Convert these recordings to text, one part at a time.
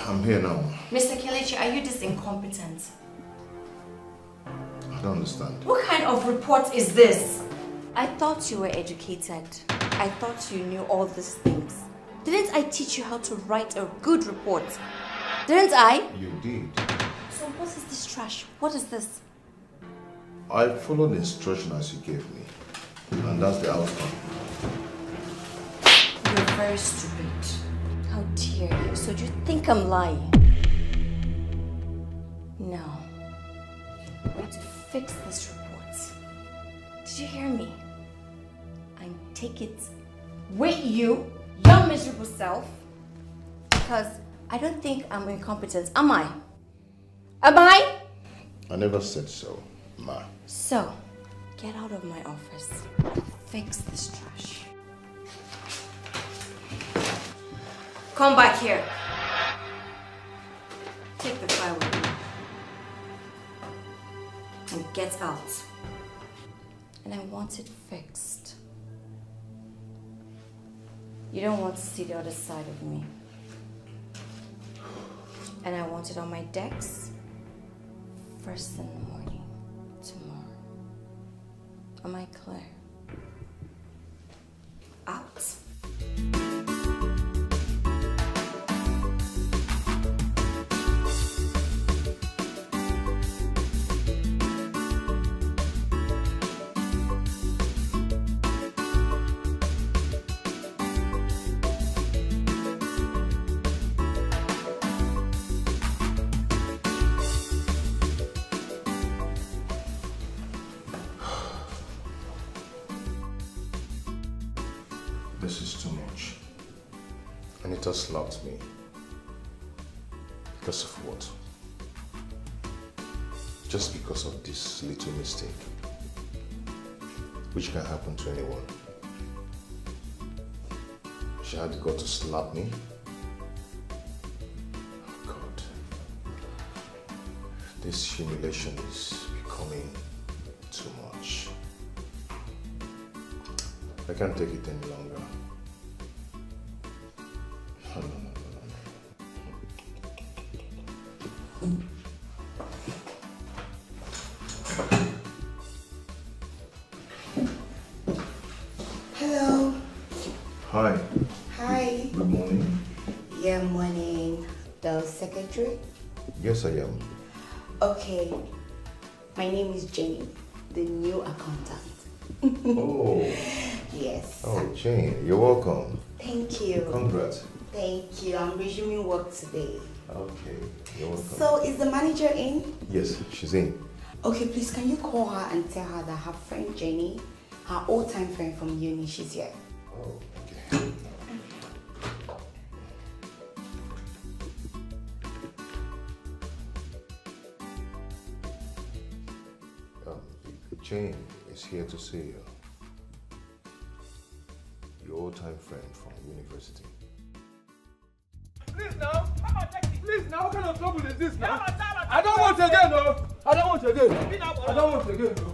I'm here now. Mr. Kelechi, are you this incompetent? I don't understand. What kind of report is this? I thought you were educated. I thought you knew all these things. Didn't I teach you how to write a good report? Didn't I? You did. So what is this trash? What is this? I followed the instruction as you gave me. And that's the outcome. You're very stupid. How dare you? So do you think I'm lying? No. I'm going to fix this report. Did you hear me? And take it with you, your miserable self. Because I don't think I'm incompetent, am I? Am I? I never said so, Ma. So, get out of my office. Fix this trash. Come back here. Take the file with you. And get out. And I want it fixed. You don't want to see the other side of me. And I want it on my decks first in the morning tomorrow. Am I clear? Out. This is too much. And it has slapped me. Because of what? Just because of this little mistake. Which can happen to anyone. She had to go to slap me. Oh God. This humiliation is becoming too much. I can't take it any longer. Hello. Hi. Hi. Good morning. Yeah, morning. The secretary? Yes, I am. Okay. My name is Jenny, the new accountant. Oh. Yes. Oh, Jane, you're welcome. Thank you. Congrats. Thank you. I'm resuming work today. Okay, you're welcome. So, is the manager in? Yes, she's in. Okay, please, can you call her and tell her that her friend Jenny, her old-time friend from uni, she's here. Oh, okay. Jane is here to see you. Your old-time friend from university. Please now, please now, what kind of trouble is this now? I don't want again, no. I don't want again. I don't want again, no.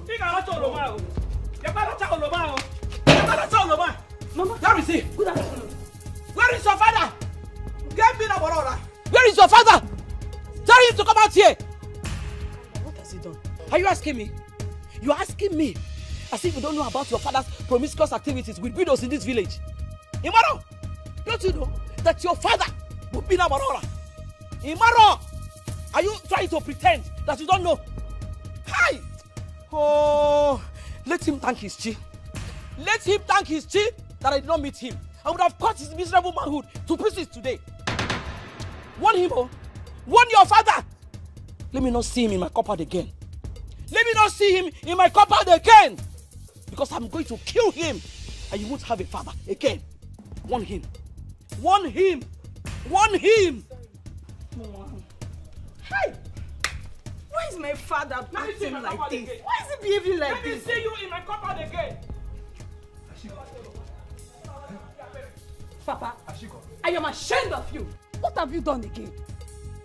Mama, let me see. Good afternoon. Where is your father? Get me now, Aurora. Where is your father? Tell him to come out here. What has he done? Are you asking me? You're asking me as if you don't know about your father's promiscuous activities with widows in this village. Imaro, don't you know that your father would be Aurora? Imaro, are you trying to pretend that you don't know? Hi! Oh, let him thank his chief. Let him thank his chief that I did not meet him. I would have cut his miserable manhood to pieces today. Warn him, oh. Warn your father. Let me not see him in my cupboard again. Let me not see him in my cupboard again. Because I'm going to kill him. And you won't have a father again. Warn him. Warn him. Warn him. Hey! Why is my father acting like this? Why is he behaving like this? Let me see you in my cupboard again. Papa, I am ashamed of you. What have you done again?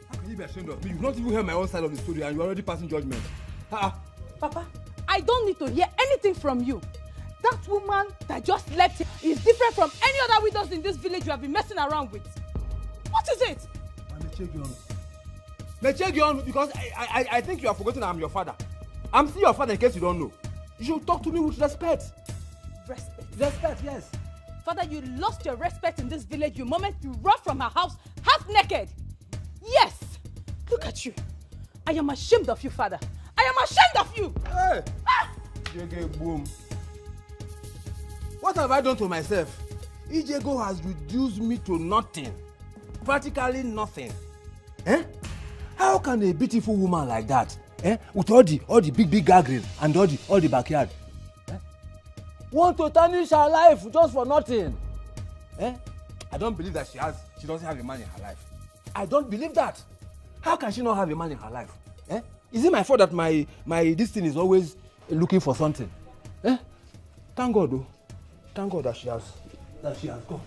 How can you be ashamed of me? You've not even heard my own side of the story and you're already passing judgment. Papa, I don't need to hear anything from you. That woman that just left is different from any other widows in this village you have been messing around with. What is it? I'm a Mechegion, because I think you have forgotten I'm your father. I'm still your father in case you don't know. You should talk to me with respect. Respect? Respect, yes. Father, you lost your respect in this village the moment you ran from her house half naked. Yes! Look at you. I am ashamed of you, Father. I am ashamed of you! Hey! Ah! Boom. What have I done to myself? Ijego has reduced me to nothing. Practically nothing. Eh? How can a beautiful woman like that, with all the big gathering and all the backyard, want to tarnish her life just for nothing? I don't believe that she doesn't have a man in her life. I don't believe that. How can she not have a man in her life? Is it my fault that my this thing is always looking for something? Thank God, though. Thank God that she has gone.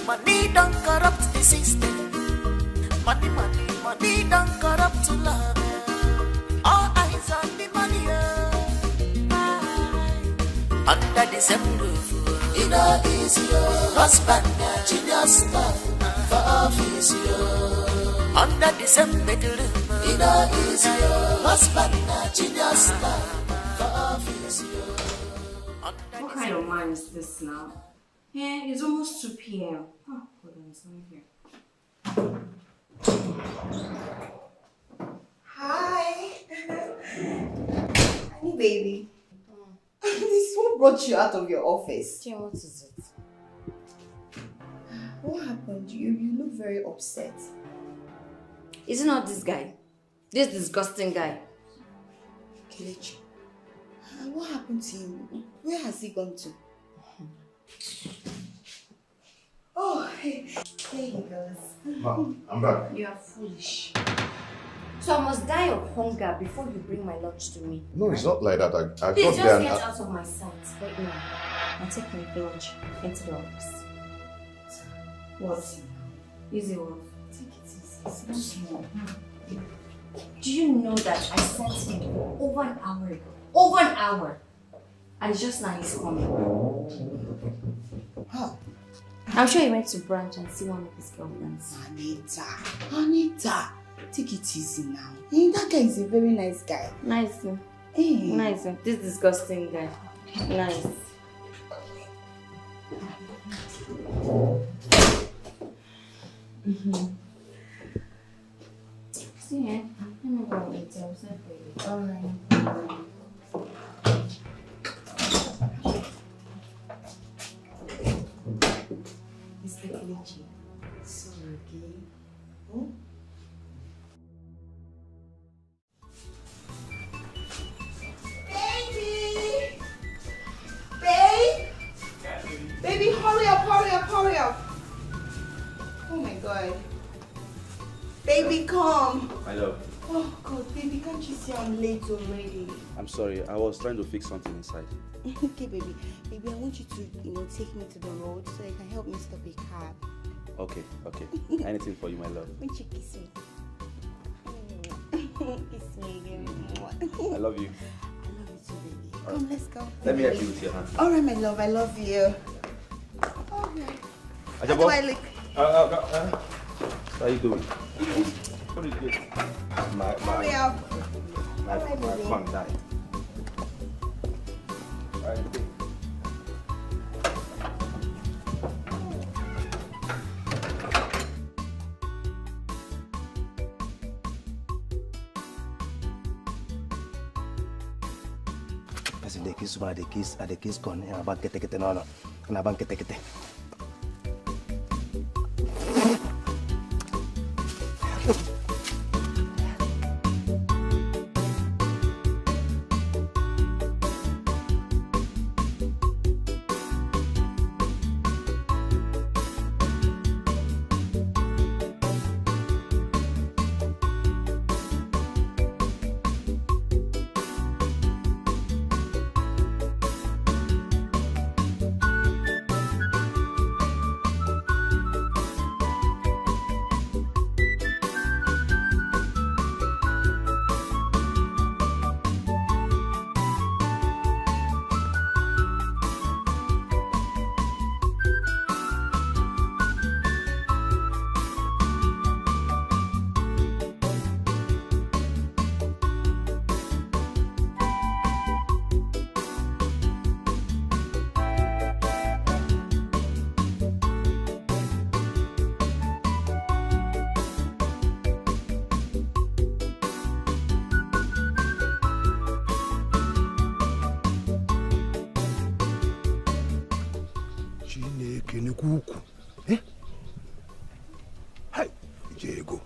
Money don't corrupt the system. Money don't corrupt love. All eyes on the money. Under the same roof, it all is your husband, genius love for office. Under the same bedroom, it all is your husband, genius love for office. What kind of man is this now? Yeah, it's almost 2 p.m. Oh, hold on, it's not here. Hi. Honey, baby. This one brought you out of your office. Jane, what is it? What happened? You look very upset. Is it not this guy? This disgusting guy? Kelechi. What happened to him? Where has he gone to? Oh, hey. There he goes. Mom, I'm back. You are foolish. So I must die of hunger before you bring my lunch to me. No, it's not like that. I Please got just there get and out of my sight right now and take my lunch into the office. What? Easy what? Take it easy. It's not small. Do you know that I sent him over an hour ago? Over an hour! And just now he's coming. Huh? I'm sure he went to branch and see one of his girlfriends. Anita, take it easy now. That guy is a very nice guy. Nice. Hey. Nice. This disgusting guy. Nice. See here. Let me go and eat. I'll serve for you. Alright. Mr. Kelechi, sorry, okay? Hmm? Baby! Babe! Baby, hurry up! Oh my God. Baby, come. My love. Oh God, baby, can't you see I'm late already? I'm sorry. I was trying to fix something inside. Okay, baby. Baby, I want you to, take me to the road so you can help me stop a cab. Okay. Anything for you, my love. Won't you kiss me? Kiss me again. I love you. I love you too, baby. Come, let's go. Let me help you with your hand. All right, my love. I love you. All right. How do Ajabo. I look? How are you doing? What is it? Hurry up. My baby. phone died. Kasi the kiss gone. Abang kete no. Abang kete. kuku. Eh? Hi, Diego.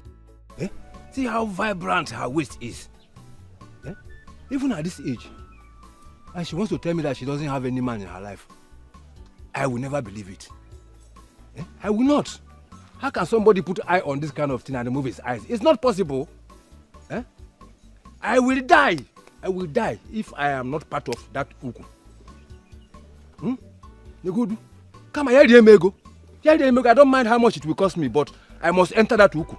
Eh? See how vibrant her waist is. Eh? Even at this age. And she wants to tell me that she doesn't have any man in her life. I will never believe it. Eh? I will not. How can somebody put eye on this kind of thing and remove his eyes? It's not possible. Eh? I will die. I will die if I am not part of that uku. Negudu, come here, Mego. I don't mind how much it will cost me, but I must enter that uku.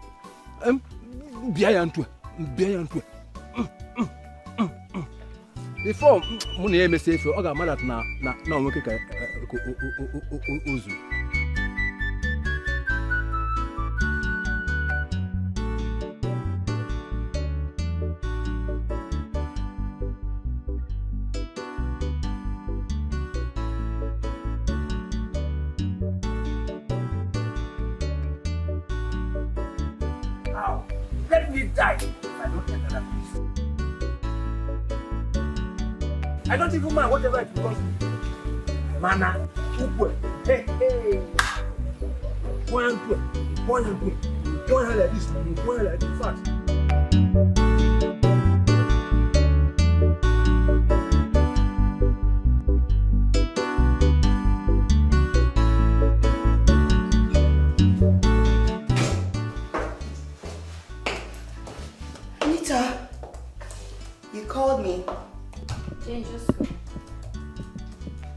Before money may say for other mother na working Uzu. Let me die if I don't enter that place. I don't even mind whatever it costs me. Mana, hey, hey. Point like this, point like this, fast. You called me. Jane, just go.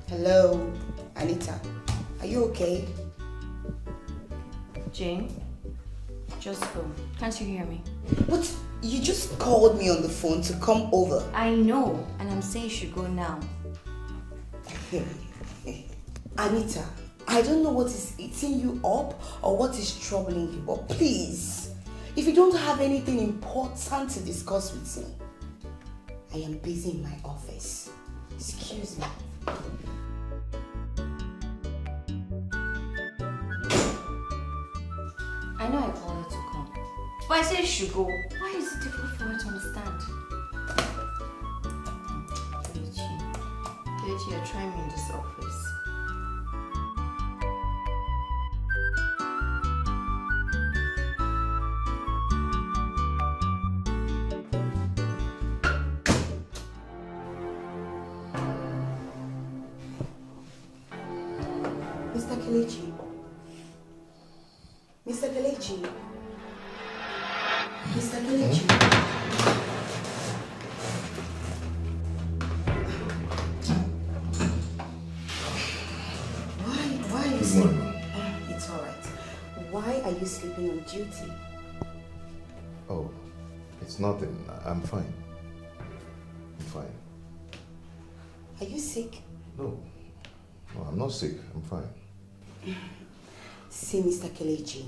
Hello, Anita. Are you okay? Jane, just go. Can't you hear me? But you just called me on the phone to come over. I know, and I'm saying you should go now. Anita, I don't know what is eating you up or what is troubling you, but please, if you don't have anything important to discuss with me, I am busy in my office. Excuse me. I know I called her to come, but I said you should go. Why is it difficult for her to understand? Kelechi, you're trying me in this office. Mr. Kelechi. Mr. Kelechi. Mr. Kelechi. Why are you sleeping? It's alright. Why are you sleeping on duty? Oh, it's nothing. I'm fine. I'm fine. Are you sick? No. No, I'm not sick. I'm fine. See, Mr. Kelechi,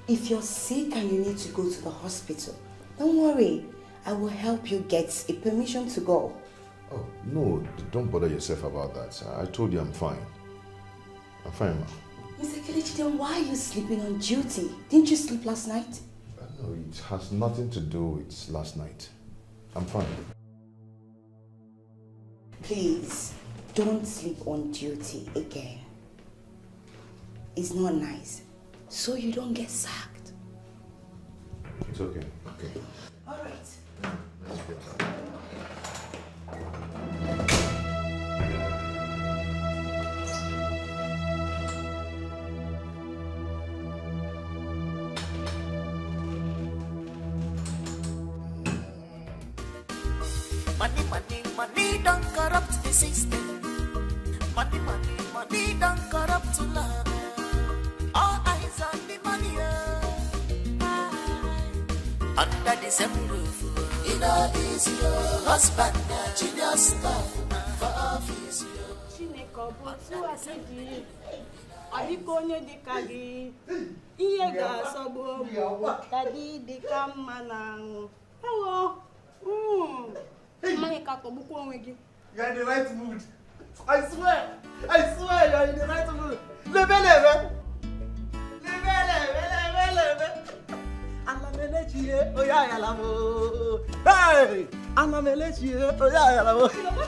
if you're sick and you need to go to the hospital, don't worry. I will help you get a permission to go. Oh, no, don't bother yourself about that. I told you I'm fine. I'm fine, ma. Mr. Kelechi, then why are you sleeping on duty? Didn't you sleep last night? No, it has nothing to do with last night. I'm fine. Please, don't sleep on duty again. It's not nice. So you don't get sacked. It's okay. Okay. All right. Let's go. Money, money, money don't corrupt the system. Money, money, money don't corrupt love. All eyes on the money. Under the same roof, it all is your husband, genius stuff for office. You're in the right mood. I swear, you're in the right mood. Leve. Hey! What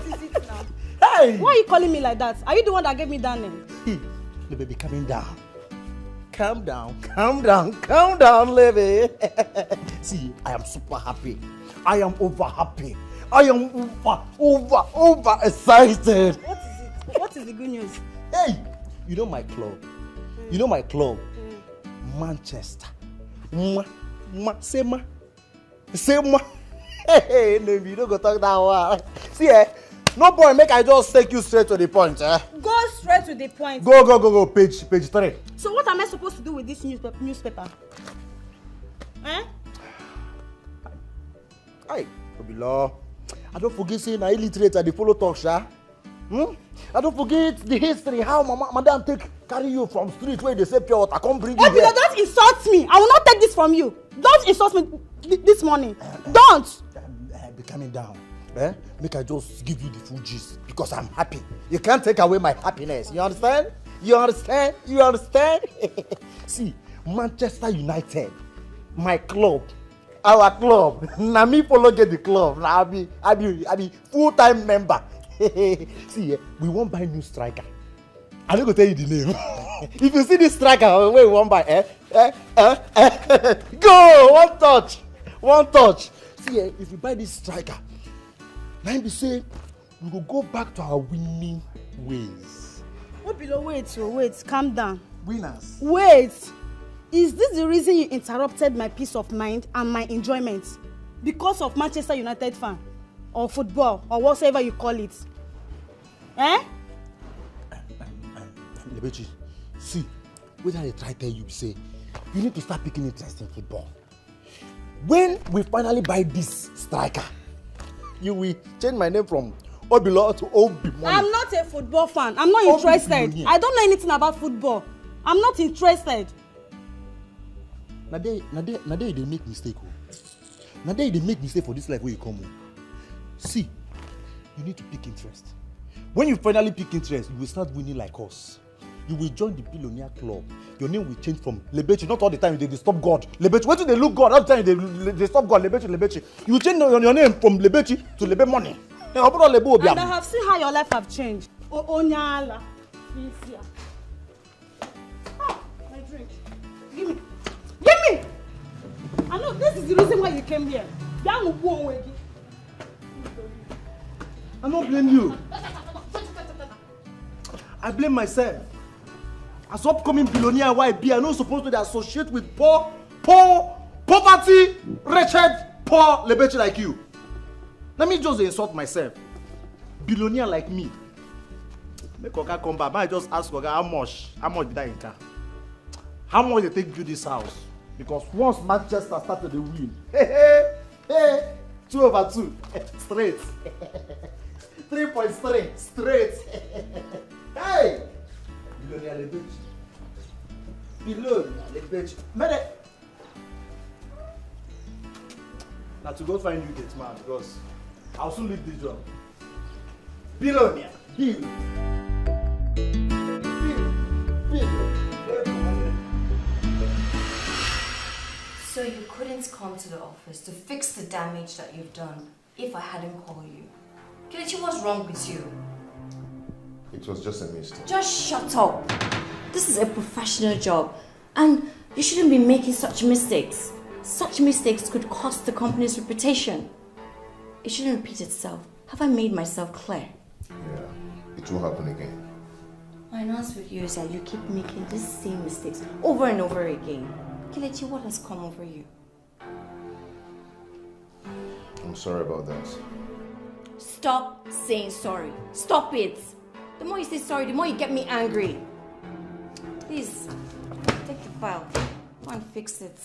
is it now? Hey! Why are you calling me like that? Are you the one that gave me that name? The baby, calming down. Calm down, calm down, calm down, Levy. See, I am super happy. I am over happy. I am over excited. What is it? What is the good news? Hey, you know my club? You know my club? Manchester. Say ma. Hey, no, you don't go talk that one. See, no boy, make I just take you straight to the point. Go straight to the point. Go. Page 3. So what am I supposed to do with this newspaper? Hey, Obilo. I don't forget saying I illiterate and the follow talk, sha. I don't forget the history, how madam carry you from street where they say pure water, come bring you here. Don't insult me. I will not take this from you. Don't insult me this morning. Don't. Be calming down. Make I just give you the full gist because I'm happy. You can't take away my happiness. You understand? You understand? See, Manchester United, my club, our club. Now me follow get the club. Now I be full-time member. See, we won't buy new striker. I'm not gonna tell you the name. If you see this striker, we won't buy. Go! One touch. See, if you buy this striker, now we say we will go back to our winning ways. What below? Wait, calm down. Winners. Wait. Is this the reason you interrupted my peace of mind and my enjoyment? Because of Manchester United fan? Or football? Or whatever you call it? Lebechi, see, what I try to tell you, say, you need to start picking interest in football. When we finally buy this striker, you will change my name from Obilo to Obi Money. I'm not a football fan. I'm not interested. I don't know anything about football. I'm not interested. Now they make mistake. Now they make mistake for this life where you come home. See, you need to pick interest. When you finally pick interest, you will start winning like us. You will join the billionaire club. Your name will change from Lebechi. Not all the time they stop God. Lebechi. What do they look God? All the time they stop God. Lebechi. You will change your name from Lebechi to Lebe Money. And I have seen how your life have changed. Onyala. My drink. Give me. I know this is the reason why you came here. I don't blame you. I blame myself. As upcoming billionaire YB, I'm not supposed to associate with poverty, wretched, poor Lebechi like you. Let me just insult myself. Billionaire like me. Make Oga come back. I just ask Oga how much did that in car? How much they take you this house? Because once Manchester started the win, hey, 2/2, straight. 3.3, straight. Hey! Billionaire Lebechi. Now to go find you gate man because I'll soon leave this job. Billionaire. So you couldn't come to the office to fix the damage that you've done if I hadn't called you. Kelechi, what's wrong with you? It was just a mistake. Just shut up. This is a professional job and you shouldn't be making such mistakes. Such mistakes could cost the company's reputation. It shouldn't repeat itself. Have I made myself clear? Yeah, it will happen again. My announce with you is that you keep making these same mistakes over and over again. Kelechi, what has come over you? I'm sorry about that. Stop saying sorry. Stop it. The more you say sorry, the more you get me angry. Please, take the file. Go and fix it.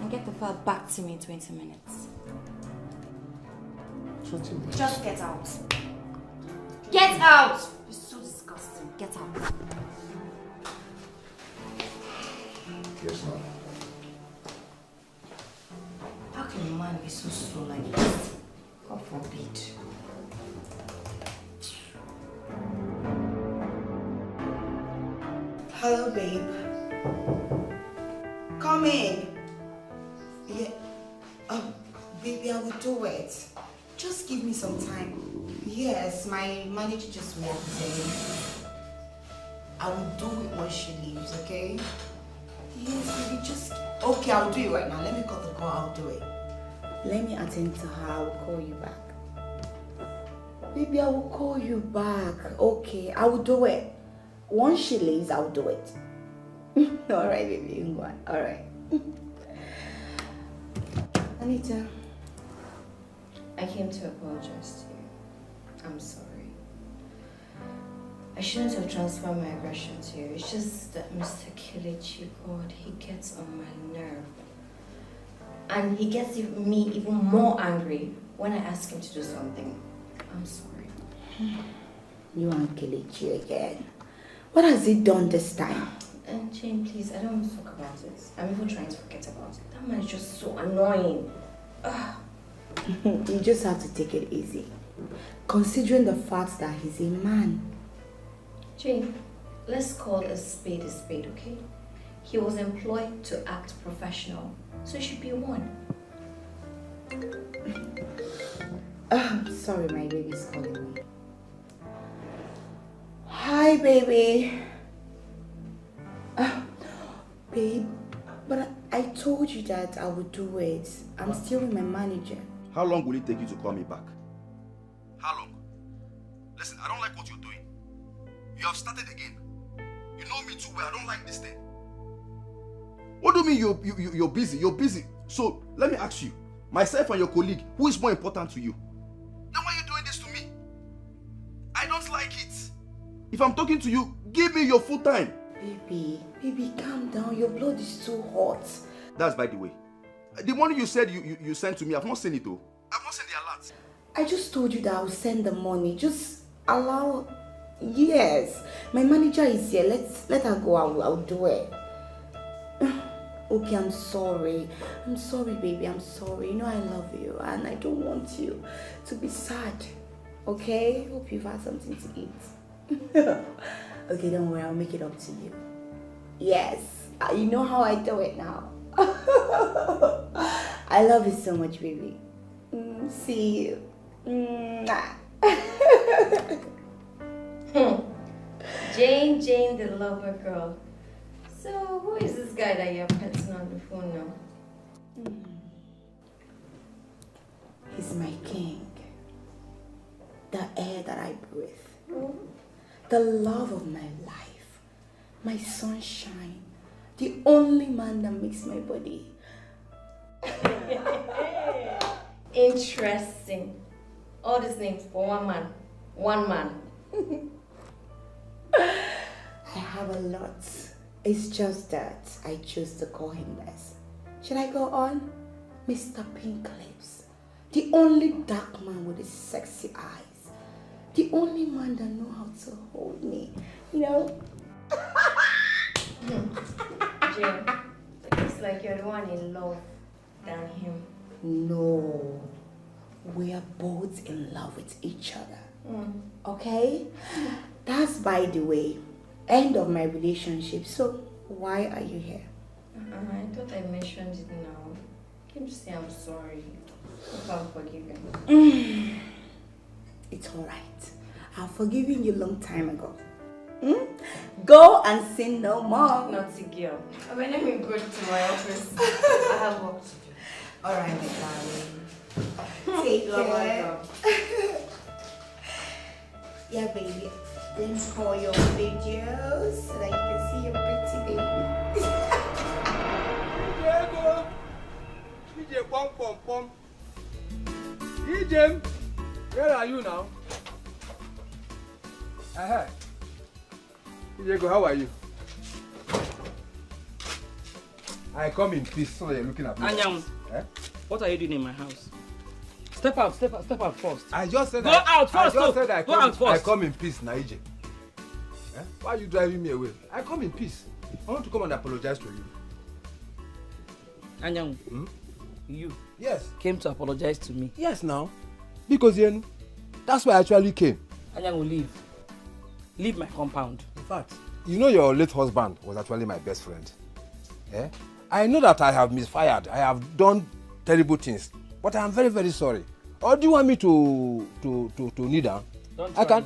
And get the file back to me in 20 minutes. 20 minutes? Just get out. Get out! You're so disgusting. Get out. Yes, ma'am. How can a man be so slow like this? God forbid. Hello, babe. Come in. Yeah. Baby, I will do it. Just give me some time. Yes, my manager just walked in. I will do it when she leaves, okay? Yes, baby, just... Okay, I'll do it right now. Let me call the girl, I'll do it. Let me attend to her, I will call you back. Baby, I will call you back. Okay, I will do it. Once she leaves, I'll do it. Alright, baby, alright. Anita. I came to apologize to you. I'm sorry. I shouldn't have transferred my aggression to you. It's just that Mr. Kelechi, God, he gets on my nerve. And he gets me even more angry when I ask him to do something. I'm sorry. You and Kelechi again. What has he done this time? And Jane, please, I don't want to talk about it. I'm even trying to forget about it. That man is just so annoying. You just have to take it easy. Considering the fact that he's a man. Jane, let's call a spade, okay? He was employed to act professional, so he should be one. Sorry, my baby's calling me. Hi, baby. Babe, but I told you that I would do it. I'm still with my manager. How long will it take you to call me back? How long? Listen, I don't like what you're doing. You have started again. You know me too well. I don't like this thing. What do you mean you're busy? You're busy. So, let me ask you. Myself and your colleague, who is more important to you? Then why are you doing this to me? I don't like it. If I'm talking to you, give me your full time. Baby, calm down. Your blood is too hot. That's by the way. The money you said you sent to me, I've not seen it though. I've not seen the alert. I just told you that I'll send the money. Just allow... Yes. My manager is here. Let her go. I'll do it. Okay, I'm sorry. I'm sorry, baby. I'm sorry. You know I love you and I don't want you to be sad. Okay? Hope you've had something to eat. Okay, don't worry. I'll make it up to you. Yes. You know how I do it now. I love you so much, baby. See you. Jane the lover girl. So who is this guy that you're petting on the phone now? He's my king. The air that I breathe. The love of my life. My sunshine. The only man that makes my body. Interesting. All these names for one man. One man. I have a lot. It's just that I choose to call him less. Should I go on? Mr. Pink Lips. The only dark man with his sexy eyes. The only man that knows how to hold me. You know? Jane, it looks like you're the one in love than him. No. We are both in love with each other. Okay? That's by the way. End of my relationship. So why are you here? I thought I mentioned it now. Can you say I'm sorry? Hope I'm forgiven. It's alright. I've forgiven you a long time ago. Go and sin no more. Naughty girl. Let me go to my office. I have work to do. Alright, my darling. Take care. Yeah, baby. Let me call your videos so that you can see your pretty baby. DJ, pom pom pom. DJ, where are you now? DJ, how are you? I come in peace, so you're looking at me. Anyam, what are you doing in my house? Step out first. I just said go out first. I come in peace, Naije. Why are you driving me away? I come in peace. I want to come and apologize to you. Anyam, you came to apologize to me. Yes, now. Because that's why I actually came. Anyam will leave my compound. In fact, you know your late husband was actually my best friend. I know that I have misfired. I have done terrible things. But I am very, very sorry. Or do you want me to kneel down? Don't try it.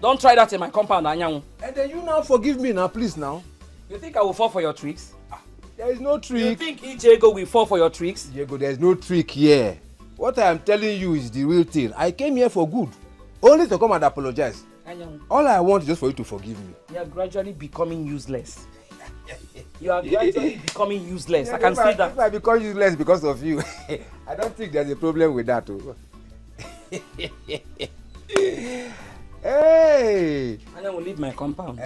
Don't try that in my compound, Anyanwu. And then you now forgive me now, please now. You think I will fall for your tricks? There is no trick. You think Ijego will fall for your tricks? Ijego, there is no trick here. What I am telling you is the real thing. I came here for good. Only to come and apologize. Anyanwu. All I want is just for you to forgive me. You are gradually becoming useless. You are gradually becoming useless. I can see that. If I become useless because of you, I don't think there's a problem with that. Oh. Hey! And I will leave my compound.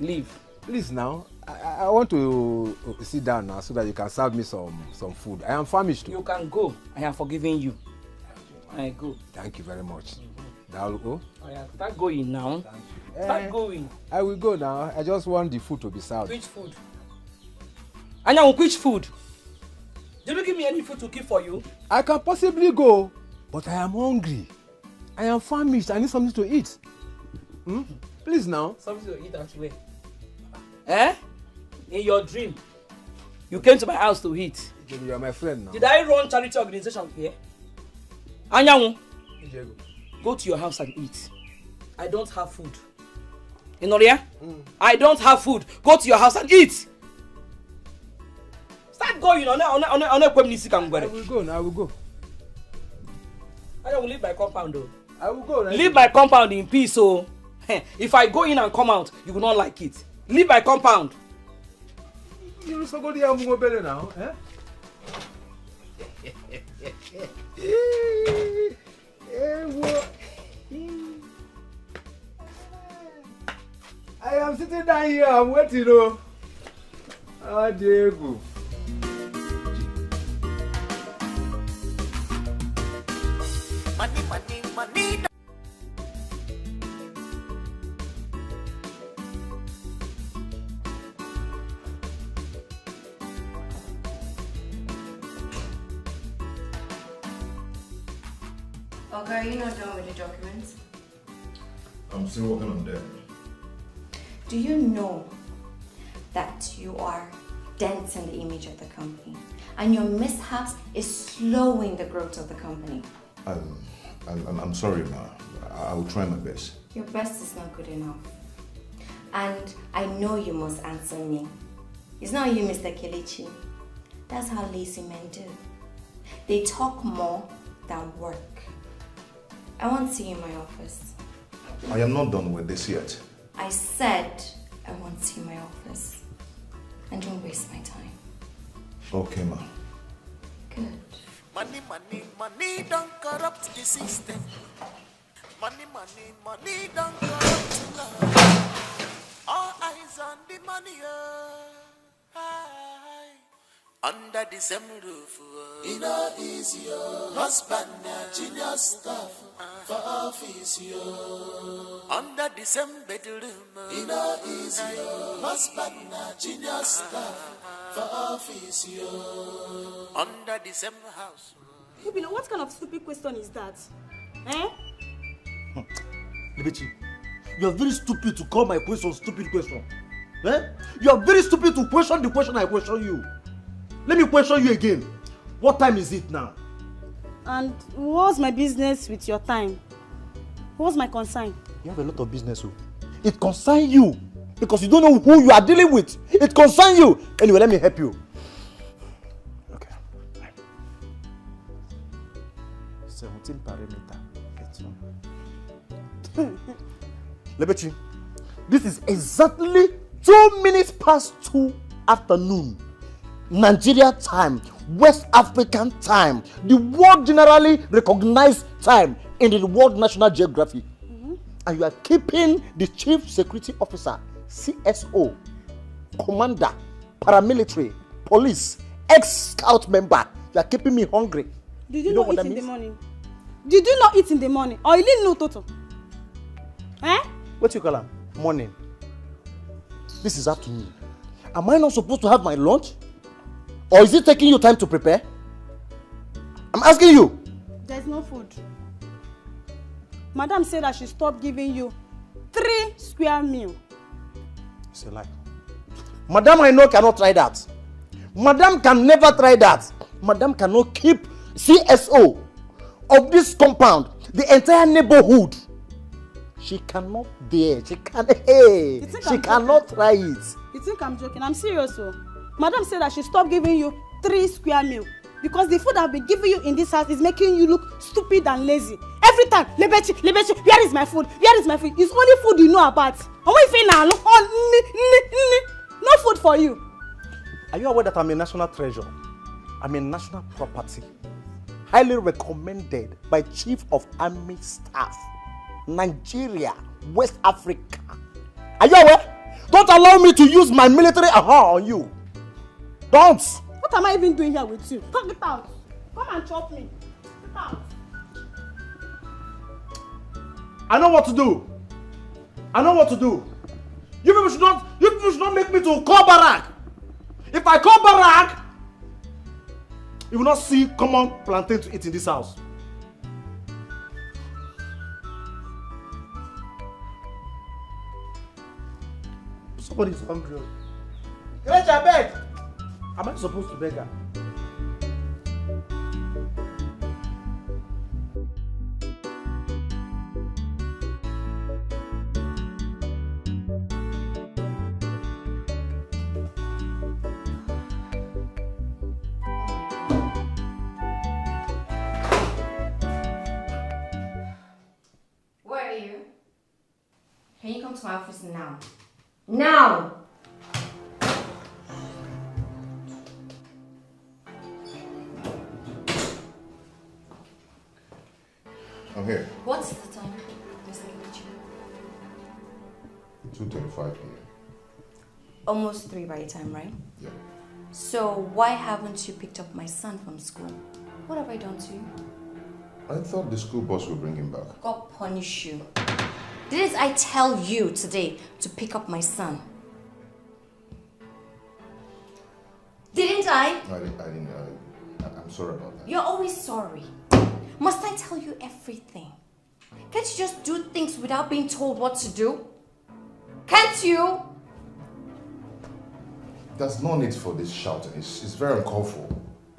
Leave. Please now, I want to sit down now so that you can serve me some food. I am famished. You can go. I am forgiving you. I go. Thank you very much. That will go. Oh, yeah. Start going now. Start going. I will go now. I just want the food to be served. Which food? Anyanwu, which food? Did you give me any food to keep for you? I can possibly go, but I am hungry. I am famished. I need something to eat. Please now. Something to eat at where? In your dream, you came to my house to eat. You are my friend now. Did I run charity organization here? Anyanwu, go to your house and eat. I don't have food. Inoria? I don't have food. Go to your house and eat. Start going. I will go now. I will go. I don't leave my compound though. I will go. Leave my compound in peace. So, if I go in and come out, you will not like it. Leave my compound. You also go there and better now, I am sitting down here. I'm waiting. Oh, Diego. Money. Okay, are you not done with the documents? I'm still working on them. Do you know that you are denting the image of the company and your mishaps is slowing the growth of the company? I'm sorry, Ma. I will try my best. Your best is not good enough. And I know you must answer me. It's not you, Mr. Kelechi. That's how lazy men do. They talk more than work. I want to see you in my office. I am not done with this yet. I said I want to see you in my office. And don't waste my time. Okay, Ma. Good. Money don't corrupt the system. Money don't corrupt love. All eyes on the money. Under the same roof, it no easy. Husband, junior staff for office. Under the same bedroom, it no easy. Husband, junior staff for office. Under the same house. Ibino, what kind of stupid question is that? Libechi, you are very stupid to call my question stupid question. You are very stupid to question the question I question you. Let me question you again. What time is it now? And what's my business with your time? What's my concern? You have a lot of business. It concerns you because you don't know who you are dealing with. It concerns you. Anyway, let me help you. Okay. 17 perimeter. Lebechi, this is exactly 2 minutes past 2 afternoon. Nigeria time, West African time, the world generally recognized time in the World National Geography. And you are keeping the Chief Security Officer, CSO, Commander, Paramilitary, Police, ex-scout member. You are keeping me hungry. Did you not eat in the morning? Did you not eat in the morning? Or you didn't know Toto? What do you call him? Morning. This is afternoon. Am I not supposed to have my lunch? Or is it taking you time to prepare? I'm asking you. There's no food. Madam said I should stop giving you 3 square meals. It's a lie. Madam, I know cannot try that. Madam can never try that. Madam cannot keep CSO of this compound, the entire neighborhood. She cannot dare. She can't. Hey, she cannot try it. You think I'm joking? I'm serious, so. Madam said that she stopped giving you 3 square meals because the food I've been giving you in this house is making you look stupid and lazy. Every time, Lebechi, where is my food? Where is my food? It's only food you know about. And what if you now look on no food for you? Are you aware that I'm a national treasure? I'm a national property. Highly recommended by Chief of Army Staff. Nigeria, West Africa. Are you aware? Don't allow me to use my military on you. Don't. What am I even doing here with you? Talk it out. Come and chop me. Get out. I know what to do. I know what to do. You people should not make me to call Barak. If I call Barak, you will not see common plantain to eat in this house. Somebody is hungry. Get your bed. Am I supposed to beg her? Where are you? Can you come to my office now? Now! I'm here. What's the time, Mr. Nkechi? 2:35 p.m. Almost 3 by the time, right? Yeah. So why haven't you picked up my son from school? What have I done to you? I thought the school bus would bring him back. God punish you. Didn't I tell you today to pick up my son? Didn't I? I'm sorry about that. You're always sorry. Must I tell you everything? Can't you just do things without being told what to do? Can't you? There's no need for this shouting. It's very uncalled for.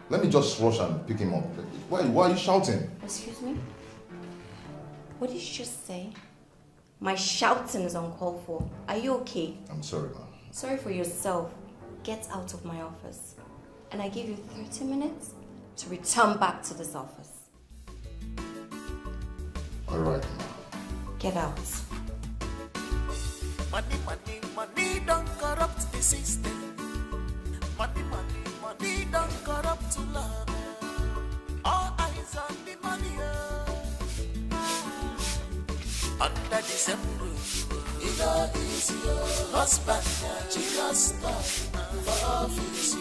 Let me just rush and pick him up. Why are you shouting? Excuse me? What did you just say? My shouting is uncalled for. Are you okay? I'm sorry, ma'am. Sorry for yourself. Get out of my office. And I give you 30 minutes to return back to this office. All right, ma'am. Get out. Money don't corrupt the system. Money don't corrupt love. All eyes on the money. Under the same roof, it all is your husband, Nigerian stuff for office.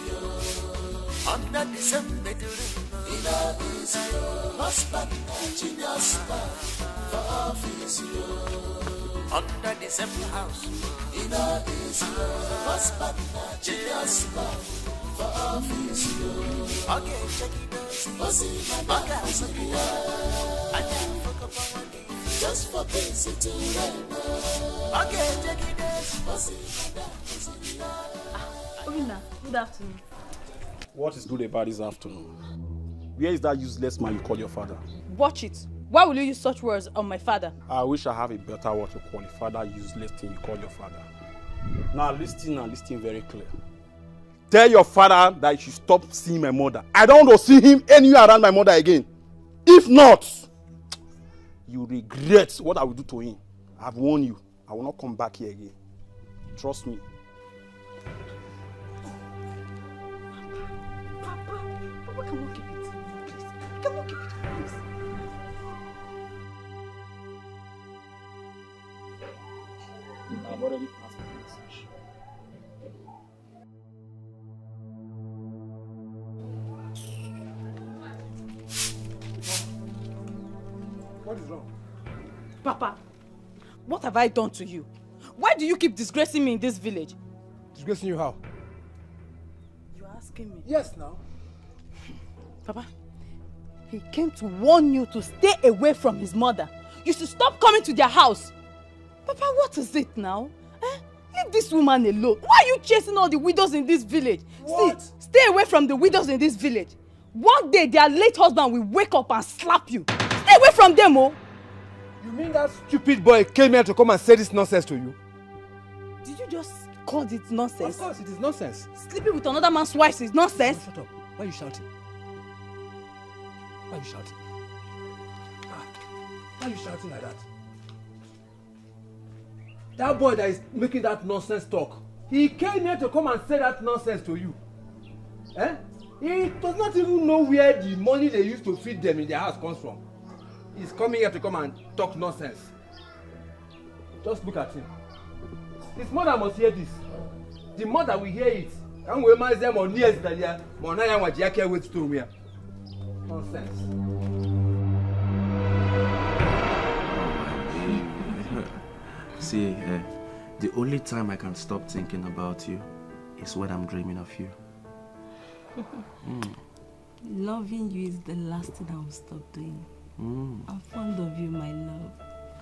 Under the same bedroom, it all is your husband, Nigerian stuff for office. Under the same house, it all is your husband, Nigerian stuff for office. Okay, check it out. Okay, so I can't fuck up on my knee. Just for basic to run. Okay, check it out. Orina, good afternoon. What is good about this afternoon? Where is that useless man you call your father? Watch it. Why will you use such words on my father? I wish I have a better word to qualify that useless thing you call your father. Now listen and listen very clear. Tell your father that he should stop seeing my mother. I don't want to see him anywhere around my mother again. If not, you regret what I will do to him. I've warned you. I will not come back here again. Trust me. Papa cannot keep it. Please. Cannot keep it. Please. I've already passed my message. What is wrong? Papa, what have I done to you? Why do you keep disgracing me in this village? Disgracing you how? You're asking me? Yes, now. Papa, he came to warn you to stay away from his mother. You should stop coming to their house. Papa, what is it now? Leave this woman alone. Why are you chasing all the widows in this village? What? Stay away from the widows in this village. One day their late husband will wake up and slap you. Stay away from them, oh. You mean that stupid boy came here to come and say this nonsense to you? Did you just call it nonsense? Of course, it is nonsense. Sleeping with another man's wife is nonsense. Shut up. Why are you shouting? Why are you shouting? Why are you shouting like that? That boy that is making that nonsense talk, he came here to come and say that nonsense to you. Eh? He does not even know where the money they used to feed them in their house comes from. He's coming here to come and talk nonsense. Just look at him. His mother must hear this. The mother will hear it. And we might say more nears than here. More now what you can't wait to me. Nonsense. See, the only time I can stop thinking about you is when I'm dreaming of you. Loving you is the last thing I will stop doing. I'm fond of you, my love.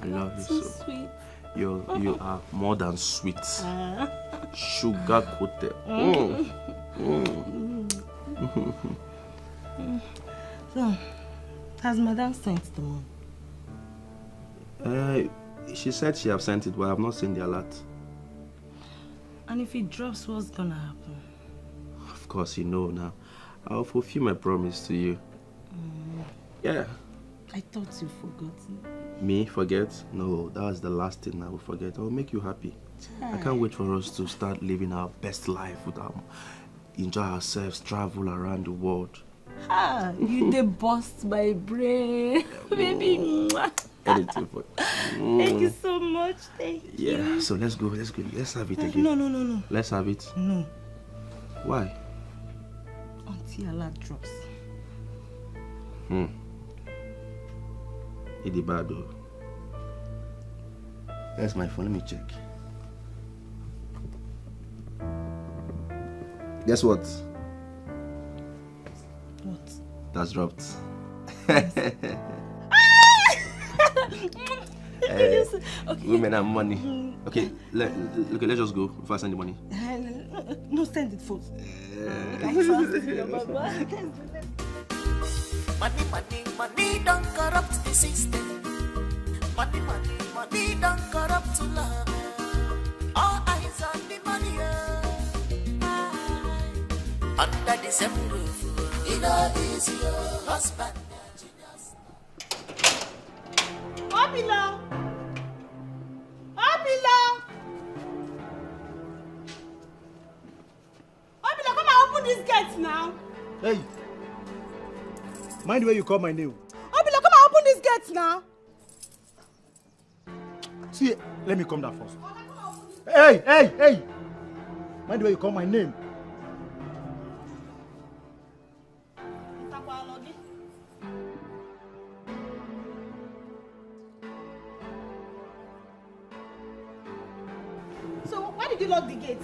I love you so. so. Sweet. You are more than sweet. Sugar coated. So, has Madame sent the money? She said she have sent it, but I have not seen the alert. And if it drops, what's gonna happen? Of course, you know now. I'll fulfill my promise to you. Yeah. I thought you forgotten. Me forget? No, that was the last thing I will forget. I will make you happy. I can't wait for us to start living our best life enjoy ourselves, travel around the world. You dey bust my brain. Baby. Anything for Thank you so much. Thank you. Yeah, so let's go. Let's have it again. No. Let's have it. No. Why? Until alert drops. It's bad though. That's my phone. Let me check. Guess what? What? That's dropped. Okay. Women and money. Okay, let's just go before I send the money. No, send it first. Money don't corrupt the system. Money don't corrupt love. All eyes on the money. Under the same roof, it is your husband. Obila! Obila, come and open this gate now. Hey! Mind where you call my name. Obila, come and open this gate now. See, let me come down first. Hey! Mind where you call my name. So, why did you lock the gate?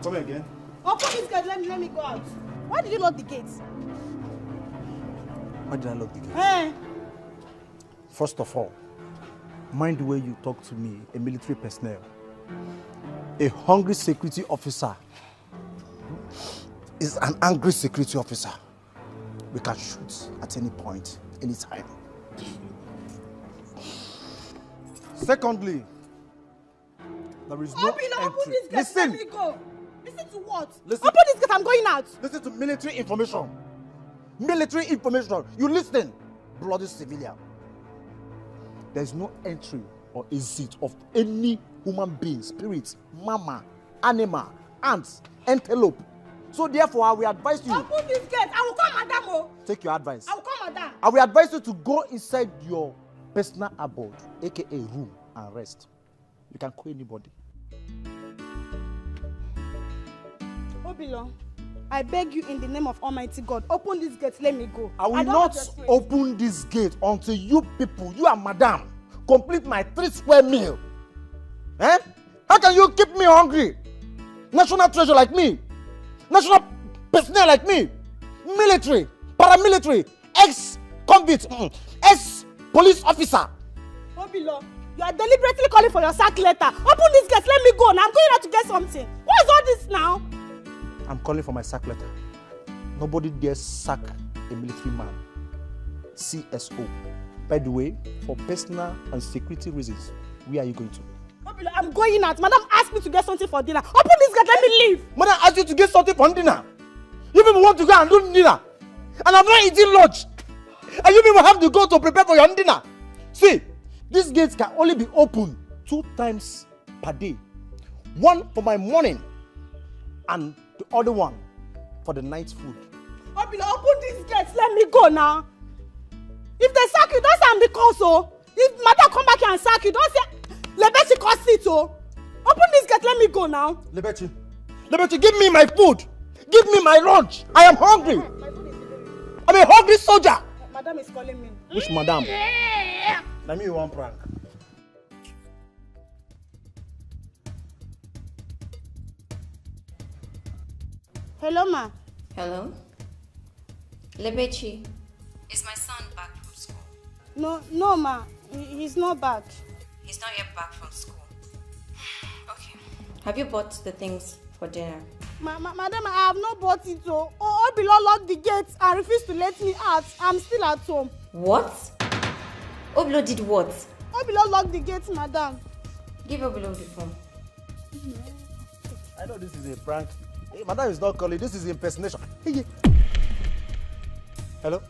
Come again. Open this gate, let me go out. Why did you lock the gate? Why did I lock the gate? Hey. First of all, mind the way you talk to me, a military personnel. A hungry security officer is an angry security officer. We can shoot at any point, any time. Secondly, there is no entry. Open this gate, Listen! let me go. Listen to what? Listen. Open this gate, I'm going out. Listen to military information. Military information. You listen, bloody civilian. There is no entry or exit of any human being, spirit, mama, animal, ants, antelope. So therefore, I will advise you. Open this gate. I will call Madame. Take your advice. I will call Madame. I will advise you to go inside your personal abode, aka room, and rest. You can call anybody. Obilo, I beg you in the name of Almighty God, open this gate, let me go. I will not open this gate until you people, you and Madame, complete my 3 square meal. Eh? How can you keep me hungry? National treasure like me, national personnel like me, military, paramilitary, ex-convict, ex-police officer. Obilo, you are deliberately calling for your sack letter. Open this gate, let me go now. I'm going out to get something. What is all this now? I'm calling for my sack letter. Nobody dares sack a military man. CSO. By the way, for personal and security reasons, where are you going to? I'm going out. Madam asked me to get something for dinner. Open this gate, let me leave. Madam asked you to get something for dinner. You people want to go and do dinner. And I'm not eating lunch. And you people have to go to prepare for your dinner. See, these gates can only be opened 2 times per day. One for my morning and the other one for the night's food. Obilo, open these gates. Let me go now. If they sack you, don't say I'm the cause. Oh. If Madam come back here and sack you, don't say Lebechi cost it. Oh. Open this gate. Let me go now. Lebechi, give me my food. Give me my lunch. I am hungry. I'm a hungry soldier. Madam is calling me. Which madam? Let me one prank. Hello, ma. Hello? Lebechi, is my son back from school? No, ma. He's not back. He's not yet back from school. Okay. Have you bought the things for dinner? Madam, I have not bought it. Oh, Obilo locked the gates and refused to let me out. I'm still at home. What? Obilo did what? Obilo locked the gates, madam. Give Obilo the phone. I know this is a prank. Hey, madam is not calling. This is impersonation. Hey. Hello?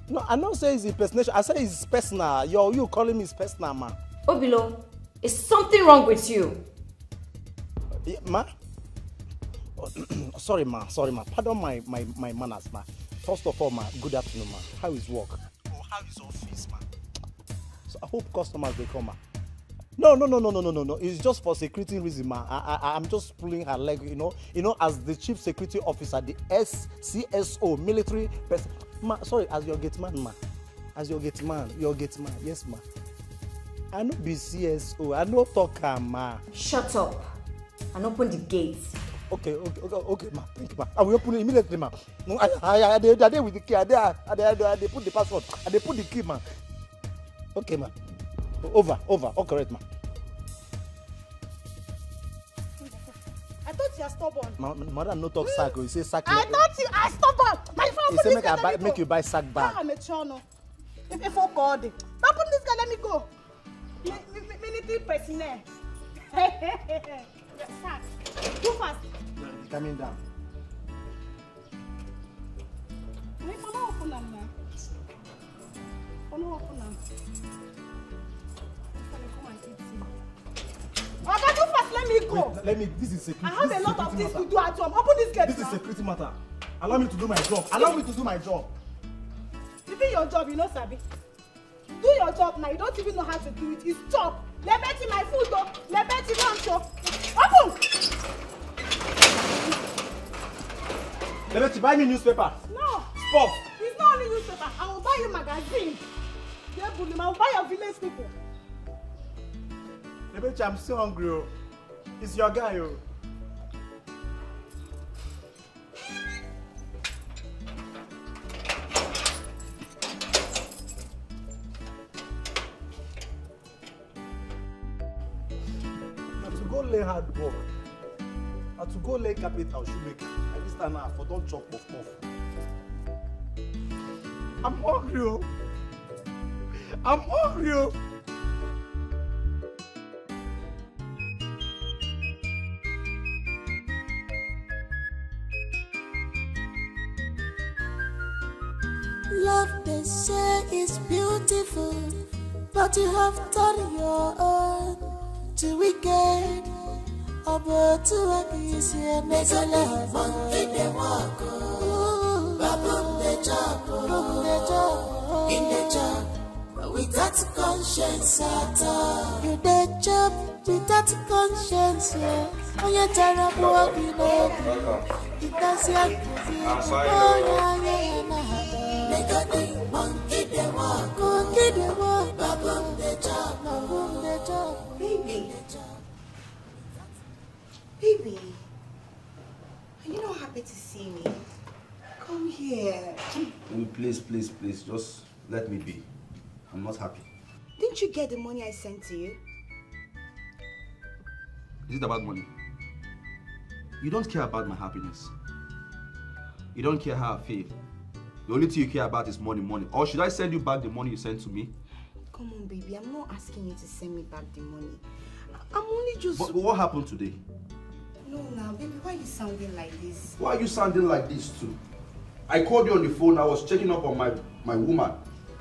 No, I don't say it's impersonation. I say it's personal. You calling me is personal, ma. Obilo, is something wrong with you? Yeah, ma? Oh, sorry, ma. Pardon my manners, ma. First of all, ma, good afternoon, ma. How is work? Oh, how is office, ma? So I hope customers will come, ma. No. It's just for security reason, ma. I'm just pulling her leg, you know, as the chief security officer, the CSO, military person. Ma, sorry, as your gate man, ma. As your gate man, yes, ma. I no be CSO, I no talk, ma. Shut up and open the gates. Okay, ma. Thank you, ma. I will open it immediately, ma. No, I there with the key. I put the password. I put the key, ma. Okay, ma. Over. All correct, ma. I thought you are stubborn. Madam, no talk sack. You say sack. I thought you are stubborn. My phone. He say make you buy sack bag. I'm a channel. If you called it, don't put this guy. Let me go. Military personnel. Sack. Too fast. Coming down. Wait, Mama, open them now. Open them. Okay, too fast. Let me go. Wait, this is security. I have a lot of things to do at home. Open this gate. This is security matter. Allow me to do my job. Even your job, you know, Sabi. Do your job now. You don't even know how to do it. It's chop. Lebechi, my food, though. Lebechi, lunch, open. Lebechi, buy me newspaper. No. Stop. It's not only newspaper. I will buy you magazine. I will buy your village people. Lebechi, I'm still hungry. Oh. It's your guy. Oh. Lay hard work. And to go lay capital should make it. At this time now, for don't chop puff. I'm hungry. Love, they say, is beautiful, but you have done your own to wicked. About to a piece here, make a love. Monkey, they walk. Babum, they jump. In the job, but without conscience at all. You the job without conscience, yeah. On your terrible work, you know. It does your make a thing, monkey, they walk. Babum, they jump. Baby, are you not happy to see me? Come here. Please, just let me be. I'm not happy. Didn't you get the money I sent to you? Is it about money? You don't care about my happiness. You don't care how I feel. The only thing you care about is money. Or should I send you back the money you sent to me? Come on, baby. I'm not asking you to send me back the money. I'm only just... But what happened today? No, now, baby, why are you sounding like this? Why are you sounding like this too? I called you on the phone. I was checking up on my woman.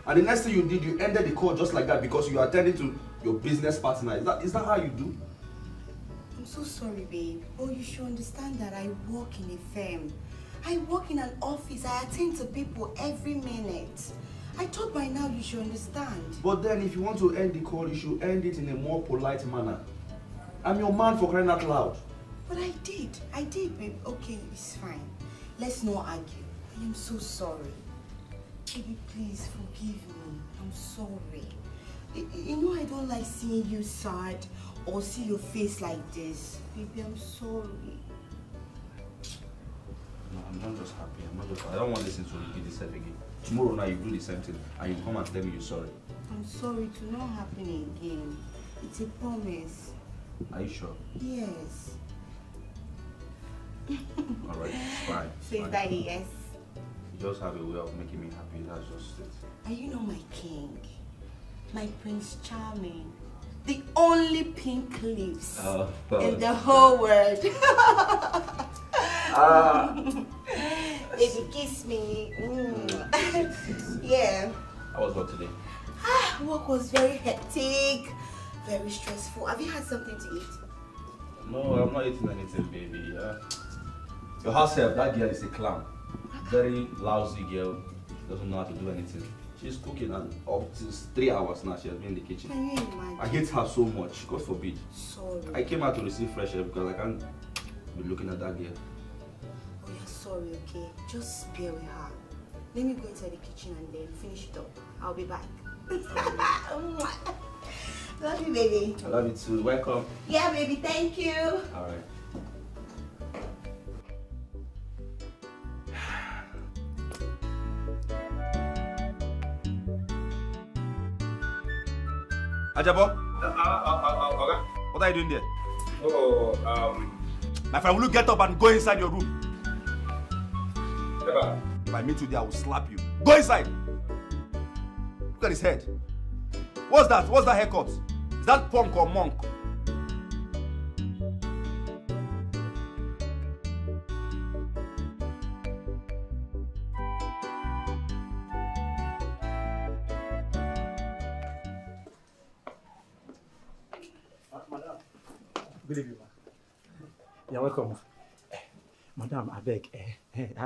And the next thing you did, you ended the call just like that because you are attending to your business partner. Is that how you do? I'm so sorry, babe. Oh, you should understand that I work in a firm. I work in an office. I attend to people every minute. I thought by now you should understand. But then if you want to end the call, you should end it in a more polite manner. I'm your man, for crying out loud. But I did, babe. Okay, it's fine. Let's not argue. I am so sorry. Baby, please forgive me. I'm sorry. You know I don't like seeing you sad or see your face like this. Baby, I'm sorry. No, I'm not just happy. I don't want this thing to repeat itself again. Tomorrow night you do the same thing and you come and tell me you're sorry. I'm sorry to not happen again. It's a promise. Are you sure? Yes. Alright, it's fine. Say that yes. You just have a way of making me happy, that's just it. And you know my king, my Prince Charming, the only pink lips in the whole world. Baby, kiss me. Yeah. How was work today? Work was very hectic, very stressful. Have you had something to eat? No, I'm not eating anything, baby. Your house help, that girl is a clown. Very lousy girl. Doesn't know how to do anything. She's cooking and up to 3 hours now she has been in the kitchen. Can you imagine? I hate her so much, God forbid. Sorry. I came out to receive fresh air because I can't be looking at that girl. Oh, you're sorry, okay? Just bear with her. Let me go inside the kitchen and then finish it up. I'll be back. Love you, baby. I love you too. Welcome. Yeah, baby. Thank you. All right. Ajabo? What are you doing there? My friend, will you get up and go inside your room? If I meet you there, I will slap you. Go inside! Look at his head. What's that? What's that haircut? Is that punk or monk? Good evening, ma. You're welcome. Madam, I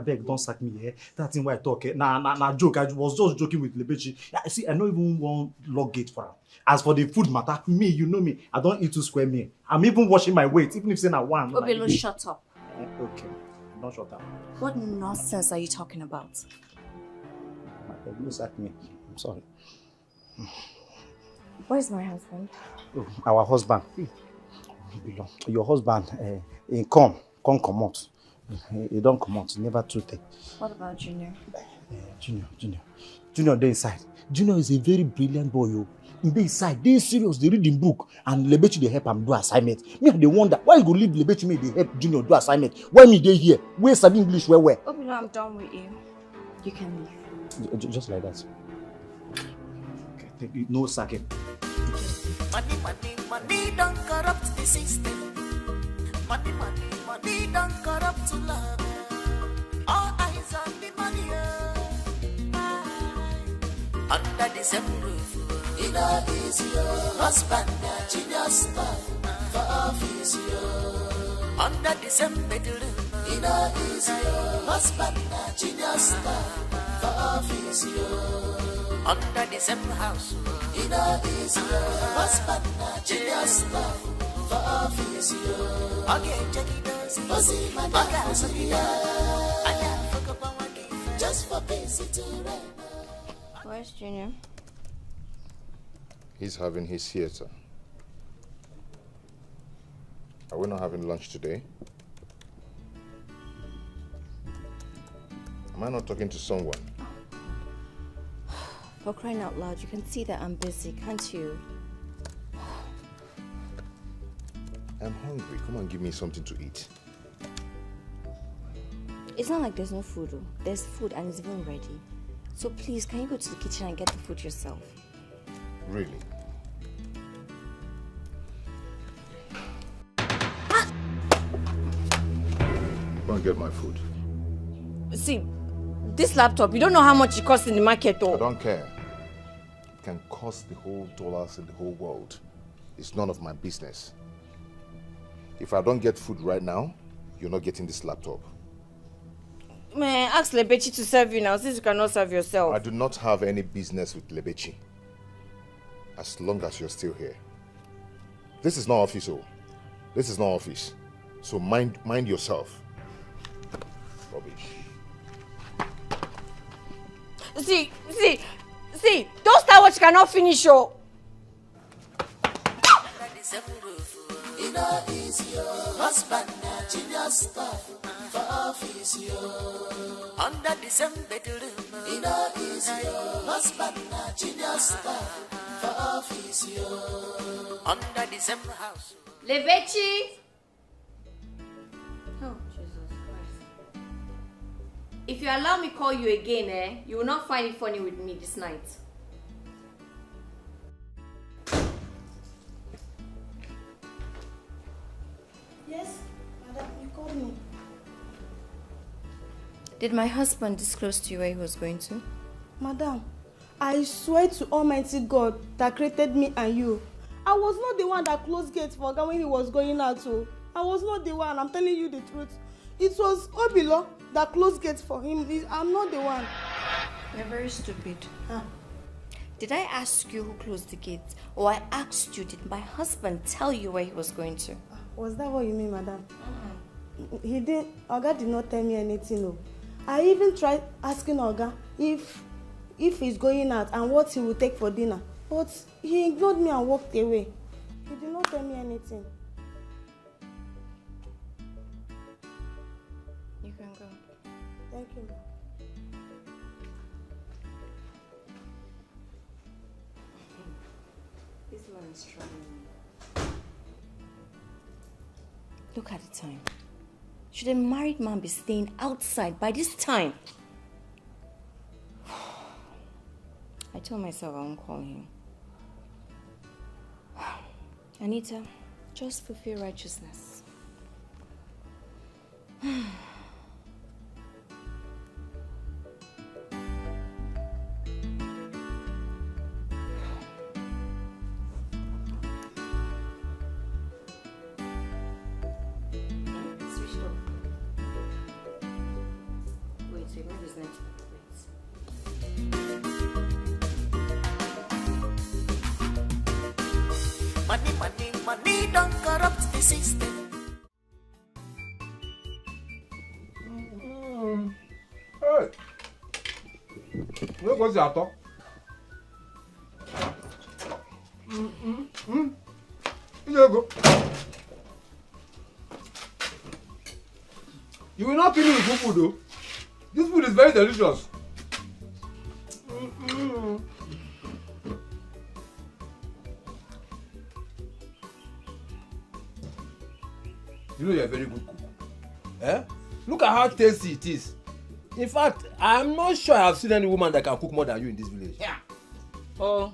beg, don't sack me. That thing why I talk. Nah, joke. I was just joking with Lebechi. See, I don't even want log gate for her. As for the food matter, me, you know me. I don't eat 2 square meal. I'm even washing my weight, even if saying I one. Obilo, shut up. Okay, don't shut up. What nonsense are you talking about? Don't sack me. I'm sorry. Where's my husband? Oh, our husband. Your husband, he come out. He don't come out. He never treated. What about Junior? Junior, they inside. Junior is a very brilliant boy. You. They inside. They serious. They reading book and Lebechi they help him do assignment. Me they wonder why you go leave Lebechi me they help Junior do assignment. Why me they here? Where's some English? Where? Obilo, I'm done with you. You can leave. Just like that. Okay, no sacking. Money don't corrupt the system. Money don't corrupt to love. All eyes on the money. Under the same roof, it is your husband, genius for office. Under the same bedroom, it is your husband, genius for office. Under the same house, it is your husband, genius for office. Okay, check it out. Just for basic to rent. Where's Junior? He's having his theater. Are we not having lunch today? Am I not talking to someone? For crying out loud, you can see that I'm busy, can't you? I'm hungry. Come and give me something to eat. It's not like there's no food, though. There's food and it's even ready. So please, can you go to the kitchen and get the food yourself? Really? Go and get my food. See, this laptop, you don't know how much it costs in the market, though. I don't care. It can cost the whole dollars in the whole world. It's none of my business. If I don't get food right now, you're not getting this laptop. Man, ask Lebechi to serve you now, since you cannot serve yourself. I do not have any business with Lebechi. As long as you're still here. This is not office, oh. This is not office. So mind yourself. Rubbish. See, don't start what you cannot finish, oh. Husband, genius stuff for office, yo. Under the same bedroom, husband, genius stuff for office, yo. Under the same house. Lebechi! Oh, Jesus Christ. If you allow me call you again, you will not find it funny with me this night. Yes, madam, you called me. Did my husband disclose to you where he was going to? Madam, I swear to Almighty God that created me and you, I was not the one that closed gates for Oga when he was going out. So I was not the one. I'm telling you the truth. It was Obilo that closed gates for him. I'm not the one. You're very stupid. Huh? Did I ask you who closed the gates? Or I asked you, did my husband tell you where he was going to? Was that what you mean, madam? He didn't. Oga did not tell me anything. No. I even tried asking Oga if he's going out and what he will take for dinner. But he ignored me and walked away. He did not tell me anything. You can go. Thank you. This one is troubling me. Look at the time. Should a married man be staying outside by this time? I told myself I won't call him. Anita, just fulfill righteousness. Money don't corrupt the system. Hey, where was your talk? Here you go. You will not kill me with good food, though. This food is very delicious. You know you're a very good cook. Eh? Look at how tasty it is. In fact, I'm not sure I have seen any woman that can cook more than you in this village. Yeah. Oh,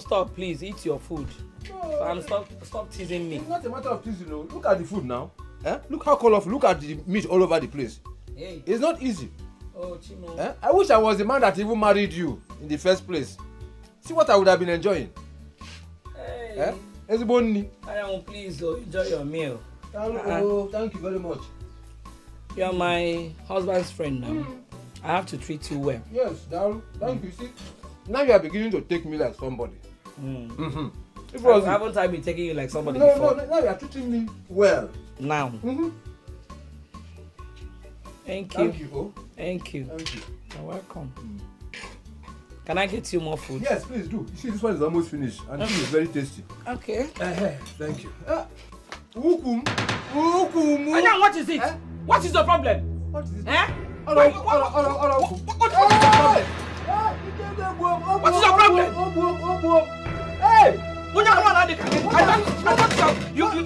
stop, please. Eat your food. No. And stop teasing me. It's not a matter of teasing, you know. Look at the food now. Eh? Look how colorful. Look at the meat all over the place. Hey. It's not easy. Oh, Chino. Eh? I wish I was the man that even married you in the first place. See what I would have been enjoying. Hey. Eh? Everybody. Please, enjoy your meal. Thank you very much. You are my husband's friend now. I have to treat you well. Yes, Daru. Thank you. See, now you are beginning to take me like somebody. Haven't I been taking you like somebody before? No, now you are treating me well. Now. Thank you. Thank you. You're welcome. Can I get you more food? Yes, please do. You see, this one is almost finished and it is very tasty. Okay. Thank you. Anya, what is it? What is the problem? What is it? What is your problem? Hey! I thought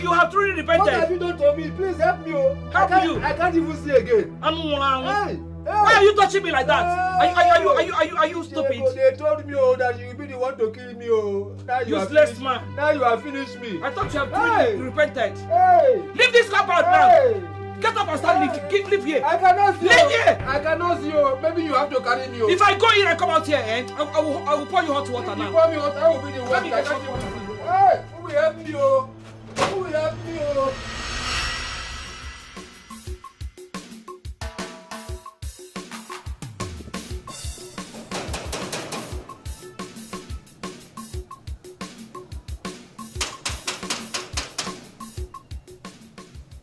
You have truly repented. What have you done to me? Please help me. Help you? I can't even see again. Hey. Why are you touching me like that? Are you stupid? They told me that you will be the one to kill me. Now you useless man. Now you have finished me. I thought you have truly repented. Hey. Leave this compound now. Get up and start live here. I cannot see you. Live here. I cannot see you. Maybe you have to carry me. If I go in and come out here, I will pour you hot water now. You pour me hot, I will be the one. I can't even see you. Hey, who will help me? Who will help me?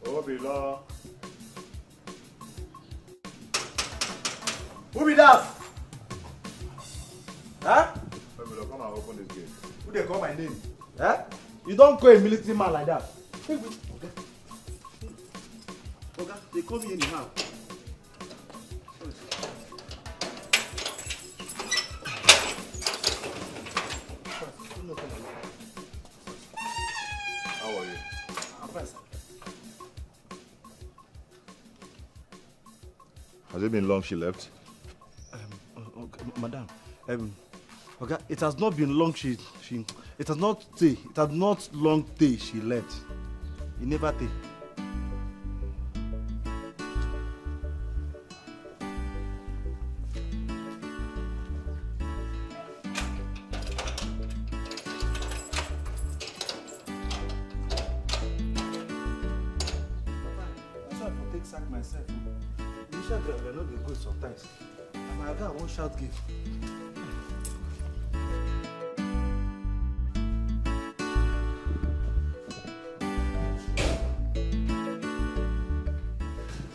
Obila. Who be that? Huh? Obila, come and open this gate. Who they call my name? Huh? You don't call a military man like that. Okay, they call me anyhow. How are you? I'm fine, sir. Has it been long she left? Madam, okay, it has not been long. It has not long day she left. It never take. That's why I take sack myself. Initial girl, we are not good sometimes. And my guy won't shout give.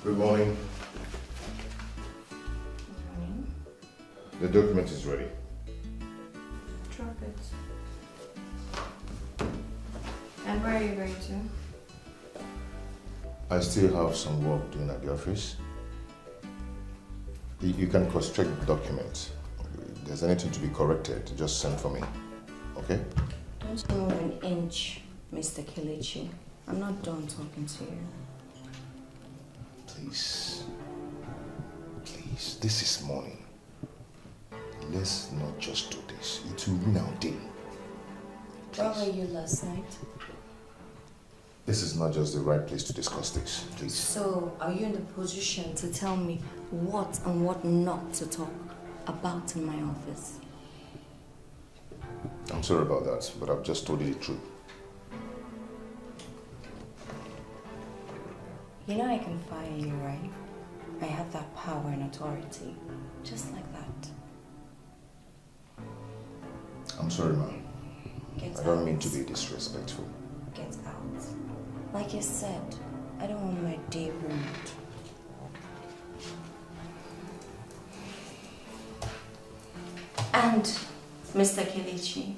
Good morning. Good morning. The document is ready. Drop it. And where are you going to? I still have some work doing at the office. You can cross-check the document. If there's anything to be corrected, just send for me. Okay? Don't move an inch, Mr. Kelechi. I'm not done talking to you. Please. Please, this is morning. Let's not just do this. It will ruin our day. Where were you last night? This is not just the right place to discuss this, please. So, are you in the position to tell me what and what not to talk about in my office? I'm sorry about that, but I've just told you the truth. You know I can fire you, right? I have that power and authority. Just like that. I'm sorry, ma'am. Get I don't out. mean to be disrespectful. Get out. Like you said, I don't want my day ruined. And, Mr. Kelechi,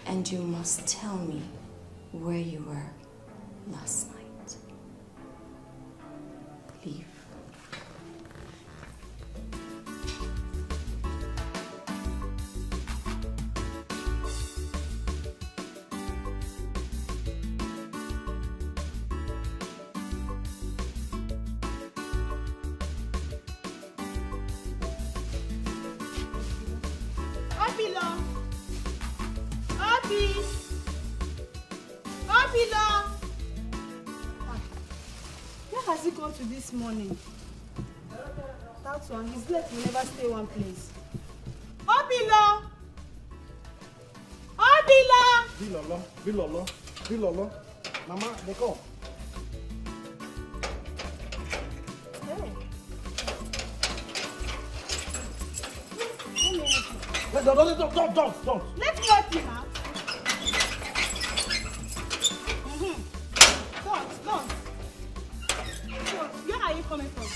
and you must tell me where you were last night. Leave. This morning. That one, his leg will never stay one place. Obilo! Obilo! Bilolo. Mama, they come. Hey. Don't. Let me help you now. Don't. Where are you coming from?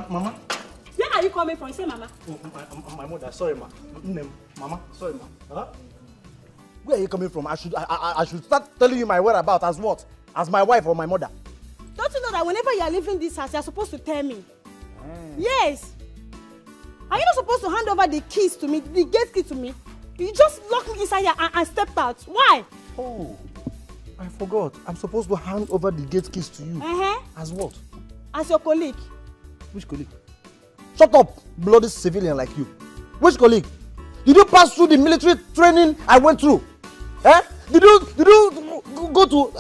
Mama? Where are you coming from? Say mama. My mother, sorry ma. Mama, sorry ma. Huh? Where are you coming from? I should start telling you my whereabouts as what? As my wife or my mother? Don't you know that whenever you are leaving this house, you are supposed to tell me? Yes. Are you not supposed to hand over the keys to me, the gate key to me? You just locked me inside here and stepped out. Why? Oh, I forgot. I'm supposed to hand over the gate keys to you. As what? As your colleague. Which colleague? Shut up, bloody civilian like you. Which colleague? Did you pass through the military training I went through? Eh? Did you go to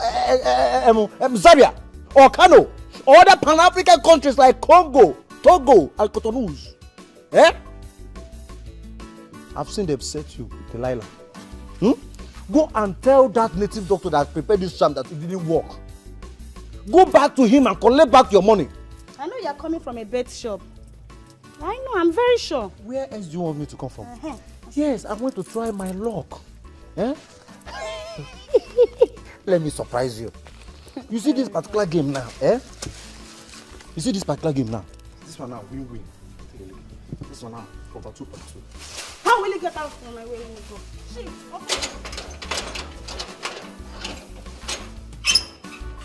Zaria or Kano or other Pan-African countries like Congo, Togo, and Cotonou? Eh? I've seen them set you, Delilah. Go and tell that native doctor that prepared this sham that it didn't work. Go back to him and collect back your money. I know you're coming from a bait shop. I know, I'm very sure. Where else do you want me to come from? Yes, I want to try my luck. Eh? Let me surprise you. You see this particular game now, eh? You see this particular game now? This one now, win-win. This one now, over 2.2. How will you get out from my way? Let me go. Shit, okay.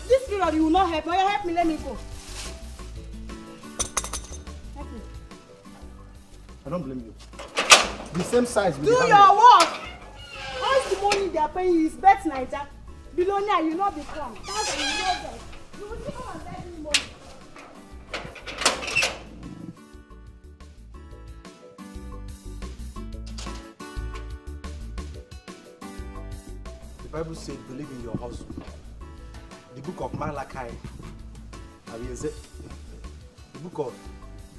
This period you will not help. Now you help me, let me go. Help me. I don't blame you. The same size with do the your work. All the money they are paying you is bet Niger. Billionaire, you not become. That's you know that. You will see how I'm getting money. The Bible says, believe in your hustle. The book of Malachi,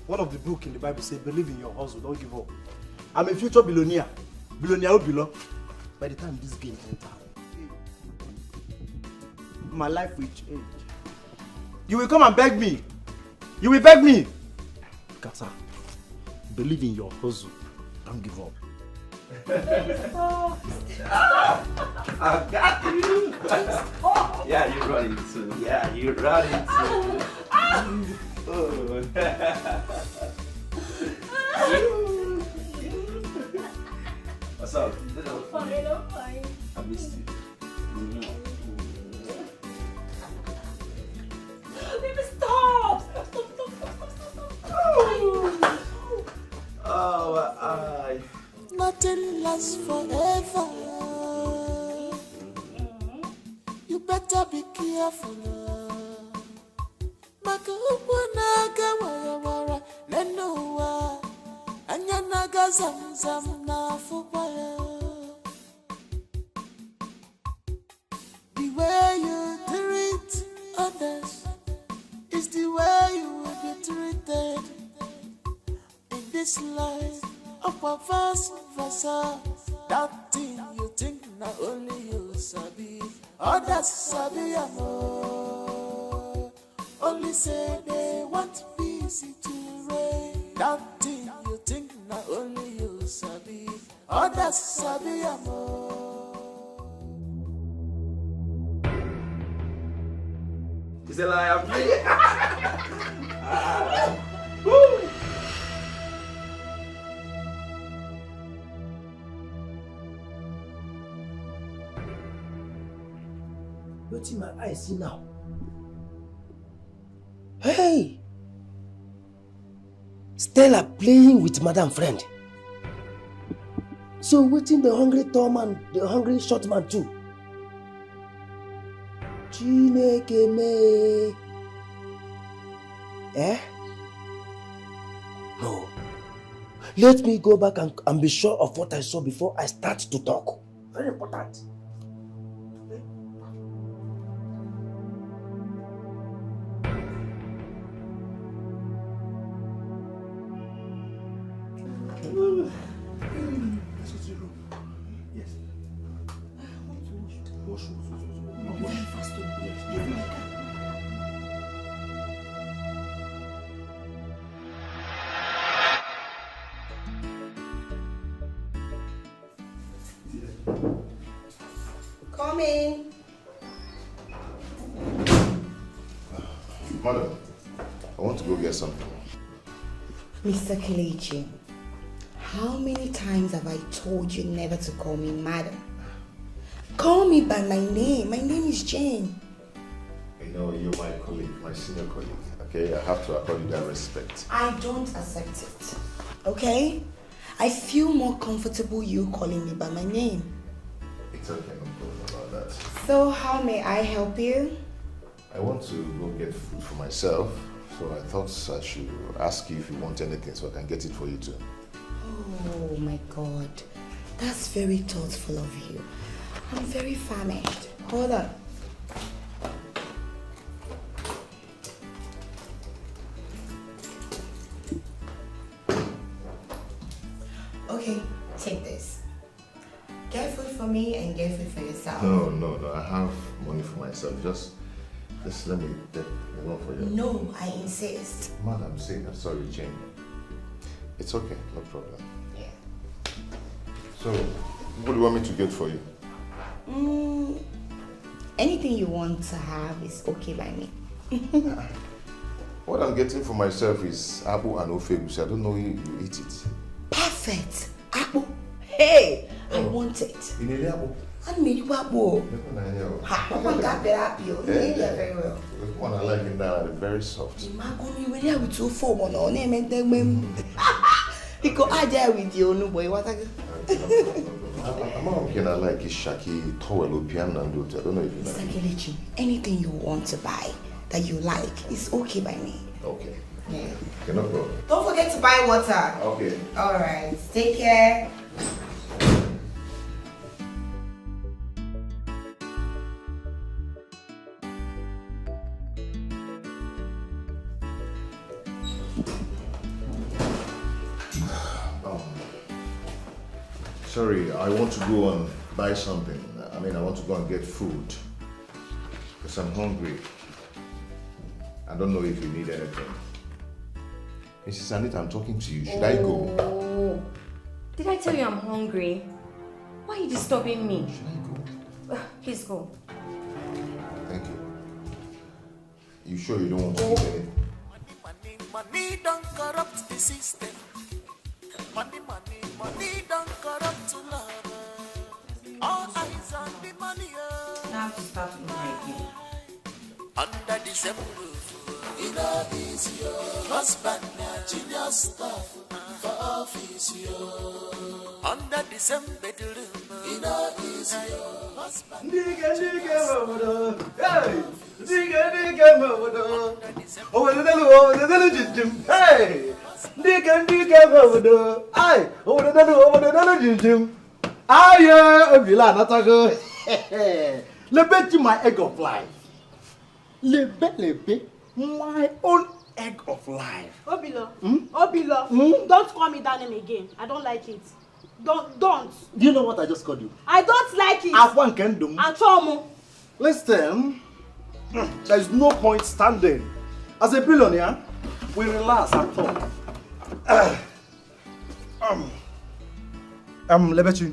one of the book in the Bible says, believe in your hustle, don't give up. I'm a future billionaire. Billionaire will belong. By the time this game enter, my life will change. You will come and beg me. You will beg me. Kasa, believe in your hustle, don't give up. I got you. Yeah, you're running too. Yeah, you're running too. What's up? Fine, I'm fine. I missed you. Baby, stop! Oh, nothing lasts forever. You better be careful. Makaupanaga wara lenuwa anyanaga zamzam na fubaya. The way you treat others is the way you will be treated in this life. Up vice versa, that thing you think not only you sabi, others sabi amor. Only say they want peace to reign. That thing you think not only you sabi, others sabi amor. Is it like I'm free? What's in my eyes see now? Hey! Stella playing with Madam Friend. So waiting the hungry tall man, the hungry short man too. Chineke me. Eh? No. Let me go back and be sure of what I saw before I start to talk. Very important. Come in. Madam, I want to go get something. Mr. Kelechi, how many times have I told you never to call me madam? Call me by my name. My name is Jane. You know, you're my colleague, my senior colleague. Okay, I have to accord you that respect. I don't accept it. Okay? I feel more comfortable you calling me by my name. It's okay, no problem about that. So how may I help you? I want to go get food for myself, so I thought I should ask you if you want anything so I can get it for you too. Oh my God, that's very thoughtful of you. I'm very famished. Hold on. Okay, take this. Get food for me and get food for yourself. No, I have money for myself. Just let me take the one for you. No, I insist. Madam, I'm sorry, Jane. It's okay, no problem. Yeah. So, what do you want me to get for you? Anything you want to have is okay by me. What I'm getting for myself is apple and ofegus. I don't know if you eat it. Perfect. Apple. Hey, I want it. You need apple? And me you apple. Ha, I want that apple. You need it very well. The one I like it now, they're very soft. Imagine we really with 2 4 1 on name and then he go add there with you, no boy. What I Can I like a shaki towel or piano and do it? I don't know if you Mr. like. Kelechi, anything you want to buy that you like is okay by me. Okay. Yeah. Okay, no problem. Don't forget to buy water. Okay. Alright. Take care. Sorry, I want to go and buy something. I want to go and get food. Because I'm hungry. I don't know if you need anything. Mrs. Anita, I'm talking to you. Should I go? Did I tell you I'm hungry? Why are you disturbing me? Should I go? Please go. Thank you. You sure you don't want to eat anything? Money don't corrupt the system. Money don't corrupt to love. All eyes on the money. Now to stop again. Under the same roof, it is your husband, genius stuff for office. Under the same bedroom, it is your husband. Hey! Lebeti my egg of life. Lebe, my own egg of life. Obilo, Obilo, don't call me that name again. I don't like it. Don't. Do you know what I just called you? I don't like it. Afwan Kendum. Achomo. Listen, there is no point standing. As a billionaire, we relax and talk. Lebechi,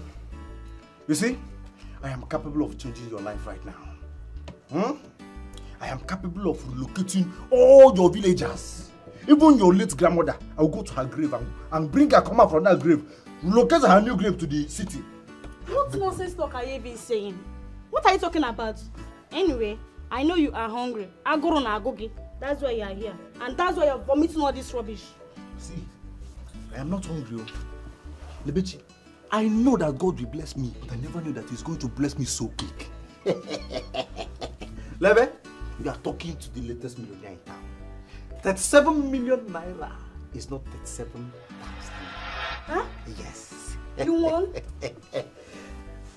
you see, I am capable of changing your life right now. I am capable of relocating all your villagers. Even your late grandmother, I will go to her grave and bring her come out from that grave, relocate her new grave to the city. What nonsense talk are you even saying? What are you talking about? Anyway, I know you are hungry. Agoro na agogi. That's why you are here. And that's why you are vomiting all this rubbish. See, I am not hungry. Lebechi, I know that God will bless me, but I never knew that He's going to bless me so quick. Lebe, you are talking to the latest millionaire in town. 37 million naira is not 37,000. Huh? Yes. You want?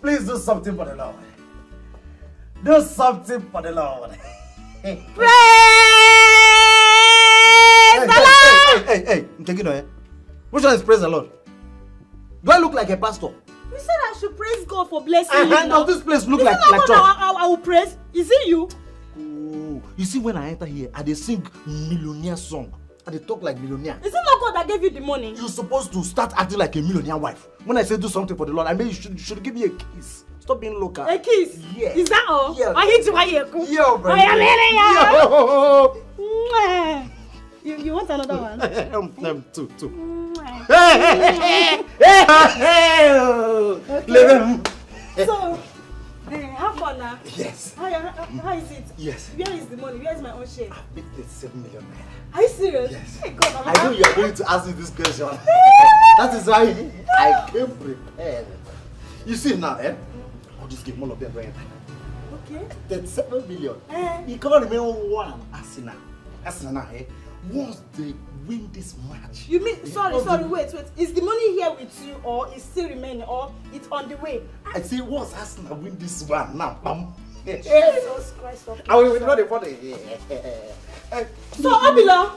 Please do something for the Lord. Do something for the Lord. Praise the Lord! Hey, Nkegino, which one is praise the Lord? Do I look like a pastor? You said I should praise God for blessing you. Now this place look like church. I will praise. Is it you? Oh, you see, when I enter here, they sing millionaire song. And they talk like millionaire. Is it not God that gave you the money? You're supposed to start acting like a millionaire wife. When I say do something for the Lord, I mean you should give me a kiss. Stop being local. A kiss? Yes. Is that all? Yes. I hate you. Yo, bro. You want another one? Two. So, have fun now. Yes. How is it? Yes. Where is the money? Where is my own share? I made 37 million naira. Are you serious? Yes. Hey, God, I know you are going to ask me this question. That is why I came prepared. You see now, I'll just give all of them right. Okay. That's 7 million. You can't remain one. Arsenal, once they win this match. You mean, sorry, wait. Is the money here with you or is still remaining or it's on the way? I say once Arsenal win this one, now, Jesus Christ. Okay. I will not afford it. So, Abila,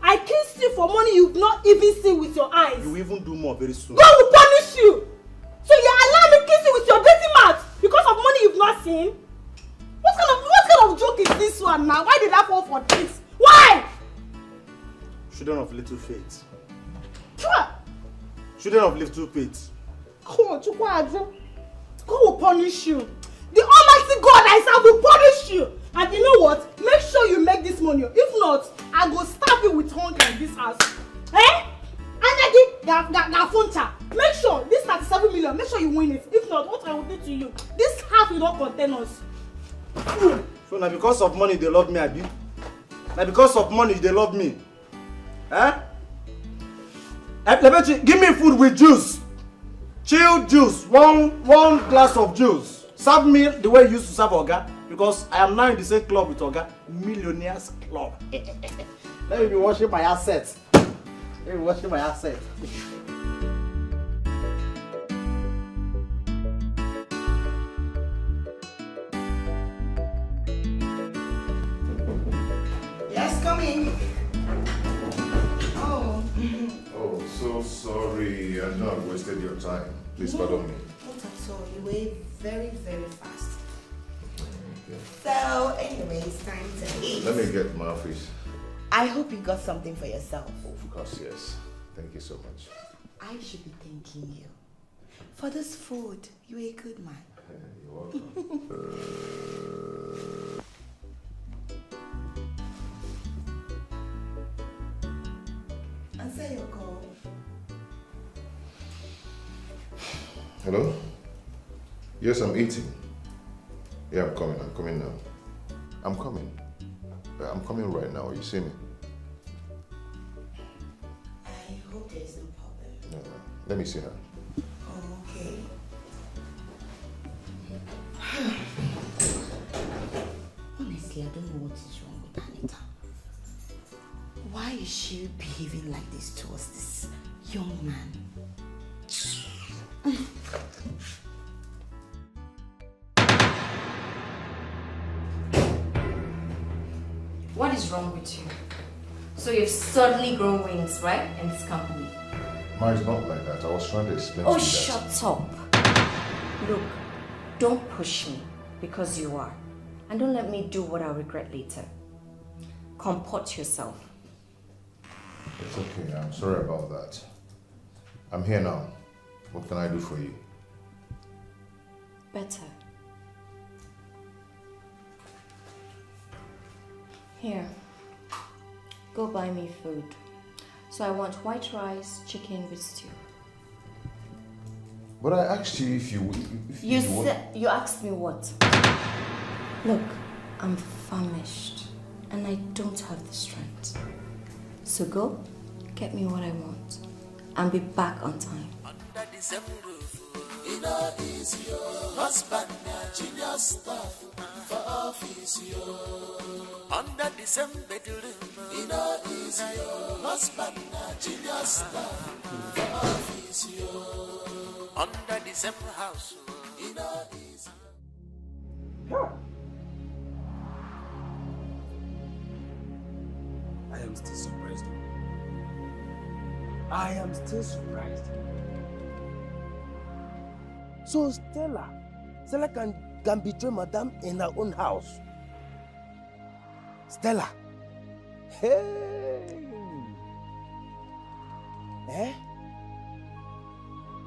I kissed you for money you've not even seen with your eyes. You will even do more very soon. God will punish you. So you allow me kiss you with your dirty mouth because of money you've not seen? What kind of joke is this one now? Why did I fall for this? Why? Children of little faith. Sure. Children of little faith. God will punish you. The Almighty God I serve will punish you. And you know what? Make sure you make this money. If not, I go stab you with hunger in this house. Make sure this 37 million, make sure you win it. If not, what I will do to you? This house will not contain us. So now because of money they love me, Abi? Now because of money they love me? Give me food with juice. Chilled juice. One glass of juice. Serve me the way you used to serve Oga. Because I am now in the same club with Oga. Millionaires Club. Let me be washing my assets. Yes, come in. Oh. Oh, so sorry. I know I've wasted your time. Please pardon me. Not at all. You were very, very fast. Okay. So, anyway, it's time to eat. Let me get my office. I hope you got something for yourself. Of course, yes. Thank you so much. I should be thanking you for this food. You're a good man. You're welcome. Answer your call. Hello? Yes, I'm eating. Yeah, I'm coming now. I'm coming right now. You see me? I hope there's no problem. No. Let me see her. Oh, okay. Honestly, I don't know what is wrong with Anita. Why is she behaving like this towards this young man? What is wrong with you? So you've suddenly grown wings, right? In this company. Ma, it's not like that. I was trying to explain Oh, to you shut up. Look, don't push me because you are. And don't let me do what I'll regret later. Comport yourself. It's okay. I'm sorry about that. I'm here now. What can I do for you? Better. Here. Go buy me food. So I want white rice, chicken with stew. But I asked you if you You asked me what? Look, I'm famished and I don't have the strength. So go, get me what I want and be back on time. Under the same roof, it all is your husband, junior stuff for office, under the same bedroom, it all is your husband, junior stuff for office, under the same house, it all is your... I am still surprised. I am still surprised. So Stella can betray Madame in her own house. Stella. Hey. Eh?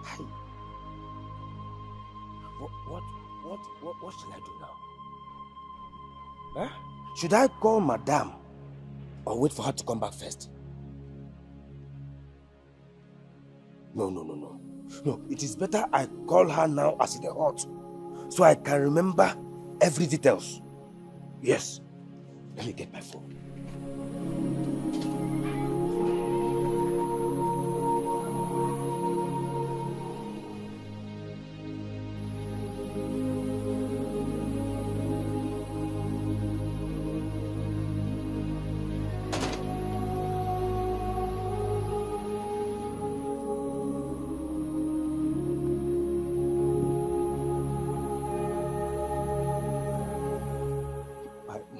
Hey. What shall I do now? Huh? Should I call Madame or wait for her to come back first? No. No, it is better I call her now as in the hot, so I can remember every details. Yes. Let me get my phone.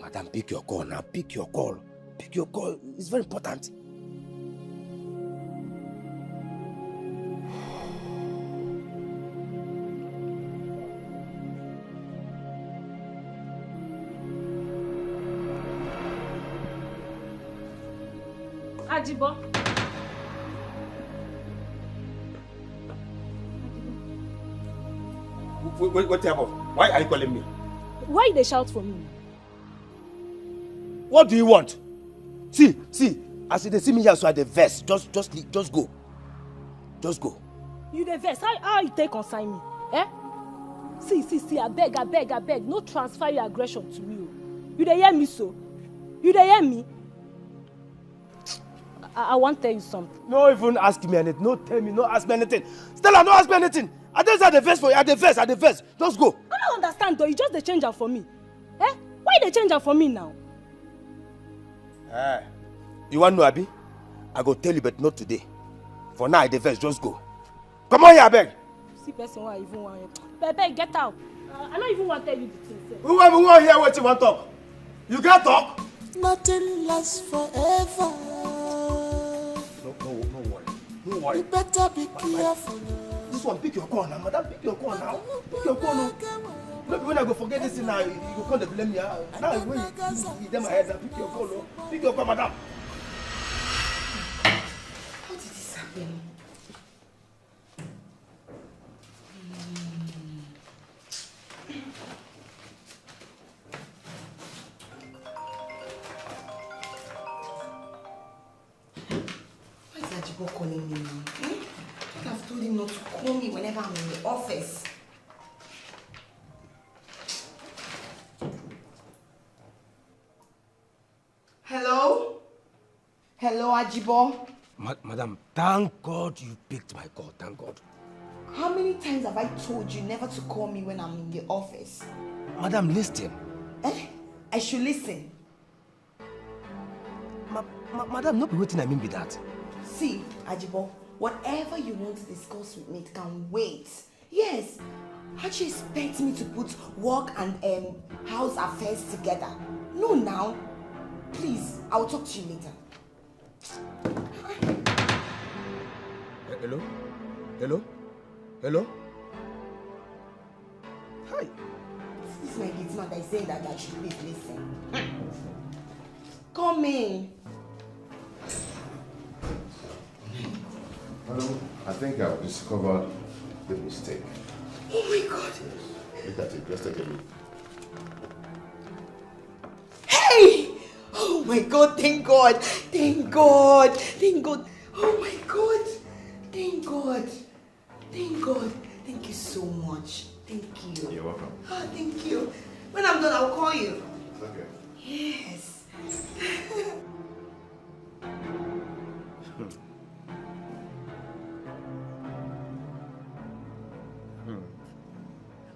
Madam, pick your call now. Pick your call. Pick your call. It's very important. Ajibo. What type of? Why are you calling me? Why they shout for me? What do you want? See, as they see me here, so I the verse. Just go. Just go. You the verse. How you take consign me? Eh? See, I beg. No transfer your aggression to me. You dey hear me so? You dey hear me? I want to tell you something. No even ask me anything. No tell me. No ask me anything. Stella, no ask me anything. I just had the verse for you. At the verse. Just go. I don't understand though. You just the change her for me. Eh? Why they change her for me now? You want to know, Abi? I go tell you, but not today. For now, the verse. Just go. Come on here, I beg. See person who I even want you. Bebe, get out. I don't even want to tell you the thing. Who want hear what you want to talk? You can't talk. Nothing lasts forever. No worry. You better be careful. This one, pick your call now, madam. Pick your call now. Pick your call now. Maybe when I go forget this thing now, you go call the blame me. Now when you get my head, pick your call now. Pick your call, madam. How did this happen? Why is Ajibo calling me now? I've told him not to call me whenever I'm in the office. Hello? Hello, Ajibo? Madam, thank God you picked my call. Thank God. How many times have I told you never to call me when I'm in the office? Madam, listen. I should listen. Madam, not be waiting I mean be that. See, Ajibo, whatever you want to discuss with me, it can wait. Yes. How do you expect me to put work and house affairs together? No, now. Please, I'll talk to you later. Hello? Hi. This is my gate man that is saying that I should please listen. Come in. Hello. I think I've discovered the mistake. Oh my God. Look at it. Just take a look. Hey! Oh my God, thank God. Thank God. Thank God. Oh my God. Thank God. Thank God. Thank you so much. Thank you. You're welcome. Oh, thank you. When I'm done, I'll call you. Okay. Yes.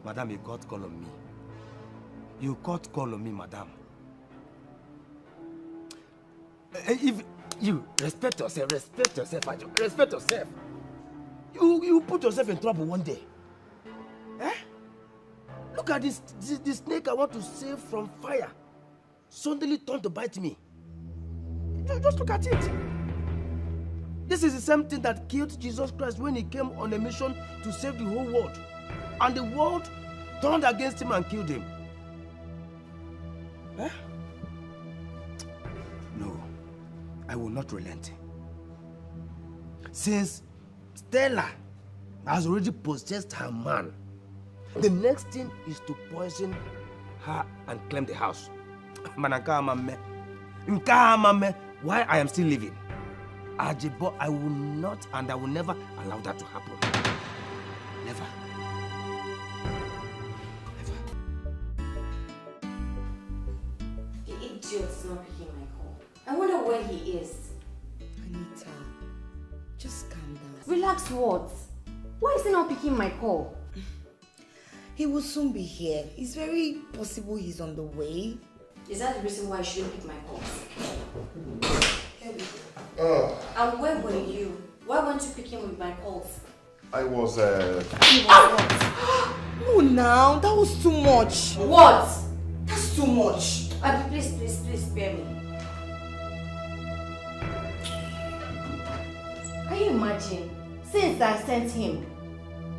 Madam, you got call on me. You got call on me, madam. If you respect yourself, Ajo. Respect yourself. You put yourself in trouble one day. Look at this snake I want to save from fire. Suddenly turned to bite me. Just look at it. This is the same thing that killed Jesus Christ when he came on a mission to save the whole world. And the world turned against him and killed him. No, I will not relent. Since Stella has already possessed her man, the next thing is to poison her and claim the house. Why I am still living? Ajibo, I will not and I will never allow that to happen. Never. The idiot is not picking my call. I wonder where he is. Anita, just calm down. Relax what? Why is he not picking my call? He will soon be here. It's very possible he's on the way. Is that the reason why I shouldn't pick my calls? And where were you? Why weren't you picking with my calls? I was, No, now, that was too much. What? That's too much. Please spare me. Can you imagine? Since I sent him,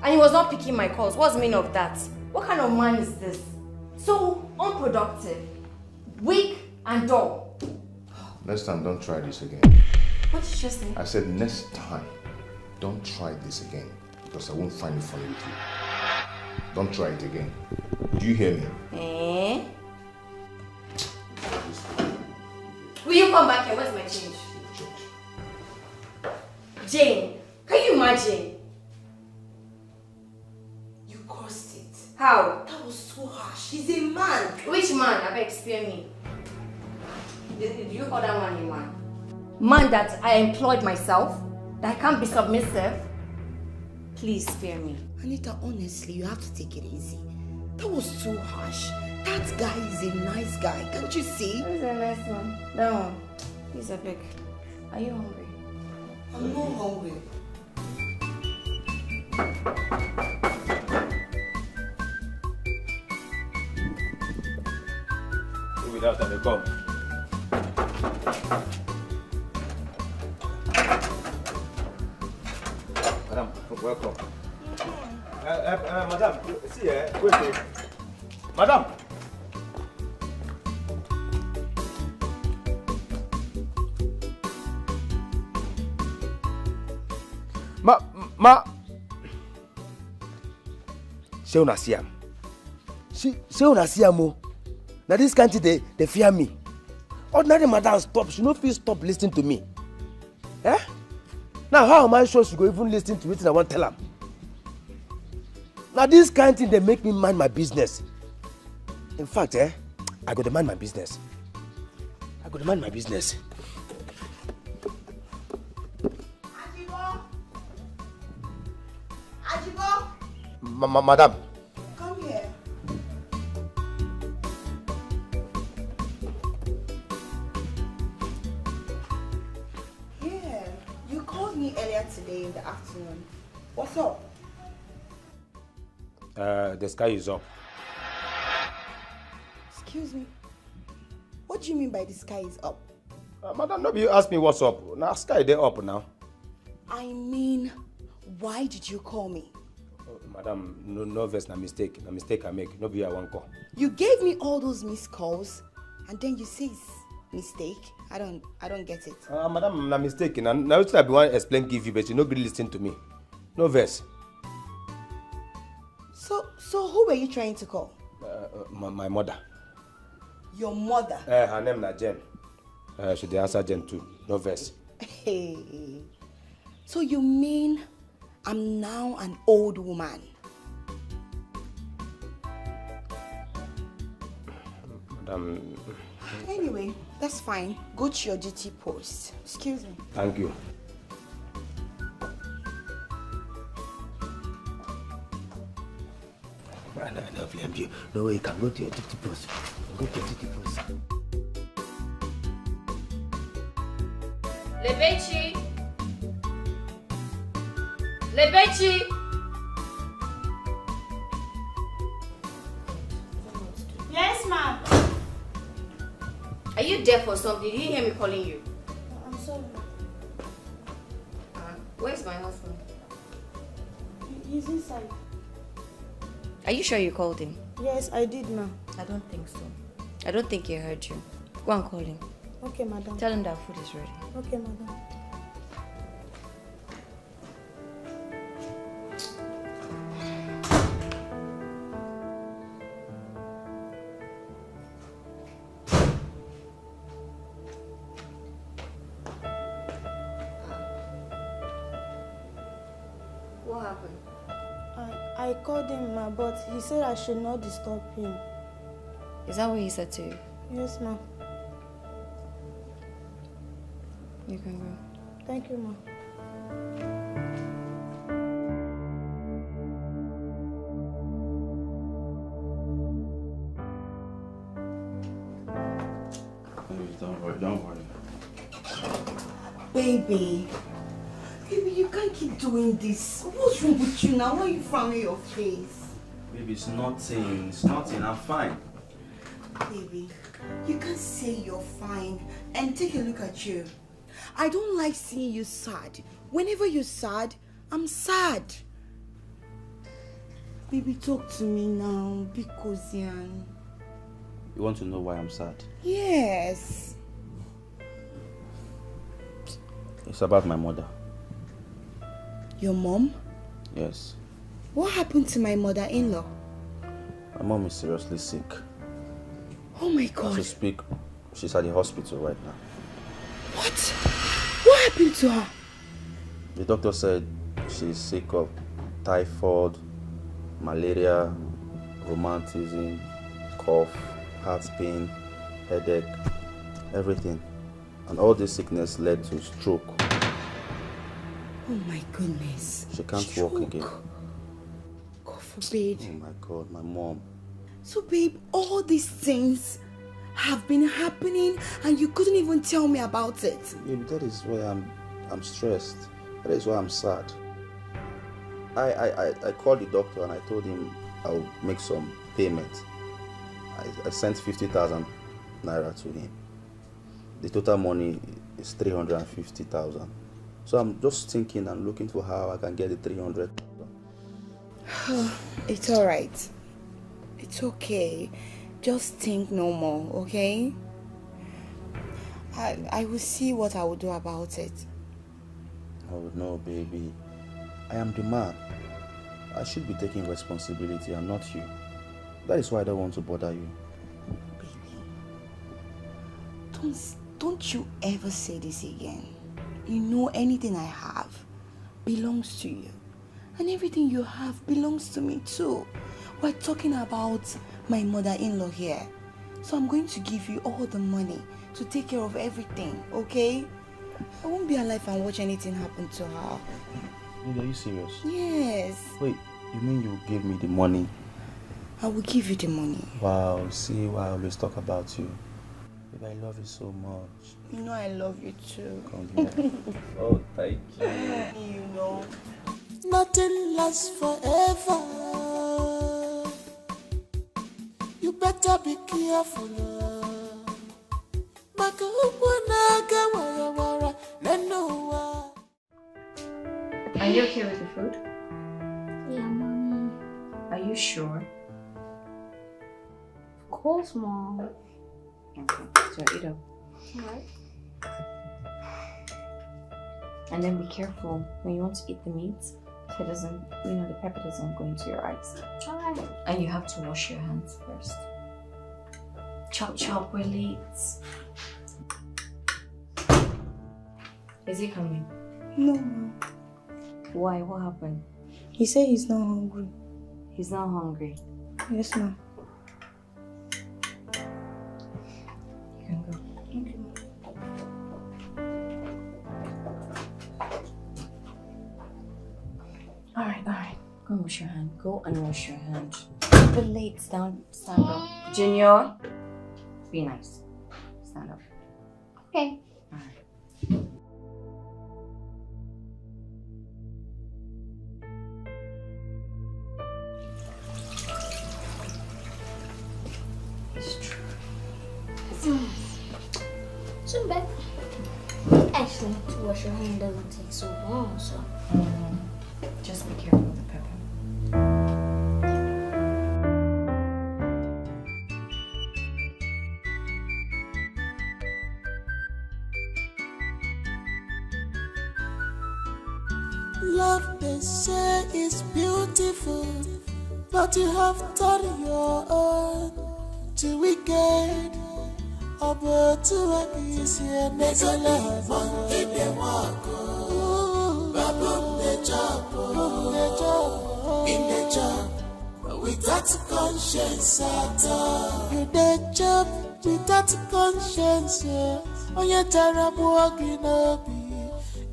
and he was not picking my calls, what's the meaning of that? What kind of man is this? So unproductive, weak and dull. Next time, don't try this again. What did you just say? I said next time, don't try this again because I won't find it funny with you. Don't try it again. Do you hear me? Eh? Will you come back here? Where's my change? Jane, can you imagine? You cursed it. How? That was so harsh. He's a man. Which man? I beg, spare me. Did you call that man a man? Man that I employed myself? That I can't be submissive? Please spare me. Anita, honestly, you have to take it easy. That was too harsh. That guy is a nice guy. Can't you see? He's a nice one. That one. He's a big. Are you hungry? I'm not hungry. Without that, they come. Madam, welcome. Madam, see, wait. Madam. Say una see am. Say una see am o. Now this country they fear me. Ordinary madam stop. She no fit stop listening to me. Eh? Now how am I sure she go even listen to wetin I wan tell am? Now this kind thing they make me mind my business. In fact, I go to mind my business. Ajibo! Madam. Come here. Yeah, you called me earlier today in the afternoon. What's up? The sky is up. Excuse me. What do you mean by the sky is up? Madam, nobody ask me what's up. Now sky they up now. I mean, why did you call me? Madam, no verse, na mistake I make. Nobody I want call. You gave me all those missed calls, and then you say it's mistake. I don't get it. Madam, na mistake. Now it's like I want to explain, give you, but you no really listen to me. No verse. So who were you trying to call? My mother. Your mother? Her name na Jen. She dey answer Jen too. No verse. Hey. So you mean I'm now an old woman? Madam. Anyway, that's fine. Go to your duty post. Excuse me. Thank you. I don't blame you. No way, you can go to your duty post. Go to your duty post. Lebechi! Lebechi! Yes, ma'am. Are you deaf or something? Did you hear me calling you? I'm sorry. Where's my husband? He's inside. Are you sure you called him? Yes, I did, ma'am. I don't think so. I don't think he heard you. Go and call him. Okay, madam. Tell him that food is ready. Okay, madam. What happened? I called him, ma, but he said I should not disturb him. Is that what he said to you? Yes, ma'am. You can go. Thank you, ma'am. Don't worry. Baby, you can't keep doing this. What's wrong with you now? Why are you frowning your face? Baby, it's nothing. I'm fine. Baby, You can't say you're fine and take a look at you. I don't like seeing you sad. Whenever you're sad, I'm sad. Baby, talk to me now. Be cozy. You want to know why I'm sad? Yes. It's about my mother. Your mom? Yes. What happened to my mother-in-law? My mom is seriously sick. Oh my God. As we speak, she's at the hospital right now. What? What happened to her? The doctor said she's sick of typhoid, malaria, rheumatism, cough, heart pain, headache, everything. And all this sickness led to stroke. Oh my goodness. She can't walk again. God forbid. Oh my God, my mom. So babe, all these things have been happening and you couldn't even tell me about it. Yeah, that is why I'm stressed. That is why I'm sad. I called the doctor and I told him I'll make some payment. I sent 50,000 naira to him. The total money is 350,000. So I'm just thinking and looking for how I can get the 300,000. It's alright. It's okay. Just think no more, okay? I will see what I will do about it. Oh no, baby. I am the man. I should be taking responsibility and not you. That is why I don't want to bother you. Baby, don't you ever say this again. You know anything I have belongs to you. And everything you have belongs to me too. We're talking about my mother-in-law here. So I'm going to give you all the money to take care of everything, okay? I won't be alive and watch anything happen to her. Are you serious? Yes. Wait, you mean you give me the money? I will give you the money. Wow, see why I always talk about you. Baby, I love you so much. You know I love you too. Come here. Oh, thank you. You know. Nothing lasts forever. You better be careful. Are you okay with the food? Yeah, Mommy. Are you sure? Of course, Mom. Okay, so eat up. Alright. And then be careful when you want to eat the meat, so it doesn't, the pepper doesn't go into your eyes. Alright. And you have to wash your hands first. Chop chop, we're late. Is he coming? No. Why? What happened? He said he's not hungry. He's not hungry. Yes, ma'am. You can go. Okay. Alright. Go and wash your hand. Go and wash your hand. You're late. Stand up. Junior, be nice. Stand up. Okay. Alright. So bad. Actually, to wash your hand doesn't take so long, so. Just be careful with the pepper. Love, they say, is beautiful, but you have turned your own to wicked. About to a piece here, make a love. Monkey, they walk. Baboon, they jump. In the job, without conscience at all. You they jump without conscience. On your terrible walking up.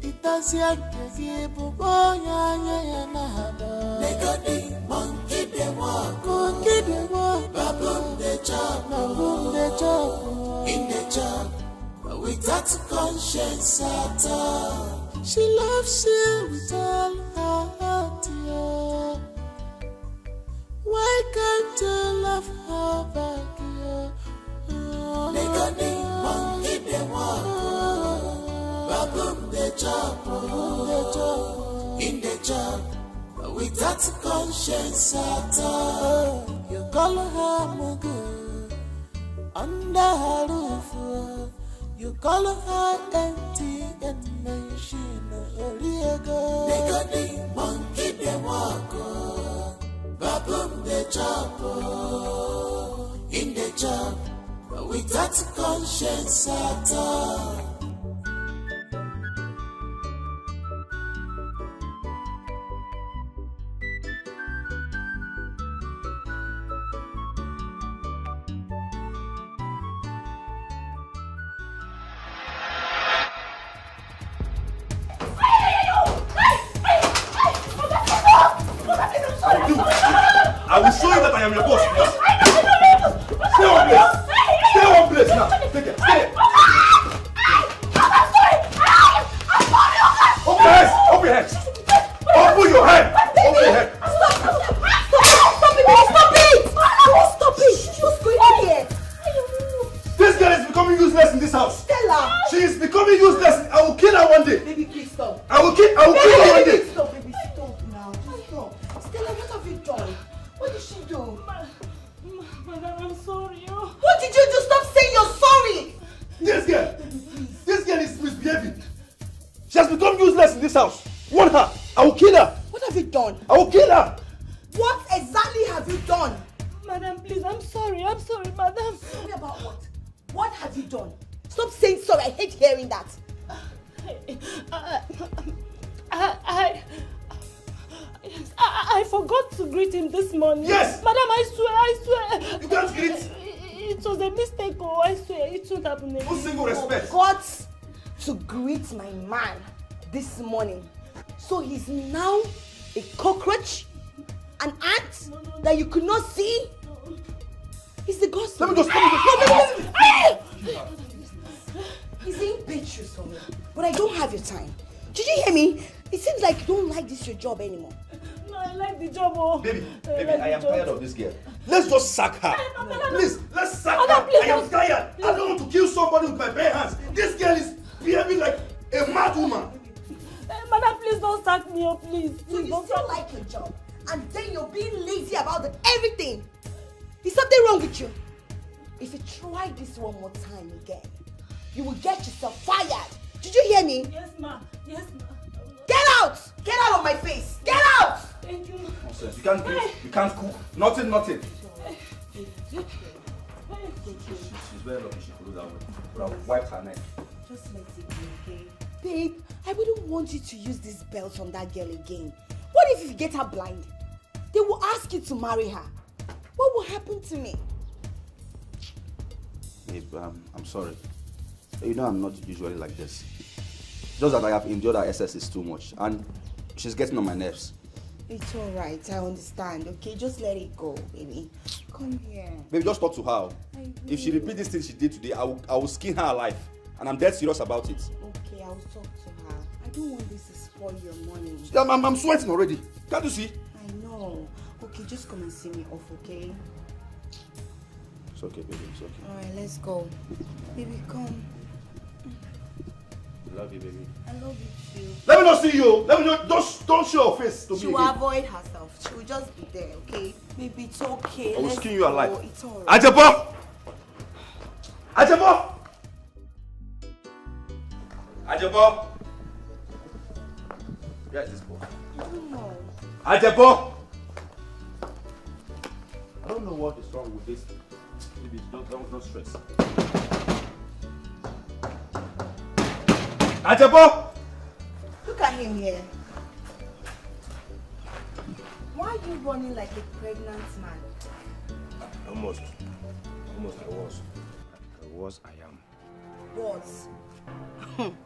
It does young give a boy, Negodi, monkey, they walk. Monkey, they walk. Baboon, they jump. Baboon, they jump. In the job, without conscience at all. She loves you with all her heart, yeah. Why can't you love her back, yeah? monkey they walk, baboon they chop, in the job, without conscience at all. You call her mugu, under her roof, you call her empty and machine. The monkey they walk, baboon they chop, in the job, without conscience at all. I will show you that I am your boss. Yes? Stay one place. Stay one place now. Take it. Stay. Open your head. Open your head. Open your head. Stop it! What's going on here? This girl is becoming useless in this house. Stella! She is becoming useless. I will kill her one day. Baby, please stop. I will kill her one day. Stop, baby, stop now. Just stop. Stella, what have you done? What did she do? Madam, I'm sorry. What did you do? Stop saying you're sorry! This girl is misbehaving. She has become useless in this house. Want her? I will kill her. What have you done? I will kill her. What exactly have you done? Madam, please, I'm sorry, madam. Sorry about what? What have you done? Stop saying sorry. I hate hearing that. I forgot to greet him this morning. Yes! Madam, I swear. You can't greet. It was a mistake, I swear. It shouldn't happen again. No single respect. Forgot to greet my man this morning. So he's now a cockroach? An ant that you could not see? He's the gospel. Let me just He's saying pictures for me, but I don't have your time. Did you hear me? It seems like you don't like this your job anymore. No, I like the job. Baby, I am tired of this girl. Let's just sack her. Please, let's sack her. Please, I am tired. I don't want to kill somebody with my bare hands. This girl is behaving like a mad woman. Madam, please don't sack me up, please. So you still like your job, and then you're being lazy about everything. Is something wrong with you? If you try this one more time again, you will get yourself fired. Did you hear me? Yes, ma'am. Yes, ma'am. Get out! Get out of my face! Get out! Thank you. Nonsense. You can't greet. You can't cook. Nothing. She's very lucky she could do that way. But I would wipe her neck. Just let it be, okay? Babe, I wouldn't want you to use this belt on that girl again. What if you get her blind? They will ask you to marry her. What will happen to me? Babe, I'm sorry. You know I'm not usually like this. Just that I have endured her excesses too much. And she's getting on my nerves. It's alright, I understand, okay? Just let it go, baby. Come here. Baby, just talk to her. If she repeats this thing she did today, I will skin her alive. And I'm dead serious about it. Okay, I'll talk to her. I don't want this to spoil your morning. I'm sweating already. Can't you see? I know. Okay, just come and see me off, okay? It's okay, baby. It's okay. Alright, let's go. Baby, come. I love you, baby. I love you too. Let me not see you. Let me not. Don't show your face to me. She will avoid herself. She will just be there, okay? Baby, it's okay. I will skin you alive. It's alright. Ajabo! Where is this boy? I don't know. Ajabo! I don't know what is wrong with this. Baby, don't stress. Ajabo! Look at him here. Why are you running like a pregnant man? Almost I am. Was.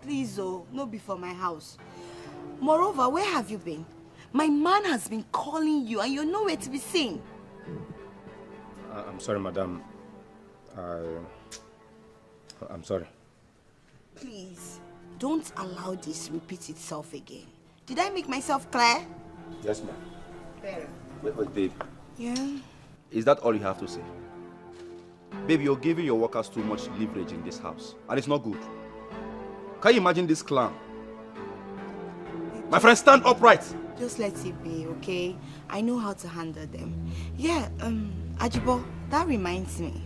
Please, oh, no before my house. Moreover, where have you been? My man has been calling you and you're nowhere to be seen. I'm sorry, madam. I'm sorry. Please, don't allow this repeat itself again. Did I make myself clear? Yes, ma'am. Better. Wait, babe. Yeah? Is that all you have to say? Baby, you're giving your workers too much leverage in this house. And it's not good. Can you imagine this clown? My friend, stand upright. Just let it be, okay? I know how to handle them. Yeah, Ajibo, that reminds me.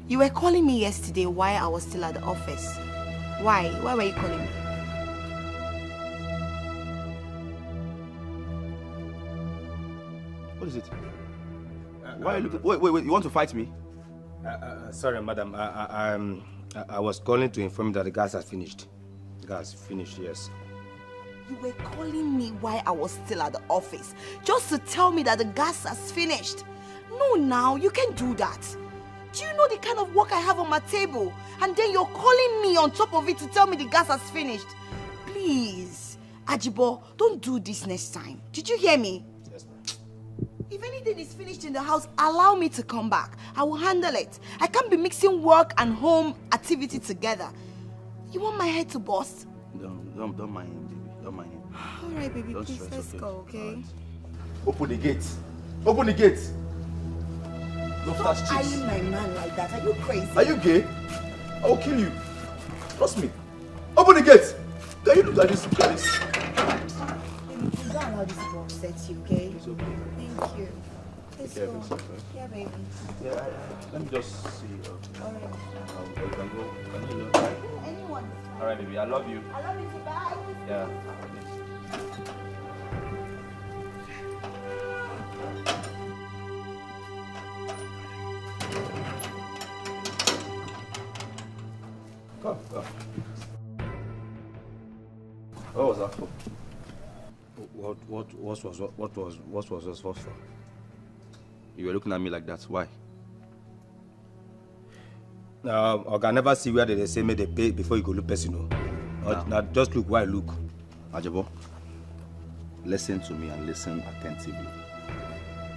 You were calling me yesterday while I was still at the office. Why? Why were you calling me? What is it? Why are you looking? Wait, you want to fight me? Sorry, madam. I was calling to inform you that the gas has finished. The gas finished, yes. You were calling me while I was still at the office just to tell me that the gas has finished. No, now, you can't do that. Do you know the kind of work I have on my table? And then you're calling me on top of it to tell me the gas has finished. Please, Ajibo, don't do this next time. Did you hear me? Yes, ma'am. If anything is finished in the house, allow me to come back. I will handle it. I can't be mixing work and home activity together. You want my head to burst? Don't mind him, baby. Don't mind him. All right, baby, Don't please, stress, let's go, okay? Right. Open the gate. Open the gate. Don't Stop touch cheeks. eyeing my man like that. Are you crazy? Are you gay? I will kill you. Trust me. Open the gate. Can you look like this? Look at this. Don't allow this to upset you, okay? It's okay. Thank you. Let's Take care go. of yourself, Yeah, baby. Yeah, let me just see. All right. You can go. Can you Anyone. All right, baby. I love you. I love you too. Bye. Yeah. Come. What was that for? What was this for? You were looking at me like that. Why? I can never see where they say me they pay before you go look person. Now just look why look. Ajabo, listen to me and listen attentively.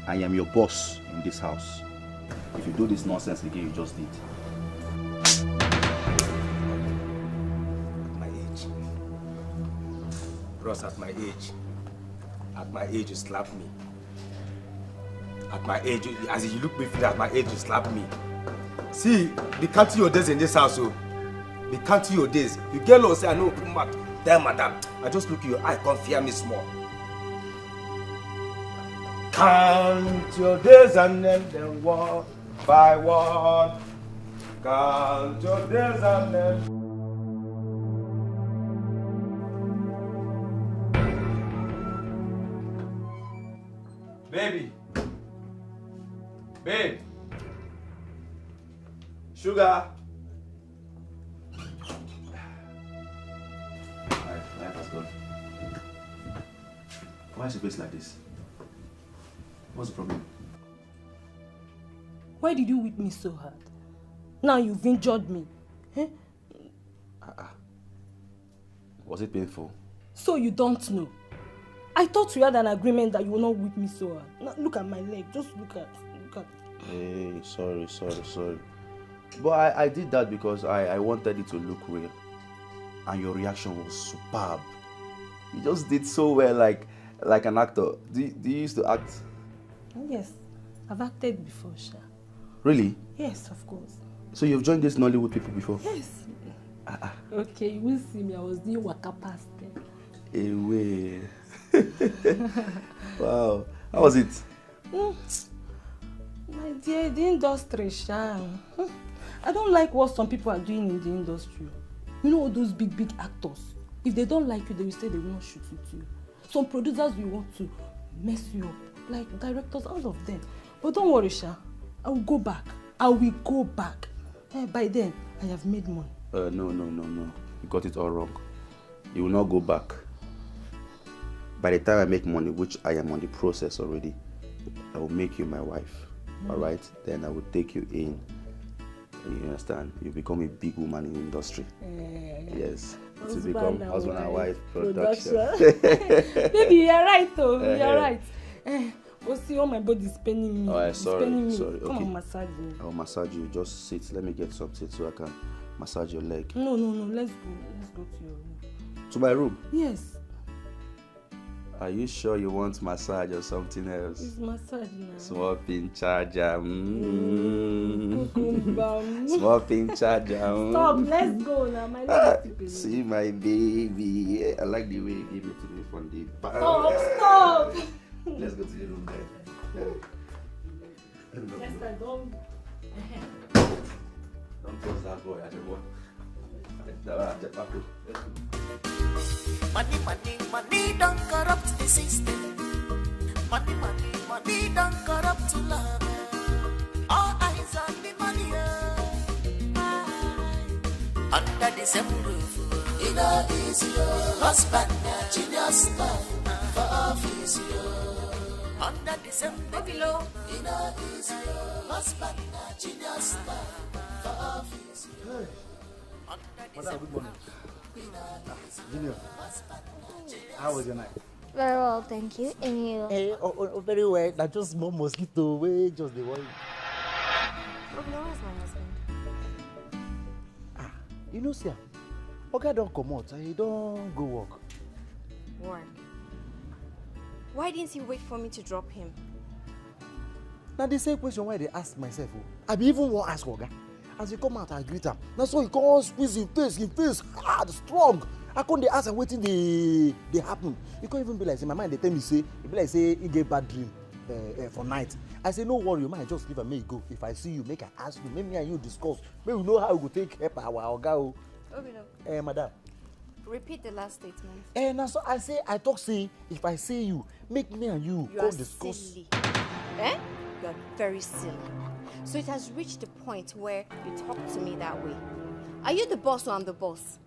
I am your boss in this house. If you do this nonsense again, you just did. At my age. Bros, at my age you slap me. At my age, as you look me, at my age you slap me. See, be counting your days in this house, so be counting your days. You get lost, say I know, come back. Tell madam, I just look at your eye, can't fear me small. Count your days and then one by one. Count your days and then. Baby. Babe. Sugar. Life has gone. Why is your face like this? What's the problem? Why did you whip me so hard? Now you've injured me. Eh? Was it painful? So you don't know. I thought we had an agreement that you will not whip me so hard. Now look at my leg. Just look at. Hey, sorry. But I did that because I wanted it to look real. And your reaction was superb. You just did so well like an actor. Do you used to act? Yes, I've acted before, Sha. Really? Yes, of course. So you've joined these Nollywood people before? Yes. Okay, you will see me. I was doing waka past them. Away. Wow. How was it? My dear, the industry, Sha. I don't like what some people are doing in the industry. You know all those big actors? If they don't like you, they will say they will not shoot with you. Some producers will want to mess you up. Like directors, all of them. But don't worry, Sha. I will go back. By then, I have made money. No. You got it all wrong. You will not go back. By the time I make money, which I am on the process already, I will make you my wife. Alright? Then I will take you in. You understand? You become a big woman in the industry. Yes. To become husband and wife production. Baby, you're right though. You're right. We'll see all my body is paining me. Oh, sorry. Come Okay. on, massage me. I will massage you. Just sit. Let me get something so I can massage your leg. No. Let's go to your room. To my room? Yes. Are you sure you want massage or something else? It's massage now. Small pin charger. Small pin charger. Stop, let's go now. My leg is see my baby. I like the way you gave it to me from the back. Stop! Let's go to the room then. Yes, don't close that boy. Money, money, money don't corrupt the system. Money, money, money don't corrupt love. All eyes on the money. Under the same roof, it all is your husband, genius love for office. Under the same below, it all is your husband, genius love for office. Madam, good morning. Junior, how was your night? Very well, thank you. And you? Hey, very well. That's just more mosquito. We just the worry. Oh, no, where's my husband? You know, sir, okay, don't come out. I don't go work. Work? Why didn't he wait for me to drop him? Now the same question why they ask myself. I be even want ask Oga. As he come out, I greet him. Now so he come squeeze his face hard, strong. I couldn't ask him waiting they happen. He can't even be like, say, my mind they tell me say, he be like say he get bad dream for night. I say no worry, you might just leave and make go. If I see you, make I ask you, maybe me and you discuss. Maybe we know how we go take help our Oga. Okay, madam. Repeat the last statement. Now so I say I talk say if I see you, make me and you go discuss. Silly. You are very silly. So it has reached the point where you talk to me that way. Are you the boss or I'm the boss?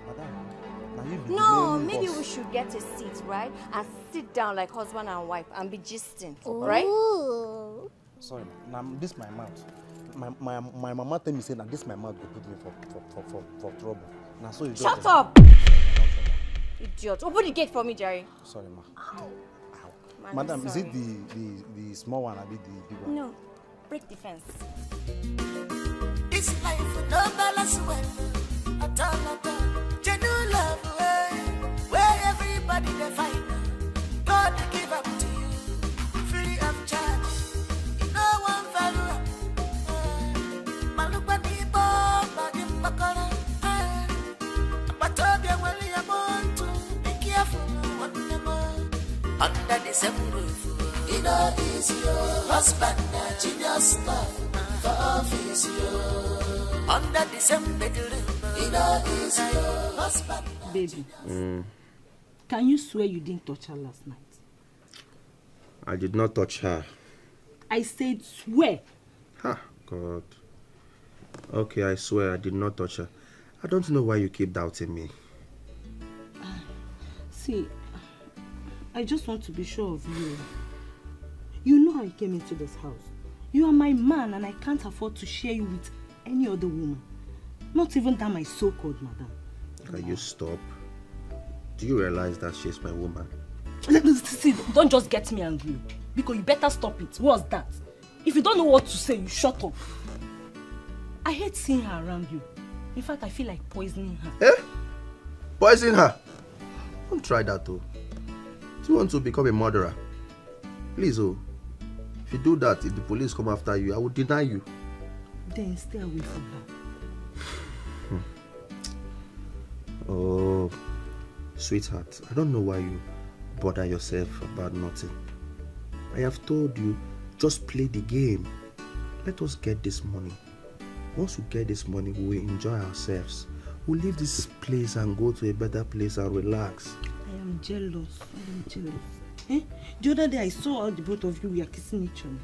Madam, no, maybe we should get a seat, right? And sit down like husband and wife and be gisting, right? Sorry, now this my mouth. My mama tell me say that this my mouth will put me for trouble. Now so you shut up! Idiot. Open the gate for me, Jerry. Sorry, ma. Ow. Madam, sorry. Is it the small one or the big one? No. Break the fence. This life no balance well. At all. Genuine love where everybody they fight. God give up to you. Free of charge. No one value. Malupa ni bomba di makora. But Toby will want to be careful one more. Under the same roof. It all is your husband, genius love for office. Under the same bedroom. It all is your husband. Baby, can you swear you didn't touch her last night? I did not touch her. I said swear. God. Okay, I swear I did not touch her. I don't know why you keep doubting me. See, I just want to be sure of you. You know how I came into this house. You are my man and I can't afford to share you with any other woman. Not even that my so-called madam. Can you stop? Do you realize that she's my woman? See, don't just get me angry. Because you better stop it. What's that? If you don't know what to say, you shut up. I hate seeing her around you. In fact, I feel like poisoning her. Eh? Poison her? Don't try that though. Do you want to become a murderer? Please, if you do that, if the police come after you, I will deny you. Then stay away from her. Oh, sweetheart, I don't know why you bother yourself about nothing. I have told you, just play the game. Let us get this money. Once we get this money, we will enjoy ourselves. We'll leave this place and go to a better place and relax. I am jealous. The other day I saw all the both of you were kissing each other.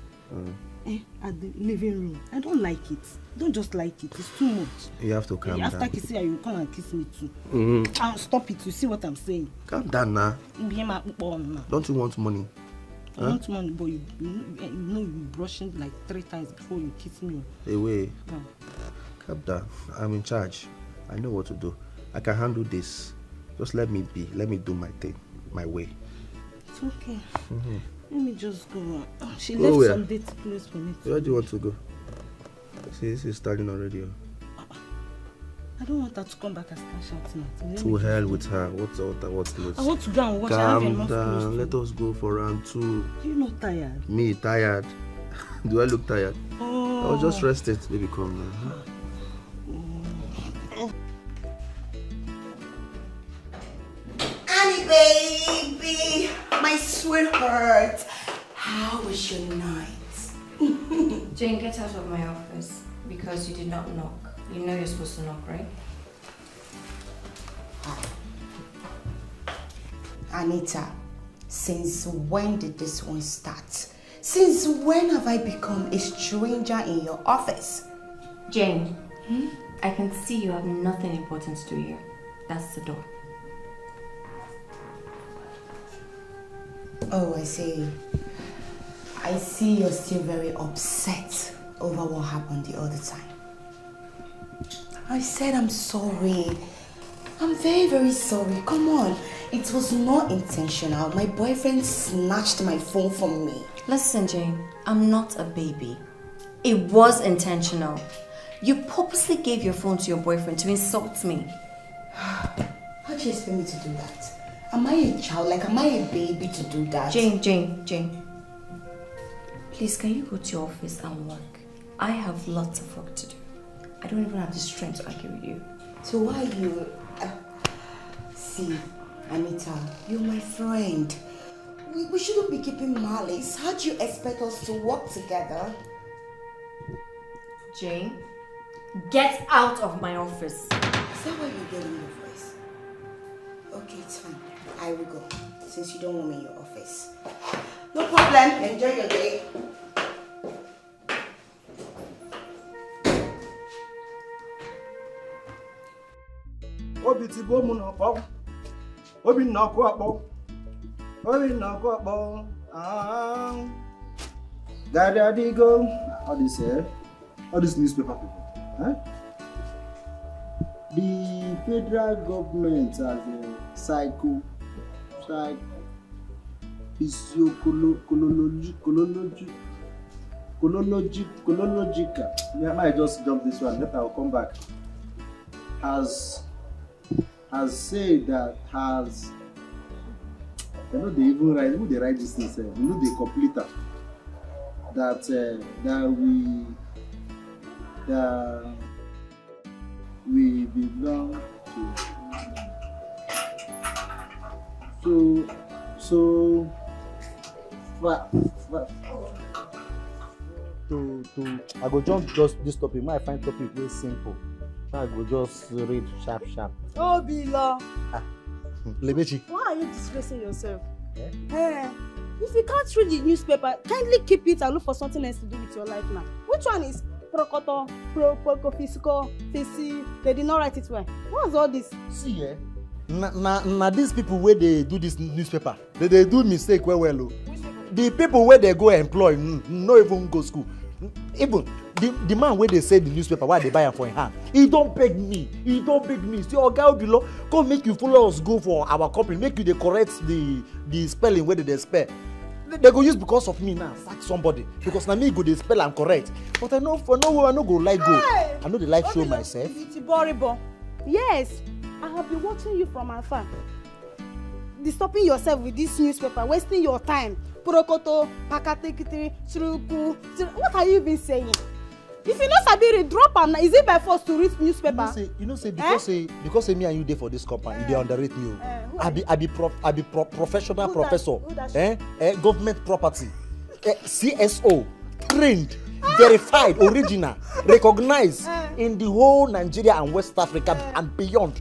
At the living room. I don't like it. Don't just like it. It's too much. You have to calm down. After kissing her, you come and kiss me too. Stop it. You see what I'm saying? Calm down now. Don't you want money? I want money, but you know you're brushing like 3 times before you kiss me. Away. Calm down. I'm in charge. I know what to do. I can handle this. Just let me be. Let me do my thing, my way. It's okay. Let me just go. She left some date place for me. Where do you want to go? See, this is starting already. I don't want her to come back and start shouting at me. To hell with her. What's I want to go and watch. I have enough Calm clothes down. to- Let us go for round 2. You're not tired. Me tired? Do I look tired? Oh. I was just rested. Baby, come now. Annie, baby, my sweetheart, how was your night? Jane, get out of my office because you did not knock. You know you're supposed to knock, right? Anita, since when did this one start? Since when have I become a stranger in your office? Jane, I can see you have nothing important to do here. That's the door. Oh, I see. I see you're still very upset over what happened the other time. I said I'm sorry. I'm very, very sorry. Come on. It was not intentional. My boyfriend snatched my phone from me. Listen, Jane, I'm not a baby. It was intentional. You purposely gave your phone to your boyfriend to insult me. How do you expect me to do that? Am I a child? Like, am I a baby to do that? Jane. Please, can you go to your office and work? I have lots of work to do. I don't even have the strength to argue with you. So why you... See, Anita, you're my friend. We shouldn't be keeping malice. How do you expect us to work together? Jane, get out of my office. Is that why you're getting your voice? Okay, it's fine. I will go, since you don't want me in your office. No problem. Enjoy your day. Obi ti bo mu na po. Obi na ko apo. Obi na ko apo. Daddy go. All this newspaper people. Huh? The federal government has a physiological. I might just jump this one. Later I'll come back. Has said that has. I know they even write. Who they write this thing? You know they complete that. That we belong to. So. I go jump just this topic. I find topic very simple. I go just read sharp. Oh, Bila. Lebechi. Why are you disgracing yourself? Hey, if you can't read the newspaper, kindly keep it and look for something else to do with your life now. Which one is Prokoto, Physical, Fisi? They did not write it well. What's all this? See, na these people where they do this newspaper, they do mistake well. The people where they go employ, no even go school. Even the man where they say the newspaper, why they buy am for him hand, he don't beg me. See, oga below, come make you follow us go for our company, make you they correct the spelling where they spell. They go use because of me now, sack somebody. Because now me go they spell and correct. But I know for no way I no go like go. I know they like show myself. It's horrible. Yes, I have been watching you from afar. Disturbing yourself with this newspaper, wasting your time. Prokoto, Pakatekitiri, Churuku. What are you even saying? If you know Sabiri, drop and is it by force to read newspaper? You know say because say me and you there for this company, they underrate me. I be professional professor. Government property. CSO, trained, verified, original, recognized in the whole Nigeria and West Africa and beyond.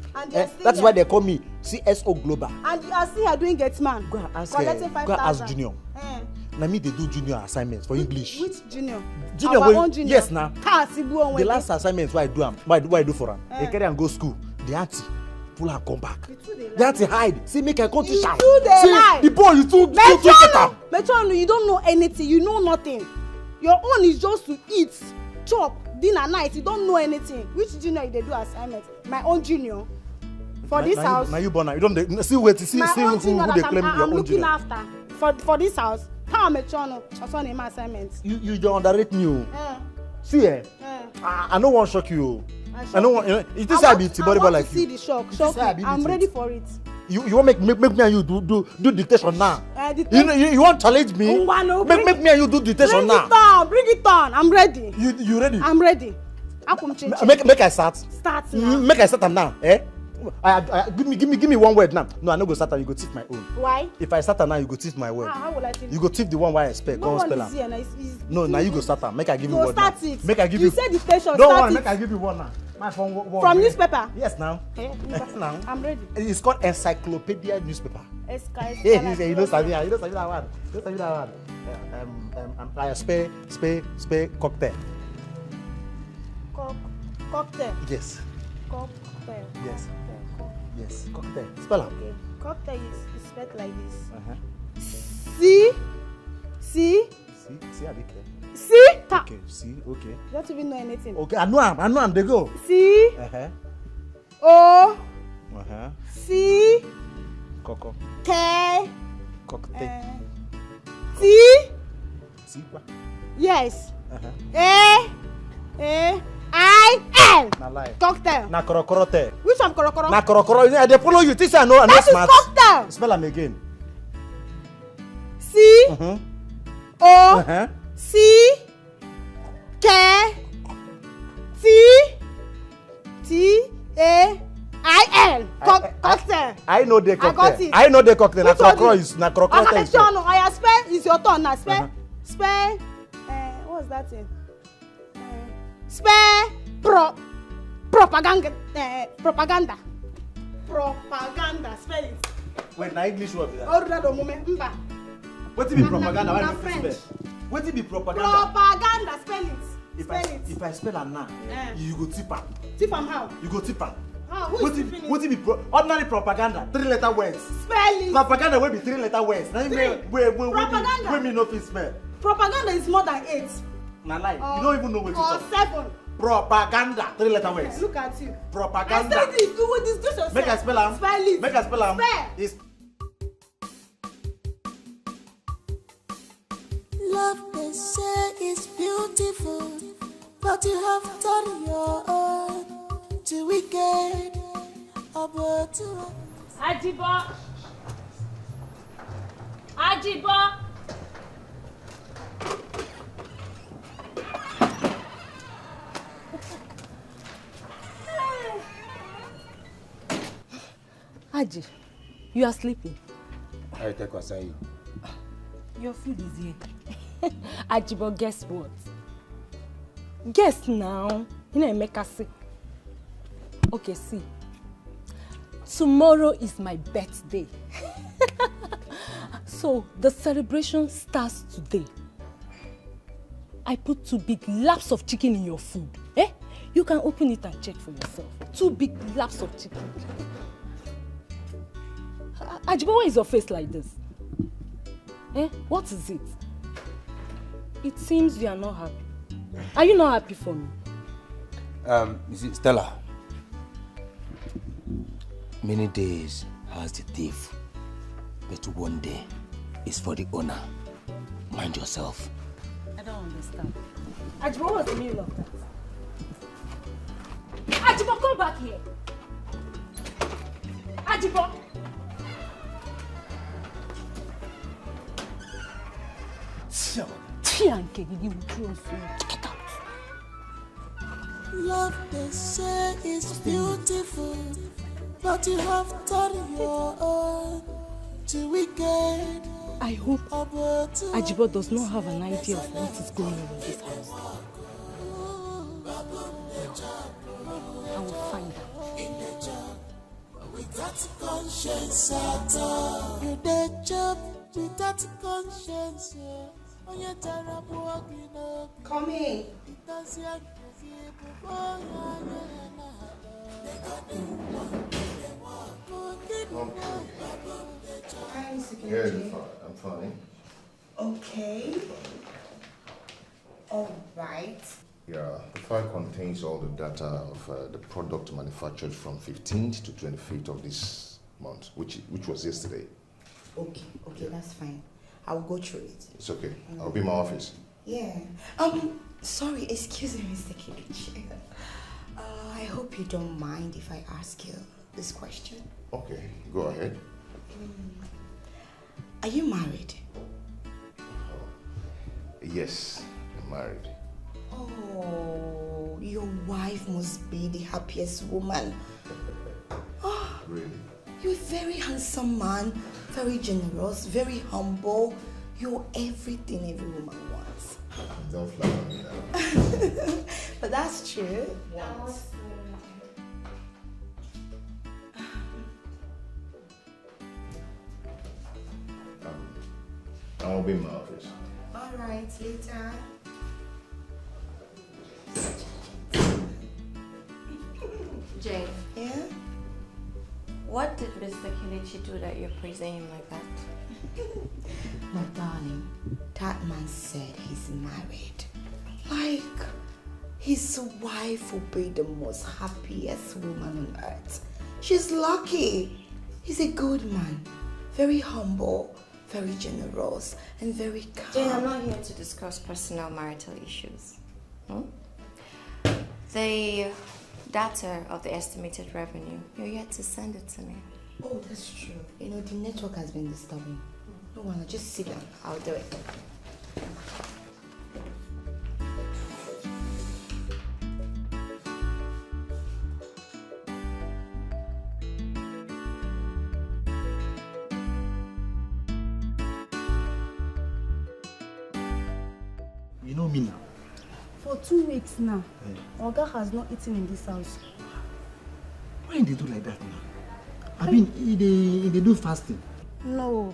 That's why they call me CSO Global. And you are still doing Gateman. Go and ask Junior. Now me they do junior assignments for English. Which junior? Junior, our own junior. Yes, now. The last assignment why I do am, why I do for am. They carry and go school. The auntie pull and come back. The auntie hide. See make I come teach am. See the boy you too Metron, you don't know anything. You know nothing. Your own is just to eat, chop, dinner, night. You don't know anything. Which junior they do assignment? My own junior. For this house. Now you born now. You don't see wait to see who they claim your own junior. I'm looking after. For this house. How am I trying to my assignments? You don't underrate me. See, I no want shock you. I don't want. You know, it is I be Tibori boy like you. I want to see the shock. Shock. I'm ready for it. You want make me and you do dictation now? You want challenge me? Make me and you do dictation now. Bring it on. I'm ready. You ready? I'm ready. Make I start. Start now. Make I start am now. Eh? Give me one word now. No, I no go start am. You go thief my own. Why? If I start am now, you go thief my word. How will I thief? You go thief the one why I spell. No one spell am. No, now you go start am. Make I give you word now. Start it. Make I give you. You said dictation. Don't worry. Make I give you one now. My phone. From newspaper. Yes, now. Now. I'm ready. It's called encyclopedia newspaper. Yeah, you don't sabi that. You don't sabi that one. You don't sabi that one. I spell cocktail. Cocktail. Yes. Cocktail. Yes. Yes. Cocktail. Spell it. Okay. Cocktail is spelled like this. See, I be clear. See? Okay. See. Okay. You don't even know anything. Okay. I know I'm. They go. See. O. C. Coco. T. Cocktail. T. See what? Yes. A-I-L. Na lie. Cocktail. Na korokorote. Which one korokoro? Na korokoro. I dey follow you. This I know. That is cocktail. Spell am again. C. O. C. K. T. A-I-L. Cocktail. I know the cocktail. I got it. I know the cocktail. Na korokoro is na korokoro is. I spell. It's your turn now. Spell. Spell. What's that thing? Spell propaganda. Propaganda. Spell it. Wait, na English word be that? What be propaganda? Why you French? What be propaganda? Propaganda. Spell it. If I spell am now, you go tip am. Tip am how? You go tip am. How? Who is tipping it? What be ordinary propaganda? 3-letter words. Spell it. Propaganda will be 3-letter words. Propaganda. Where me no fit spell. Propaganda is more than 8. Na lie. You don't even know what you talk. Or 7. Propaganda. 3-letter words. Look at you. Propaganda. I said it. Do this yourself. Make I spell am. Spell it. Make I spell am. Spell. It's Love they say is beautiful, but you have done your own. Too wicked, about to. Ajibo. Aji, you are sleeping. I take Wasai. Your food is here. Ajibo, guess what? Guess now. You know, make us sick. Okay, see. Tomorrow is my birthday. So the celebration starts today. I put 2 big laps of chicken in your food. Eh? You can open it and check for yourself. 2 big laps of chicken. Ajibo, why is your face like this? Eh? What is it? It seems you are not happy. Are you not happy for me? You see, Stella. Many days has the thief, but one day is for the owner. Mind yourself. I don't understand. Ajibo, what's the meaning of that? Ajibo, come back here. Ajibo. Get out. Love they say is beautiful, but you have done your own. Too wicked. I hope Ajibo does not have an idea of what is going on in this house. I will find out. Without conscience at all. You dead job without conscience. Come in. Yeah, I'm fine. Okay. All right. Yeah, the file contains all the data of the product manufactured from 15th to 25th of this month, which was yesterday. Okay, that's fine. I will go through it. It's okay. I'll be in my office. Yeah. Sorry, excuse me, Mr. Kilichi. I hope you don't mind if I ask you this question. Okay, go ahead. Are you married? Yes, I'm married. Oh, your wife must be the happiest woman. Oh, Really? you're a very handsome man, very generous, very humble. You're everything every woman wants. Don't flatter me now. But that's true. I'll be in my office. Alright, later. Jane. Yeah? What did Mr. Kelechi do that you're praising him like that? My darling, that man said he's married. Like, his wife will be the most happiest woman on earth. She's lucky. He's a good man. Very humble, very generous, and very calm. Jane, I'm not here to discuss personal marital issues. The data of the estimated revenue, you're yet to send it to me. Oh, that's true. You know, the network has been disturbing. No one, just sit down. I'll do it. You know me now. For 2 weeks now, Oga has not eaten in this house. Why they do like that now? I mean, they do fasting. No.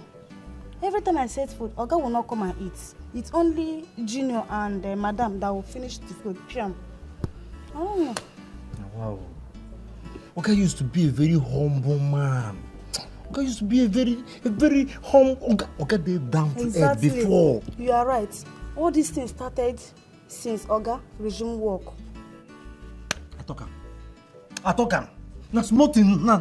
Every time I set food, Oga will not come and eat. It's only Junior and Madam that will finish the food. Piam. I don't know. Wow. Oga used to be a very humble man. Oga used to be a very humble. Oga they down to earth before. You are right. All these things started since Oga resumed work. I talk am. Na small thing, na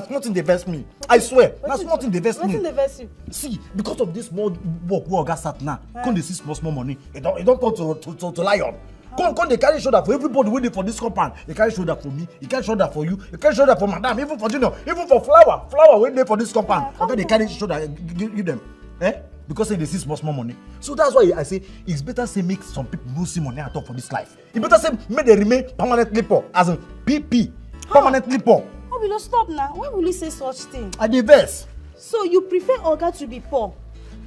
small thing dey vex me. I swear, na small thing dey vex me. Wetin dey vex you? See, because of this small work wey Oga start now, come dey see small money. It don't turn to lion. Come dey carry shoulder for everybody wey dey for this compound. He carry shoulder for me, he carry shoulder for you, he carry shoulder for Madam, even for Junior, even for Flower wey dey for this compound. Oga dey carry shoulder give them. Because they see small money. So that's why I say it's better say make some people no see money at all for this life. It better say make they remain permanently poor, as in PP, permanently poor. Oh, we don't stop now. Why will you say such thing? I dey vex. So you prefer Oga to be poor?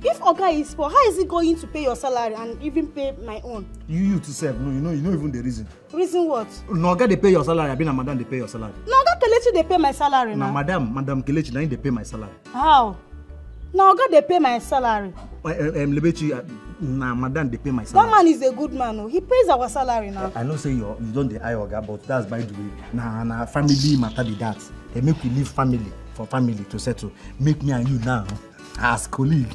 If Oga is poor, how is he going to pay your salary and even pay my own? You to serve, no, you know even the reason. Reason what? No, Oga they pay your salary, I been a Madam they pay your salary. No, Oga Kelechi they pay my salary now. Madam Kelechi now they pay my salary. How? Now God they pay my salary. Lebechi, Madam they pay my salary. That man is a good man. Oh. He pays our salary now. I know say you don't the eye Oga, but that's by the way. Nah, family matter be that. They make we leave family for family to settle. Make me and you now as colleague.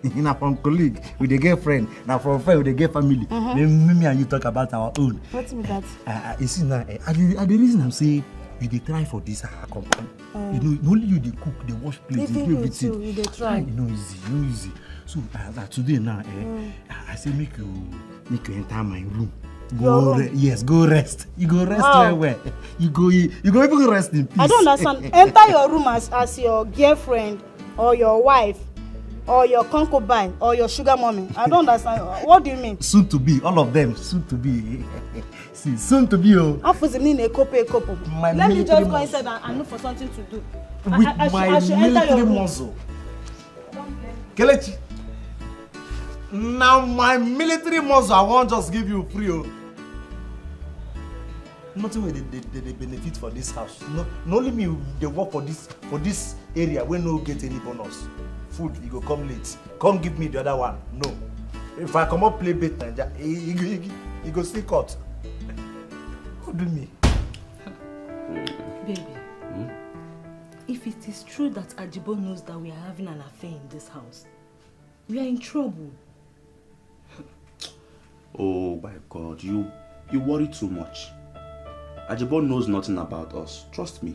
Now from colleague with the girlfriend. Now from friend with the girl family. Then me and you talk about our own. What's with that? You see now, the reason I'm saying. You dey try for this company. You know, only you dey cook, they wash plates, they do everything. Too, you dey try. You know easy. So today now, I say make you enter my room. Go rest. You go rest where? You go even rest in peace. I don't understand. Enter your room as your girlfriend or your wife or your concubine or your sugar mommy. I don't understand. What do you mean? Soon to be, all of them. Soon to be. See, soon to be. Oh. Let me just go inside and look for something to do. With my military muscle. Kelechi. Now my military muscle, I won't just give you free. Oh. Nothing where they benefit for this house. No only me they work for this area where no get any bonus. Food, you go come late. Come give me the other one. No. If I come up play bet Naija, you go still cut. Who do me? Baby, if it is true that Ajibo knows that we are having an affair in this house, we are in trouble. Oh my God, you worry too much. Ajibo knows nothing about us. Trust me.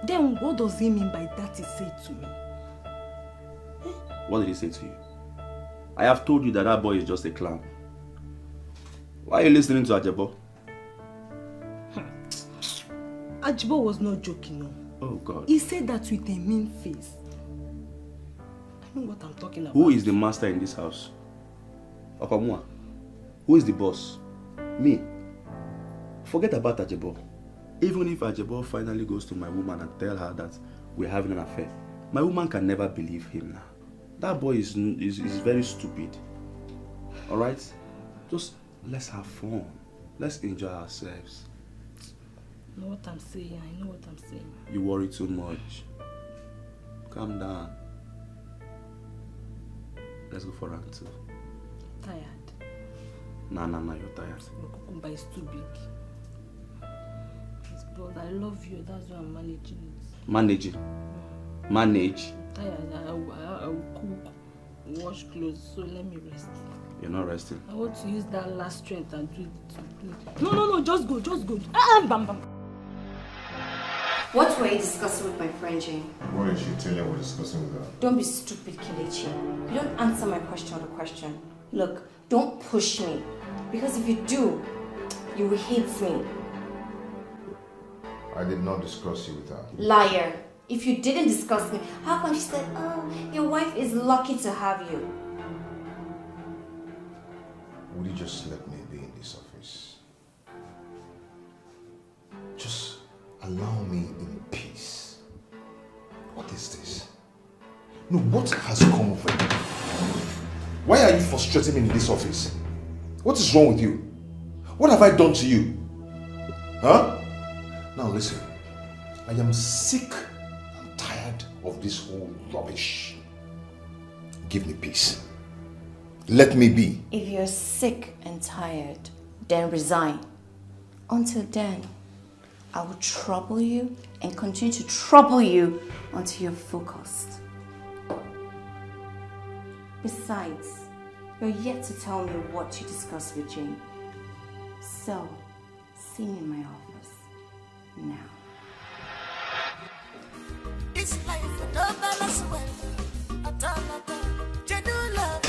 Then what does he mean by that he said to me? What did he say to you? I have told you that boy is just a clown. Why are you listening to Ajibo? Ajibo was not joking, no. Oh God. He said that with a mean face. I know what I'm talking about. Who is the master in this house? Okamua. Who is the boss? Me. Forget about Ajibo. Even if Ajibo finally goes to my woman and tell her that we're having an affair, my woman can never believe him now. That boy is very stupid. Alright? Just let's have fun. Let's enjoy ourselves. I know what I'm saying. I know what I'm saying. You worry too much. Calm down. Let's go for round 2. Tired. Nah, you're tired. Cucumber is too big. Yes, but I love you. That's why I'm managing it. Managing? Manage? I'm tired. I will cook, wash clothes, so let me rest. You're not resting? I want to use that last strength and do it. No, just go. Bam. What were you discussing with my friend Jane? What did she tell you we're discussing with her? Don't be stupid, Kelechi. You don't answer my question with a question. Look, don't push me. Because if you do, you will hate me. I did not discuss you with her. Liar. If you didn't discuss me, how come she said, oh, your wife is lucky to have you? Would you just let me be in this office? Just allow me in peace. What is this? No, what has come over you? Why are you frustrating me in this office? What is wrong with you? What have I done to you? Huh? Now listen, I am sick and tired of this whole rubbish. Give me peace. Let me be. If you're sick and tired, then resign. Until then, I will trouble you and continue to trouble you until you're focused. Besides, you're yet to tell me what you discussed with Jane. So, see me in my office now. This life will not balance well. At all. Genuine love,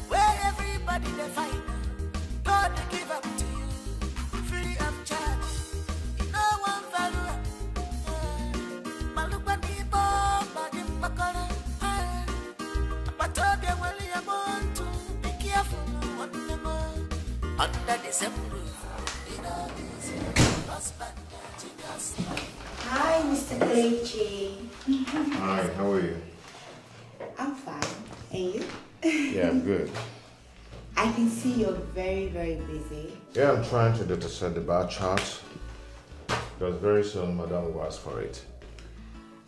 where everybody they find. God they give up to you, free of charge. No one value. Malupa di bomba di makara. But they will want to be careful on them. Under the same roof, Hi, Mr. Kelechi. Hi, how are you? I'm fine. And you? Yeah, I'm good. I can see you're very, very busy. Yeah, I'm trying to dataset the bar chart. Because very soon, Madam will ask for it.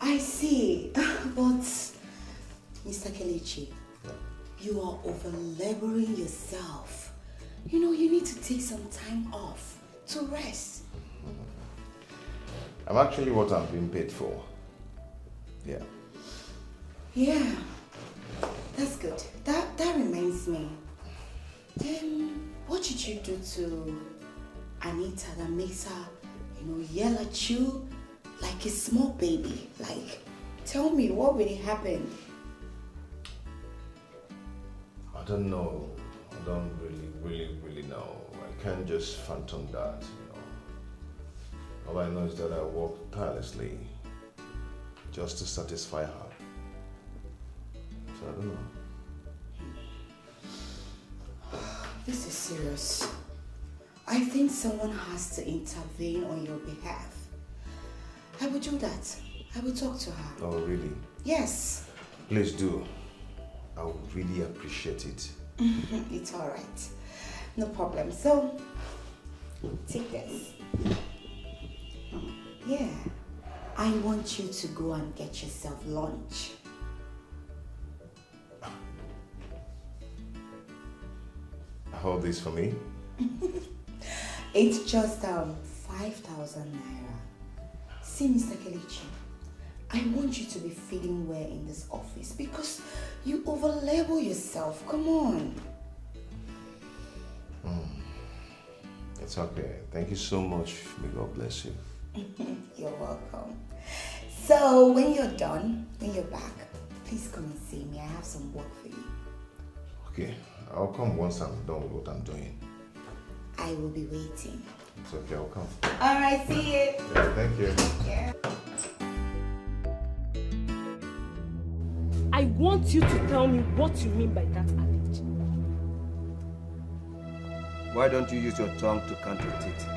I see. But, Mr. Kelechi, you are over-laboring yourself. You know, you need to take some time off to rest. I'm actually what I'm being paid for. Yeah. Yeah, that's good. That reminds me. What did you do to Anita that makes her, yell at you like a small baby? Like, tell me, what really happened? I don't know. I don't really know. I can't just phantom that, All I know is that I work tirelessly just to satisfy her. So I don't know. This is serious. I think someone has to intervene on your behalf. I will do that. I will talk to her. Oh, really? Yes. Please do. I would really appreciate it. It's all right. No problem. So, take this. Yeah. I want you to go and get yourself lunch. Hold this for me. It's just 5,000 naira. See, Mr. Kelechi, I want you to be feeling well in this office because you overlabel yourself. Come on. It's okay. Thank you so much. May God bless you. You're welcome. So when you're done, when you're back, please come and see me. I have some work for you. Okay. I'll come once I'm done with what I'm doing. I will be waiting. It's okay, I'll come. Alright, see you. Yeah, thank you. Yeah. I want you to tell me what you mean by that adage. Why don't you use your tongue to count your teeth?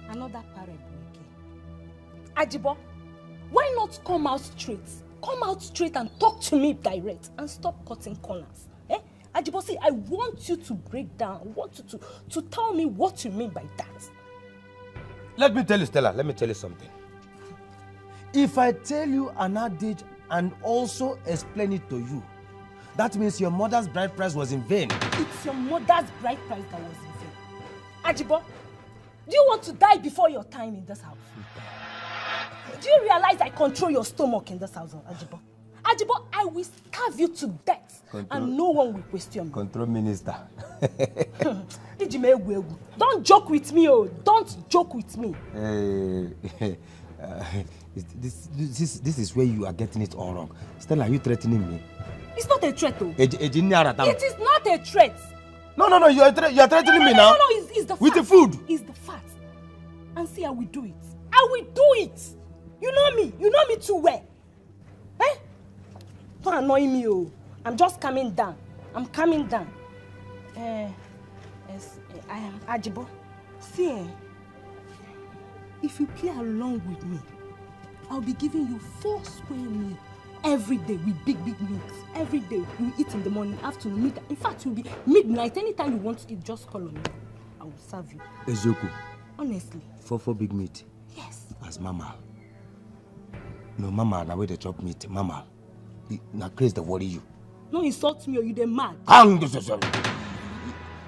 Another parable again. Ajibo, why not come out straight? Come out straight and talk to me direct and stop cutting corners. Eh? Ajibo, see, I want you to break down. I want you to tell me what you mean by that. Let me tell you, Stella, let me tell you something. If I tell you an adage and also explain it to you, that means your mother's bride price was in vain. It's your mother's bride price that was in vain. Ajibo, do you want to die before your time in this house? Do you realize I control your stomach in this house, Ajibo? Ajibo, I will starve you to death and no one will question me. Control minister. Don't joke with me, oh. Don't joke with me. This is where you are getting it all wrong. Stella, are you threatening me? It's not a threat, though. It is not a threat. No, you are threatening me now. No, it's the fact. With the food. It's the fact. And see, I will do it. I will do it. You know me. You know me too well. Eh? Don't annoy me, oh. I'm just coming down. I'm coming down. Yes, I am Ajibo. See, if you play along with me, I'll be giving you 4 square meals every day with big meals. Every day you eat in the morning, afternoon, midnight. In fact, you'll be midnight. Anytime you want to eat, just call on me. I will serve you. Ezoku. Honestly. 4 big meat. Yes. As mama. No, mama, now where they chop meat. Mama. Now crazy the worry you. No insult me or you they mad.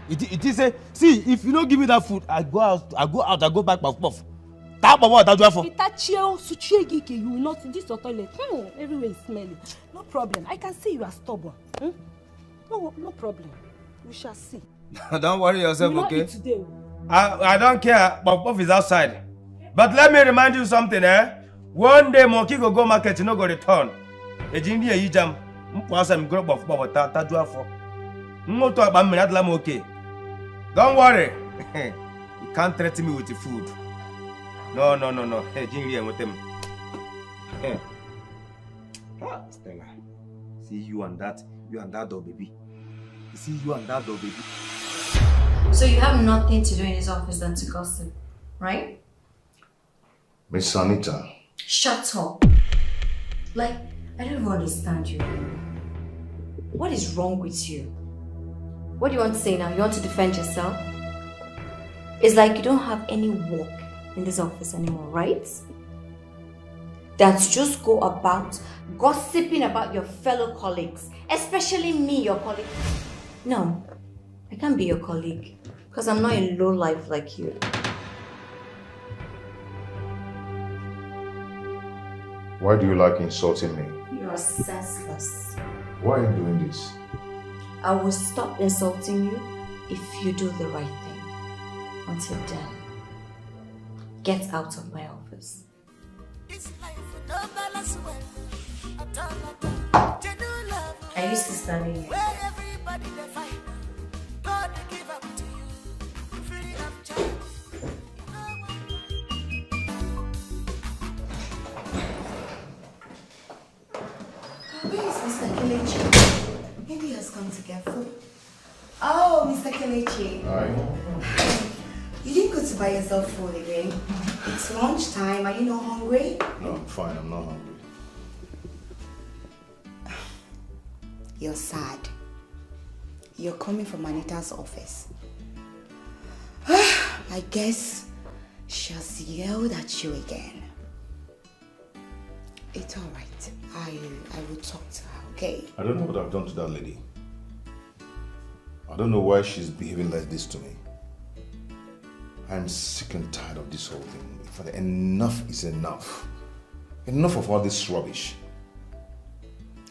It is a see, if you don't give me that food, I go out, I go back puff. Tap of what that for? You will not this your toilet. Everywhere is smelly. No problem. I can see you are stubborn. No problem. We shall see. Don't worry yourself, okay? Today. I don't care. Puff is outside. But let me remind you something, eh? One day monkey go market, you no go return. A jindy a jam. Mpwasa grow of Bob Tadua for. Moto about me, I'm okay. Don't worry. You can't threaten me with the food. No. Hey, jindy and with them. Stella. See you and that dog baby. See you and that dog baby. So you have nothing to do in his office than to gossip, right? Miss Anita. Shut up. Like, I don't even understand you. What is wrong with you? What do you want to say now? You want to defend yourself? It's like you don't have any work in this office anymore, right? That you just go about gossiping about your fellow colleagues, especially me, your colleague. No, I can't be your colleague because I'm not a low life like you. Why do you like insulting me? You are senseless. Why are you doing this? I will stop insulting you if you do the right thing. Until then, get out of my office. I used to study here. Where is Mr. Kelechi? Maybe he has come to get food. Oh, Mr. Kelechi. Hi. You didn't go to buy yourself food again. It's lunchtime. Are you not hungry? No, I'm fine. I'm not hungry. You're sad. You're coming from Anita's office. I guess she has yelled at you again. It's alright. I will talk to her, okay? I don't know what I've done to that lady. I don't know why she's behaving like this to me. I'm sick and tired of this whole thing. Enough is enough. Enough of all this rubbish.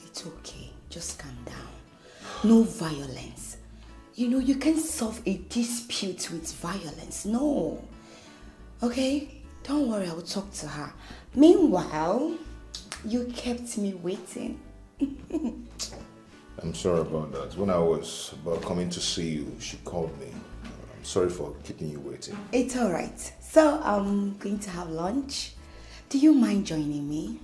It's okay. Just calm down. No violence. You know, you can't solve a dispute with violence. No. Okay? Don't worry, I will talk to her. Meanwhile, you kept me waiting. I'm sorry about that. When I was about coming to see you, she called me. I'm sorry for keeping you waiting. It's alright. So I'm going to have lunch. Do you mind joining me?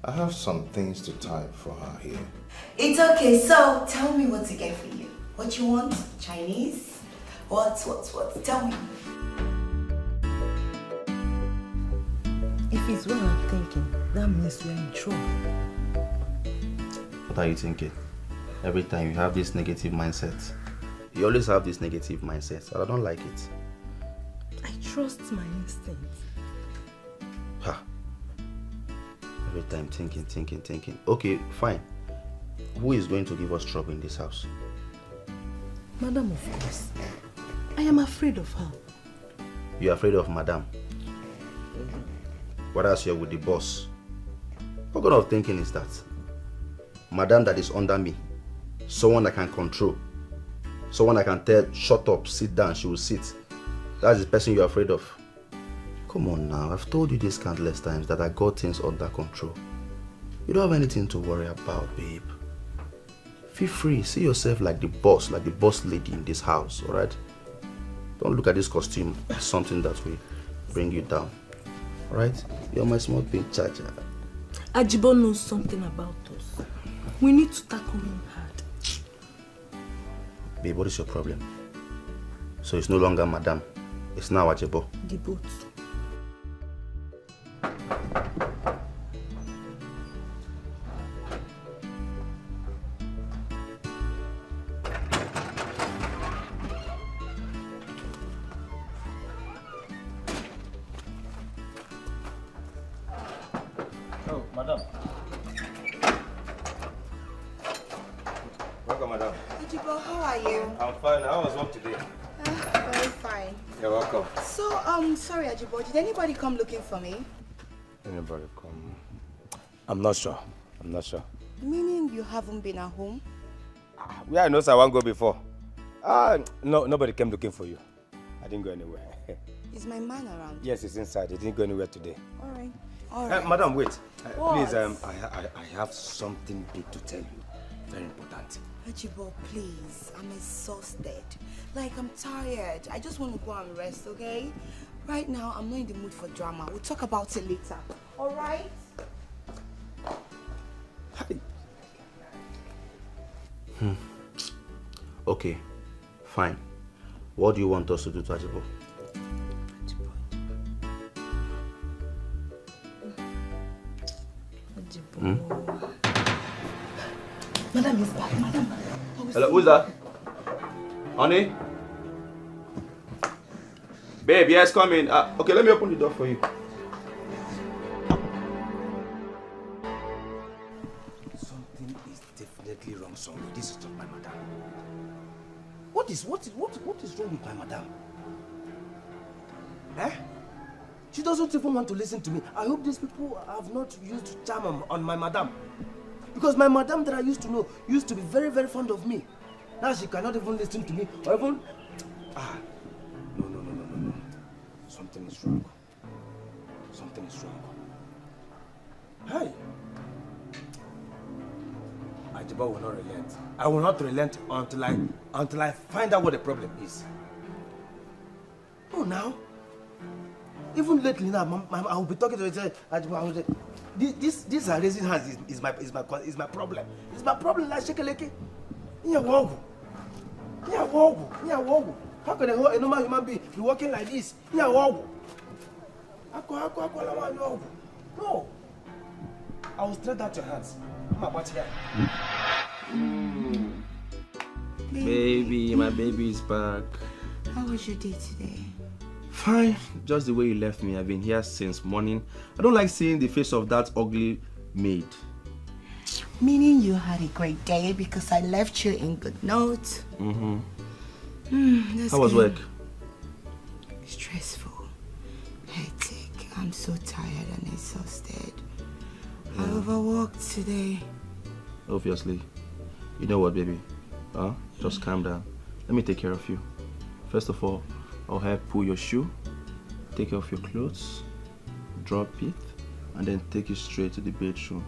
I have some things to type for her here. It's okay. So tell me what to get for you. What you want? Chinese? What? Tell me. If it's what I'm thinking, that means we're in trouble. What are you thinking? Every time you have this negative mindset. You always have this negative mindset, and I don't like it. I trust my instincts. Ha. Every time thinking. Okay, fine. Who is going to give us trouble in this house? Madam, of course. I am afraid of her. You're afraid of Madam? Whereas you're with the boss. What kind of thinking is that? Madam that is under me. Someone I can control. Someone I can tell, shut up, sit down, she will sit. That's the person you're afraid of. Come on now, I've told you this countless times that I got things under control. You don't have anything to worry about, babe. Feel free, see yourself like the boss lady in this house, alright? Don't look at this costume as something that will bring you down. Alright? You're my small pink charger. Ajibo knows something about us. We need to tackle him hard. Babe, what is your problem? So it's no longer Madam. It's now Ajibo. The boat. Oh, madam. Welcome, madam. Ajibo, how are you? I'm fine. How was work today? Very fine. You're welcome. So, sorry, Ajibo, did anybody come looking for me? Anybody come? I'm not sure. Meaning you haven't been at home? Where I know I won't go before. No, nobody came looking for you. I didn't go anywhere. Is my man around? Yes, he's inside. He didn't go anywhere today. All right. Madam, wait. What? Please, I have something big to tell you. Very important. Ajibo, please. I'm exhausted. Like, I'm tired. I just want to go and rest, okay? Right now, I'm not in the mood for drama. We'll talk about it later. All right? Okay, fine. What do you want us to do to Ajibo? Madam is back. Madam. Hello, who's that? Honey? Babe, yes, come in. Okay, let me open the door for you. Something is definitely wrong somewhere. This is not my madam. What is wrong with my madam? Eh? She doesn't even want to listen to me. I hope these people have not used charm on my madam. Because my madam that I used to know used to be very, very fond of me. Now she cannot even listen to me or even... No. Something is wrong. Hey! Ajibo will not relent. I will not relent until I find out what the problem is. Oh, now? Even lately now, I will be talking to her and say, Ajibo, this raising hands is my problem. It's my problem like Shekeleke. How can a normal human being be walking like this? No. I will straight out your hands. Baby, my baby is back. How was your day today? Fine, just the way you left me. I've been here since morning. I don't like seeing the face of that ugly maid. Meaning you had a great day because I left you in good notes. How was work? Stressful, hectic. I'm so tired and exhausted. I overworked today. Obviously. You know what, baby? Just calm down. Let me take care of you. First of all, I'll help pull your shoe, take off your clothes, drop it, and then take you straight to the bedroom.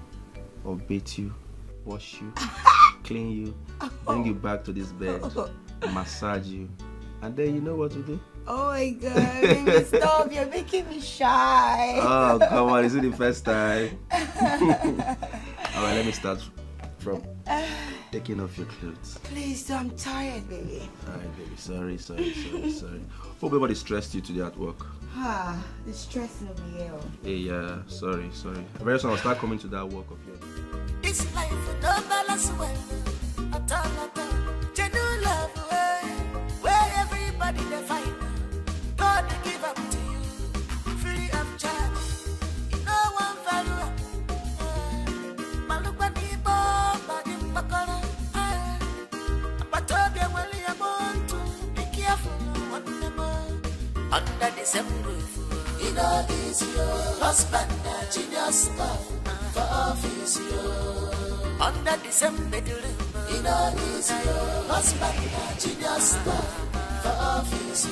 I'll bathe you, wash you, clean you, bring you back to this bed, massage you, and then you know what to do? Oh my God, baby, stop. You're making me shy. Oh, come on. Is it the first time? Alright, let me start from taking off your clothes. Please, I'm tired, baby. Alright, baby. Sorry. Hope everybody stressed you today at work. The stress over here. Hey, yeah, sorry. Very soon I'll start coming to that work of yours. This life no balance well. At all. Genuine love, where everybody they fight. God give up to you, free of charge. No one value. Malukani Boba Dimbakara. But I want to be careful one more. Under the same roof, it all is your husband, genius love for office. Under the same bedroom, it all is your husband, genius love for office.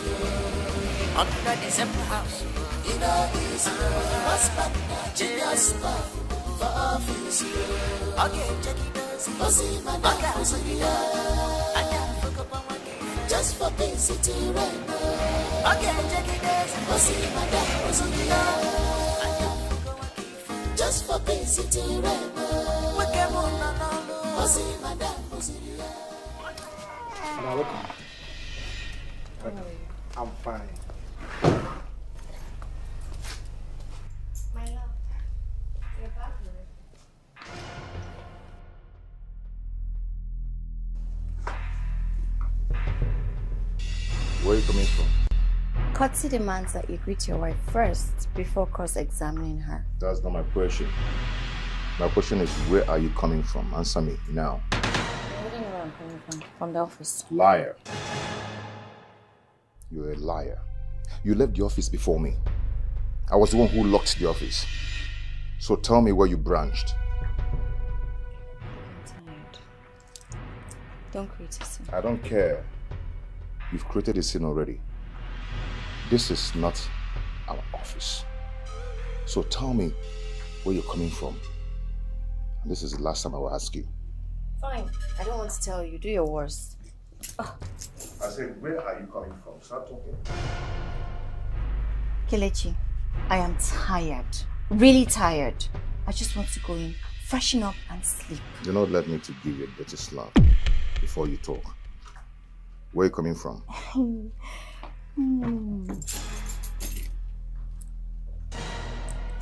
Under the same house, it all is your husband, genius love for office. Okay, check it out. Just for basic right now. Okay, check it out. Just for basic right now. Welcome. I'm fine. My love, you're back here. Where are you coming from? Courtesy demands that you greet your wife first before cross-examining her. That's not my question. My question is, where are you coming from? Answer me now. I wouldn't know where I'm coming from the office. Liar. You're a liar. You left the office before me. I was the one who locked the office. So tell me where you branched. I'm tired. Don't create a scene. I don't care. You've created a scene already. This is not our office. So tell me where you're coming from. This is the last time I will ask you. Fine. I don't want to tell you. Do your worst. I said, where are you coming from? Start talking. Kelechi, I am tired. Really tired. I just want to go in, freshen up and sleep. Do not let me to give you a dirty slap before you talk. Where are you coming from?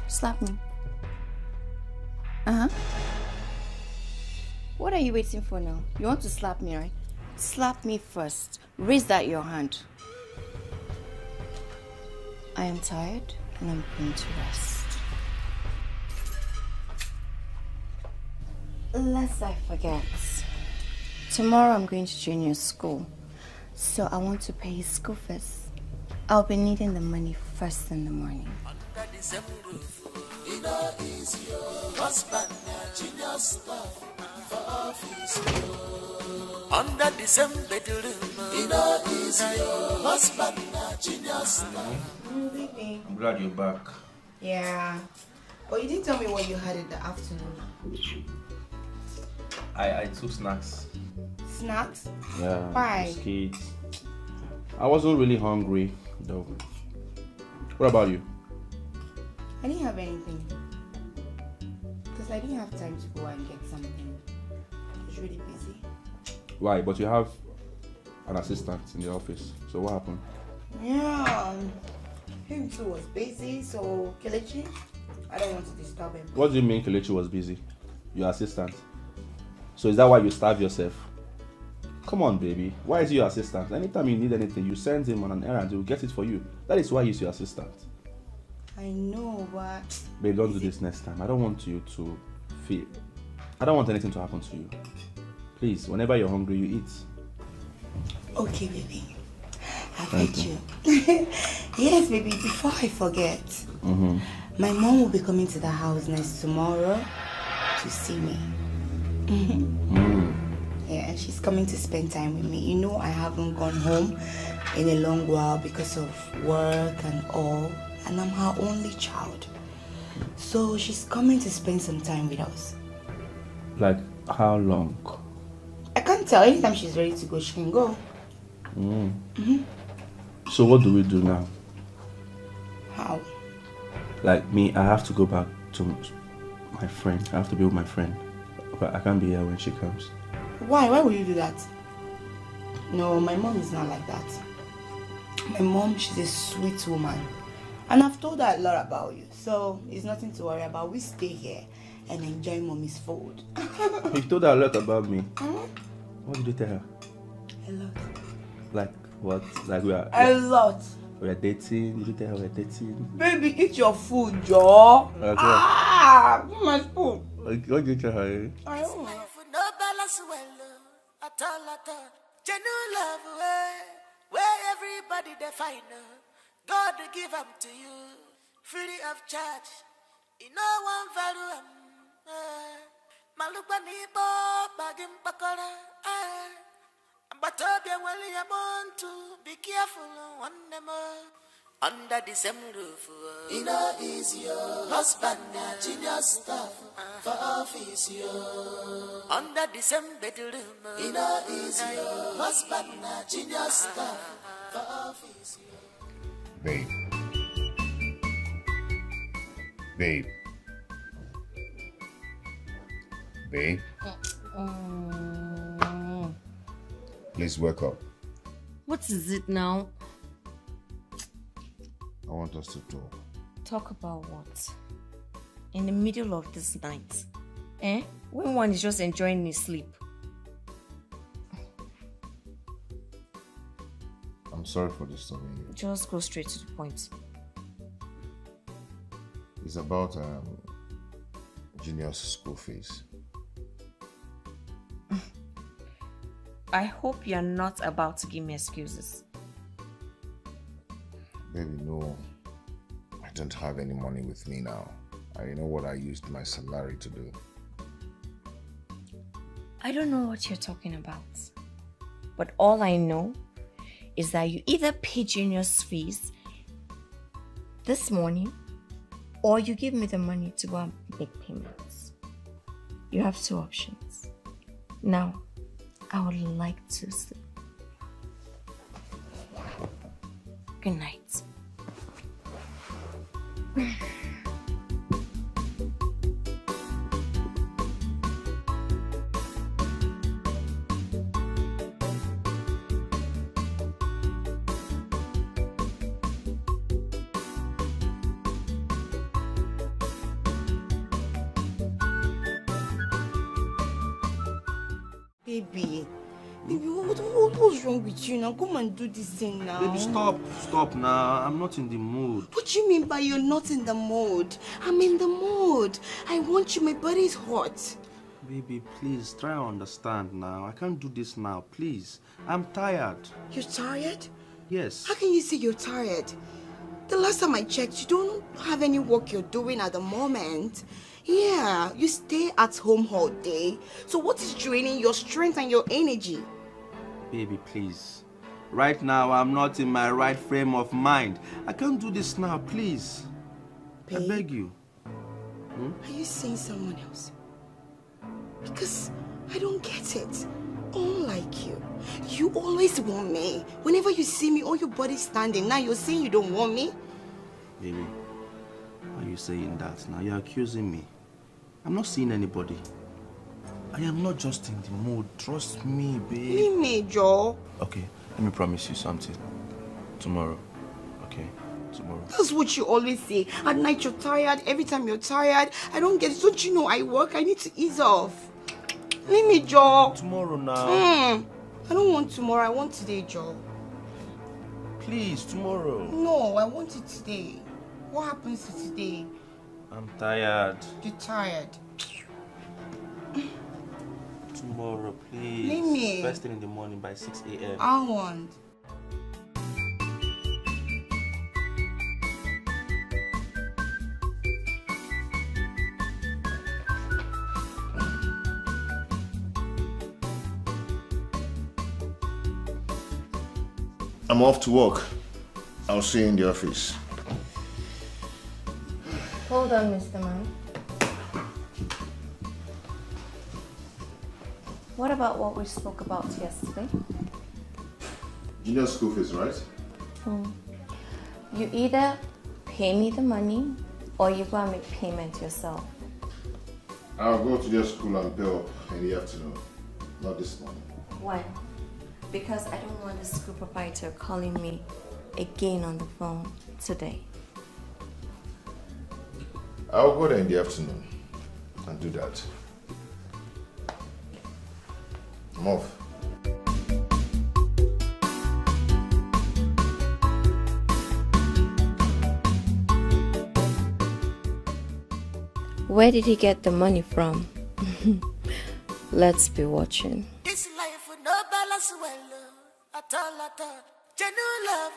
Slap me. Uh-huh. What are you waiting for now? You want to slap me, right? Slap me first. Raise that your hand. I am tired and I'm going to rest. Lest I forget. Tomorrow I'm going to junior school. So I want to pay his school fees. I'll be needing the money first in the morning. Under the same roof, it all is your husband, genius love for office. Under the same bedroom, it all is your husband, genius love. Baby. I'm glad you're back. Yeah. But you didn't tell me what you had in the afternoon. I took snacks. Snacks? Yeah. Why? Biscuits. I wasn't really hungry though. What about you? I didn't have anything. Because I didn't have time to go and get something. I was really busy. Why? But you have an assistant in the office. So what happened? Yeah. Him too was busy, so Kelechi, I don't want to disturb him. What do you mean Kelechi was busy? Your assistant. So is that why you starve yourself? Come on, baby. Why is he your assistant? Anytime you need anything, you send him on an errand, he will get it for you. That is why he's your assistant. I know, but... Babe, don't do this next time. I don't want you to feel... I don't want anything to happen to you. Please, whenever you're hungry, you eat. Okay, baby. I've heard you. Yes, baby, before I forget, my mom will be coming to the house next tomorrow to see me. Yeah, and she's coming to spend time with me. You know, I haven't gone home in a long while because of work and all, and I'm her only child. So she's coming to spend some time with us. Like, how long? can't tell. Anytime she's ready to go, she can go. So what do we do now? How? Like me, I have to go back to my friend. I have to be with my friend. But I can't be here when she comes. Why? Why would you do that? No, my mom is not like that. My mom, she's a sweet woman. And I've told her a lot about you. So it's nothing to worry about. We stay here and enjoy mommy's food. You told her a lot about me. What did you tell her? A lot. Like what? Like a lot. We are dating. Did you tell her we are dating? Baby, eat your food, Joe. Okay. Give my spoon. What did you tell her? I don't know. No balance well, at all. Genuine love, where everybody they find. God will give them to you, free of charge. You know one value. Malupa nipo bagim pakora. But Tobian William to be careful one more. Under the same roof, you know, is your husband, genius stuff for office. Under the same bedroom, you know, is your husband, genius stuff for office. Babe. Babe. Babe. Please wake up. What is it now? I want us to talk. Talk about what? In the middle of this night? When one is just enjoying his sleep. I'm sorry for disturbing you. Just go straight to the point. It's about Junior's school fees. I hope you're not about to give me excuses. Baby, no. I don't have any money with me now. I know what I used my salary to do. I don't know what you're talking about. But all I know is that you either pay Junior's fees this morning or you give me the money to go and make payments. You have two options. Now, I would like to sleep. Good night. Baby, what's wrong with you now? Come and do this thing now. Baby, stop now. I'm not in the mood. What do you mean by you're not in the mood? I'm in the mood. I want you. My body's hot. Baby, please try and understand now. I can't do this now, please. I'm tired. You're tired? Yes. How can you say you're tired? The last time I checked, you don't have any work you're doing at the moment. Yeah, you stay at home all day. So what is draining your strength and your energy? Baby, please. Right now, I'm not in my right frame of mind. I can't do this now, please. Babe, I beg you. Are you saying someone else? Because I don't get it. Unlike you. You always want me. Whenever you see me, all your body's standing. Now you're saying you don't want me? Baby, why are you saying that now? You're accusing me. I'm not seeing anybody. I am not just in the mood. Trust me, babe. Me, Major. Okay, let me promise you something. Tomorrow. Okay? Tomorrow. That's what you always say. At night you're tired. Every time you're tired. I don't get it. Don't you know I work? I need to ease off. Leave me, Joe. Tomorrow now. I don't want tomorrow. I want today, Joe. Please, tomorrow. No, I want it today. What happens to today? I'm tired. You're tired. Tomorrow, please. Leave me. First thing in the morning by 6 a.m. I want. I'm off to work. I'll see you in the office. Hold on, Mr. Man. What about what we spoke about yesterday? Junior school fees, right? You either pay me the money or you go and make payment yourself. I'll go to their school and pay up in the afternoon, not this morning. Why? Because I don't want the school proprietor calling me again on the phone today. I'll go there in the afternoon and do that. I'm off. Where did he get the money from? Let's be watching. This life with no balance well, at all. Genuine love,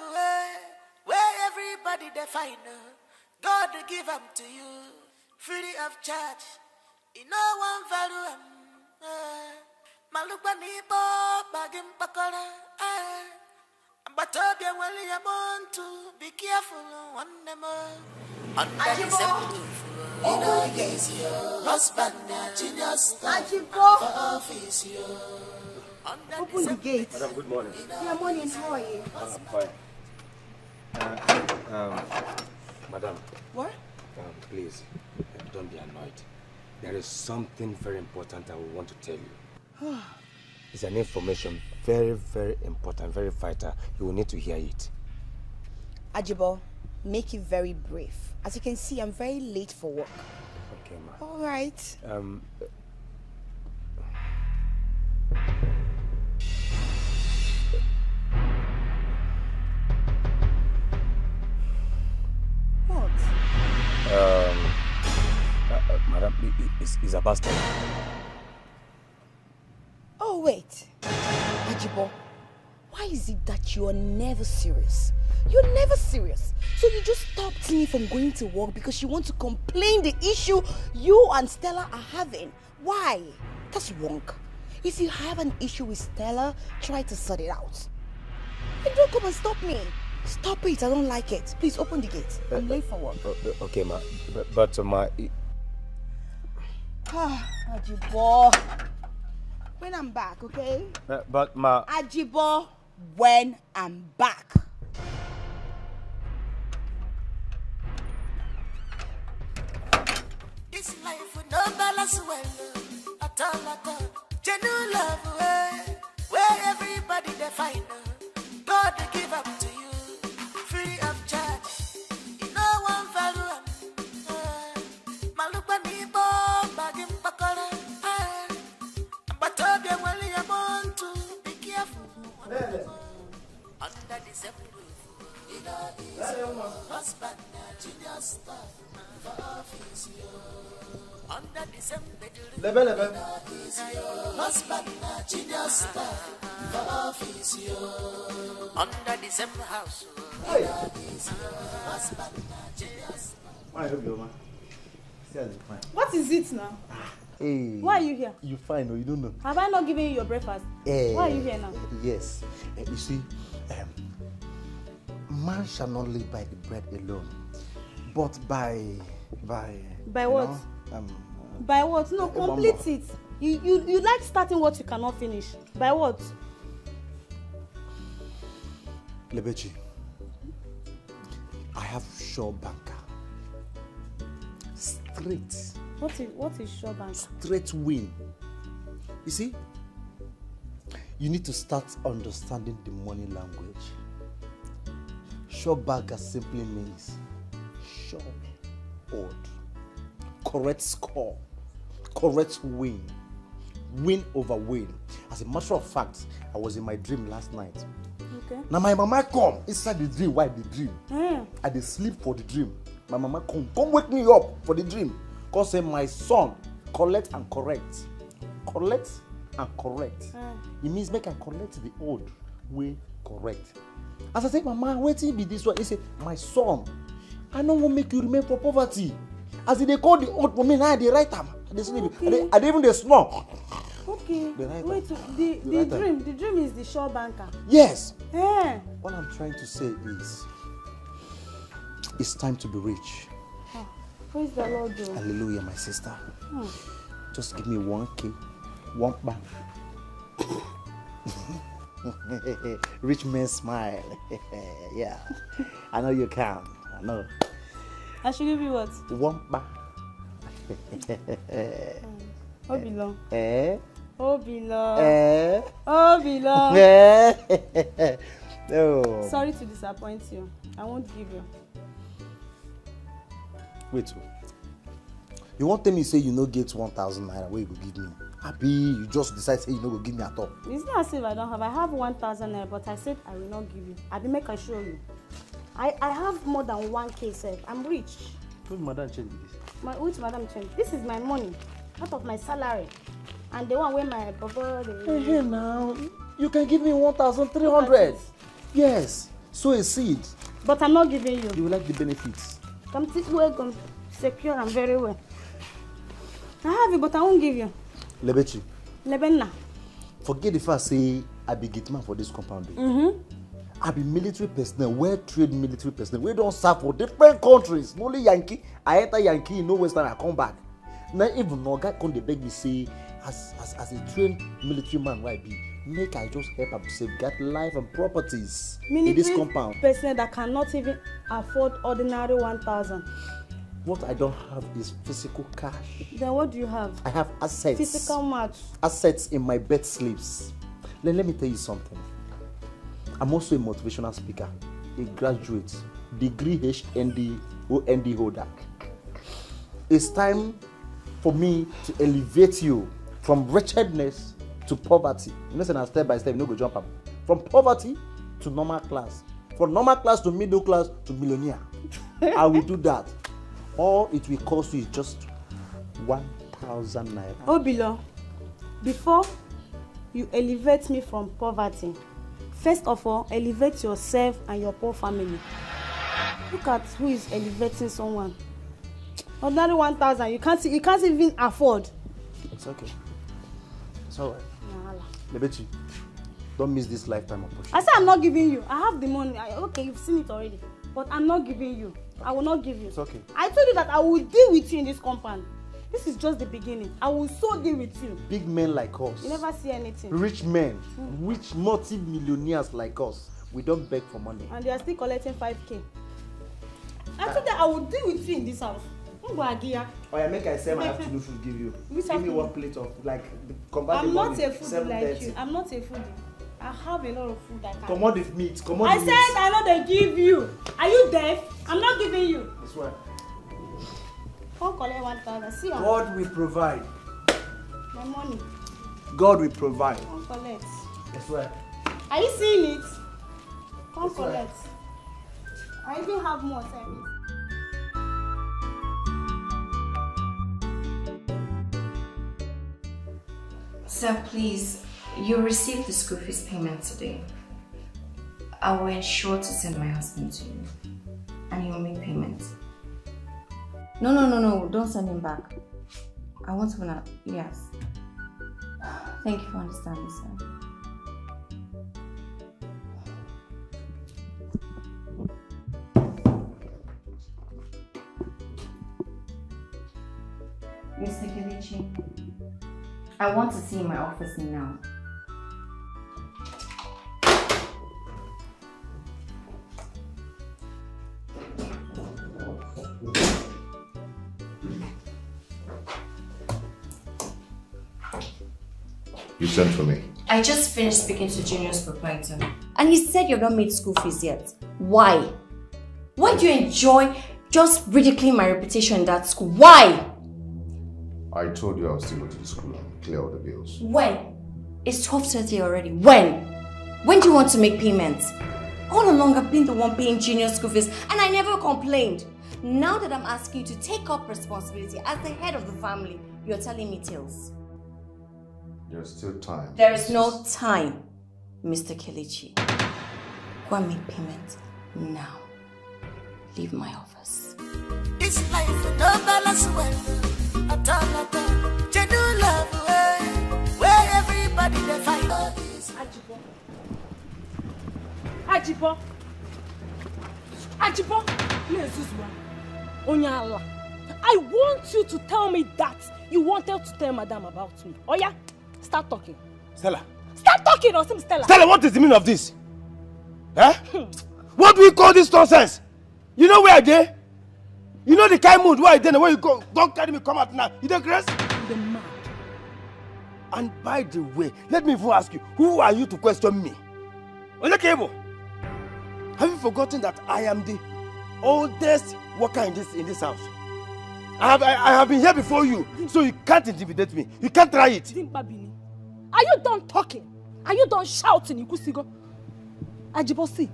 where everybody they find God to give up to you, free of charge. In no one value, Malupani Bob, Bagim Pakora, but Toby William to be careful one more. Husband, Open the gate. Madam, good morning. Yeah, morning. How are you? I'm fine. Madam. What? Please, don't be annoyed. There is something very important I want to tell you. It's an information very, very important, very vital. You will need to hear it. Ajibo, make it very brief. As you can see, I'm very late for work. Okay, ma. All right. What? Madam, it's a bastard. Oh, wait. Ajibo, why is it that you are never serious? You're never serious. So you just stopped me from going to work because you want to complain the issue you and Stella are having. Why? That's wrong. If you have an issue with Stella, try to sort it out. And don't come and stop me. Stop it. I don't like it. Please open the gate. I'm late for work. Okay, ma. But ma... Ajibo. When I'm back, okay? But ma... Ajibo, when I'm back. This life with no balance well, at all. Genuine love, where everybody they find God to give up to you, free of charge. In no one value, Malupani Bob, Bagim Pakora, but Toby William want to be careful. Under the same roof, husband, junior stuff. Under the same bedroom, husband, junior stuff. Under the same house, husband, junior stuff. What is it now? Hey. Why are you here? You fine, or you don't know? Have I not given you your breakfast? Why are you here now? Yes. You see, man shall not live by the bread alone, but by what? By what? No, complete Mama. it. You like starting what you cannot finish. By what? Lebechi, I have sure banker. Straight. What is sure banker? Straight win. You see, you need to start understanding the money language. Sure banker simply means sure odd. Correct score. Correct win. Win over win. As a matter of fact, I was in my dream last night. Okay. Now my mama come inside the dream. Why the dream? I dey sleep for the dream. My mama come wake me up for the dream. Cause say my son collect and correct. Collect and correct. It means make I collect the old way correct. As I say, mama, wetin be this one? He say, my son, I no wan make you remain for poverty. As they call the old for me, now they write am. They sleep. Okay. I even they snore. Okay. Wait, the dream is the sure banker. Yes. Yeah. What I'm trying to say is, it's time to be rich. Praise the Lord. Hallelujah, my sister. Just give me 1K, one bang, Rich men smile. Yeah. I know you can. I know. I should give you what? Wampa. Obilo. Obilo. Obilo. No. Sorry to disappoint you. I won't give you. Wait. You want to tell me say you no get 1,000 naira where you go give me? Happy, you just decide say you no go give me at all. It's not as if I don't have. I have 1,000 naira, but I said I will not give you. I will make I show you. I have more than 1K said. I'm rich. Which madam change this? Which madam change? This is my money, out of my salary, and the one where my papa. Hey now, you can give me 1,300. Yes, sow a seed. But I'm not giving you. You will like the benefits. Come this way, come secure and very well. I have it, but I won't give you. Lebechi. Lebenna. Forget the fact say I be gate man for this compound. I be military personnel, well-trained military personnel. We don't serve for different countries. Not only Yankee. I enter Yankee, no Western, I come back. Now even no guy come they beg me say, as a trained military man, why be? Make I just help am safeguard life and properties in this compound. Person that cannot even afford ordinary 1,000. What I don't have is physical cash. Then what do you have? I have assets. Physical match. Assets in my bed slips. Let me tell you something. I'm also a motivational speaker, a graduate, degree HND, OND holder. It's time for me to elevate you from wretchedness to poverty. You know, say step by step, you know, go jump up. From poverty to normal class. From normal class to middle class to millionaire. I will do that. All it will cost you is just 1,000 naira. Obilo, before you elevate me from poverty, first of all, elevate yourself and your poor family. Look at who is elevating someone. Ordinary 1,000, you can't even afford. It's okay. It's alright. Lebechi, don't miss this lifetime opportunity. I said I'm not giving you. I have the money. Okay, you've seen it already. But I'm not giving you. I will not give you. It's okay. I told you that I will deal with you in this compound. This is just the beginning. I will so deal with you. Big men like us. You never see anything. Rich men, rich multi-millionaires like us. We don't beg for money. And they are still collecting 5K. I told you I will deal with you in this house. Oh yeah, make I say my afternoon food give you. Give me one plate of like convert I'm the not money, a foodie like 7:30. you. I'm not a foodie. I have a lot of food I can. Commodity meat. I said I know they give you. Are you deaf? I'm not giving you. That's why. Come collect 1,000. See how. God will provide. My money. God will provide. Come collect. That's why. Are you seeing it? Come That's collect. I even have more service. Sir, please, you received the school fees payment today. I will ensure to send my husband to you, and he will make payment. No, don't send him back. I want to know. Yes. Thank you for understanding, sir. Mr. Kelechi, I want to see you in my office now. You sent for me. I just finished speaking to Junior's proprietor, and he said you've not made school fees yet. Why? Why do you enjoy just ridiculing my reputation in that school? Why? I told you I was still going to the school and clear all the bills. When? It's 12:30 already. When? When do you want to make payments? All along I've been the one paying Junior's school fees, and I never complained. Now that I'm asking you to take up responsibility as the head of the family, you're telling me tales. There's still time. There is no time, Mr. Kelechi. Go and make payment now. Leave my office. This life no balance well at all. Genuine love where everybody they find is Ajibo, Onyala, I want you to tell me that you wanted to tell Madam about me. Oh yeah? Start talking. Stella, Start talking or some Stella. Stella, what is the meaning of this? Huh? What do we call this nonsense? You know where I dey? You know the kind mood where I dey where you go. Don't carry me come out now. You don't crazy? You're mad. And by the way, let me even ask you, who are you to question me? Cable, have you forgotten that I am the oldest worker in this house? I have been here before you, so you can't intimidate me. You can't try it. Are you done talking? Are you done shouting, Ikusigo? Ajibosi,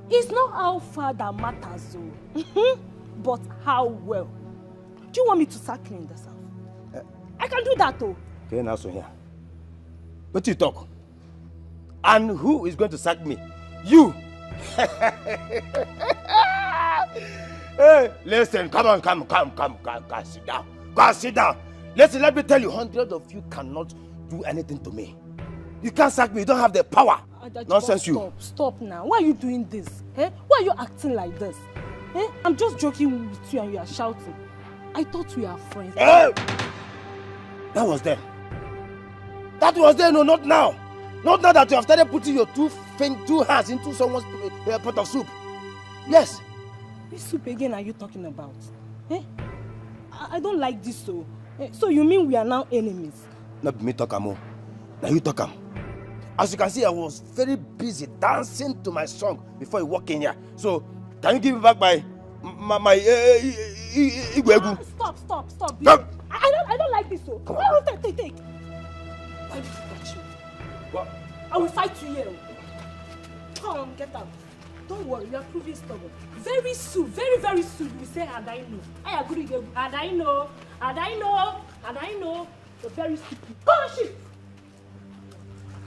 it's not how far that matters, but how well. Do you want me to sack you in this house? I can do that, though. Okay, now so here. What you talk? And who is going to sack me? You! Hey, listen, come on, come, sit down. Go sit down. Listen, let me tell you, hundreds of you cannot do anything to me. You can't sack me, you don't have the power. Nonsense, you. Stop now. Why are you doing this? Eh? Why are you acting like this? Eh? I'm just joking with you and you are shouting. I thought we are friends. Hey! That was then. That was then, no, not now. Not now that you have started putting your two hands into someone's pot of soup. Yes. Which soup again are you talking about? Eh? I don't like this, so. So you mean we are now enemies? Not me talk, Amo. Now you talk, Am. As you can see, I was very busy dancing to my song before you walk in here. So, can you give me back my Igwegu? Stop. Come. I don't like this, so. Come on. Take. Why did you touch me? What? I will fight you here. Come on, get out. Don't worry, you are proving stubborn. Very soon, very soon, you will say, and I know. I agree, and I know. You're very stupid. Go on, shift.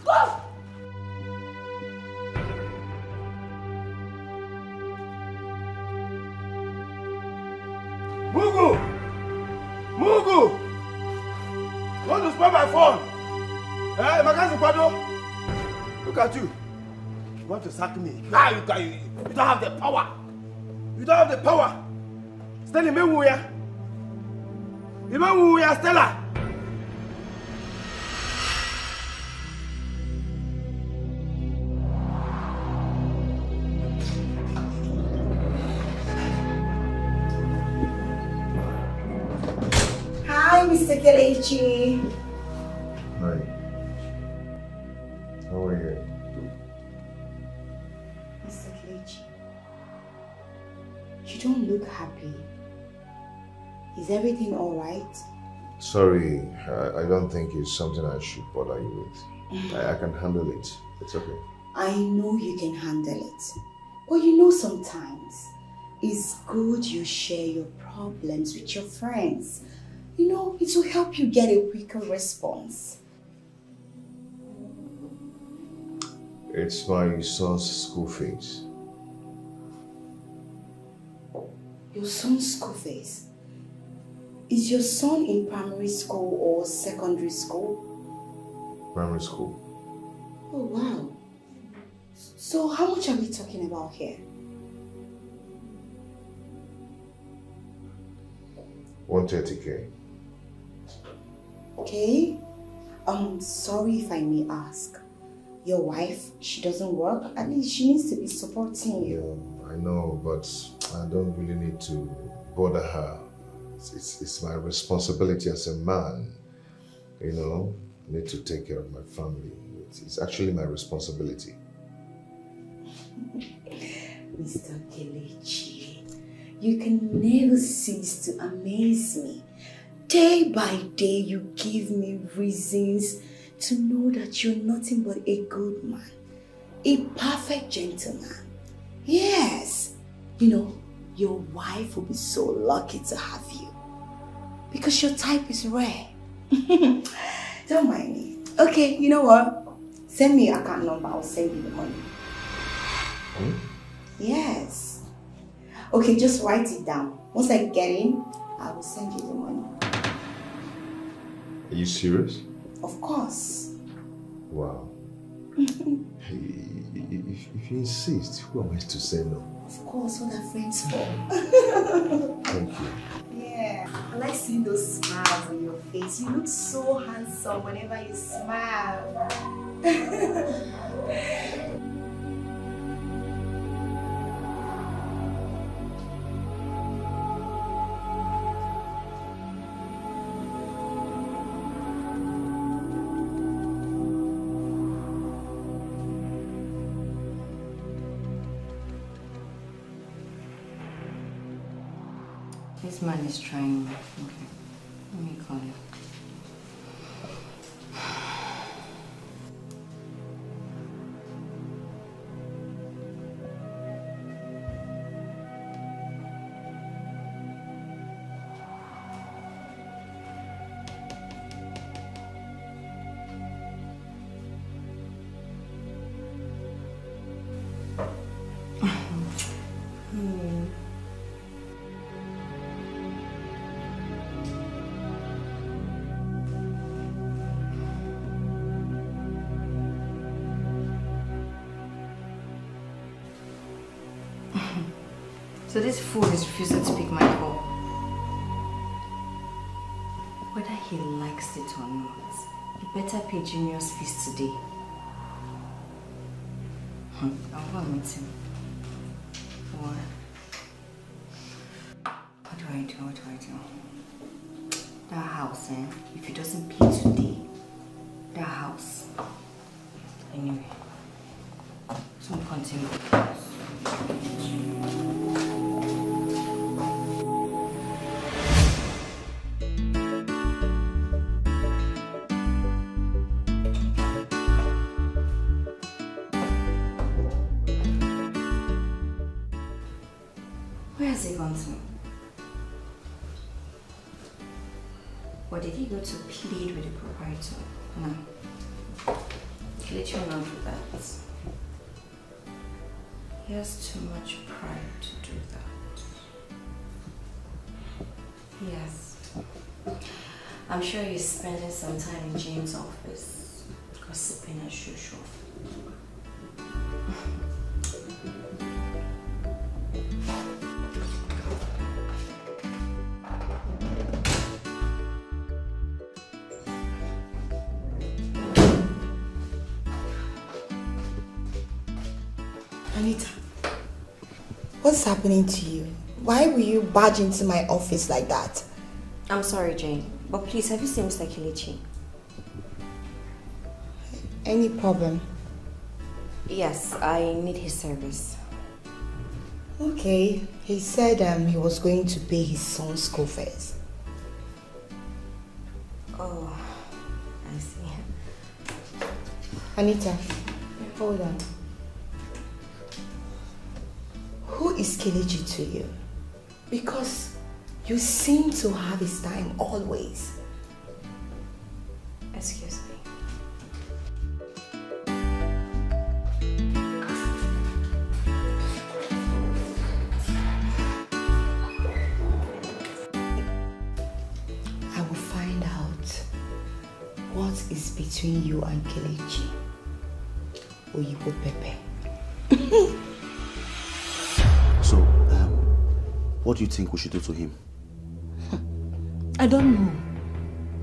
Go! Mugu! You want to spoil my phone? Eh, Magazi Kwado? Look at you. You want to sack me? You don't have the power. You don't have the power. Stella, Stella. Hi, Mr. Kelechi. Hi. How are you? Mr. Kelechi, you don't look happy. Is everything all right? Sorry, I don't think it's something I should bother you with. I can handle it. It's okay. I know you can handle it. But you know sometimes it's good you share your problems with your friends. You know, it will help you get a quicker response. It's my son's school fees. Your son's school fees? Is your son in primary school or secondary school? Primary school. Oh, wow. So how much are we talking about here? 130K. Okay. Sorry if I may ask. Your wife, she doesn't work? At least she needs to be supporting you. I know, but I don't really need to bother her. It's my responsibility as a man. You know, I need to take care of my family. It's actually my responsibility. Mr. Kelechi, you can never cease to amaze me. Day by day, you give me reasons to know that you're nothing but a good man, a perfect gentleman. Yes, you know, your wife will be so lucky to have you because your type is rare. Don't mind me. Okay, you know what? Send me your account number, I'll send you the money. Yes. Okay, just write it down. Once I get in, I will send you the money. Are you serious? Of course. Wow. If you insist, who am I to say no? Of course, what are friends for? Thank you. Yeah. I like seeing those smiles on your face. You look so handsome whenever you smile. This man is trying. Okay. Let me call him. So this fool is refusing to pick my call. Whether he likes it or not, he better pay Junior's fees today. I'll go and meet him. What do I do? What do I do? That house, if he doesn't pay today, that house. Anyway, so we'll continue. Where has he gone to? Or did he go to plead with the proprietor? No. Kelechi will not do that. He has too much pride to do that. Yes. I'm sure he's spending some time in James' office, gossiping as usual. Anita, what's happening to you? Why will you barge into my office like that? I'm sorry, Jane, but please, have you seen Mr. Kelechi? Any problem? Yes, I need his service. Okay, he said he was going to pay his son's school fees. Oh, I see. Anita, hold on. Who is Kelechi to you? Because you seem to have his time always. Excuse me. I will find out what is between you and Kelechi. Oyibo Pepe. So, what do you think we should do to him? I don't know.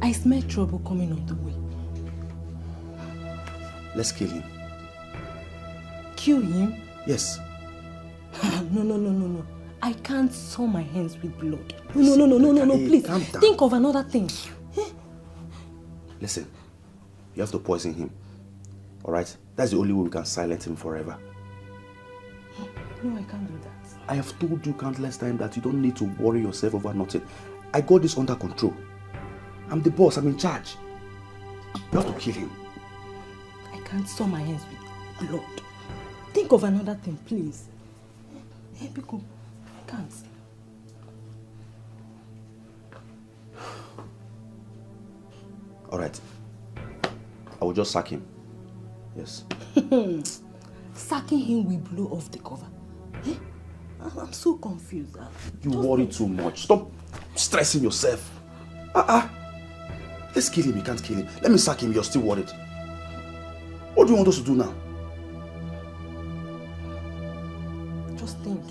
I smell trouble coming on the way. Let's kill him. Kill him? Yes. No. I can't soil my hands with blood. No, please. Calm down. Think of another thing. Listen, you have to poison him. Alright? That's the only way we can silence him forever. No, I can't do that. I have told you countless times that you don't need to worry yourself over nothing. I got this under control. I'm the boss, I'm in charge. You have to kill him. I can't soil my hands with blood. Think of another thing, please. Hey, Biko, I can't. Alright. I will just sack him. Yes. Sacking him will blow off the cover. Eh? I'm so confused. You worry too much. Stop stressing yourself. Let's kill him. You can't kill him. Let me sack him. You're still worried. What do you want us to do now? Just think.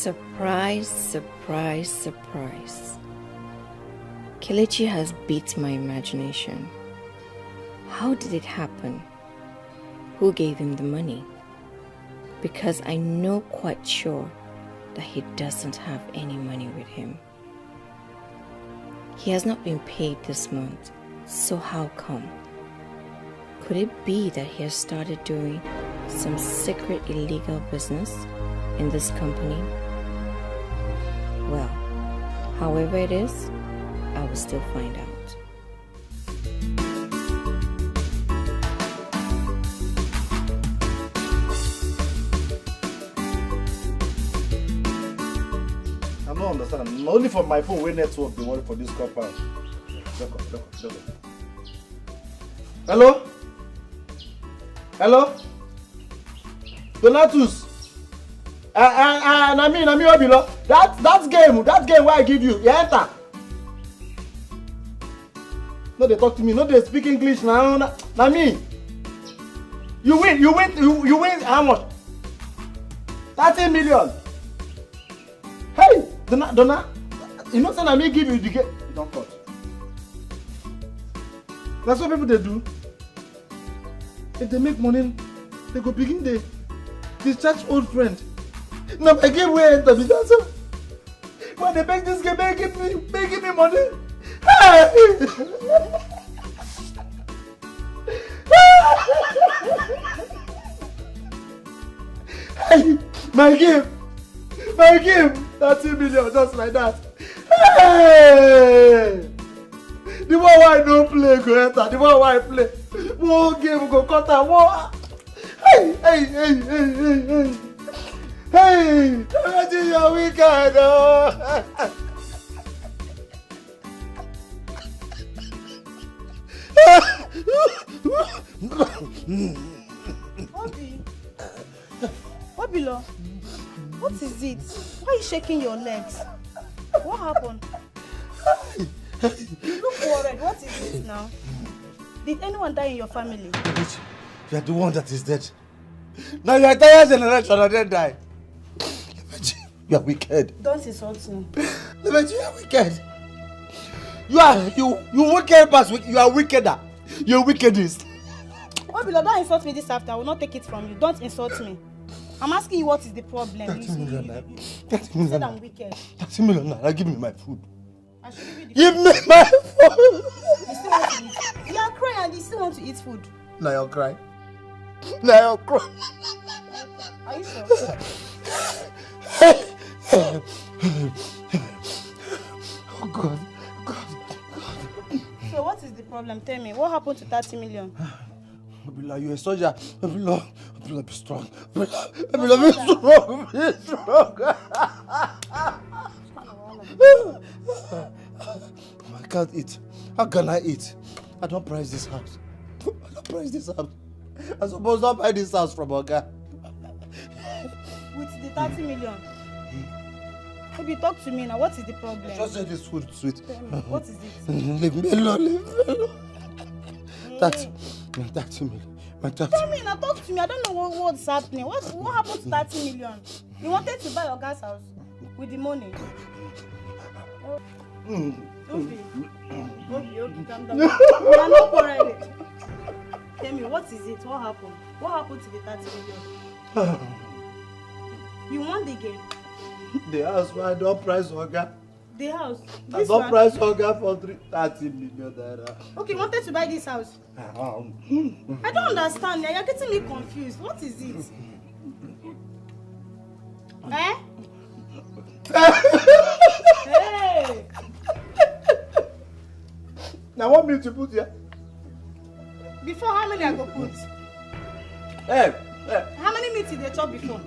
Surprise, surprise, surprise. Kelechi has beat my imagination. How did it happen? Who gave him the money? Because I know quite sure that he doesn't have any money with him. He has not been paid this month, so how come? Could it be that he has started doing some secret illegal business in this company? Well, however it is, I will still find out. I don't understand. Only for my phone, where network they worry for this compound. Hello? Hello? Donatus? I mean, Obilo. That game where I give you, you enter. No, they talk to me. No, they speak English now. I mean, you win how much? 30 million. Hey, Donna, you know something I may give you the game. You don't cut. That's what people they do. If they make money, they go begin they discharge old friend. Now I give way enter because when they make this game, they give me money. Hey! Hey! My game, 30 million, just like that. Hey! The one why I don't play go enter, the one why I play. More game go cut out more. Hey! Hey! Imagine your weekend. Oh. Obilo, what is it? Why are you shaking your legs? What happened? You look worried. What is this now? Did anyone die in your family? You are the one that is dead. Now your entire generation are dead die. You are wicked. Don't insult me. You are wicked. You wicked bastard. You are wickeder. You're wickedest. Obilo, don't insult me this after. I will not take it from you. Don't insult me. I'm asking you what is the problem. You said I'm wicked. 30 million naira. Give me my food. I should give you the Give food. me my food. You still want to eat. You are crying and you still want to eat food. Now you're crying. Now you're crying. Are you sure? Oh God. So what is the problem? Tell me. What happened to 30 million? Obila, you're a soldier. Obila, be strong. Obila, be strong. Be strong. I can't eat. How can I eat? I don't price this house. I don't price this house. I'm supposed to buy this house from Oga. With the 30 million? Maybe talk to me now. What is the problem? Just say this food sweet. Tell me, what is it? Leave me alone. Leave me alone. 30 million. My 30. Tell me now. Talk to me. I don't know what's happening. What happened to 30 million? You wanted to buy your gas house with the money. Okay, calm down. We are not quarreling. Tell me, what is it? What happened? What happened to the 30 million? You won the game. The house where I don't price Oga. The house? I don't price Oga for 30 million naira. Okay, you wanted to buy this house? I don't understand. You're getting me confused. What is it? Eh? Hey! Now what meat you put here? Before, how many I go put? Hey! How many meat did they chop before?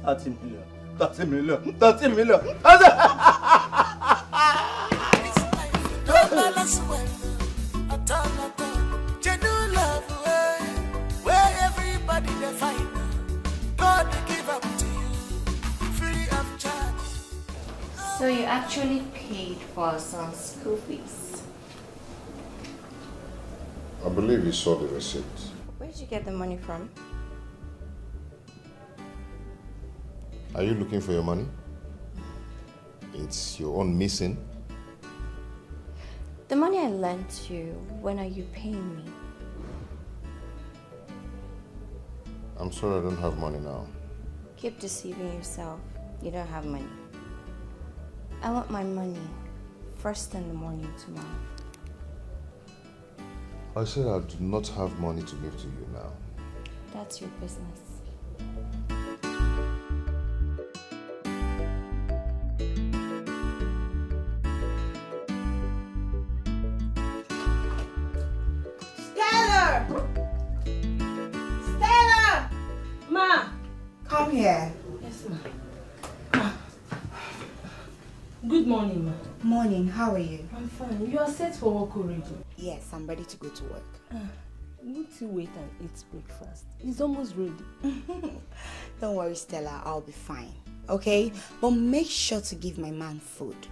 30 million. 30 million. 30 million. Genuine love, where everybody they find. God give up to you, free of charge. So you actually paid for our son's school fees? I believe you saw the receipt. Where did you get the money from? Are you looking for your money? It's your own missing. The money I lent you, when are you paying me? I'm sorry I don't have money now. Keep deceiving yourself. You don't have money. I want my money first in the morning tomorrow. I said I do not have money to give to you now. That's your business. Stella! Stella! Ma! Come here. Yes, ma. Good morning, ma. Morning, how are you? I'm fine. You are set for work already? Yes, I'm ready to go to work. Won't you wait and eat breakfast? It's almost ready. Don't worry, Stella, I'll be fine. Okay? But make sure to give my man food.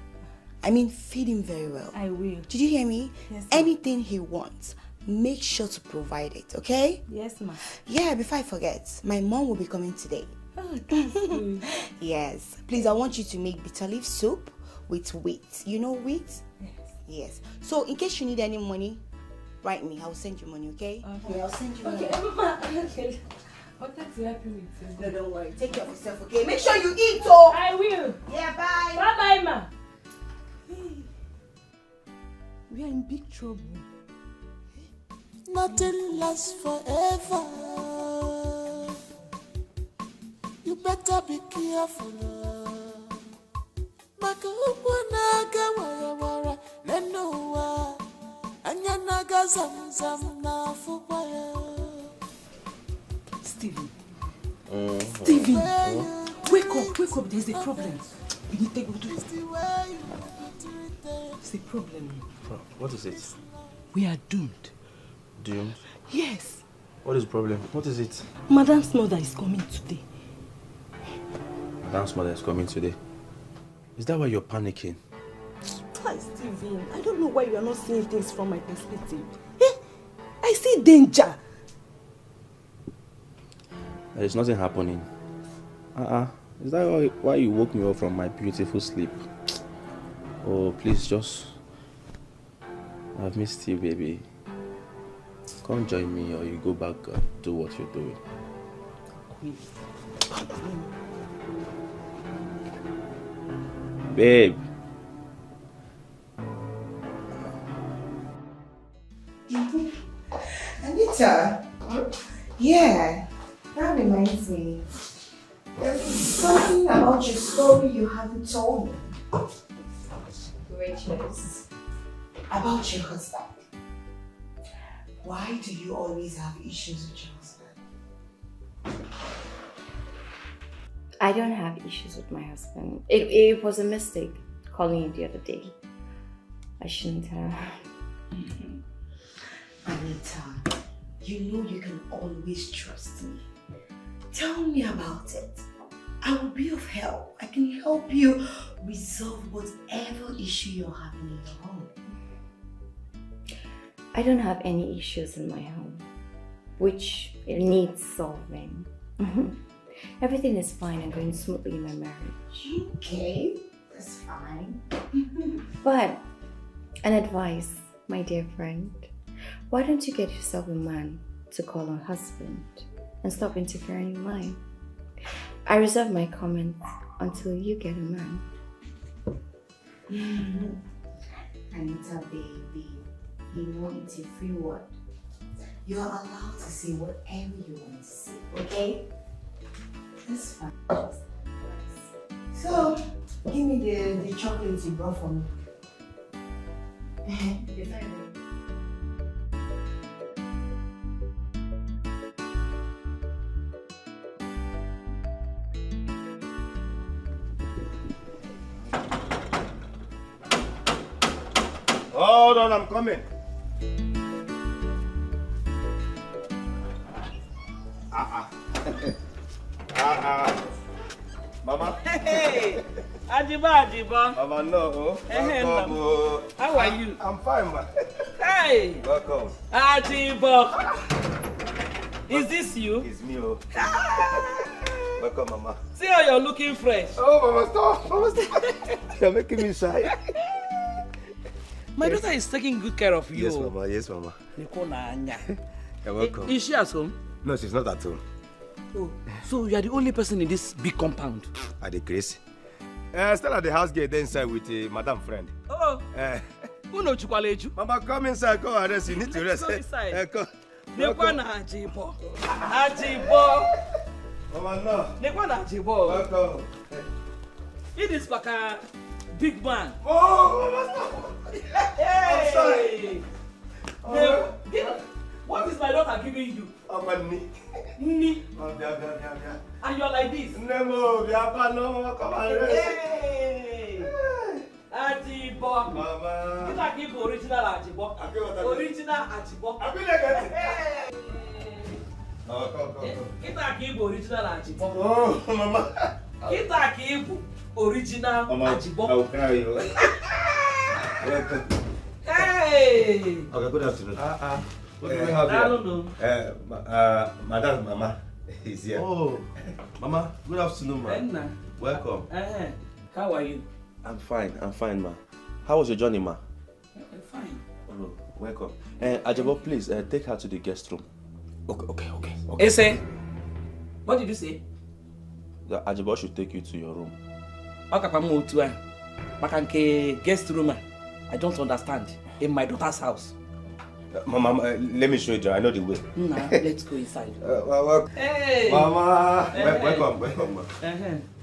I mean, feed him very well. I will. Did you hear me? Yes, ma. Anything he wants, make sure to provide it, okay? Yes, ma. Yeah, before I forget, my mom will be coming today. Oh, that's good. Yes. Please, I want you to make bitter leaf soup with wheat. You know wheat? Yes. Yes. So, in case you need any money, write me. I'll send you money, okay? Okay, I'll send you okay, money. ma. Okay. What to help you with? No, don't worry. Take care of yourself, okay? Make sure you eat, oh! I will. Yeah, bye. Bye-bye, ma. Hey. We are in big trouble. Nothing lasts forever. You better be careful. Maka naga wara wara nenowa anya naga zam na fubaya. Stephen. Stephen. Wake up. There's a problem. We need to go to. It's a problem. What is it? We are doomed. Doomed? Yes. What is the problem? What is it? Madam's mother is coming today. Madam's mother is coming today. Is that why you're panicking? Hi, Stephen. I don't know why you are not seeing things from my perspective. I see danger. There is nothing happening. Is that why you woke me up from my beautiful sleep? Oh, please just... I've missed you, baby. Come join me or you go back and do what you're doing. Babe. Anita? Yeah, that reminds me. There's something about your story you haven't told me. Which is about your husband. Why do you always have issues with your husband? I don't have issues with my husband. It was a mistake calling you the other day. I shouldn't have. Anita, you know you can always trust me. Tell me about it. I will be of help. I can help you resolve whatever issue you're having in your home. I don't have any issues in my home, which needs solving. Everything is fine and going smoothly in my marriage. Okay, that's fine. But an advice, my dear friend. Why don't you get yourself a man to call a husband and stop interfering in mine? I reserve my comments until you get a man. Anita, baby, you know it's a free word. You are allowed to say whatever you want to say, okay? That's fine. So, give me the chocolates you brought for me. Hold on, I'm coming. Mama. Hey, Ajiba. Mama, no. Welcome. How are you? I'm fine, ma. Hey. Welcome. Ajiba. Is this you? It's me, oh. Welcome, Mama. See how you're looking fresh. Oh, Mama, stop. Mama, stop. You're making me shy. My daughter is taking good care of you. Yes, Mama. Yes, Mama. You're welcome. Is she at home? No, she's not at home. Oh, so you are the only person in this big compound? At the Grace. Still at the house gate inside with Madam friend. Oh. Who knows you? Mama, come inside. Come and rest. You need to rest. Go inside. Come. Ajibo. Mama, no. Ajibo. Welcome. It is like a big man. Oh, Mama, stop. Hey. I'm sorry. What is my daughter giving you? Ni. And you're like this. No, come and rest. Hey. Ajibo. Mama. Kita give original Ajibo. Original Ajibo. Hey. Oh, come. Kita give original Ajibo. Oh, Mama. Kita give original Ajibo. I will cry you. Hey. Okay, good afternoon. What do we have here? I don't know. Madam, Mama is here. Oh, Mama, good afternoon, ma. Welcome. How are you? I'm fine, ma. How was your journey, ma? I'm fine. Oh, welcome. Ajabo, please take her to the guest room. Okay. Ese, what did you say? The Ajabo should take you to your room. Guest room. I don't understand. In my daughter's house. Mama, let me show you. I know the way. Nah, let's go inside. Hey, Mama, welcome.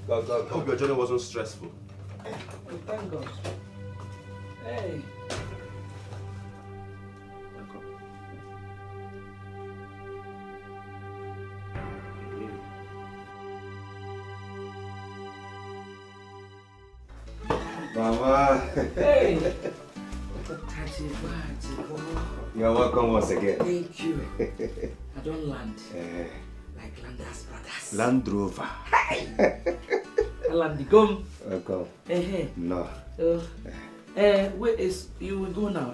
Go. Hope your journey wasn't stressful. Oh, thank God. Hey. Mama. Hey. You're welcome once again. Thank you. I don't land like Landers Brothers. Land Rover. Hey. I land the gum. Welcome. No. Wait, you will go now,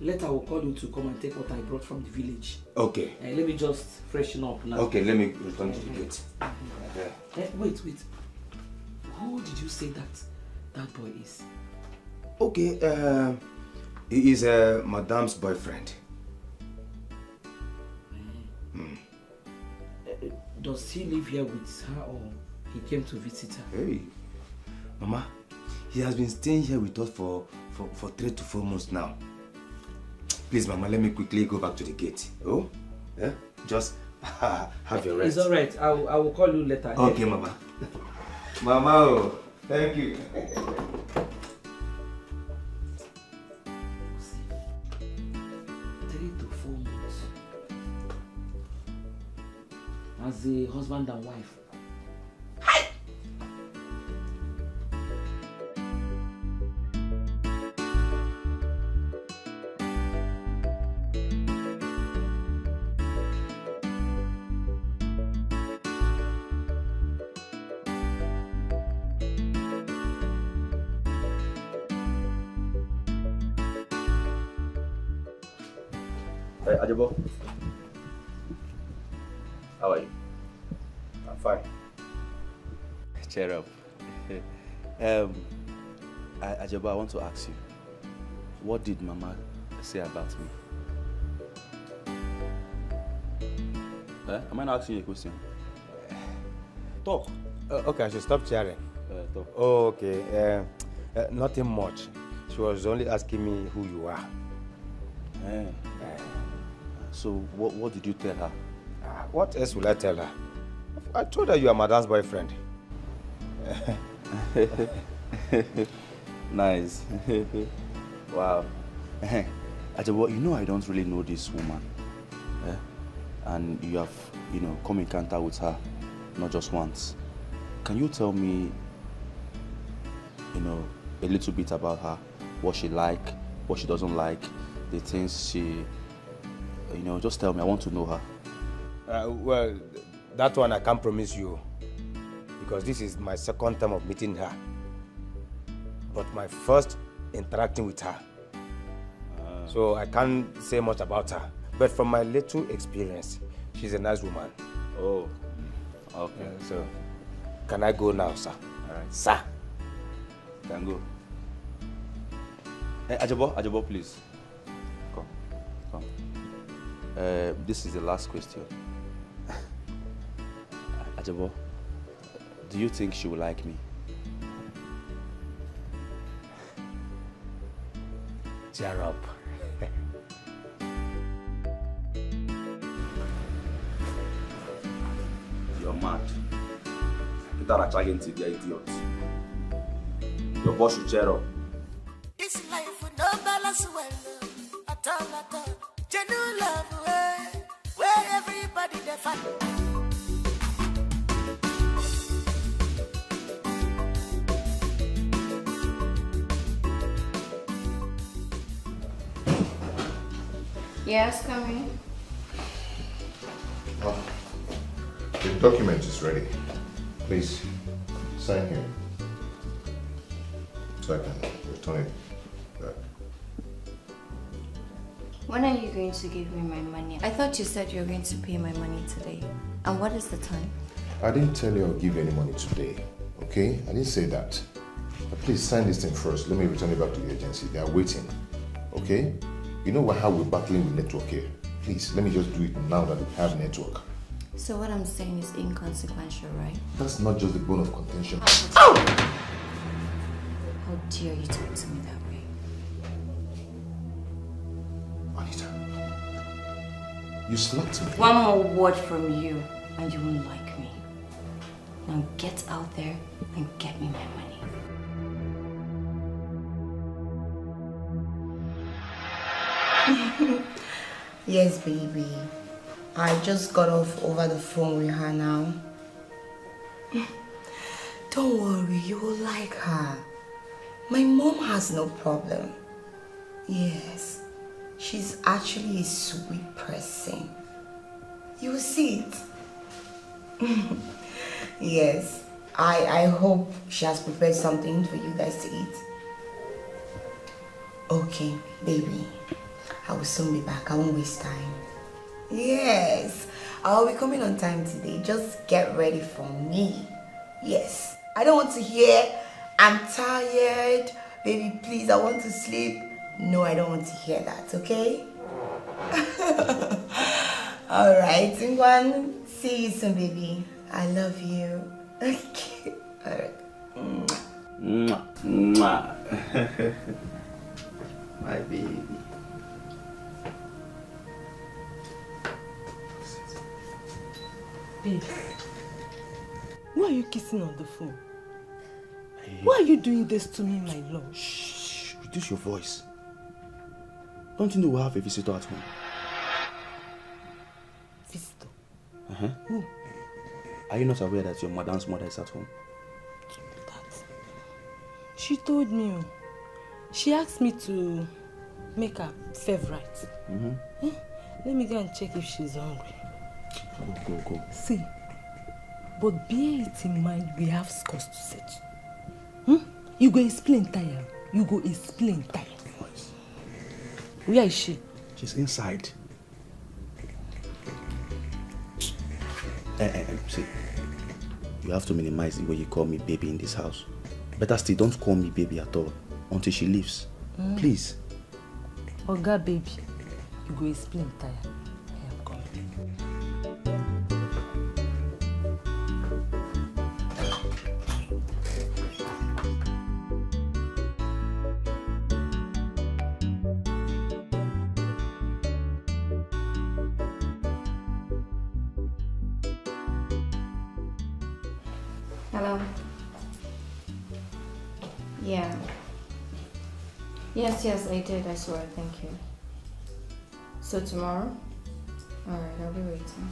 Later I will call you to come and take what I brought from the village. Okay. Let me just freshen up now. Okay, let me return to the gate. Wait. Who did you say that boy is? Okay, he is Madame's boyfriend. Does he live here with her or he came to visit her? Hey, Mama, he has been staying here with us for 3 to 4 months now. Please, Mama, let me quickly go back to the gate. Oh, yeah? Just have your rest. It's alright. I will call you later. Okay, Mama. Mama, thank you. 3 to 4 months. As a husband and wife. Hi! Hey, Ajabo. How are you? I'm fine. Cheer up. Ajabo, I want to ask you, what did Mama say about me? Am I not asking you a question? Talk. Okay, I should stop cheering. Talk. Oh, okay. Nothing much. She was only asking me who you are. So, what did you tell her? What else will I tell her? I told her you are Madame's boyfriend. Nice. Wow. Ajabo, you know I don't really know this woman. And you have, come in contact with her, not just once. Can you tell me, a little bit about her? What she like, what she doesn't like, the things she, just tell me. I want to know her. Well, that one I can't promise you, because this is my second time of meeting her. But my first interacting with her. So I can't say much about her. But from my little experience, she's a nice woman. Oh, Okay. So, can I go now, sir? All right. Sir. You can go. Hey, Ajabo, please. Come. This is the last question. Ajabo, do you think she will like me? Cheer up. You're mad. Peter are trying to be an idiot. Your boss should cheer up. This life will no balance well at all. Genuine love where everybody they find. Yes, come in. Oh, the document is ready. Please sign here so I can return it back. When are you going to give me my money? I thought you said you were going to pay my money today. And what is the time? I didn't tell you I'll give you any money today, okay? I didn't say that. But please sign this thing first. Let me return it back to the agency. They are waiting, okay? You know how we're battling with network here. Please, let me just do it now that we have network. So what I'm saying is inconsequential, right? That's not just the bone of contention. How dare you talk to me that way? Anita, you slapped me. One more word from you and you won't like me. Now get out there and get me my money. Yes, baby. I just got off over the phone with her now. Don't worry, you will like her. My mom has no problem. Yes, she's actually a sweet person. You will see it. Yes, I hope she has prepared something for you guys to eat. Okay, baby. I will soon be back. I won't waste time. Yes, I'll be coming on time today. Just get ready for me. Yes, I don't want to hear, I'm tired. Baby, please, I want to sleep. No, I don't want to hear that, okay? Alright, Ngwan. See you soon, baby. I love you. Okay. Alright. Mwah. Mwah. My baby. Babe, why are you kissing on the phone? Hey. Why are you doing this to me, my love? Shh, reduce your voice. Don't you know we have a visitor at home? Visitor? Uh-huh. Who? Are you not aware that your madam's mother is at home? That. She told me. She asked me to make her favorite. Mm-hmm. Let me go and check if she's hungry. Go. See, but bear it in mind, we have scores to settle. You go explain tire. You go explain tire. Where is she? She's inside. See, you have to minimize the way you call me baby in this house. Better still, don't call me baby at all until she leaves. Please. Oga baby, you go explain tire. I am coming. Hello? Yeah. Yes, I did. I saw it. Thank you. So tomorrow? Alright, I'll be waiting.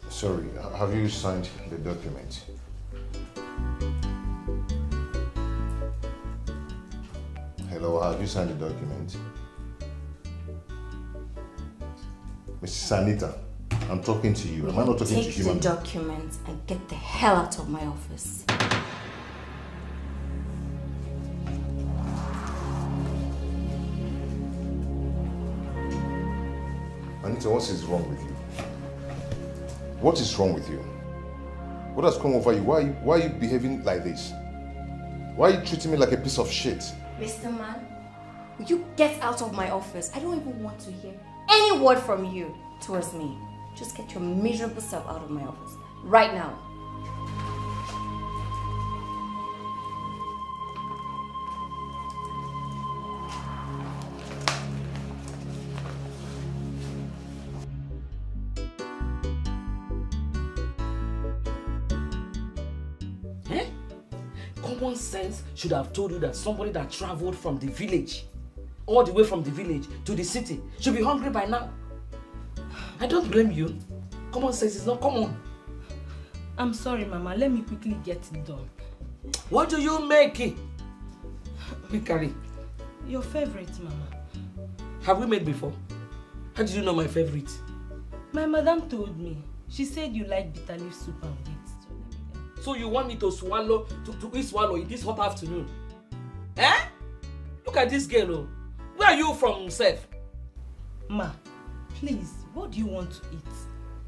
Sorry, have you signed the document? Hello, have you signed the document? Mrs. Anita, I'm talking to you. Am I not talking to you? Take the document and get the hell out of my office. Anita, what is wrong with you? What is wrong with you? What has come over you? Why are you behaving like this? Why are you treating me like a piece of shit? Mr. Man, will you get out of my office? I don't even want to hear any word from you towards me. Just get your miserable self out of my office. Right now. Common sense should have told you that somebody that traveled from the village, all the way from the village to the city, should be hungry by now. I don't blame you. Common sense is not common. I'm sorry, Mama. Let me quickly get it done. What do you make? Mikari. Your favorite, Mama. Have we met before? How did you know my favorite? My madam told me. She said you like bitter leaf soup and wheat. So you want me to swallow, to eat swallow in this hot afternoon? Eh? Look at this girl, oh. Where are you from, Seth? Ma, please, what do you want to eat?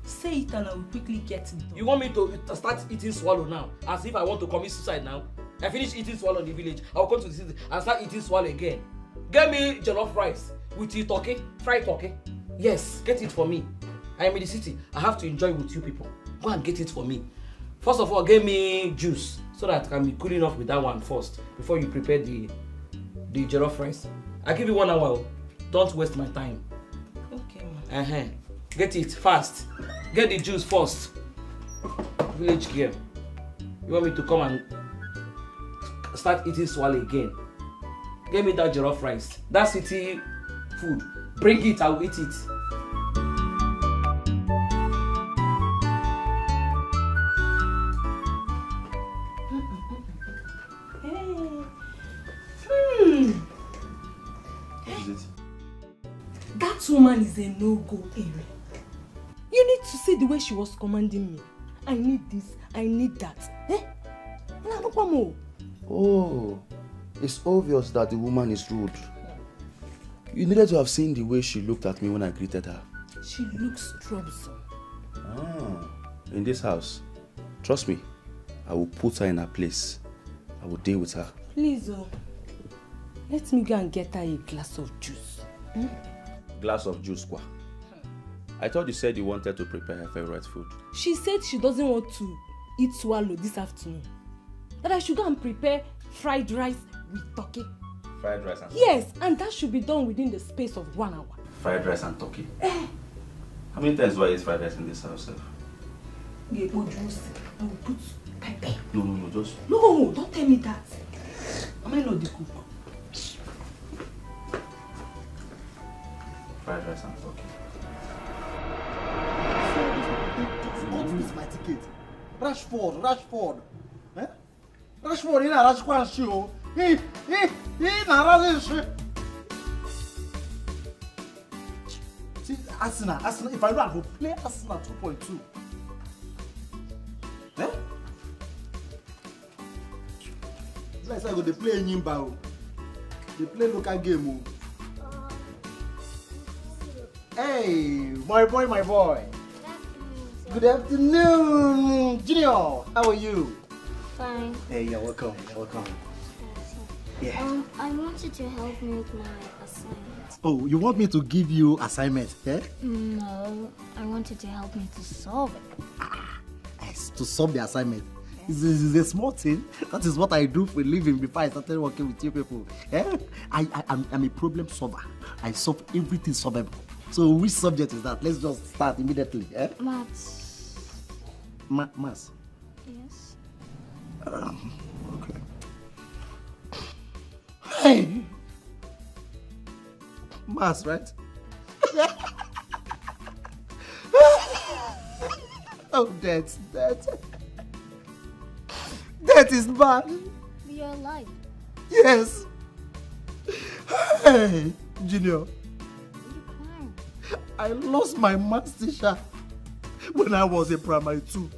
Say it and I will quickly get it done. You want me to start eating swallow now? As if I want to commit suicide now? I finish eating swallow in the village. I'll come to the city and start eating swallow again. Get me jollof rice with the turkey, fried turkey. Yes, get it for me. I am in the city. I have to enjoy with you people. Go and get it for me. First of all, give me juice so that I can be cool enough with that one first before you prepare the jollof rice. I give you 1 hour. Don't waste my time. Okay, ma. Get it fast. Get the juice first. Village girl. You want me to come and start eating swallow again? Give me that jollof rice. That city food. Bring it, I will eat it. That woman is a no-go area. You need to see the way she was commanding me. I need this, I need that. Oh, it's obvious that the woman is rude. You needed to have seen the way she looked at me when I greeted her. She looks troublesome. In this house, trust me, I will put her in her place. I will deal with her. Please, let me go and get her a glass of juice. Glass of juice, kwa. I thought you said you wanted to prepare her favorite food. She said she doesn't want to eat swallow this afternoon. That I should go and prepare fried rice with turkey. Fried rice and turkey? Yes, and that should be done within the space of 1 hour. Fried rice and turkey? How many times do I eat fried rice in this house, sir? I will put pepper. No, just... No, don't tell me that. Am I not the cook? Fried rice and turkey. Don't miss my ticket. Rashford. Eh? Rashford, na Rashford show. He na Rashford. See, Arsenal. If I know, I will play Arsenal 2.2. Eh? It's like they play Nyimba. They play local game. Hey, my boy. Good afternoon, Junior. How are you? Fine. Hey, you're welcome. Yeah. I wanted to help me with my assignment. Oh, you want me to give you assignment, eh? No, I wanted to help me to solve it. Yes, to solve the assignment. This is a small thing. That is what I do for a living before I started working with you people. Eh? I'm a problem solver. I solve everything solvable. So which subject is that? Let's just start immediately. Eh? Maths. Maths? Yes. Okay. Hey! Maths, right? Oh, that is bad. You're alive. Yes. Hey, Junior. I lost my maths teacher when I was in primary 2.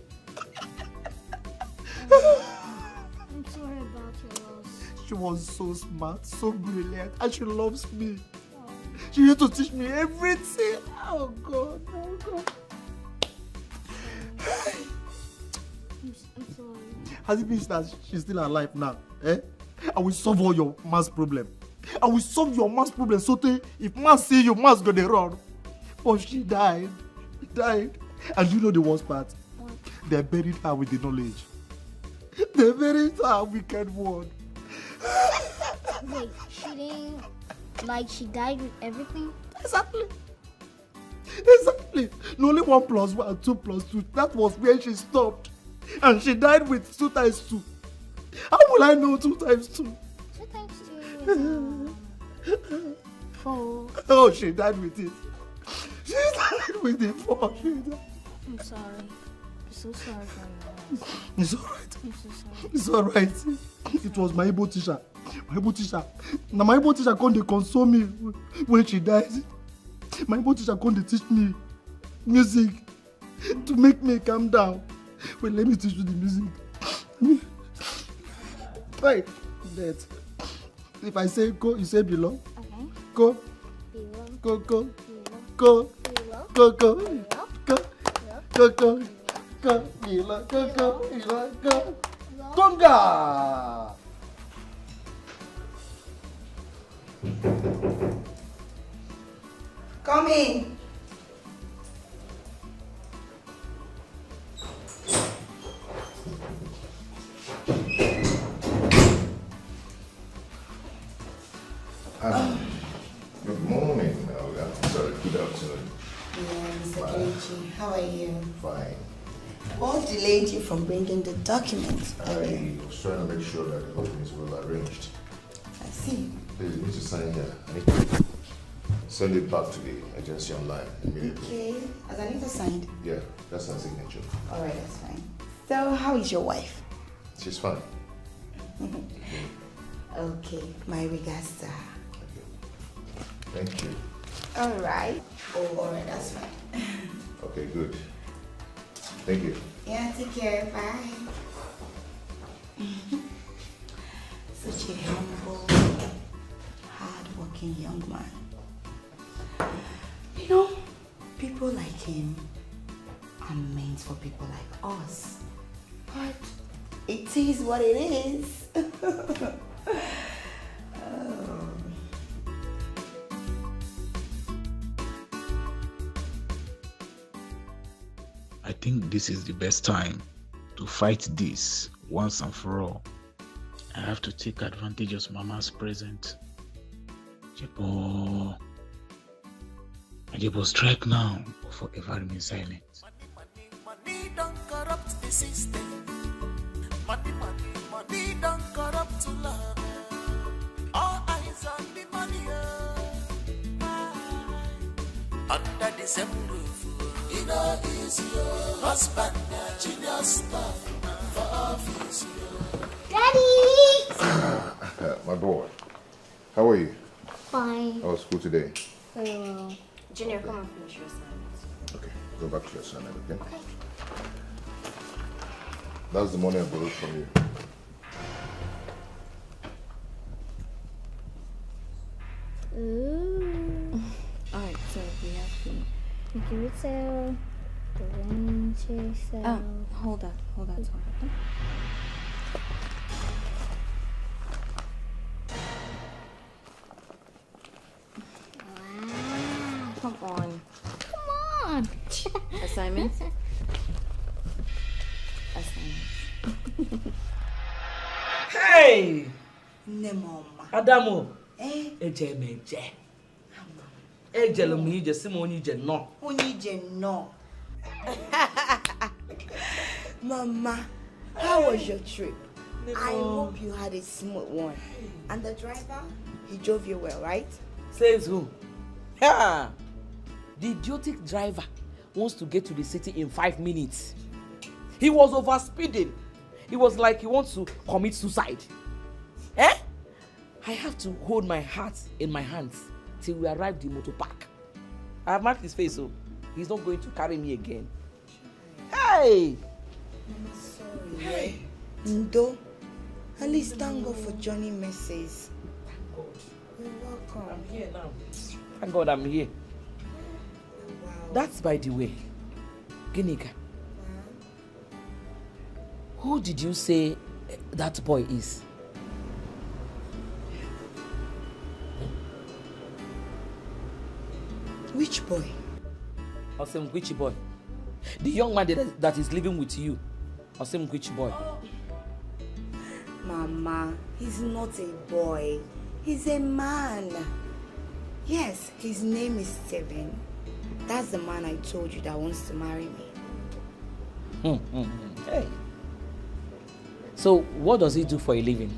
I'm sorry about your loss. She was so smart, so brilliant, and she loves me. She used to teach me everything. Oh God, oh God. I'm sorry. Has it been that she's still alive now? Eh? I will solve all your mass problem. I will solve your mass problem. So if mass see you, mass gonna run. But she died. She died. And you know the worst part? What? They buried her with the knowledge. They buried her wicked word. Wait, she didn't... Like, she died with everything? Exactly. Exactly. No, only 1 + 1 and 2 + 2. That was where she stopped. And she died with 2 × 2. How will I know 2 × 2? 2 × 2 is 4. Oh, she died with it. She died with it. 4. She died. I'm sorry. I'm so sorry for your loss. It's alright. I'm so sorry. It's alright. It was my Igbo teacher. My Igbo teacher. Now my Igbo teacher come to console me when she died. My Igbo teacher come to teach me music to make me calm down. Wait, let me teach you the music. Right. That. If I say go, you say below. Okay. Go. Below. Go, go. Below. Go. Below. Go, go. Below. Go. Go, go. Go. Below. Go, go. Below. Go. Conga. Come in. Good morning. Sorry, good afternoon. Yeah, Mr. Kelechi, how are you? Fine. What delayed you from bringing the documents? I was trying to make sure that the whole thing is well arranged. I see. Please, you need to sign here. I need to send it back to the agency online immediately. Okay. Has Anita signed? Yeah, that's her signature. All right, that's fine. So, how is your wife? She's fine. Okay, my regards to her. Thank you. All right. Oh, all right, that's fine. Okay, good. Thank you. Yeah, take care. Bye. Such a humble, hard-working young man. You know, people like him are meant for people like us. But it is what it is. Oh. I think this is the best time to fight this once and for all. I have to take advantage of Mama's present. Jebo, strike now or forever remain silent. Money don't corrupt the system. Money don't corrupt love. All eyes on the money. Under the same roof. You know it's your husband, genius stuff for office. Daddy! My boy, how are you? Fine. How was school today? Very well. Junior, come and finish your assignment. Okay, go back to your assignment, okay? That's the money I borrowed from you. Ooh. Alright, so we have the... Mickey Retail, the Vinci sale. Hold on. Wow. Come on. Come on. Assignments? Hey! Nemoma. Adamu. Eje meje. Eje lo mi je simo onye je no. Onye je no. Mama, how was your trip? I hope you had a smooth one. And the driver, he drove you well, right? Says who? Yeah. The idiotic driver wants to get to the city in 5 minutes. He was overspeeding. It was like he wants to commit suicide. Eh? I have to hold my heart in my hands till we arrive the motor park. I have marked his face, so he's not going to carry me again. Hey! I'm sorry. Hey. Ndo, at least thank God for Johnny Messays. Thank God. You're welcome. I'm here now. Thank God I'm here. Wow. That's by the way. Ginika. Who did you say that boy is? Which boy? Osem which boy? The young man that is living with you. Osem which boy? Oh. Mama, he's not a boy. He's a man. Yes, his name is Steven. That's the man I told you that wants to marry me. Hey. So, what does he do for a living?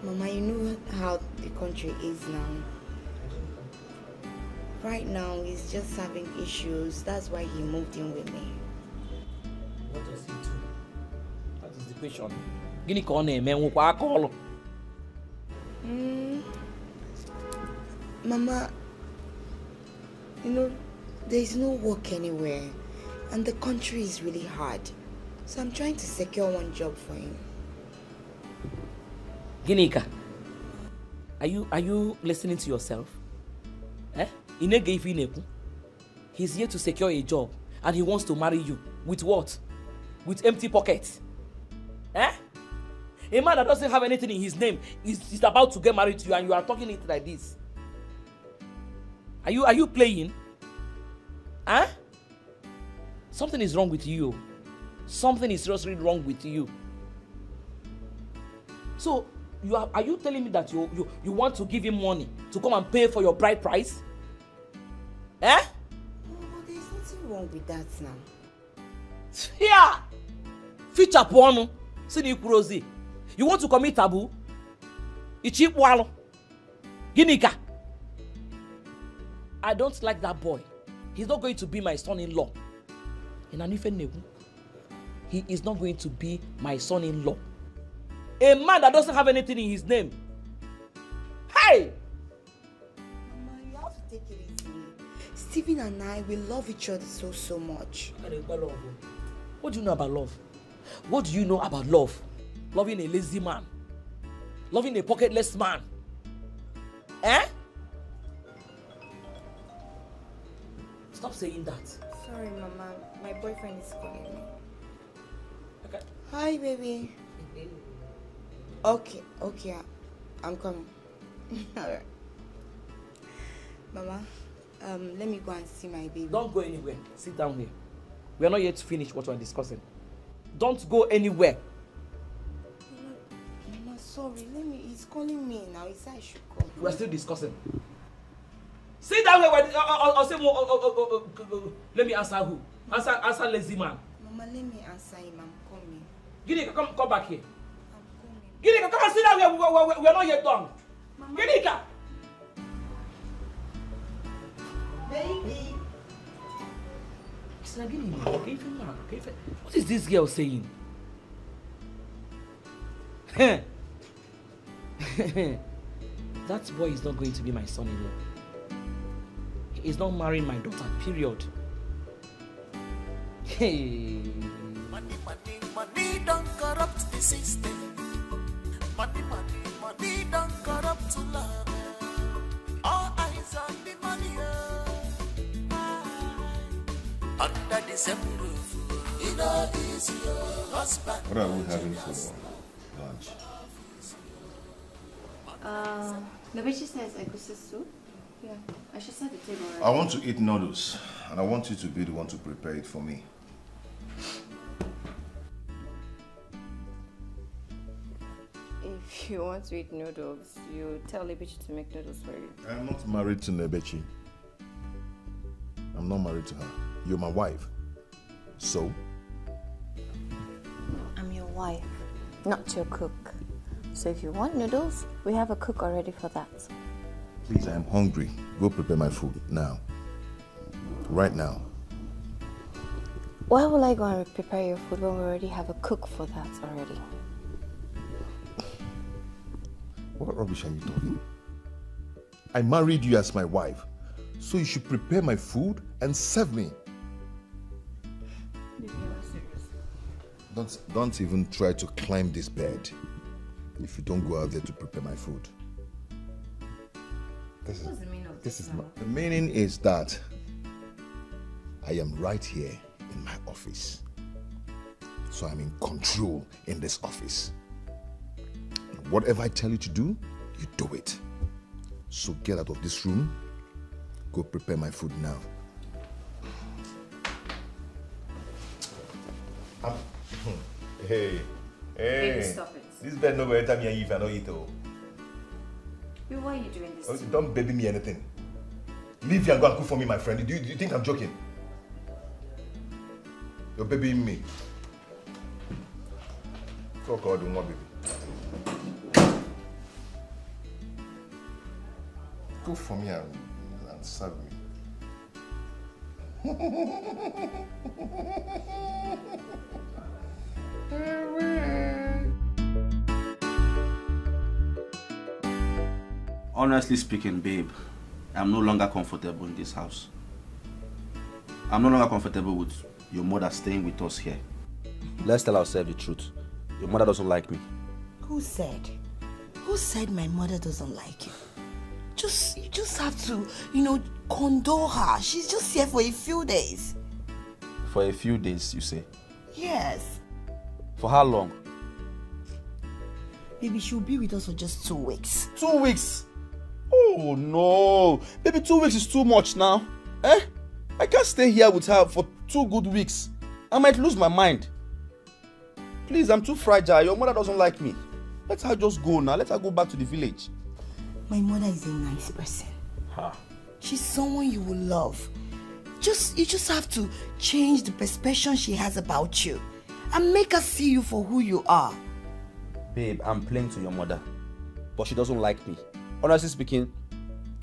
Mama, you know how the country is now. Right now, he's just having issues. That's why he moved in with me. What does he do? That is the question. Gini ka ọ na-eme nwụkwa aka ọlụ. Mama, you know, there's no work anywhere. And the country is really hard. So I'm trying to secure one job for him. Ginika, are you listening to yourself? Eh? He's here to secure a job and he wants to marry you. With what? With empty pockets. Eh? A man that doesn't have anything in his name is about to get married to you and you are talking it like this. Are you playing? Huh? Something is wrong with you. Something is seriously wrong with you. So, are you telling me that you want to give him money to come and pay for your bride price? Eh? No, there's nothing wrong with that now. Yeah! Feature porno. Sini. You want to commit taboo? Ichi walo. Ginika. I don't like that boy. He's not going to be my son-in-law. He is not going to be my son-in-law. A man that doesn't have anything in his name. Hey! Mama, you have to take it easy. Stephen and I, we love each other so much. What do you know about love? What do you know about love? Loving a lazy man. Loving a pocketless man. Eh? Stop saying that. Sorry, Mama. My boyfriend is calling me. Okay. Hi, baby. Okay, I'm coming. Alright. Mama, let me go and see my baby. Don't go anywhere. Sit down here. We are not yet to finish what we are discussing. Don't go anywhere. Mama, sorry. He's calling me now. He said I should come. We are still discussing. Sit down here. I'll say, let me answer who? Answer lazy man. Mama, let me answer him. I'm coming. Ginika, come back here. Ginika, come and sit down here. We are not yet done. Mama. Ginika! Baby! What is this girl saying? That boy is not going to be my son-in-law. He is not marrying my daughter, period. Hey. Money don't corrupt the system. Money don't corrupt love. All eyes on the money. Under the same roof, it all is your husband. What are we having for lunch? The bitch says egusi soup. Yeah, I should set the table right. I want to eat noodles, and I want you to be the one to prepare it for me. If you want to eat noodles, you tell Lebechi to make noodles for you. I'm not married to Lebechi. I'm not married to her. You're my wife. So? I'm your wife, not your cook. So if you want noodles, we have a cook already for that. Please, I am hungry. Go prepare my food now. Right now. Why will I go and prepare your food when we already have a cook for that already? What rubbish are you talking? I married you as my wife, so you should prepare my food and serve me. Don't even try to climb this bed if you don't go out there to prepare my food. This is, What's the meaning of this this is now? not. The meaning is that I am right here in my office. So I'm in control in this office. Whatever I tell you to do, you do it. So get out of this room. Go prepare my food now. Hey. Baby, stop it. This bed no go enter me and you if I don't eat. Why are you doing this? to me? Don't baby me anything. Leave here and go and cook for me, my friend. Do you think I'm joking? You're babying me. Fuck God, do more baby. Cook for me and serve me. Honestly speaking, babe, I'm no longer comfortable in this house. I'm no longer comfortable with your mother staying with us here. Let's tell ourselves the truth. Your mother doesn't like me. Who said? Who said my mother doesn't like you? You just have to, condole her. She's just here for a few days. For a few days, you say? Yes. For how long? Baby, she'll be with us for just 2 weeks. 2 weeks? Oh no. Baby, 2 weeks is too much now. I can't stay here with her for 2 good weeks. I might lose my mind. Please, I'm too fragile. Your mother doesn't like me. Let her just go now. Let her go back to the village. My mother is a nice person. She's someone you will love. You just have to change the perception she has about you and make her see you for who you are. Babe, I'm playing to your mother, but she doesn't like me. Honestly speaking,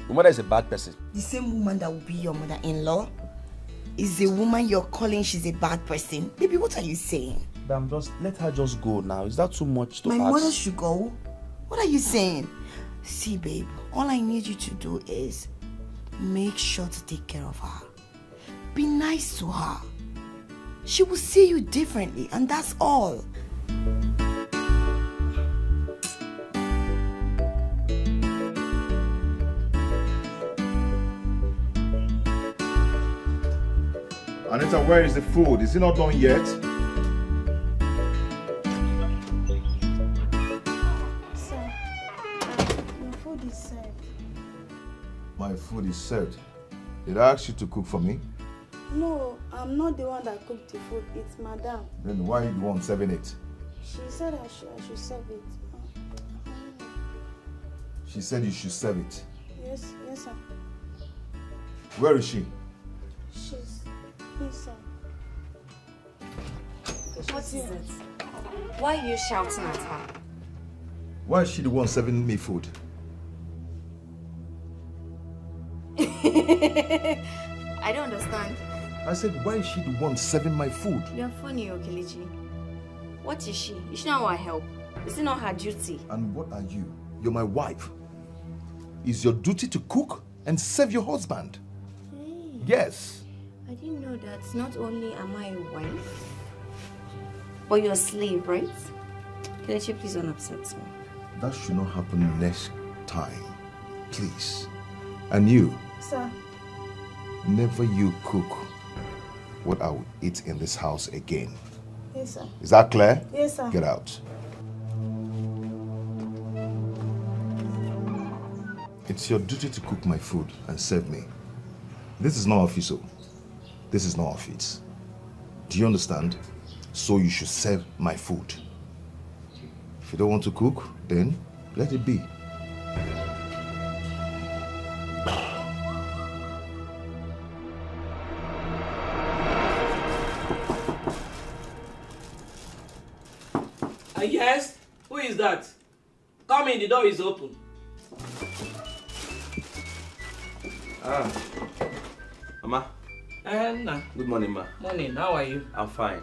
your mother is a bad person. The same woman that will be your mother-in-law is the woman you're calling she's a bad person. Baby, what are you saying? Let her just go now. Is that too much to ask? My mother should go? What are you saying? See, babe, all I need you to do is make sure to take care of her. Be nice to her. She will see you differently, and that's all. Anita, where is the food? Is it not done yet? Sir, your food is served. My food is served. Did I ask you to cook for me? No, I'm not the one that cooked the food. It's Madame. Then why are you the one serving it? She said I should serve it. She said you should serve it. Yes, sir. Where is she? She's inside. What is it? Why are you shouting at her? Why is she the one serving me food? I don't understand. I said, why is she the one serving my food? You're funny, Okelechi. What is she? Is she not our help? Is it not her duty? And what are you? You're my wife. It's your duty to cook and serve your husband. Hey. Yes. I didn't know that not only am I a wife, but you're a slave, right? Kelechi, please don't upset me. That should not happen next time. Please. And you? Sir. Never you cook what I will eat in this house again. Yes, sir. Is that clear? Yes, sir. Get out. It's your duty to cook my food and serve me. This is not official. This is not office. Do you understand? So you should serve my food. If you don't want to cook, then let it be. Yes? Who is that? Come in, the door is open. Mama. Nah. Good morning, ma. Morning, how are you? I'm fine.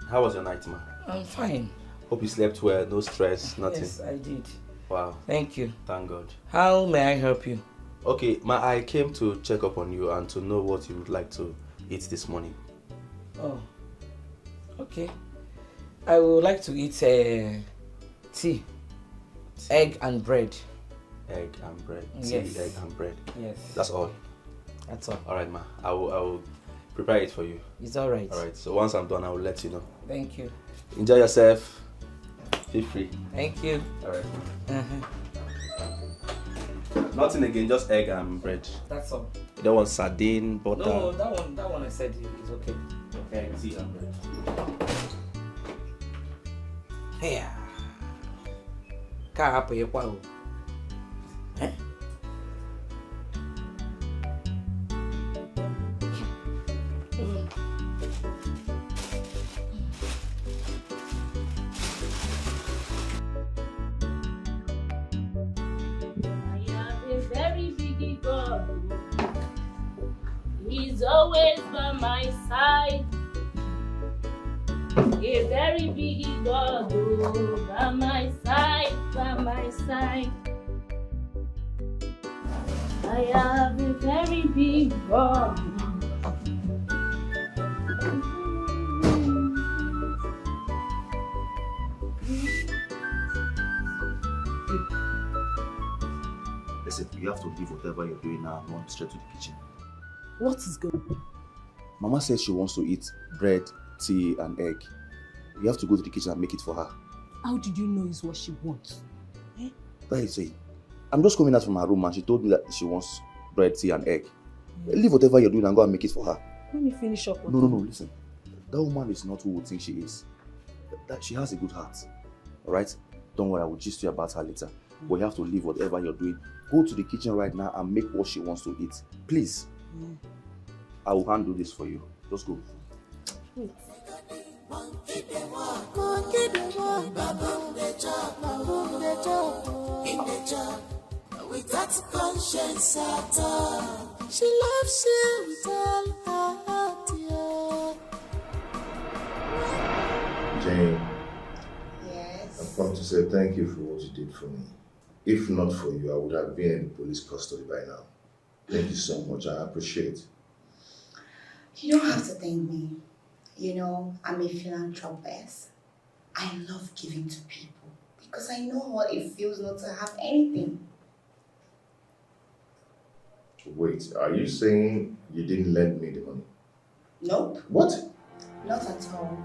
How was your night, ma? I'm fine. Hope you slept well, no stress, nothing. Yes, I did. Wow. Thank you. Thank God. How may I help you? Okay, ma, I came to check up on you and to know what you would like to eat this morning. Oh, okay. I would like to eat tea, egg and bread. egg and bread. Yes. Tea, egg and bread. Yes. That's all. That's all. All right, ma. I will prepare it for you. It's all right. All right. So once I'm done, I will let you know. Thank you. Enjoy yourself. Feel free. Thank you. All right. Nothing again, just egg and bread. That's all. You don't want sardine, butter? No, that one I said is okay. Egg, tea and bread. Yeah. Ka hapụ ịkwa o. Eh? He's always by my side. A very big God, oh, by my side, by my side. I have a very big God. Listen, you have to leave whatever you're doing now and run straight to the kitchen. What is going on? Mama says she wants to eat bread, tea, and egg. You have to go to the kitchen and make it for her. How did you know it's what she wants? Eh? That is it. I'm just coming out from her room and she told me that she wants bread, tea, and egg. Leave whatever you're doing and go and make it for her. Let me finish up. No, listen. That woman is not who we think she is. That she has a good heart. Alright? Don't worry, I will gist you about her later. But you have to leave whatever you're doing. Go to the kitchen right now and make what she wants to eat. Please. I will handle this for you. Just go. Wait. Without conscience at all, she loves you with all her heart, yeah. Jane. Yes. I've come to say thank you for what you did for me. If not for you, I would have been in police custody by now. Thank you so much. I appreciate it. You don't have to thank me. You know, I'm a philanthropist. I love giving to people because I know what it feels not to have anything. Wait, are you saying you didn't lend me the money? Nope. What? Not at all.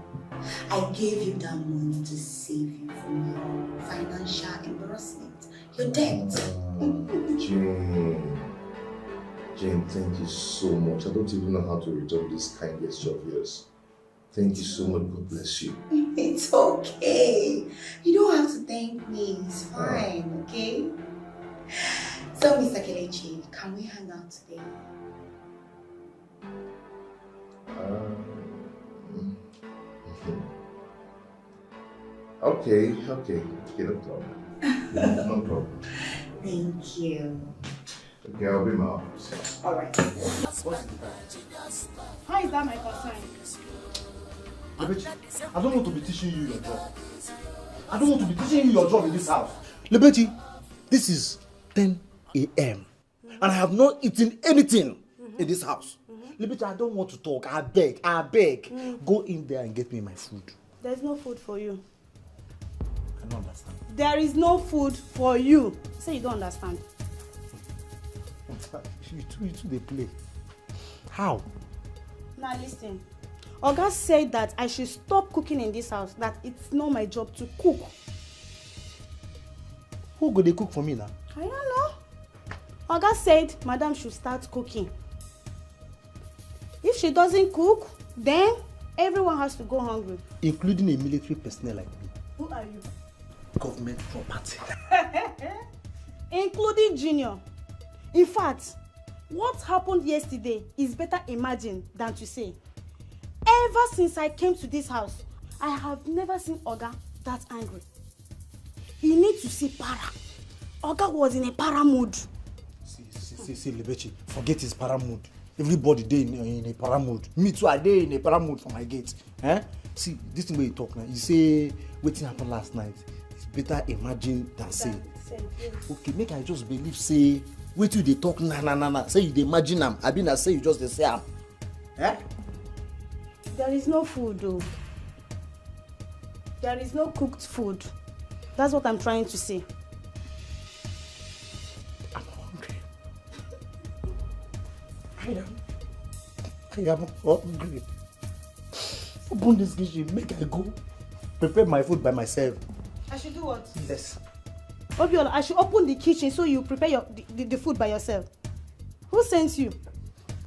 I gave you that money to save you from your financial embarrassment, your debt. Jane, thank you so much. I don't even know how to return this kind gesture of yours. Thank you so much. God bless you. It's okay. You don't have to thank me. It's fine, okay? So, Mr. Kelechi, can we hang out today? Okay, no problem. No problem. Thank you. Okay, I'll be in my office. All right. How is that my concern? Lebechi, I don't want to be teaching you your job. I don't want to be teaching you your job in this house. Lebechi, this is 10 a.m. and I have not eaten anything in this house. Lebechi, I don't want to talk. I beg. Go in there and get me my food. There's no food for you. I don't understand. There is no food for you. Say you don't understand. You two they play. How? Now listen. Oga said that I should stop cooking in this house, that it's not my job to cook. Who go they cook for me now? I don't know. Oga said Madam should start cooking. If she doesn't cook, then everyone has to go hungry. Including a military personnel like me. Who are you? Government property. Including Junior. In fact, what happened yesterday is better imagined than to say. Ever since I came to this house, I have never seen Oga that angry. He needs to see para. Oga was in a para mood. See, Lebechi, forget his para mood. Everybody dey in a para mood. Me too, I dey in a para mood for my gate. See, this thing where you talk now, you say wetin happened last night. It's better imagine than say. Okay, make I just believe say wetin you dey talk na. Say you dey imagine am. I been say you just dey say am. There is no food though. There is no cooked food. That's what I'm trying to say. I am hungry. Open this kitchen, make I go prepare my food by myself. I should do what? Yes. Obiola, I should open the kitchen so you prepare the food by yourself. Who sent you?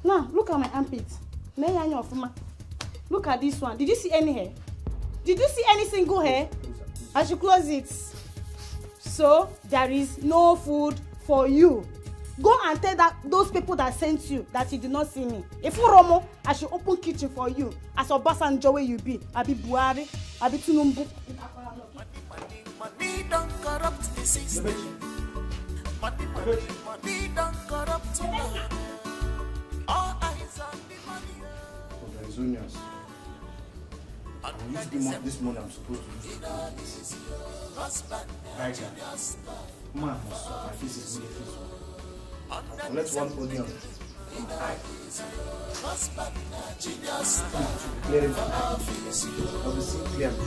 Now, look at my armpits. Look at this one. Did you see any hair? Did you see any single hair? I should close it. So, there is no food for you. Go and tell those people that sent you that you did not see me. If you Romo, I should open kitchen for you. As Obasanjo where you be. I be Buhari. I be Tunumbu. Money don't corrupt the system. Money don't corrupt money. All eyes on the money. There is onions. I use this money I'm supposed to use. Right now. Man, this is really feasible. Let's one onion.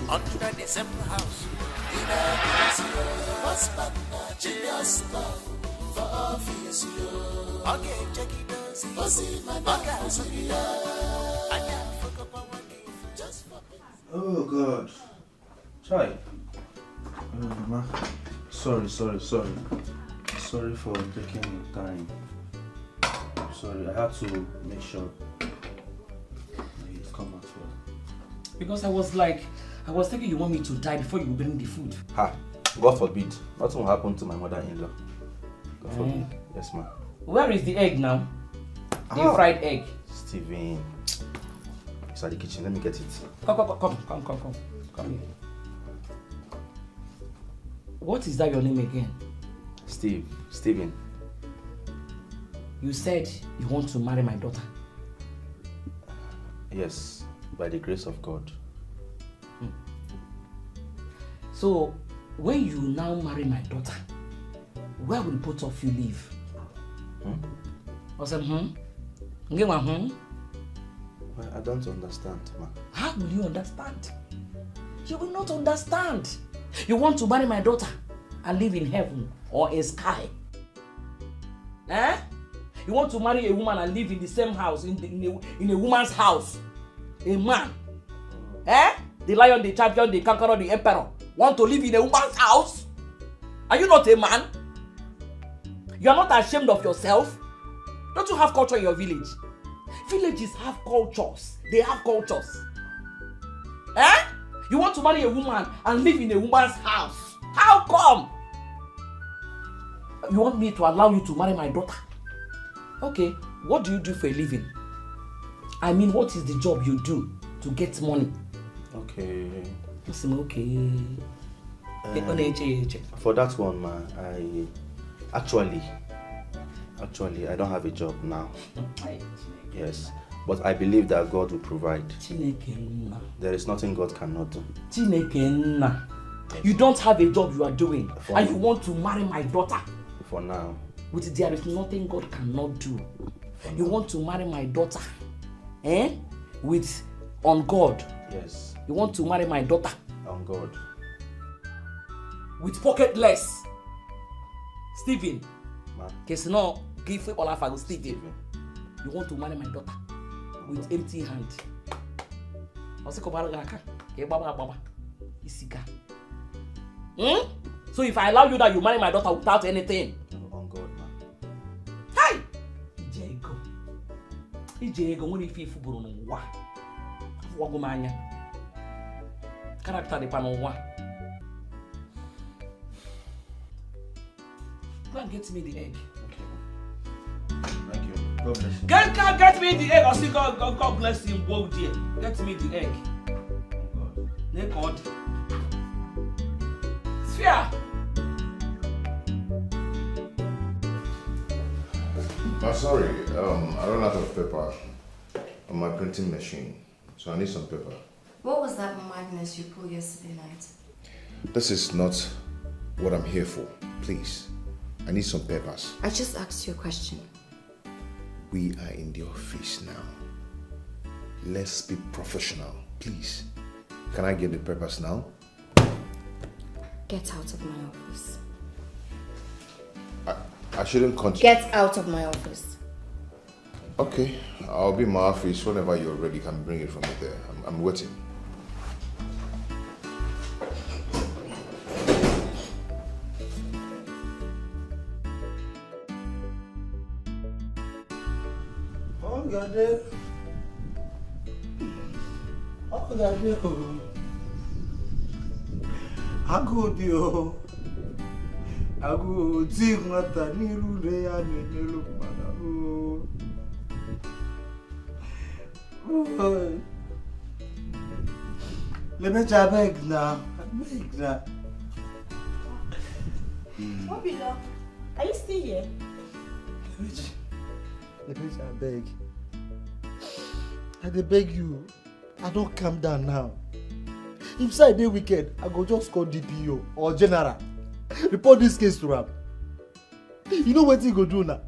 Under the same house. Oh God. Try. Ma. Sorry for taking your time. Sorry, I had to make sure it come out well. Because I was thinking you want me to die before you bring the food. Ha! God forbid. Nothing will happen to my mother-in-law. God forbid. Yes, ma'am. Where is the egg now? The fried egg. Steven. It's at the kitchen. Let me get it. Come here. What is that your name again? Steven. You said you want to marry my daughter. Yes, by the grace of God. So, when you now marry my daughter, where will both of you live? I said, I don't understand, ma. How will you understand? You will not understand. You want to marry my daughter and live in heaven or in sky? Eh? You want to marry a woman and live in the same house, in a woman's house? A man? Eh? The lion, the champion, the conqueror, the emperor want to live in a woman's house? Are you not a man? You are not ashamed of yourself? Don't you have culture in your village? Villages have cultures. They have cultures. Eh? You want to marry a woman and live in a woman's house? How come? You want me to allow you to marry my daughter? Okay, what do you do for a living? I mean, what is the job you do to get money? Okay. Okay. For that one, ma, Actually, I don't have a job now. Yes, but I believe that God will provide. There is nothing God cannot do. You don't have a job you are doing, and you want to marry my daughter? For now. There is nothing God cannot do. You want to marry my daughter? Eh? On God? Yes. You want to marry my daughter? On God. With pocketless? Steven. No, give all of Steven. You want to marry my daughter with empty hand? So if I allow you that you marry my daughter without anything? On God, man. Hey! Ijego when if you go no wa. Wagumanya. Character de panwa. Go and get me the egg. Okay. Thank you. God bless you. Get me the egg. Or see God bless him. Go dear. Get me the egg. God. Sphere. I'm sorry. I ran out of paper on my printing machine, so I need some paper. What was that madness you pulled yesterday night? This is not what I'm here for. Please. I need some papers. I just asked you a question. We are in the office now. Let's be professional, please. Can I get the papers now? Get out of my office. I shouldn't continue. Get out of my office. Okay, I'll be in my office whenever you're ready. You can bring it from there. I'm waiting. Oh, God, oh, God, I go to I go take my taniru de ya nelo mana. Let me try beg now. Beg now. Obilo, are you still here? Let me try beg. I dey beg you. I don't calm down now. If say dey wicked, I go just call DPO or general. Report this case to him. You know what he go do now?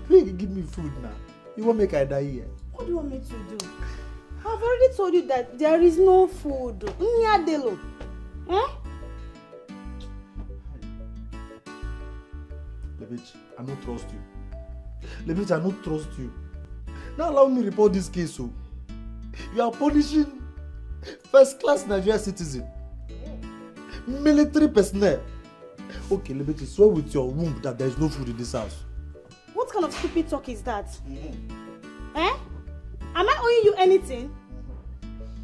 Please give me food now. You won't make I die here. What do you want me to do? I've already told you that there is no food. Nyadelo. Eh? Lebech, I don't trust you. Lebech, I don't trust you. Now allow me report this case, so you are punishing first-class Nigerian citizen, military personnel. Okay, Lebech, swear with your womb that there is no food in this house. What kind of stupid talk is that? Eh? Am I owing you anything?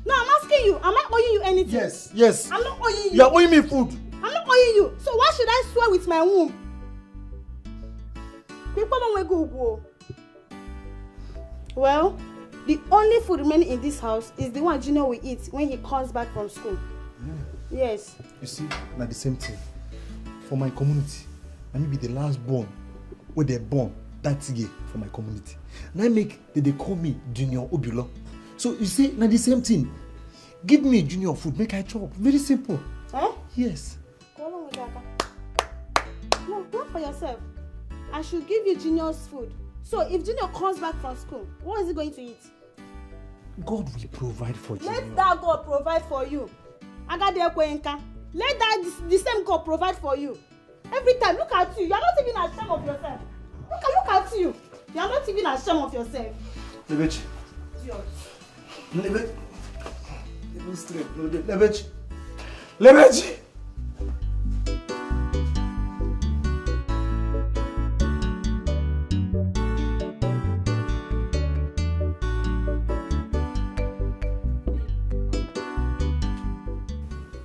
No, I'm asking you. Am I owing you anything? Yes, yes. I'm not owing you. You are owing me food. I'm not owing you. So why should I swear with my womb? Well, the only food remaining in this house is the one Junior will eat when he comes back from school. Yes. You see, not the same thing. For my community, I may be the last born where they're born that year for my community. And I make they call me Junior Obilo. So you see, not the same thing. Give me Junior food, make I chop. Very simple. Eh? Yes. Go along with that. No, not for yourself. I should give you Junior's food. So if Junior comes back from school, what is he going to eat? God will provide for you. Let that God provide for you. Let that the same God provide for you. Every time, look at you. You are not even ashamed of yourself. Look at you. You are not even ashamed of yourself. Lebech. Lebech. Lebech straight. Lebech. Lebech.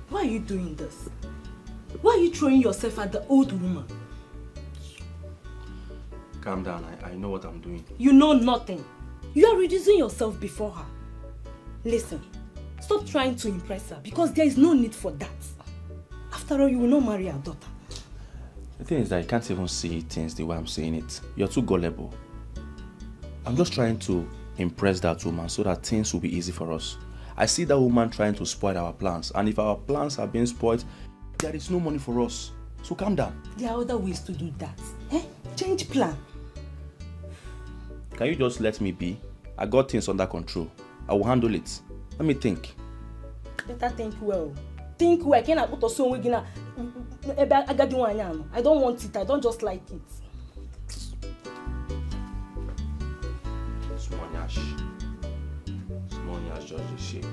Why are you doing this? Why are you throwing yourself at the old woman? Calm down, I know what I'm doing. You know nothing. You are reducing yourself before her. Listen, stop trying to impress her because there is no need for that. After all, you will not marry her daughter. The thing is that you can't even see things the way I'm saying it. You're too gullible. I'm just trying to impress that woman so that things will be easy for us. I see that woman trying to spoil our plans, and if our plans are being spoiled, there is no money for us. So calm down. There are other ways to do that. Change plan. Can you just let me be? I got things under control. I will handle it. Let me think. Better think well. Think well. I don't want it. I don't just like it. Small nyash. Small nyash just a shake.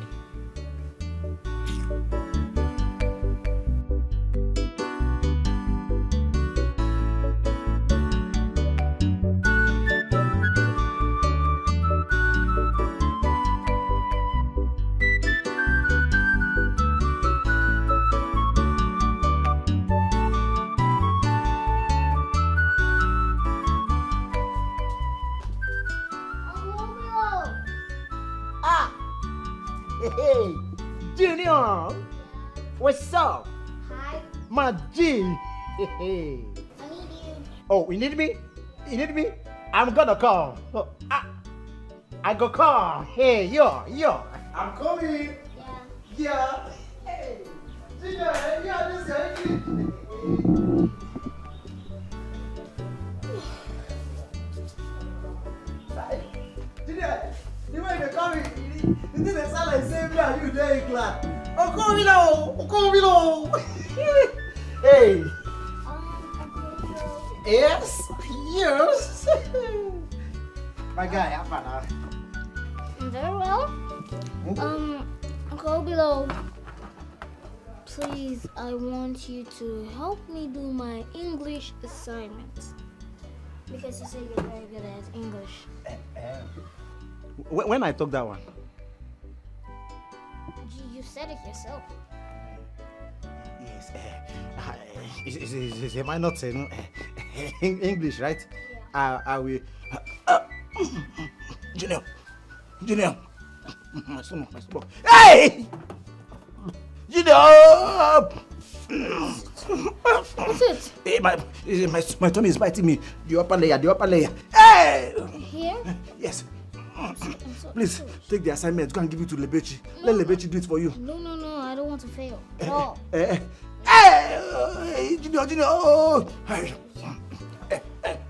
Hey, Junior. What's up? Hi. My G. Hey. I need you. Oh, you need me? You need me? I'm gonna call. Oh, I go call. Hey, yo. I'm coming. Yeah. Hey, Junior, this guy. Junior, you want to call me? You didn't sound like same now. You there in class. Come below. Hey. Yes. My guy, how far now? Very well. Uncle Below, please, I want you to help me do my English assignment. Because you say you're very good at English. When I talk that one? You said it yourself. Yes. Am I not saying English, right? Yeah. I will. Junior. My stomach. Hey! Junior! What's it? Hey, my tummy is biting me. The upper layer. Hey! Here? Yes. Please, take the assignment. Go and give it to Lebechi. Let Lebechi do it for you. No, I don't want to fail. No. Hey, Junior. Oh. Hey.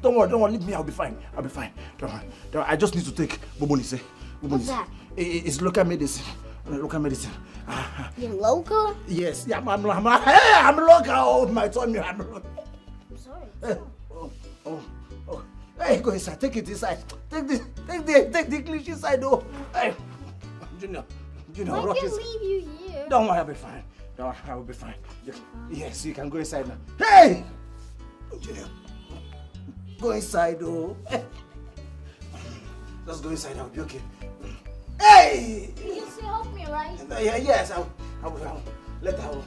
Don't worry, leave me. I'll be fine. Don't worry. I just need to take Bobonise. What's that? It's local medicine. You're local? Yes. Yeah, I'm local. Oh, my tummy. I'm local. I'm sorry. Oh. Hey, go inside. Take it inside. Take the English inside. Oh. Hey. Junior. I can leave you here. Don't worry, I'll be fine. I will be fine. Yes, you can go inside now. Hey! Junior. Go inside, oh. Just go inside, I'll be okay. Hey! You still help me, right? Yes, I will. Let her.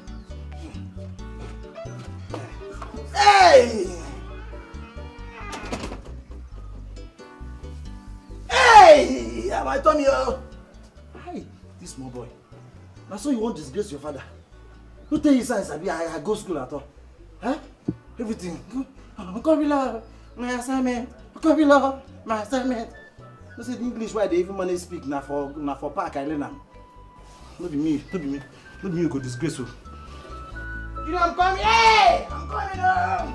Hey! Hey! My tummy, oh. Hi, this small boy. Now, so you won't disgrace your father. Who tell you size? I go school at all. Huh? Everything. Kabila, my assignment. Kabila, my assignment. You say the English why they even manage speak now for park I learn am. Not be me who go disgrace you. You know I'm coming. Hey! I'm coming up.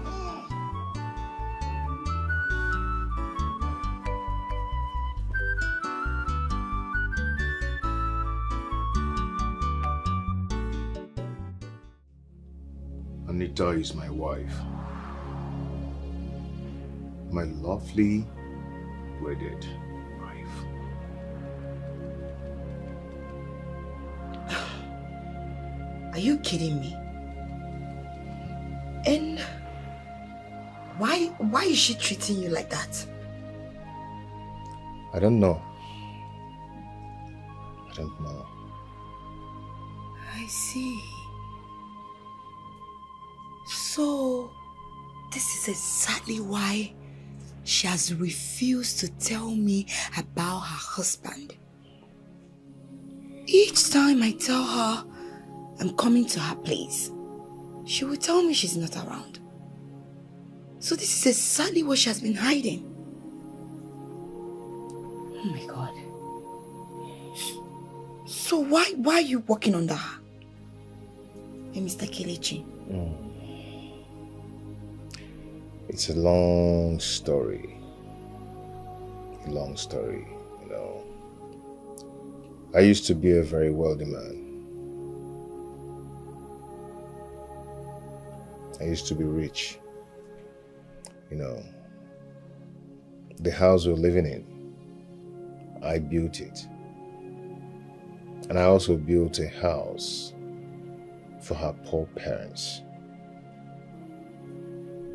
Anita is my wife. My lovely wedded wife. Are you kidding me? And why is she treating you like that? I don't know. I see. So, this is exactly why she has refused to tell me about her husband. Each time I tell her I'm coming to her place, she will tell me she's not around. So this is exactly what she has been hiding. Oh my God. So why are you working under her? Hey, Mr. Kelechi. It's a long story, you know. I used to be a very wealthy man. I used to be rich, you know. The house we're living in, I built it. And I also built a house for her poor parents.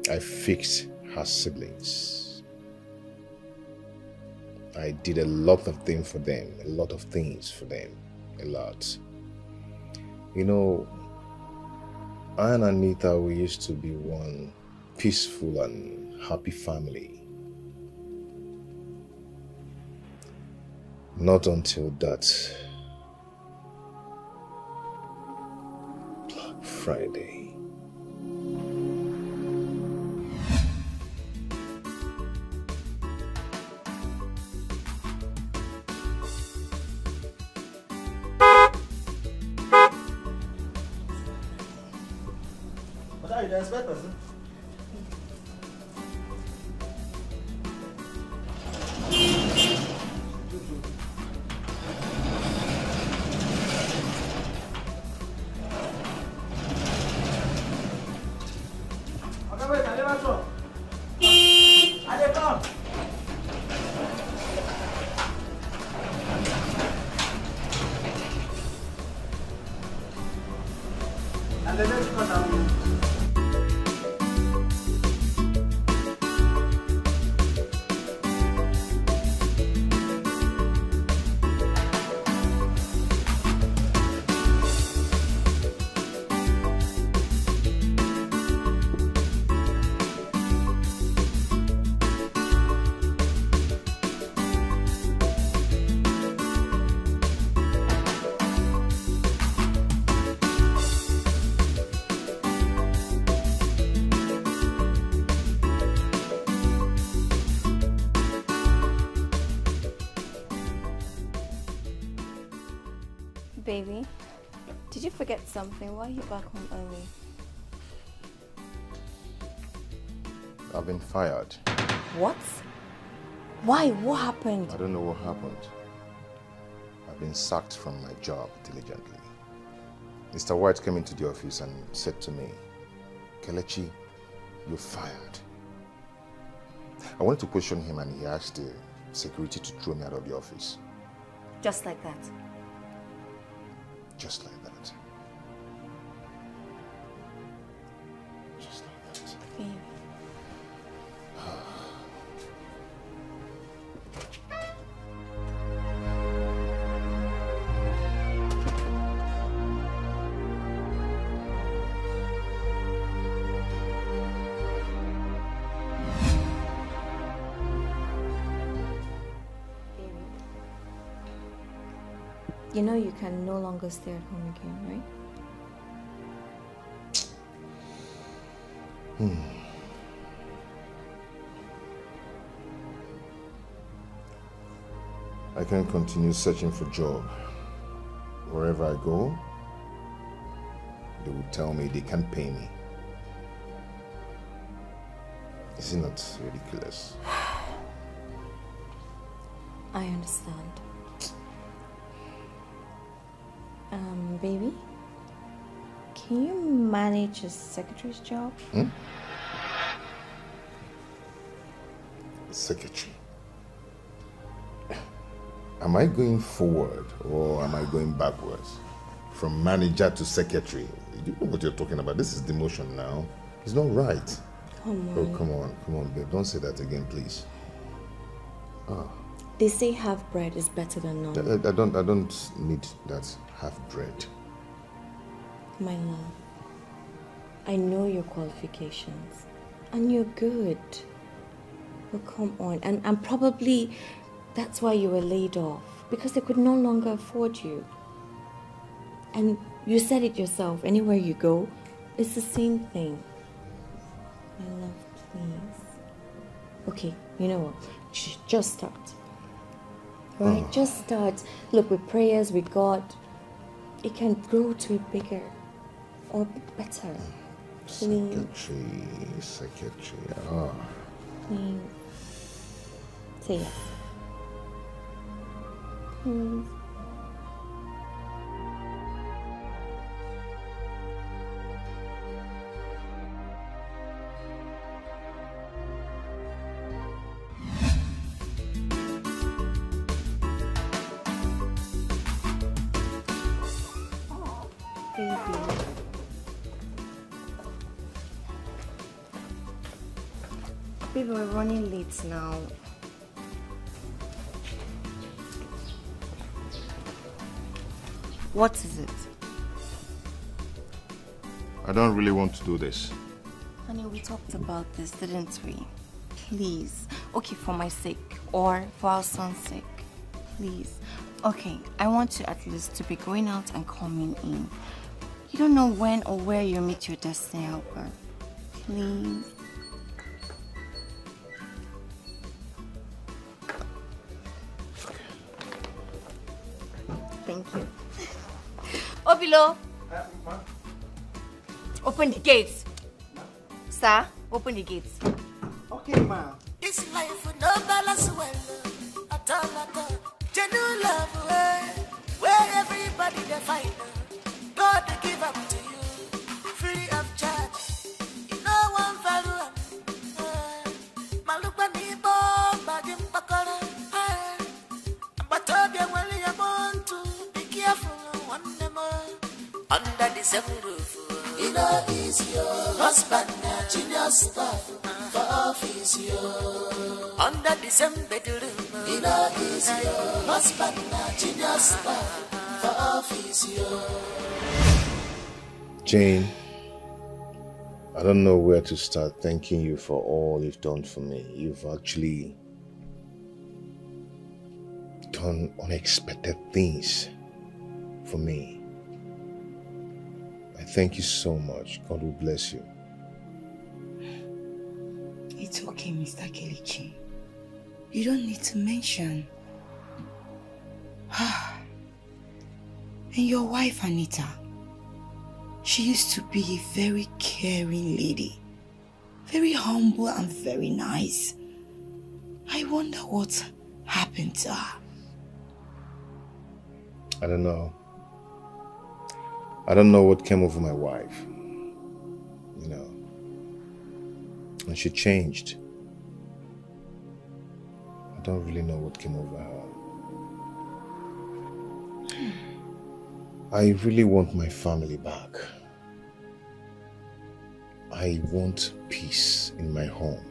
I fixed her siblings. I did a lot of things for them, a lot. You know, I and Anita, we used to be one peaceful and happy family. Not until that Black Friday. You expect person? Baby, did you forget something? Why are you back home early? I've been fired. What? Why? What happened? I don't know what happened. I've been sacked from my job diligently. Mr. White came into the office and said to me, Kelechi, you're fired. I wanted to question him and he asked the security to throw me out of the office. Just like that? Just like that. Just like that. Baby. You know you can no longer stay at home again, right? I can't continue searching for a job. Wherever I go, they will tell me they can't pay me. Is it not ridiculous? I understand. Baby, can you manage a secretary's job? Secretary. Am I going forward or am I going backwards? From manager to secretary. You know what you're talking about. This is demotion now. It's not right. Come on. Oh, come on, babe. Don't say that again, please. They say half bread is better than none. I don't need that half bread. My love, I know your qualifications and you're good. But come on, and probably that's why you were laid off, because they could no longer afford you. And you said it yourself, anywhere you go, it's the same thing. My love, please. Okay, you know what? Just start. Right? Just start. Look, with prayers, with God, it can grow to be bigger or better. Please. Secretary. Please. Say yes. Please. Baby, we're running late now. What is it? I don't really want to do this. Honey, we talked about this, didn't we? Please. Okay, for my sake or for our son's sake. Please. Okay, I want you at least to be going out and coming in. You don't know when or where you'll meet your destiny helper. Please. Thank you. Obilo! Open the gates. Sir, open the gates. Okay, ma'am. This life no balance well at all. Genuine love where everybody they find. God they give up to you, free of charge. You know one value. Malupa ni bo bagim pakora. But obia when you want to be careful one more. Under the same roof, you know office, yo. Husband, genius staff for office, yo. Under the same bedroom, in office, yo. Husband, genius staff for office, yo. Jane, I don't know where to start thanking you for all you've done for me. You've actually done unexpected things for me. I thank you so much. God will bless you. It's okay, Mr. Kelechi. You don't need to mention. And your wife, Anita, she used to be a very caring lady. Very humble and very nice. I wonder what happened to her. I don't know. I don't know what came over my wife. You know. And she changed. I don't really know what came over her. I really want my family back. I want peace in my home.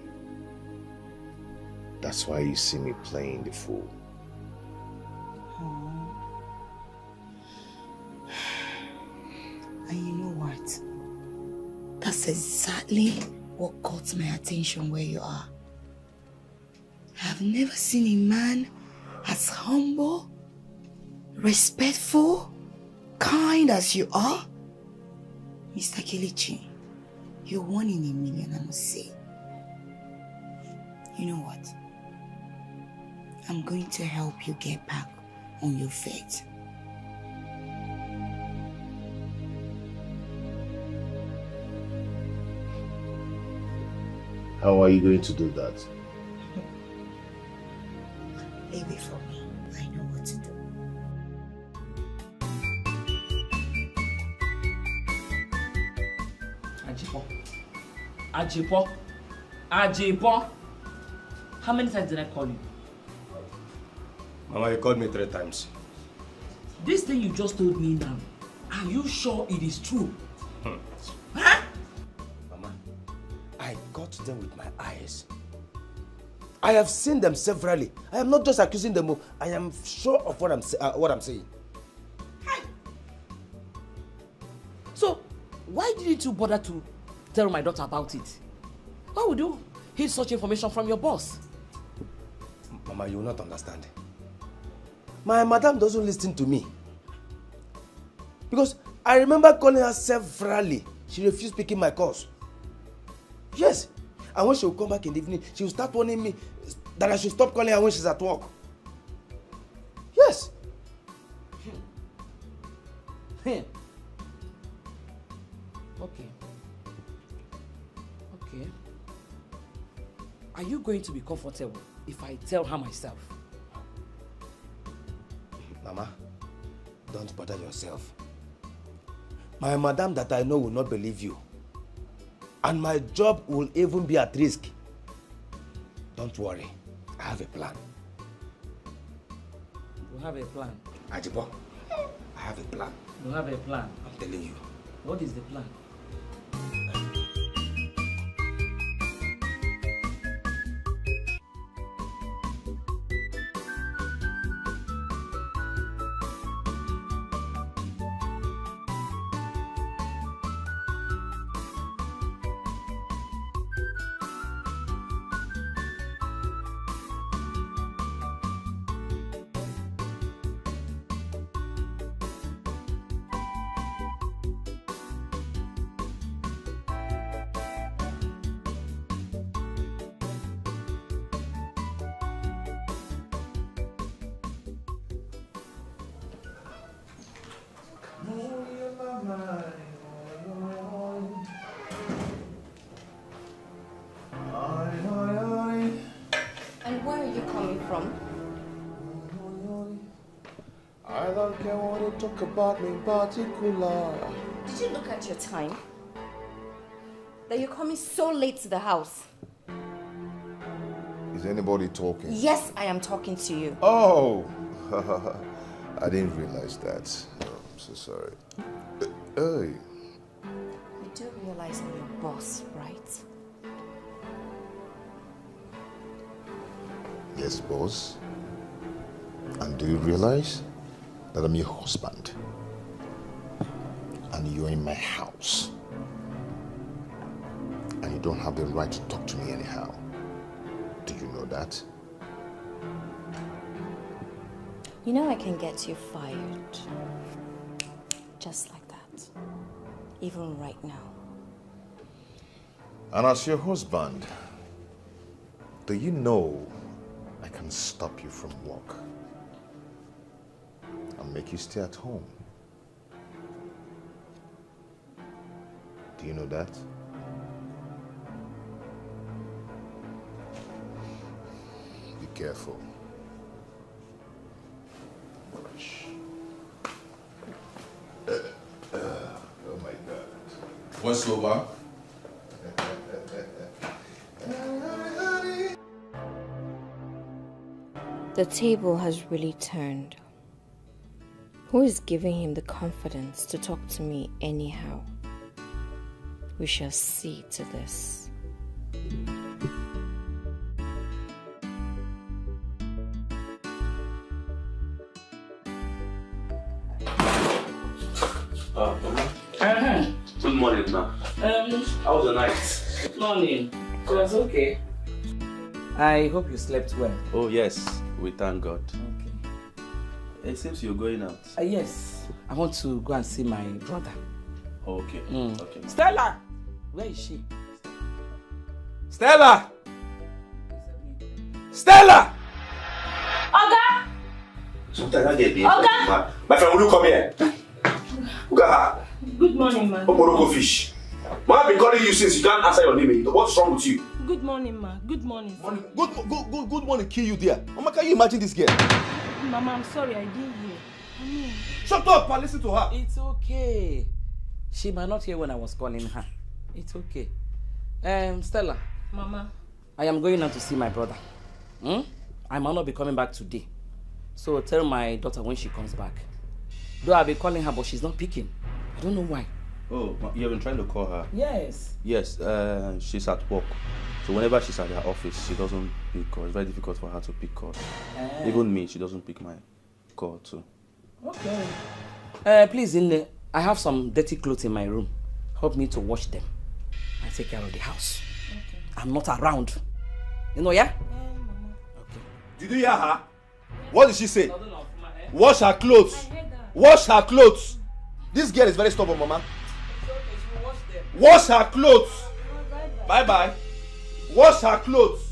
That's why you see me playing the fool. And you know what? That's exactly what caught my attention where you are. I've never seen a man as humble, respectful, kind as you are. Mr. Kelechi, you're one in a million, I must say. You know what? I'm going to help you get back on your feet. How are you going to do that? Leave it for me. I know what to do. Ajipo. How many times did I call you? Mama, you called me 3 times. This thing you just told me now, are you sure it is true? Mama, I got them with my eyes. I have seen them severally. I am not just accusing them. I am sure of what I'm saying. So, why didn't you bother to tell my daughter about it? Why would you hide such information from your boss? Mama, you will not understand. My madam doesn't listen to me. Because I remember calling her severally. She refused picking my calls. Yes. And when she will come back in the evening, she will start warning me that I should stop calling her when she's at work. Yes. Okay. Are you going to be comfortable if I tell her myself? Mama, don't bother yourself. My madam that I know will not believe you. And my job will even be at risk. Don't worry, I have a plan. You have a plan? Ajibo, I have a plan. You have a plan? I'm telling you. What is the plan? And where are you coming from? I don't care what you talk about me in particular. Did you look at your time? That you're coming so late to the house. Is anybody talking? Yes, I am talking to you. Oh! I didn't realize that. Oh, I'm so sorry. Hey. You do realize your boss, right? Yes, boss. And do you realize that I'm your husband? And you're in my house. And you don't have the right to talk to me anyhow. Do you know that? You know I can get you fired. Just like that. Even right now. And as your husband, do you know I can stop you from work and make you stay at home? Do you know that? Be careful. Oh my God. What's over? The table has really turned. Who is giving him the confidence to talk to me anyhow? We shall see to this. Good morning, ma. How was the night? Good morning. It was okay. I hope you slept well. Oh, yes. We thank God. Okay. It seems you're going out. Yes. I want to go and see my brother. Okay. Okay. Stella! Where is she? Stella! Stella! Oga! Sometimes I get Oga! My friend, will you come here? Look at her. Good morning, ma. Oporoko fish. Ma, I've been calling you since you can't answer your name. What's wrong with you? Good morning, ma. Good morning. Good morning, kill you there. Mama, can you imagine this girl? Mama, I'm sorry, I didn't hear. Shut up and listen to her. It's okay. She might not hear when I was calling her. It's okay. Stella. Mama. I am going out to see my brother. I might not be coming back today. So tell my daughter when she comes back. Though I'll be calling her, but she's not picking. I don't know why. Oh, you've been trying to call her? Yes. Yes, she's at work. So whenever she's at her office, she doesn't pick calls. It's very difficult for her to pick calls. Even me, she doesn't pick my call too. Okay. Please, I have some dirty clothes in my room. Help me to wash them. I take care of the house. Okay. I'm not around. You know, yeah? Okay. Did you hear her? What did she say? Wash her clothes. Wash her clothes. This girl is very stubborn, Mama. It's okay, she will wash them. Wash her clothes. Bye-bye. Wash her clothes.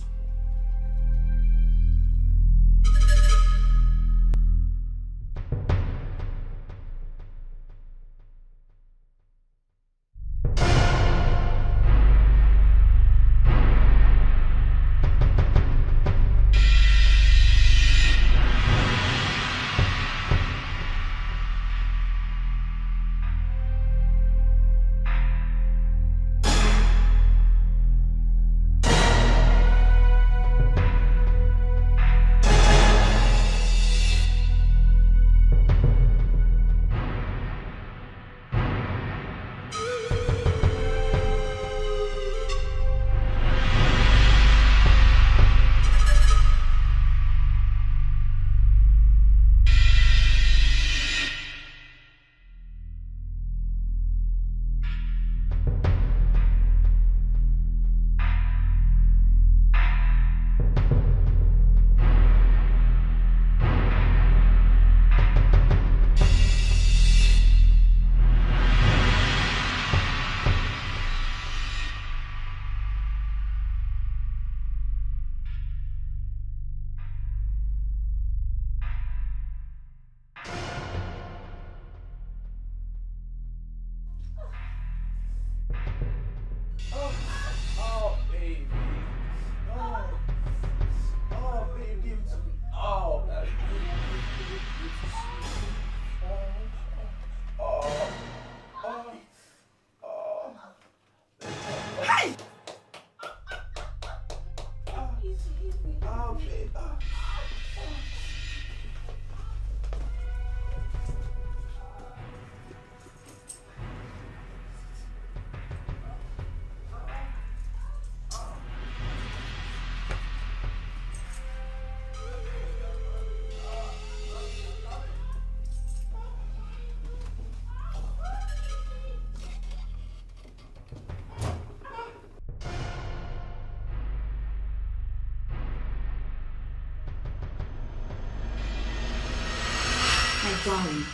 darling,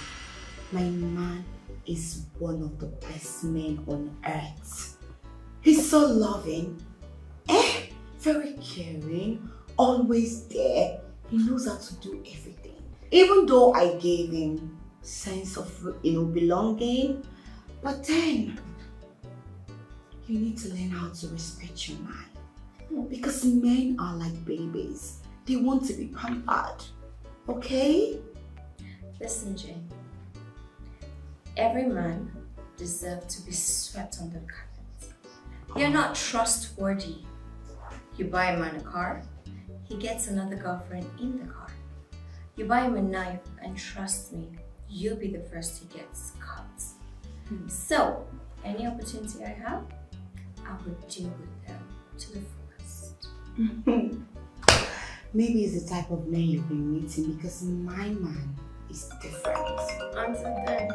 my man is one of the best men on earth. He's so loving, very caring, always there. He knows how to do everything. Even though I gave him sense of belonging, but then you need to learn how to respect your man. Because men are like babies. They want to be pampered. Okay? Listen, Jane. Every man deserves to be swept under the carpet. You're not trustworthy. You buy a man a car, he gets another girlfriend in the car. You buy him a knife, and trust me, you'll be the first he gets cut. So, any opportunity I have, I would deal with them to the fullest. Maybe it's the type of man you've been meeting, because my man is different. Until then.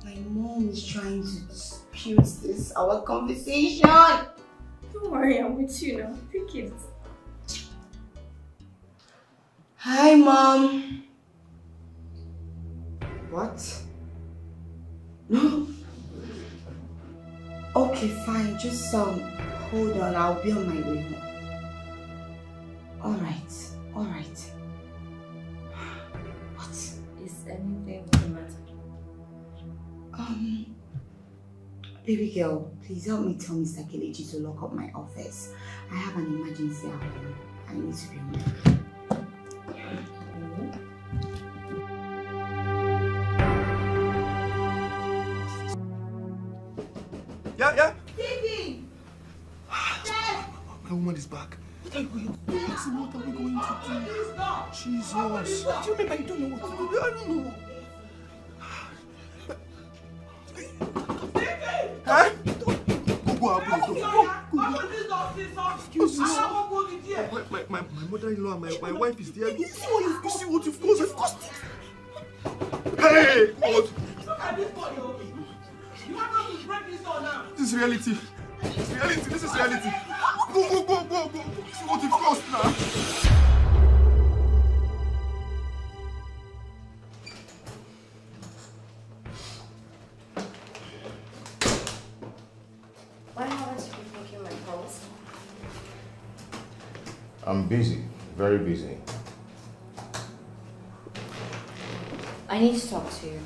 My mom is trying to dispute our conversation. Don't worry, I'm with you now. Take it. Hi, Mom. What? No. Okay, fine. Just hold on. I'll be on my way home. All right. What? Is anything the matter? Baby girl, please help me tell Mr. Kelechi to lock up my office. I have an emergency at home. I need to be home. Yeah? Baby! My woman is back. What are you going to do? What are we going to do? Jesus. What do you mean by you don't know what to do? I don't know. Huh? Excuse me. My mother-in-law and my wife is there. You see what you've caused? I've caused it. Hey! God. Look at this body, okay? You are going to break this door now. This is reality. This is reality. Go. See what you've caused now. Why haven't you been taking my calls? I'm busy, very busy. I need to talk to you.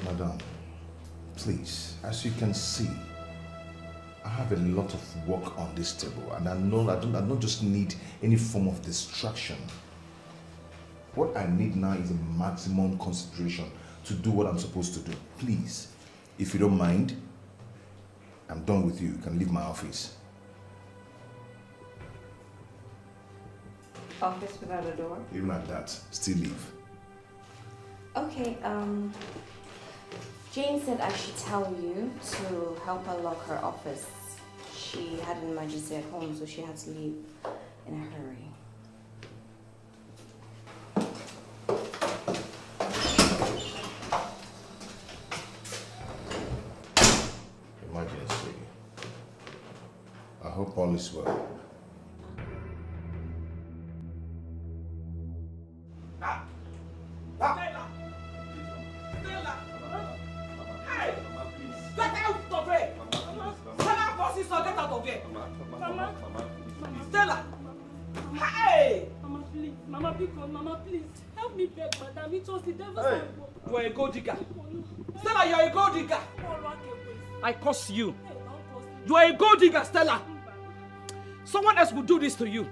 Madam, please, as you can see, I have a lot of work on this table, and I don't just need any form of distraction. What I need now is a maximum concentration to do what I'm supposed to do. Please, if you don't mind, I'm done with you. You can leave my office. Office without a door? Even at that, still leave. Okay, Jane said I should tell you to help her lock her office. She had an emergency at home, so she had to leave in a hurry. Emergency. I hope all is well. Mama, please, help me beg, madam. It was the devil's Hey, you are a gold digger. Stella, you are a gold digger. I curse you. You are a gold digger, Stella. Someone else will do this to you.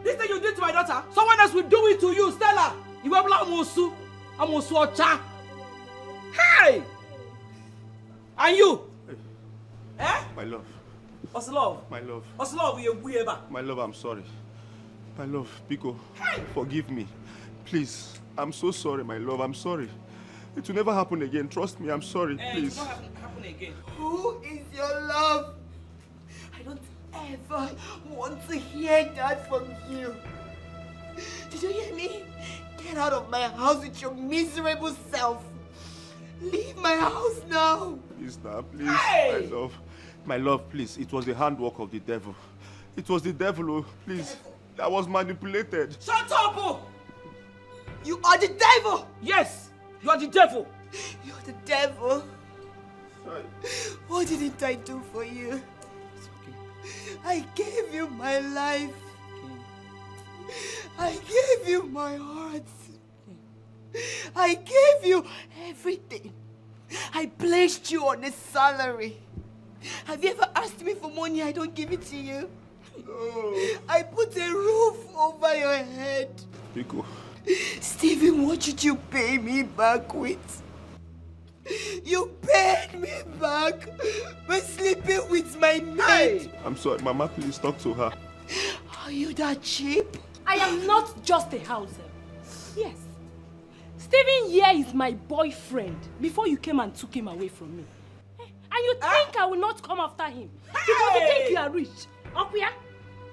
This thing you did to my daughter, someone else will do it to you, Stella. You will Amosu Ocha. Hey! And you? Eh? My love. What's love? My love. What's love? My love, I'm sorry. My love, Biko, forgive me. Please, I'm so sorry, my love. I'm sorry. It will never happen again. Trust me, I'm sorry. Please. It will not happen again. Who is your love? I don't ever want to hear that from you. Did you hear me? Get out of my house with your miserable self. Leave my house now. Please now, please. Hey! My love. My love, please. It was the handwork of the devil. It was the devil, oh, please. I was manipulated. Shut up! Oh. You are the devil! Yes, you are the devil. You're the devil. Sorry. What didn't I do for you? It's okay. I gave you my life. I gave you my heart. I gave you everything. I placed you on a salary. Have you ever asked me for money? I don't give it to you. No. I put a roof over your head. Rico. Stephen, what did you pay me back with? You paid me back by sleeping with my maid. I'm sorry, Mama, please talk to her. Are you that cheap? I am not just a house help. Yes. Stephen here is my boyfriend before you came and took him away from me. And you think I will not come after him? Because you think you are rich. Okuya?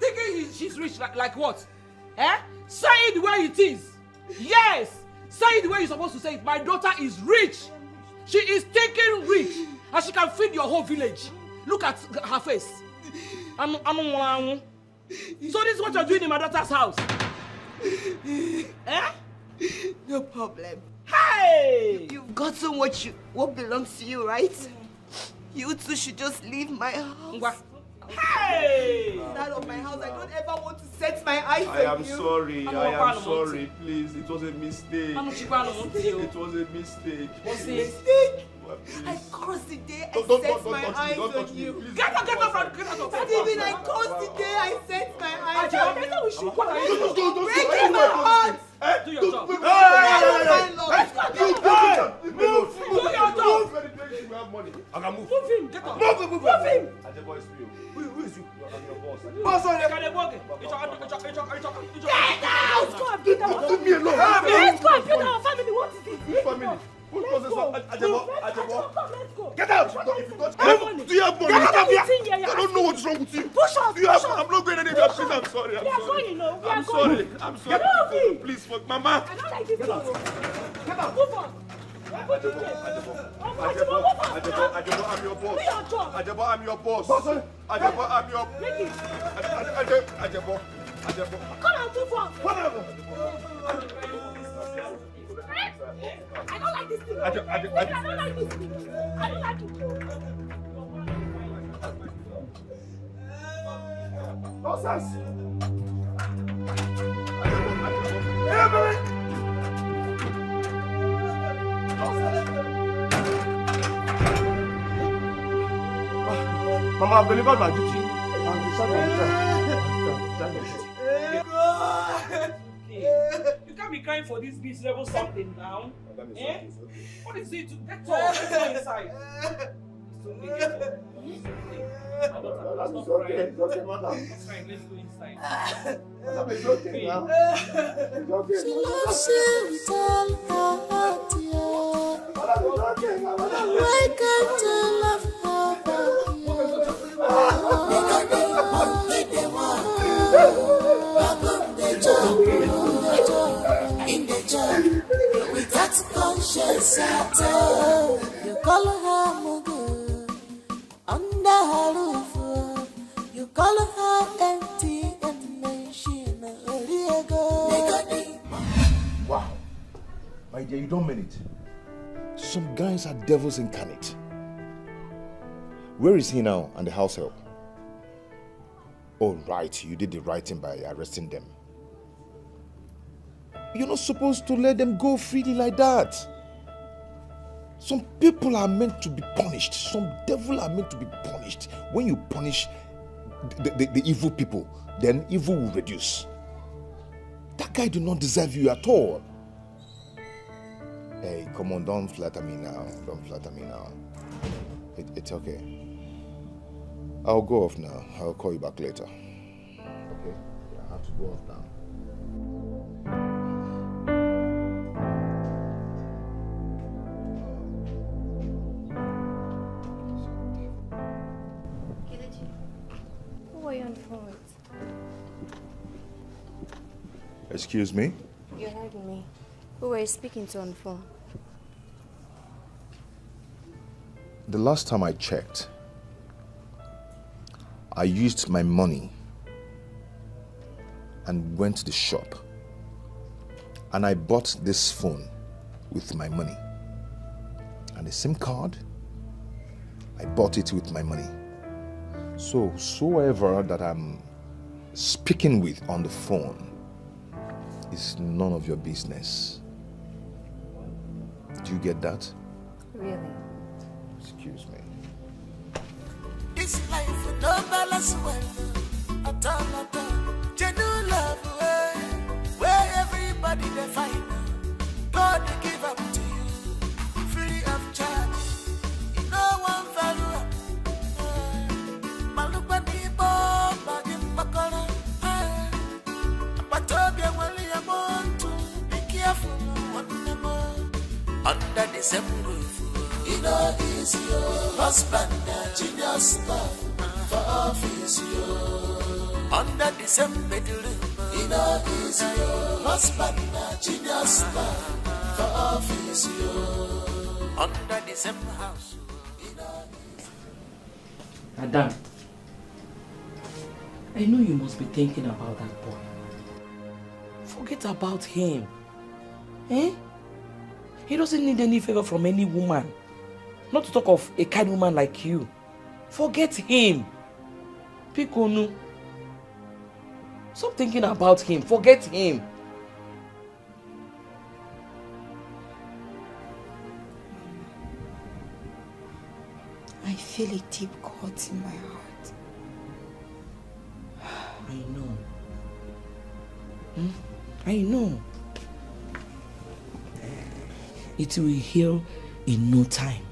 Thinking she's rich like what? Eh? Say it the way it is. Yes! Say it the way you're supposed to say it. My daughter is rich. She is thinking rich. And she can feed your whole village. Look at her face. So this is what you're doing in my daughter's house. Eh? No problem. Hey! You've gotten what belongs to you, right? You two should just leave my house. Hey! Out of my house. I don't ever want to set my eyes I on am you. sorry. I am sorry. Please, it was a mistake. It was a mistake. Mistake? I cursed the day I set my eyes on you. Get out of Stephen, I cursed the day I set my eyes on you. What are you doing? Breaking my heart. Do your job. Move! I can move. Move him. Get up. Move him. Who is you? I'm your boss. Boss, Get out! Let's go and beat our Leave me alone. Let's go and beat our family. What is this? Which family? Who Let's causes go. Ajebo? Let's go. Get out! If you touch do you have money? Get out of here. I don't know what's wrong with you. Push us. Do you have? I'm not going anywhere. Please, I'm sorry. We are going, no. We are I'm going. sorry. I'm sorry. Get out of here. Please, fuck, Mama. I don't like this. Get out. Move on. Ajebo, I'm your boss. Ajebo, I'm your boss. Ajebo, I'm your. Ajebo. Come on, move on. Whatever. I don't like this thing. I don't like this thing. I don't like it. Nonsense. Mama, I've delivered my duty. You can't be crying for this miserable something now. Eh? What is it? Get up. Let's go inside. It's okay. Get up. It's okay, madam. It's fine. Let's go inside. Madam, it's okay now. It's okay. She loves you with all her heart, yeah. Madam, it's okay now, madam. Why can't you love her back, yeah? Make a day, monkey, they want. Babum, they jump, in the jump. Without conscience at all. You call her Mugu. Under her roof. You call her empty and machine. Wow. My dear, you don't mean it. Some guys are devils incarnate. Where is he now and the house help? Oh, right. You did the right thing by arresting them. You're not supposed to let them go freely like that. Some people are meant to be punished. Some devil are meant to be punished. When you punish the evil people, then evil will reduce. That guy do not deserve you at all. Hey, come on, don't flatter me now. Don't flatter me now. It's okay. I'll go off now. I'll call you back later. Okay? I have to go off now. Who are you on the phone with? Excuse me? You heard me. Who were you speaking to on the phone? The last time I checked, I used my money and went to the shop and I bought this phone with my money. And the SIM card, I bought it with my money. So, whoever that I'm speaking with on the phone is none of your business. Do you get that? Really? Excuse me. This life with no balance well. At all. Genuine love, where everybody they find. God they give up to you, free of charge. You know one value. Malupa di bomba di makora. But Toby William want to be careful. Under the same roof, you know is your husband, genius love for office. Under the same bedroom, you know is your husband, genius love for office. Under the same house, Madam, I know you must be thinking about that boy. Forget about him. Eh? He doesn't need any favor from any woman. Not to talk of a kind woman like you. Forget him. Pikonu. Stop thinking about him. Forget him. I feel a deep cut in my heart. I know. I know. It will heal in no time.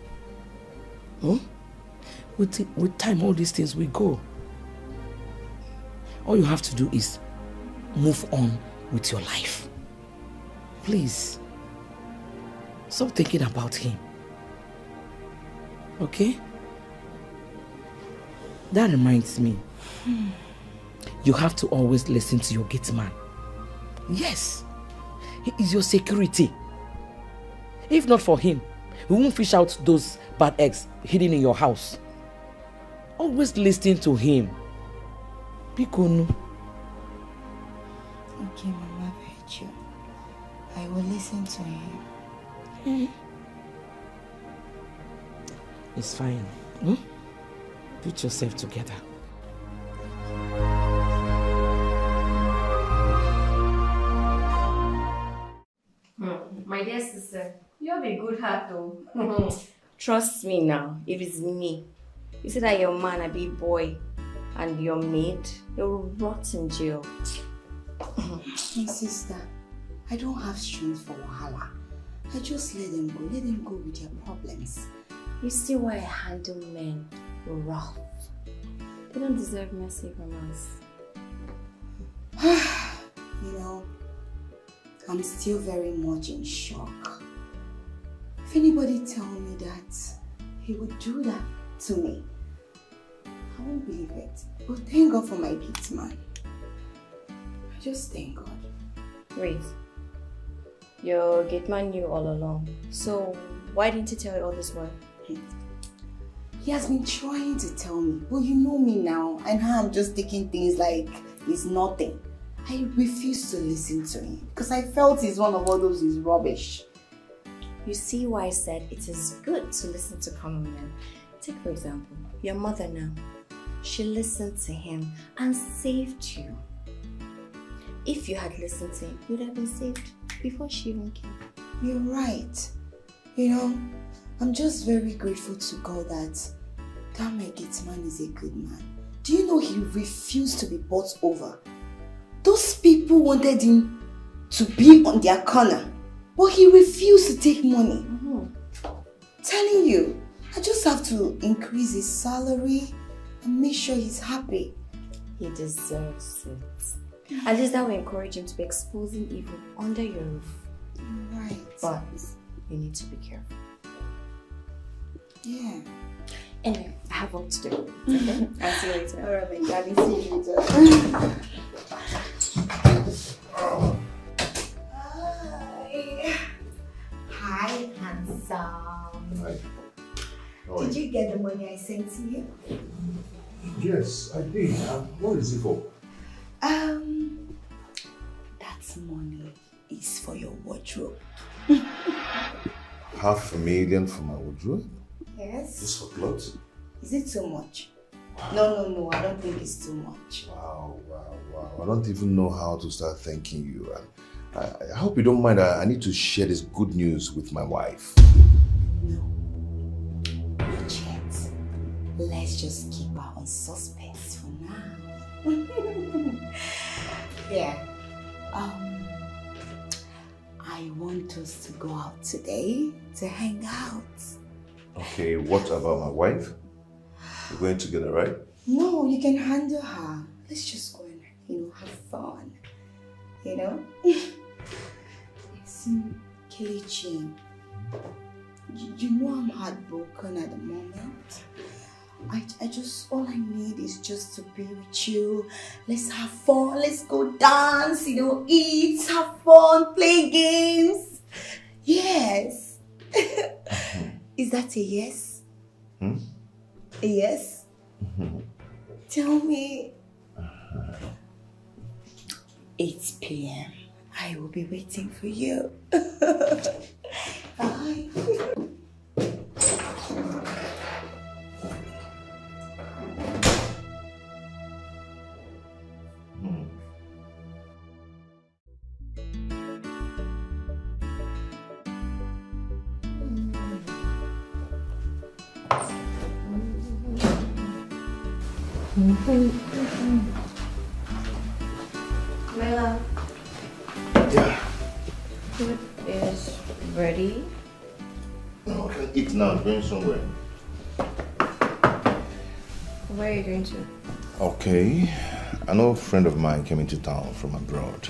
With time, all these things will go. All you have to do is move on with your life. Please. Stop thinking about him. Okay? That reminds me. You have to always listen to your gate man. Yes. He is your security. If not for him, we won't fish out those bad eggs hidden in your house. Always listen to him. Pikonu. Okay, Mama, I've heard you. I will listen to him. It's fine. Put yourself together. My dear sister, you have a good heart though. Trust me now, if it's me, you say that your man, a big boy, and your maid, they will rot in jail. My sister, I don't have strength for wahala. I just let them go. Let them go with their problems. You see why I handle men rough. They don't deserve mercy from us. You know, I'm still very much in shock. If anybody tell me that he would do that to me, I won't believe it. But thank God for my gate man. I just thank God. Wait. Your gate man knew all along. So why didn't he tell you all this while? He has been trying to tell me, but you know me now, and how I'm just taking things like it's nothing. I refused to listen to him because I felt he's one of all those is rubbish. You see why I said it is good to listen to common men. Take for example, your mother now. She listened to him and saved you. If you had listened to him, you would have been saved before she even came. You're right. You know, I'm just very grateful to God that my gate man is a good man. Do you know he refused to be bought over? Those people wanted him to be on their corner, but he refused to take money. Telling you, I just have to increase his salary and make sure he's happy. He deserves it. At least that will encourage him to be exposing evil under your roof. You're right. But you need to be careful. Yeah. Anyway, I have work to do. Okay? I'll see you later. Alright, my darling. See you later. Hi, handsome. Hi. Did you get the money I sent to you? Yes, I did. What is it for? This money is for your wardrobe. $500,000 for my wardrobe? Yes. Just for clothes? Is it too much? No, I don't think it's too much. Wow. I don't even know how to start thanking you. I hope you don't mind. I need to share this good news with my wife. No. Not yet. Let's just keep her on suspense for now. Yeah. I want us to go out today to hang out. Okay, what about my wife? We're going together, right? No, you can handle her. Let's just go and, have fun. Listen, Kelechi, you know I'm heartbroken at the moment. All I need is just to be with you. Let's have fun, let's go dance, eat, have fun, play games. Yes. Is that a yes? A yes? Tell me. 8 p.m. I will be waiting for you. Bye. My love. Yeah. Food is ready. No, I can eat now. I'm going somewhere. Where are you going to? Okay. I know a friend of mine came into town from abroad.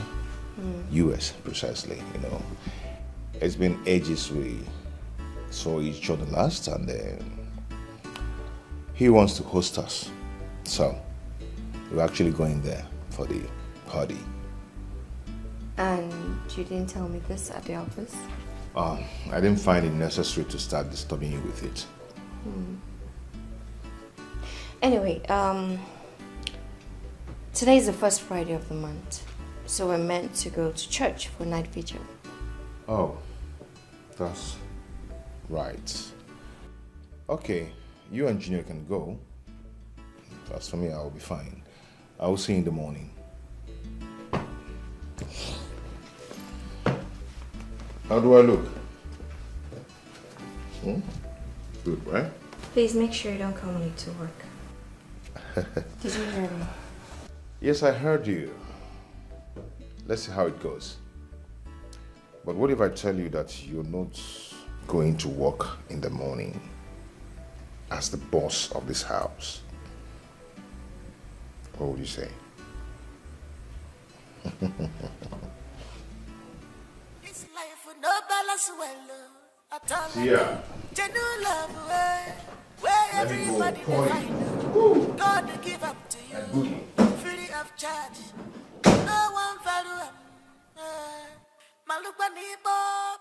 US, precisely, It's been ages we saw each other last, and he wants to host us. So, we're actually going there for the party. And you didn't tell me this at the office? I didn't find it necessary to start disturbing you with it. Anyway, today is the first Friday of the month, so we're meant to go to church for night vigil. Oh, that's right. Okay, you and Junior can go. As for me, I'll be fine. I will see you in the morning. How do I look? Good, right? Please make sure you don't come late to work. Did you hear me? Yes, I heard you. Let's see how it goes. But what if I tell you that you're not going to work in the morning as the boss of this house? What would you say? Yeah. Let me go point. God to give up to you, free of charge. No one value. Malukani Bob.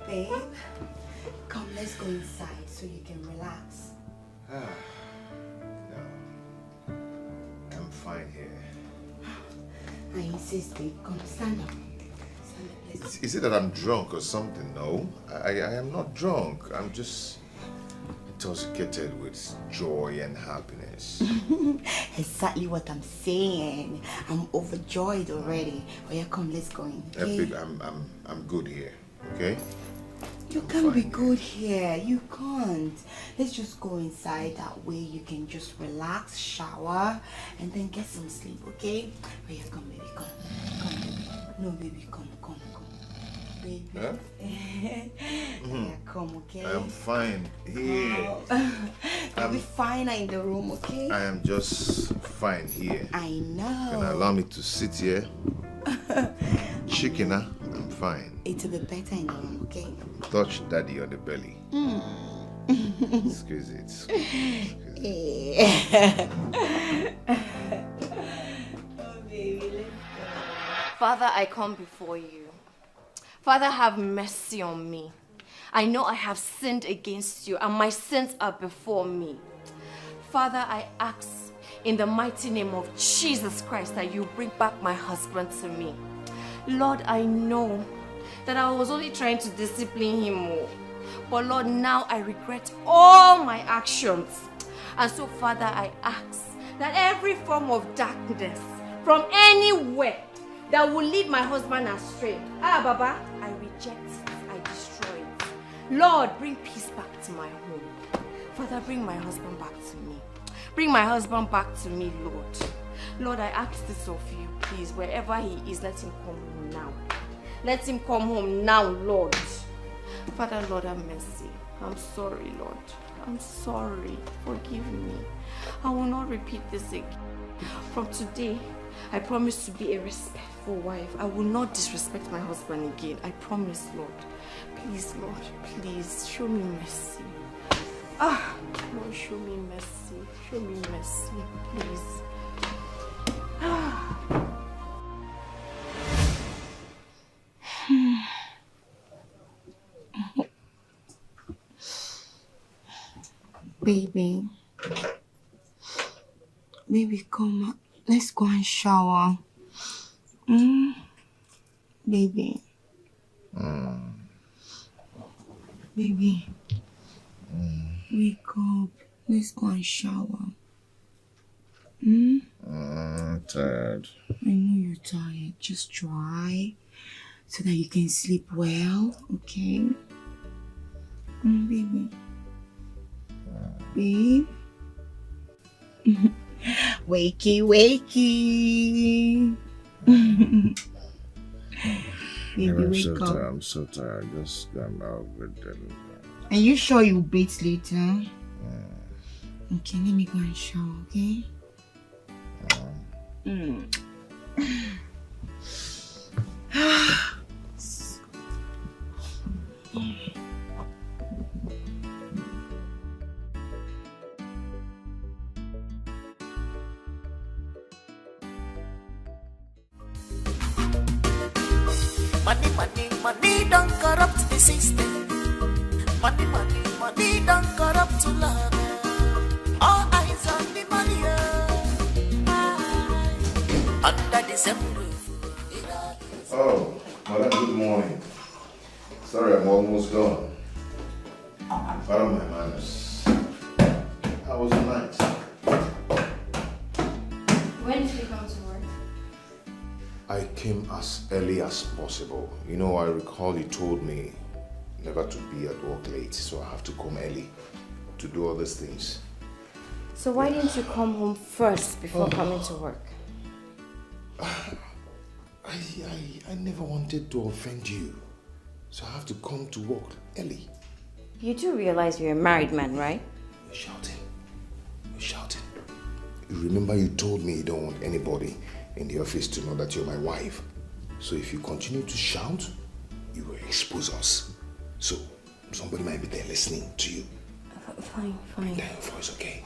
Babe, come, let's go inside so you can relax. No, I'm fine here. I insist, babe. Come, stand up. Is it that I'm drunk or something? No, I am not drunk. I'm just intoxicated with joy and happiness. Exactly what I'm saying. I'm overjoyed already. Oh yeah, come, let's go in. Okay? Epic, I'm good here. Okay. You can't be good here. You can't. Let's just go inside. That way you can just relax, shower, and then get some sleep, okay? Oh yeah, come, baby, come. Come, baby. No, baby, come. Baby. Huh? Yeah, come, okay? I am fine here. You'll be fine in the room, okay? I am just fine here. I know. Can you allow me to sit here? Chicken, huh? I'm fine. It will be better in the room, okay? Touch daddy on the belly. Squeeze it. Squeeze it. Oh, baby, let's go. Father, I come before you. Father, have mercy on me. I know I have sinned against you, and my sins are before me. Father, I ask in the mighty name of Jesus Christ that you bring back my husband to me. Lord, I know that I was only trying to discipline him more. But Lord, now I regret all my actions. And so, Father, I ask that every form of darkness from anywhere that will lead my husband astray, Baba, I reject it, I destroy it. Lord, bring peace back to my home. Father, bring my husband back to me. Bring my husband back to me, Lord. Lord, I ask this of you, please. Wherever he is, let him come home now. Let him come home now, Lord. Father, Lord, have mercy. I'm sorry, Lord. I'm sorry. Forgive me. I will not repeat this again. From today, I promise to be a respectful wife. I will not disrespect my husband again. I promise, Lord. Please, Lord, please, show me mercy. Lord, show me mercy. Show me mercy, please. Baby, come. Let's go and shower. Baby. Baby. Wake up. Let's go and shower. I'm tired. I know you're tired. Just try so that you can sleep well, okay? Baby. Babe. Wakey, wakey. Baby, wake up. I'm so tired. Just come out with them. Are you sure you'll bathe later? Okay, let me go and shower, okay? Money don't corrupt the system. Money don't corrupt to love. All eyes on the money. Under the same roof. Oh, madam, good morning. Sorry, I'm almost gone. Pardon my manners. How was the night? When did you come to work? I came as early as possible. You know, I recall you told me never to be at work late, so I have to come early to do all these things. So why didn't you come home first before coming to work? I never wanted to offend you, so I have to come to work early. You do realize you're a married man, right? You're shouting. You're shouting. You remember you told me you don't want anybody in the office to know that you're my wife. So if you continue to shout, you will expose us. So somebody might be there listening to you. Fine. Then your voice, okay?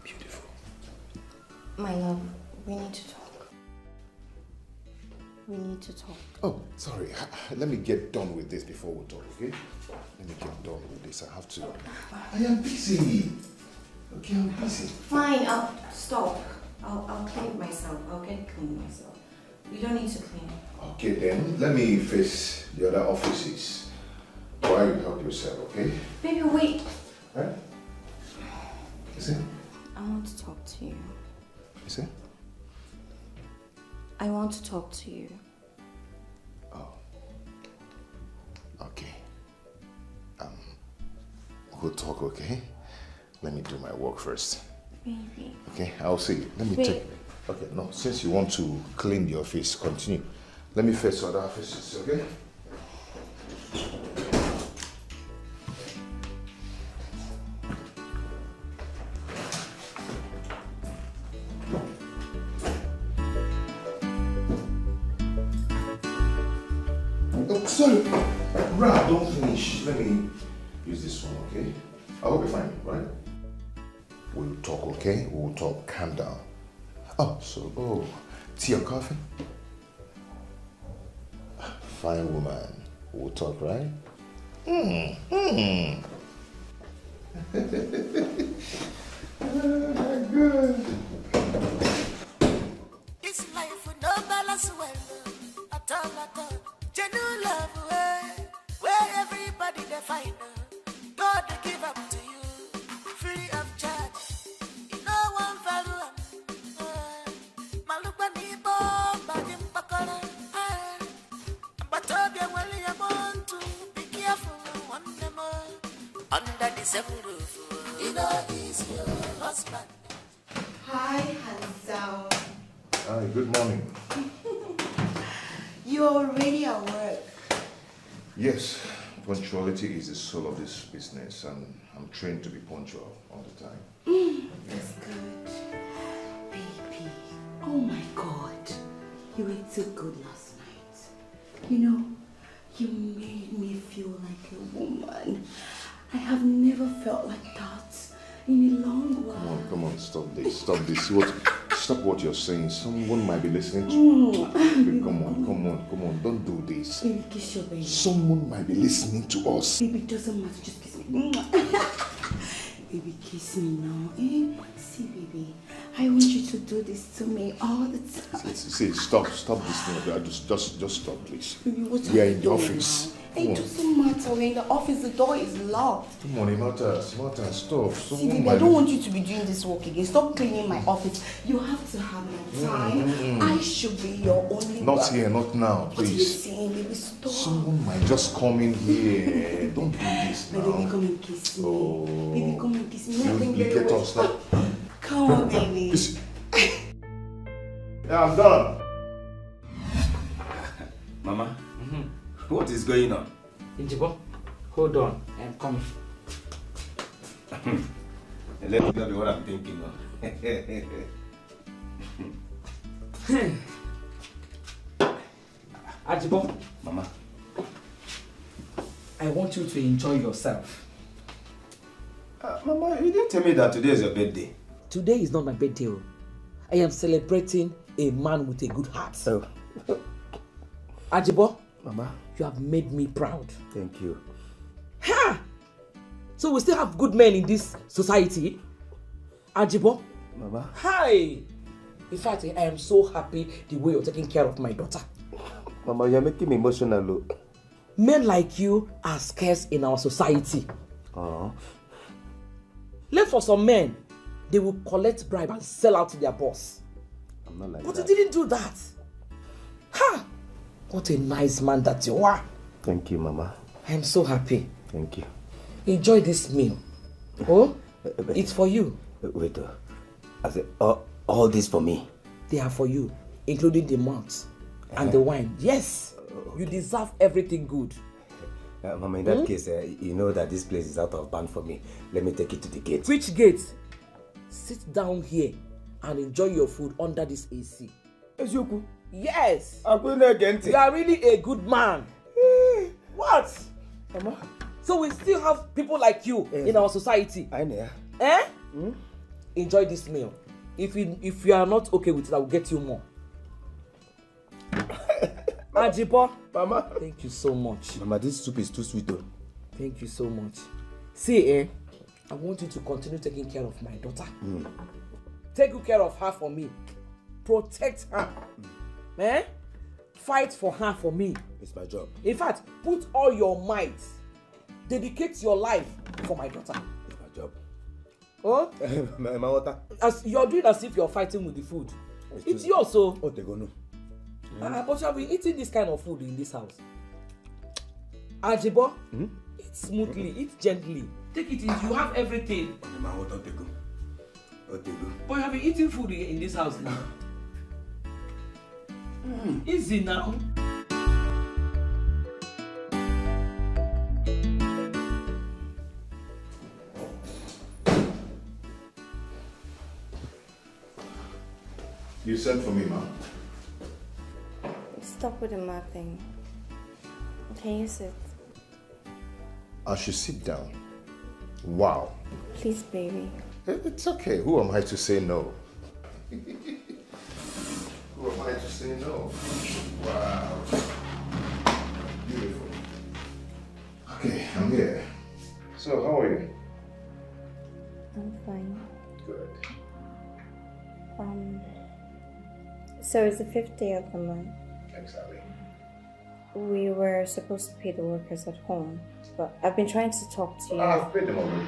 Beautiful. My love, we need to talk. We need to talk. Oh, sorry. Let me get done with this before we talk, okay? Let me get done with this. I have to. I am busy. Okay, I'm busy. Fine, I'll stop. I'll clean it myself. I'll get it cleaned myself. You don't need to clean. Okay, then let me face the other offices while you help yourself, okay? Baby, wait. Huh? Is it? I want to talk to you. Is it? I want to talk to you. Oh. Okay. We'll talk, okay? Let me do my work first. Baby. Okay, I'll see you. Let me take. Okay, no, since you want to clean your face, continue. Let me face other offices, okay? sorry. Ra, don't finish. Let me use this one, okay? I hope you're fine, right? We'll talk, okay? We'll talk. Calm down. Tea or coffee? Fine woman. We'll talk, right? Oh my God. This life with no balance well, at all. Genuine love, where everybody they find. God they give up to you, free of charge. You know one value. Malupa ni bomba ni mpakara. But obia wali ya montu, be careful one more. Under the same roof, you know he's your husband. Hi, handsome. Hi, good morning. You're already at work. Yes, punctuality is the soul of this business, and I'm trained to be punctual all the time. That's good. Baby, oh my God. You ate so good last night. You know, you made me feel like a woman. I have never felt like that in a long while. Come on, stop this. Stop what you're saying. Someone might be listening to Baby, come on, don't do this. Baby, kiss your baby. Someone might be listening to us. Baby, it doesn't matter, just kiss me. Baby, kiss me now. See, baby, I want you to do this to me all the time. See, stop this thing. Just stop, please. Baby, what we are are you in the doing office. now? It doesn't matter, we're in the office, the door is locked. Come on, Imata, stop. See, baby, I don't want you to be doing this work again. Stop cleaning my office. You have to have my time. I should be your only Not wife. here, not now, please. What are you saying, baby? Stop. Someone might just come in here. Don't do this now. Baby, come and kiss me. Baby, come and kiss me. Nothing You very get well. us now. Come on, baby. Yeah, I'm done. Mama, what is going on? Injibo, hold on, I'm coming. Let me tell you what I'm thinking of. Ajibo, Mama, I want you to enjoy yourself. Mama, you didn't tell me that today is your birthday. Today is not my birthday. I am celebrating a man with a good heart. Oh. Ajibo, Mama, you have made me proud. Thank you. Ha! So we still have good men in this society? Ajibo? Mama? Hi! In fact, I am so happy the way you're taking care of my daughter. Mama, you're making me emotional. Men like you are scarce in our society. Left for some men, they will collect bribe and sell out to their boss. I'm not like But that. you didn't do that. Ha! What a nice man that you are. Thank you, Mama. I am so happy. Thank you. Enjoy this meal. Oh, it's for you. Wait, I said, all this for me? They are for you, including the malt and the wine. Yes, you deserve everything good. Mama, in that case, you know that this place is out of bounds for me. Let me take you to the gate. Which gate? Sit down here and enjoy your food under this AC. Eziokwu? Yes. You are really a good man. What? Mama? So we still have people like you in our society. I know. Enjoy this meal. If you are not okay with it, I will get you more. Ajibo. Mama. Thank you so much. Mama, this soup is too sweet though. Thank you so much. See, I want you to continue taking care of my daughter. Take good care of her for me. Protect her. Fight for her for me. It's my job. In fact, put all your might. Dedicate your life for my daughter. It's my job. Oh? my water. As you're doing as if you're fighting with the food. It's yours, so. Oh, they go no. But you have been eating this kind of food in this house. Ajibo, eat smoothly, eat gently. Take it easy, you have everything. My water, they go. But you have been eating food in this house now. Easy now. You sent for me, ma? Stop with the math thing. Can you sit? I should sit down. Wow. Please, baby. It's okay. Who am I to say no? Who am I to say no? Wow. Beautiful. Okay, I'm here. So, how are you? I'm fine. Good. So it's the 5th day of the month. Exactly. We were supposed to pay the workers at home, but I've been trying to talk to you. I've paid them already.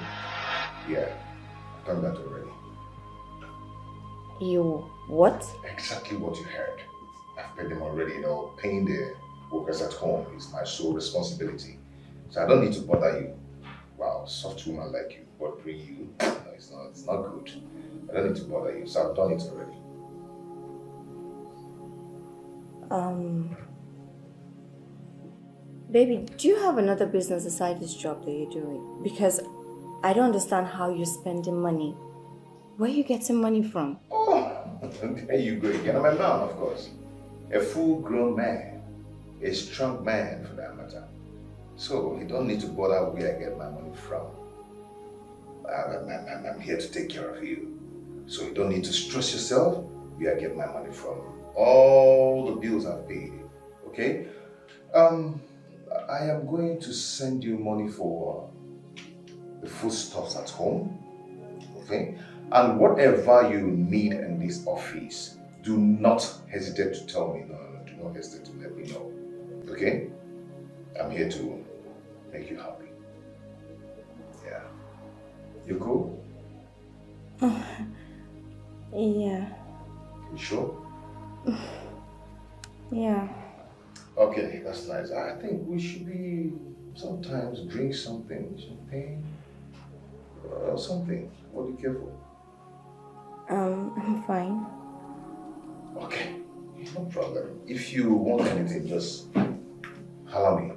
Yeah, I've done that already. You what? Exactly what you heard. I've paid them already. You know, paying the workers at home is my sole responsibility. So I don't need to bother you. Wow, soft woman like you bothering you. No, it's not good. I don't need to bother you. So I've done it already. Baby, do you have another business aside this job that you're doing? Because I don't understand how you're spending money. Where are you getting money from? Oh, there you go again. I'm a man, of course. A full-grown man. A strong man, for that matter. So you don't need to bother where I get my money from. I'm here to take care of you. So you don't need to stress yourself where I get my money from. All the bills I've paid. Okay? I am going to send you money for the foodstuffs at home. Okay? And whatever you need in this office, do not hesitate to tell me. No, do not hesitate to let me know. Okay? I'm here to make you happy. Yeah. You cool? Yeah. You sure? Yeah. Okay, that's nice. I think we should be sometimes drink something, champagne, or something. What do you care for? I'm fine. Okay, no problem. If you want anything, just holler me.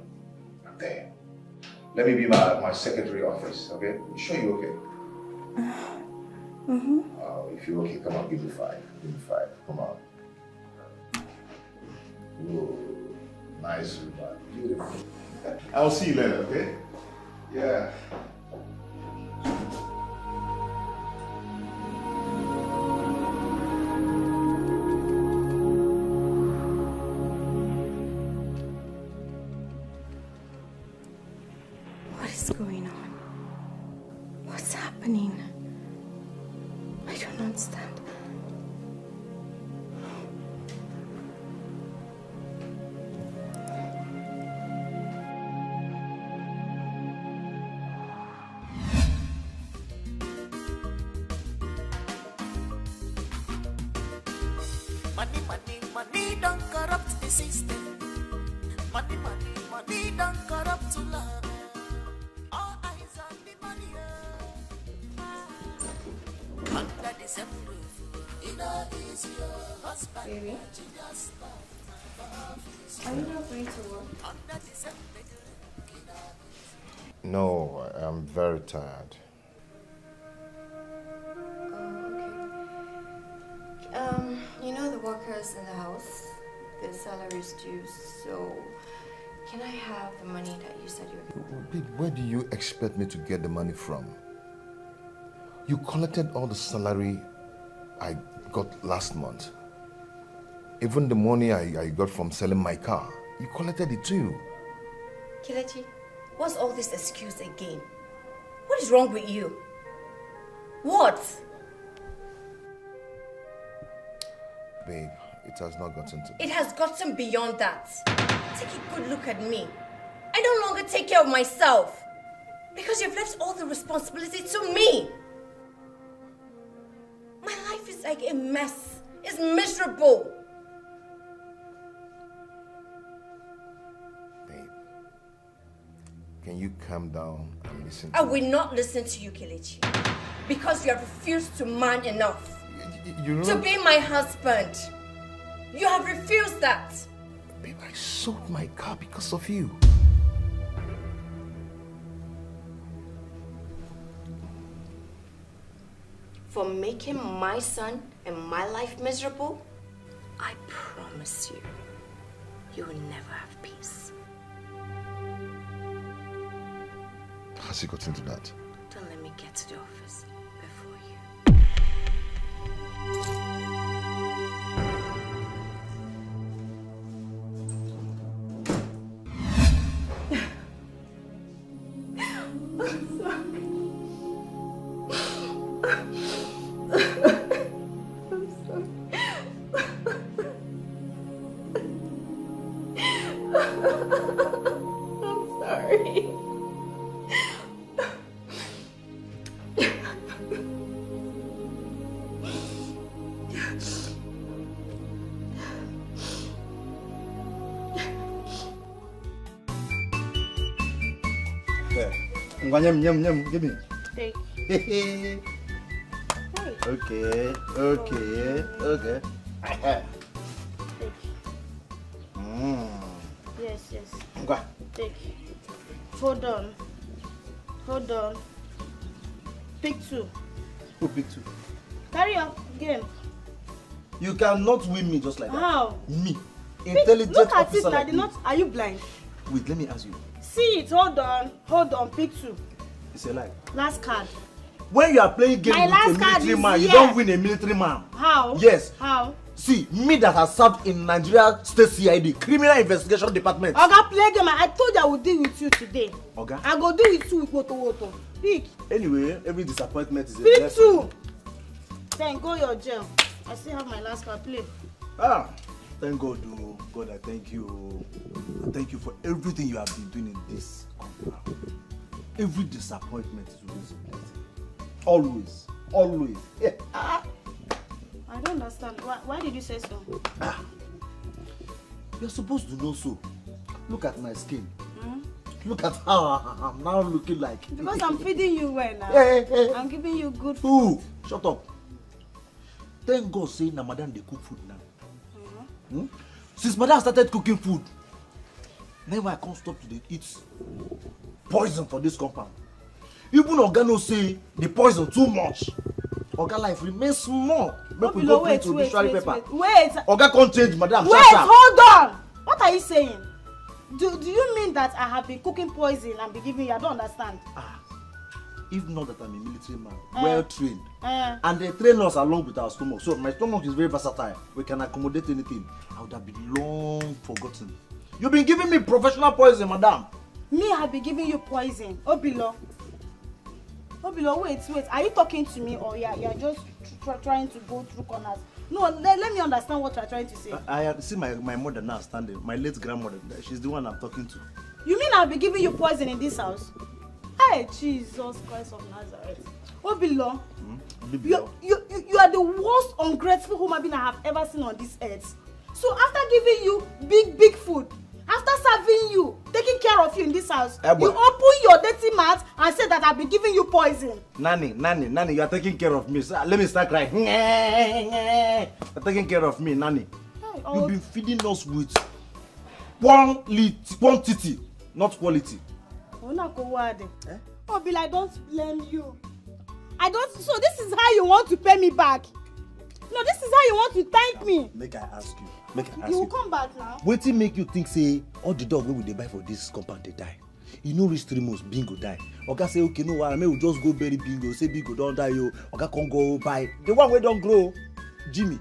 I'm there. Let me be my secretary office, okay? You sure you're okay? If you're okay, come on, give me 5. Give me 5. Come on. Whoa, nice rebound. Beautiful. I'll see you later, okay? Yeah. What is going on? What's happening? I don't understand. Money don't corrupt the system. Money don't corrupt love. All eyes on the money. Under the same roof, it all is your husband. Baby, are you not going to work? Under the same No, I'm very tired. You know the workers in the house, their salaries due, so can I have the money that you said you were going Babe, where do you expect me to get the money from? You collected all the salary I got last month. Even the money I got from selling my car, you collected it too. Kelechi, what's all this excuse again? What is wrong with you? What? Babe, it has not gotten to It has gotten beyond that. Take a good look at me. I no longer take care of myself because you've left all the responsibility to me. My life is like a mess. It's miserable. Babe, can you calm down and listen to I will not listen to you, Kelechi, because you have refused to man enough to be my husband. You have refused that. Babe, I sold my car because of you. For making my son and my life miserable, I promise you, you will never have peace. has he got into that? Don't let me get to the office before you. Nyam, give me. Take. Okay. Yes. Okay. Take. Hold on. Pick 2. Who pick 2? Carry on game. You cannot win me just like that. How? Me. Intelligent Look at officer it, like me. Are you blind? Wait, let me ask you. See it, hold on, pick 2. It's a lie. Last card. When you are playing game My with last a card military is man, you here. don't win a military man. How? Yes. How? See, me that has served in Nigeria State CID, Criminal Investigation Department. Oga, play game. I told you I would deal with you today. Oga? I go deal with you with Woto. Pick. Anyway, every disappointment is a Pick blessing. 2. Then go your jail. I still have my last card. Play. Thank God, oh God, I thank you. I thank you for everything you have been doing in this compound. Every disappointment is always a blessing. Always. Yeah. I don't understand. Why did you say so? You're supposed to know so. Look at my skin. Look at how I'm now looking like. Because I'm feeding you well now. Hey. I'm giving you good food. Shut up. Thank God say na madam they cook food now. Since madam started cooking food, now I can't stop to eat poison for this compound. Even Oga no say the poison too much. Oga life remains small. Make we go print to obituary paper. Wait. Oga can't change madam. Wait, hold on. What are you saying? Do you mean that I have been cooking poison and be giving you? I don't understand. If not that I'm a military man, well trained, and they train us along with our stomach. So my stomach is very versatile. We can accommodate anything. I would have been long forgotten. You've been giving me professional poison, madam. Me have been giving you poison. Obilo, wait. Are you talking to me or you're just trying to go through corners? No, let me understand what you're trying to say. I see my mother now standing. My late grandmother. She's the one I'm talking to. You mean I'll be giving you poison in this house? Hey, Jesus Christ of Nazareth. Obilo, you are the worst ungrateful human being I have ever seen on this earth. So after giving you big food, after serving you, taking care of you in this house, you open your dirty mouth and say that I've been giving you poison. Nanny, you are taking care of me. So let me start crying. You're taking care of me, Nanny. You've been feeding us with quantity, not quality. Obilo, I don't blame you. So this is how you want to pay me back? No, this is how you want to thank me. Make I ask you. You will come back now. Wetin make you think say all the dog wey we dey buy for this compound dey die? You no reach 3 months, Bingo die. Oga say okay, no wahala, make we just go bury Bingo. Say Bingo don die o. Oga come go buy the one wey don grow. Jimmy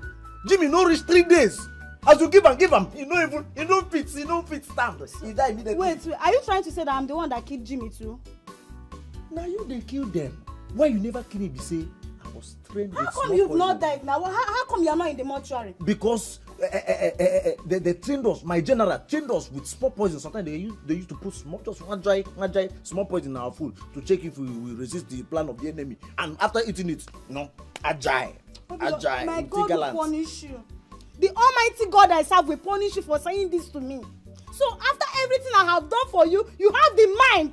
no reach 3 days. As you give am, he no fit stand. He die immediately. Wait, are you trying to say that I'm the one that killed Jimmy too? Na you dey kill them. Why you never kill me be say I was trained with How small come you've poison. not died now? How come you're not in the mortuary? Because they trained us, my general trained us with small poison. Sometimes they used to put one dry small poison in our food to check if we resist the plan of the enemy. And after eating it, agile. My God will punish you. The Almighty God I serve will punish you for saying this to me. So after everything I have done for you, you have the mind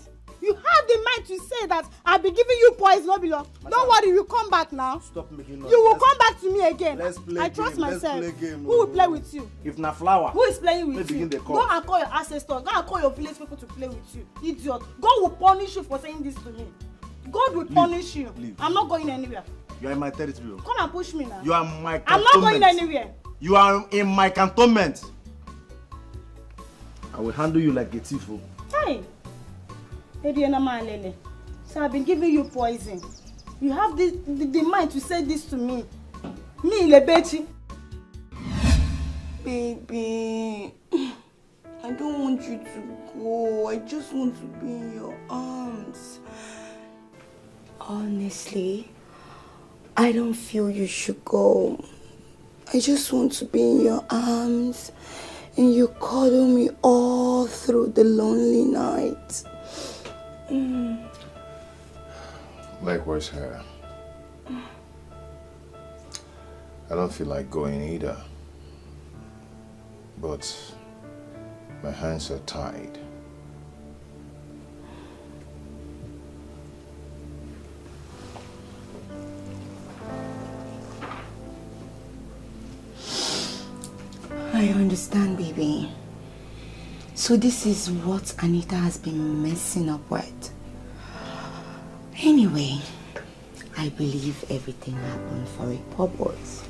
to say that I'll be giving you poison, Obilo. Don't worry, you come back now. Stop making noise. You will come back to me again. Let's play I trust myself. Let's play game. Who will play with you? If na flower. Who is playing with you? Go and call your ancestors. Go and call your village people to play with you. Idiot. God will punish you for saying this to me. God will punish you. Leave. I'm not going anywhere. You are in my territory. Come and push me now. You are in my cantonment. I'm not going anywhere. You are in my cantonment. I will handle you like a thief. Hey. So I've been giving you poison. You have the mind to say this to me. Me, Lebechi. Baby, I don't want you to go. I just want to be in your arms. Honestly, I don't feel you should go. I just want to be in your arms and you cuddle me all through the lonely night. Likewise, her. I don't feel like going either. But my hands are tied. I understand, baby. So this is what Anita has been messing up with. Anyway, I believe everything happened for a purpose.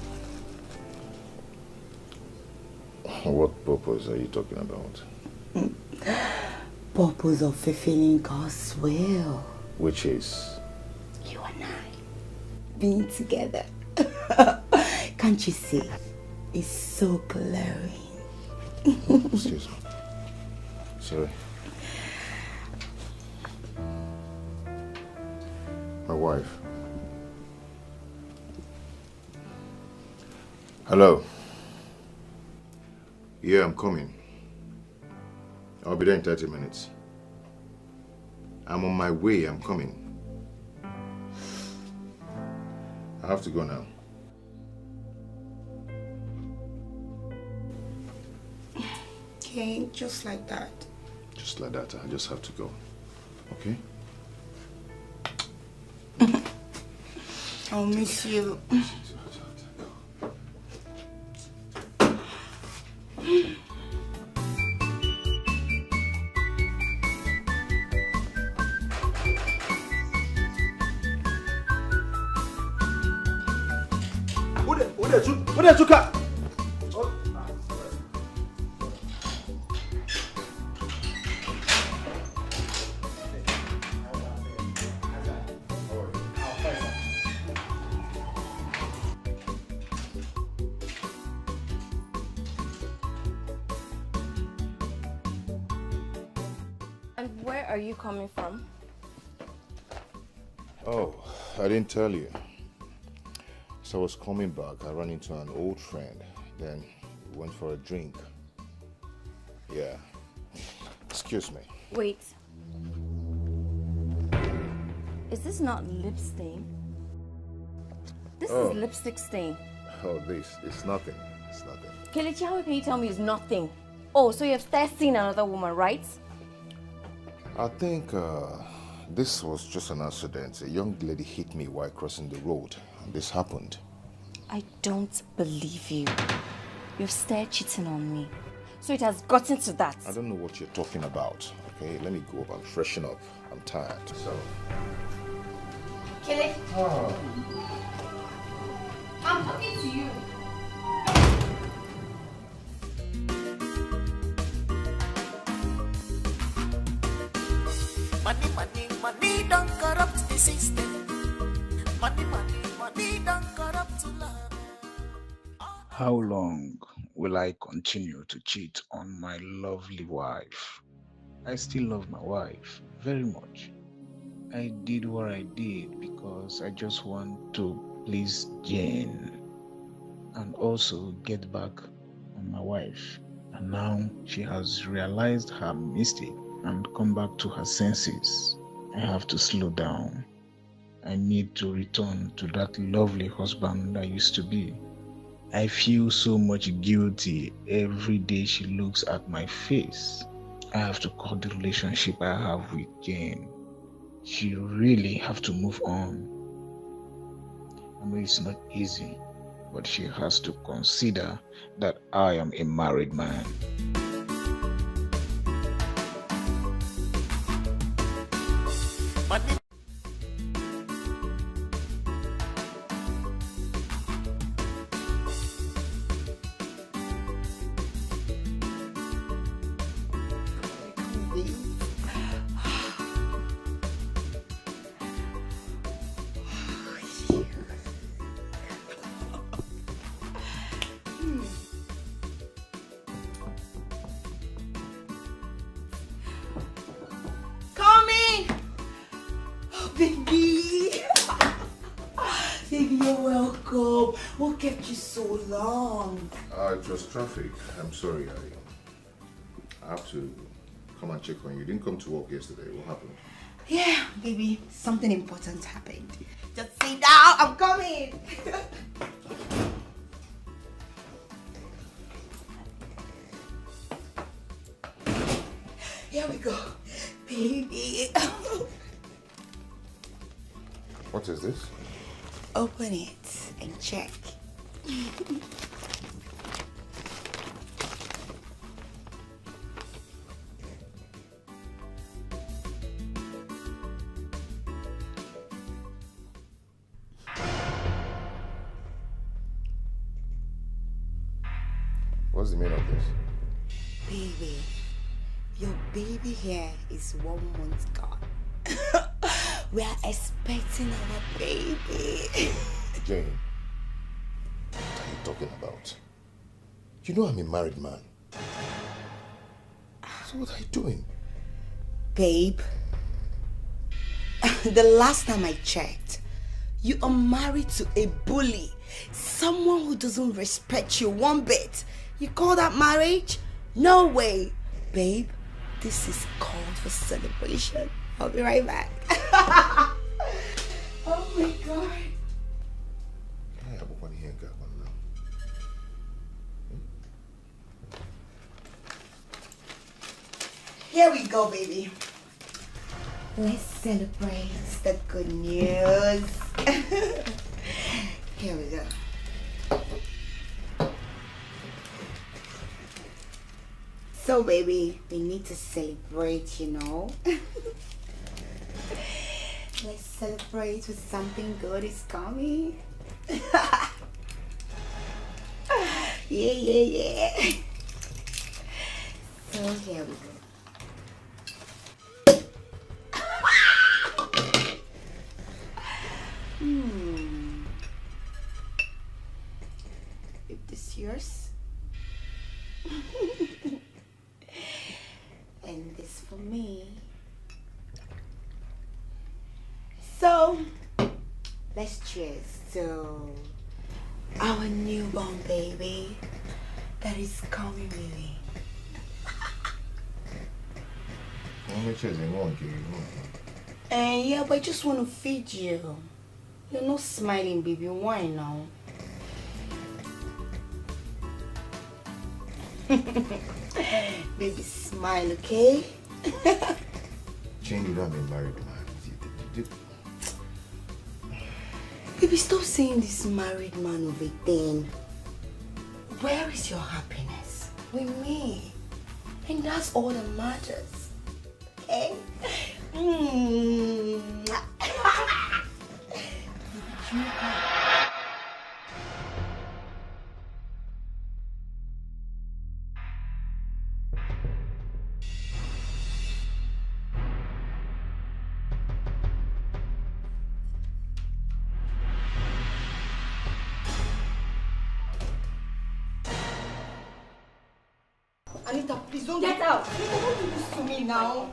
What purpose are you talking about? Purpose of fulfilling God's will. Which is? You and I being together. Can't you see? It's so glowing. Excuse me. Sorry. My wife. Hello. Yeah, I'm coming. I'll be there in 30 minutes. I'm on my way, I'm coming. I have to go now. Okay, just like that. Just like that, I just have to go. Okay? I'll miss you. Chuka. And where are you coming from? Oh, I didn't tell you. So I was coming back, I ran into an old friend. Then we went for a drink. Yeah. Excuse me. Wait. Is this not lip stain? This is lipstick stain. Oh, it's nothing. It's nothing. Kelechi, how can you tell me it's nothing? Oh, so you have started seeing another woman, right? I think this was just an accident. A young lady hit me while crossing the road. This happened. I don't believe you. You've started cheating on me. So it has gotten to that. I don't know what you're talking about. Okay, let me go up and freshen up. I'm tired. So. Kele. Oh. I'm talking to you. Money, money, money don't corrupt the system. Money, money, money don't corrupt love. How long will I continue to cheat on my lovely wife? I still love my wife very much. I did what I did because I just want to please Jane and also get back on my wife. And now she has realized her mistake and come back to her senses. I have to slow down. I need to return to that lovely husband I used to be. I feel so much guilty every day she looks at my face. I have to cut the relationship I have with Jane. She really have to move on. I know it's not easy, but she has to consider that I am a married man. Money. You're welcome. What kept you so long? It was traffic. I'm sorry. I have to come and check on you. You didn't come to work yesterday. What happened? Yeah, baby. Something important happened. Just sit down. I'm coming. Here we go. Baby. What is this? Open it and check. What's the meaning of this? Baby, your baby here is 1 month gone. We are expecting our baby. Jane, what are you talking about? You know I'm a married man. So what are you doing? Babe, the last time I checked, you are married to a bully. Someone who doesn't respect you one bit. You call that marriage? No way. Babe, this is called for celebration. I'll be right back. Oh my God. Here we go, baby. Let's celebrate the good news. Here we go. So, baby, we need to celebrate, you know. Let's celebrate with something good is coming. Yeah. So, here we go. Is this yours? And this for me. So, let's cheers to our newborn baby that is coming with me. Yeah, but I just want to feed you. You're not smiling, baby. Why now? Baby, smile, okay? Jane, you know I'm a married man. Baby, stop saying this married man of a thing. Where is your happiness? With me. And that's all that matters. Okay? Anita, please don't get out. Anita, don't do this to me now.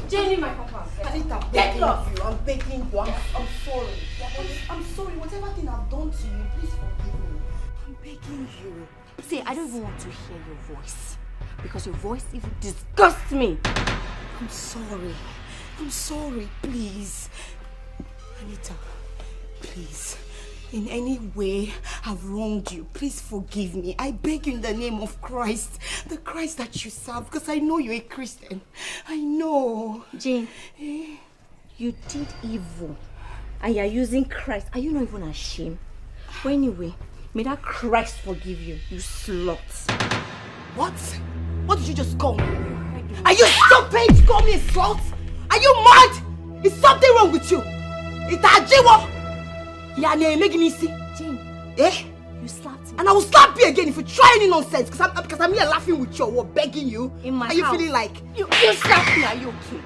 Jenny, my papa. Anita, Get lost. I'm begging you. I'm sorry. I'm sorry. Whatever thing I've done to you, please forgive me. I'm begging you. See, I don't even want to hear your voice. Because your voice even disgusts me. I'm sorry. I'm sorry, please. Anita, please. In any way I've wronged you, please forgive me. I beg you in the name of Christ, the Christ that you serve, because I know you're a Christian. I know. Jane, you did evil and you're using Christ. Are you not even ashamed? But anyway, may that Christ forgive you, you slut. What? What did you just call me? Are you stupid to call me a slut? Are you mad? Is something wrong with you? It's a jiwo. Jane, you slapped me. And I will slap you again if you try any nonsense. Because I'm here laughing with you or begging you. In my Are you house. feeling like You slapped me, are you okay?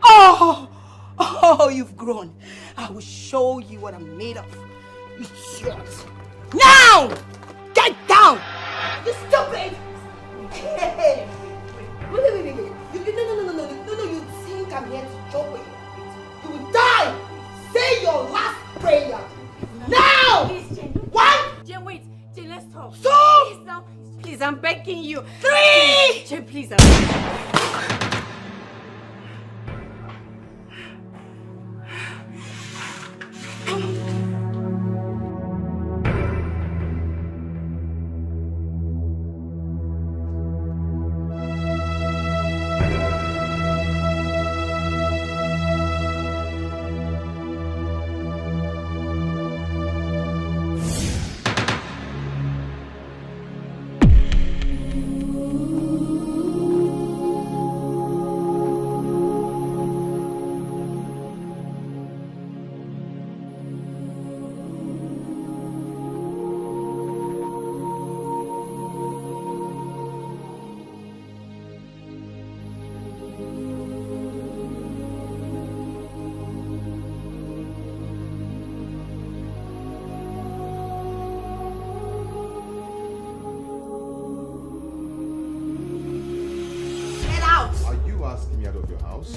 Oh, you've grown. I will show you what I'm made of. You idiot. Now! Get down! You stupid! Hey. Wait. No, you think I'm here to joke with you? You will die! Say your last prayer! I'm begging you. 3! Jay, please, I'm begging you.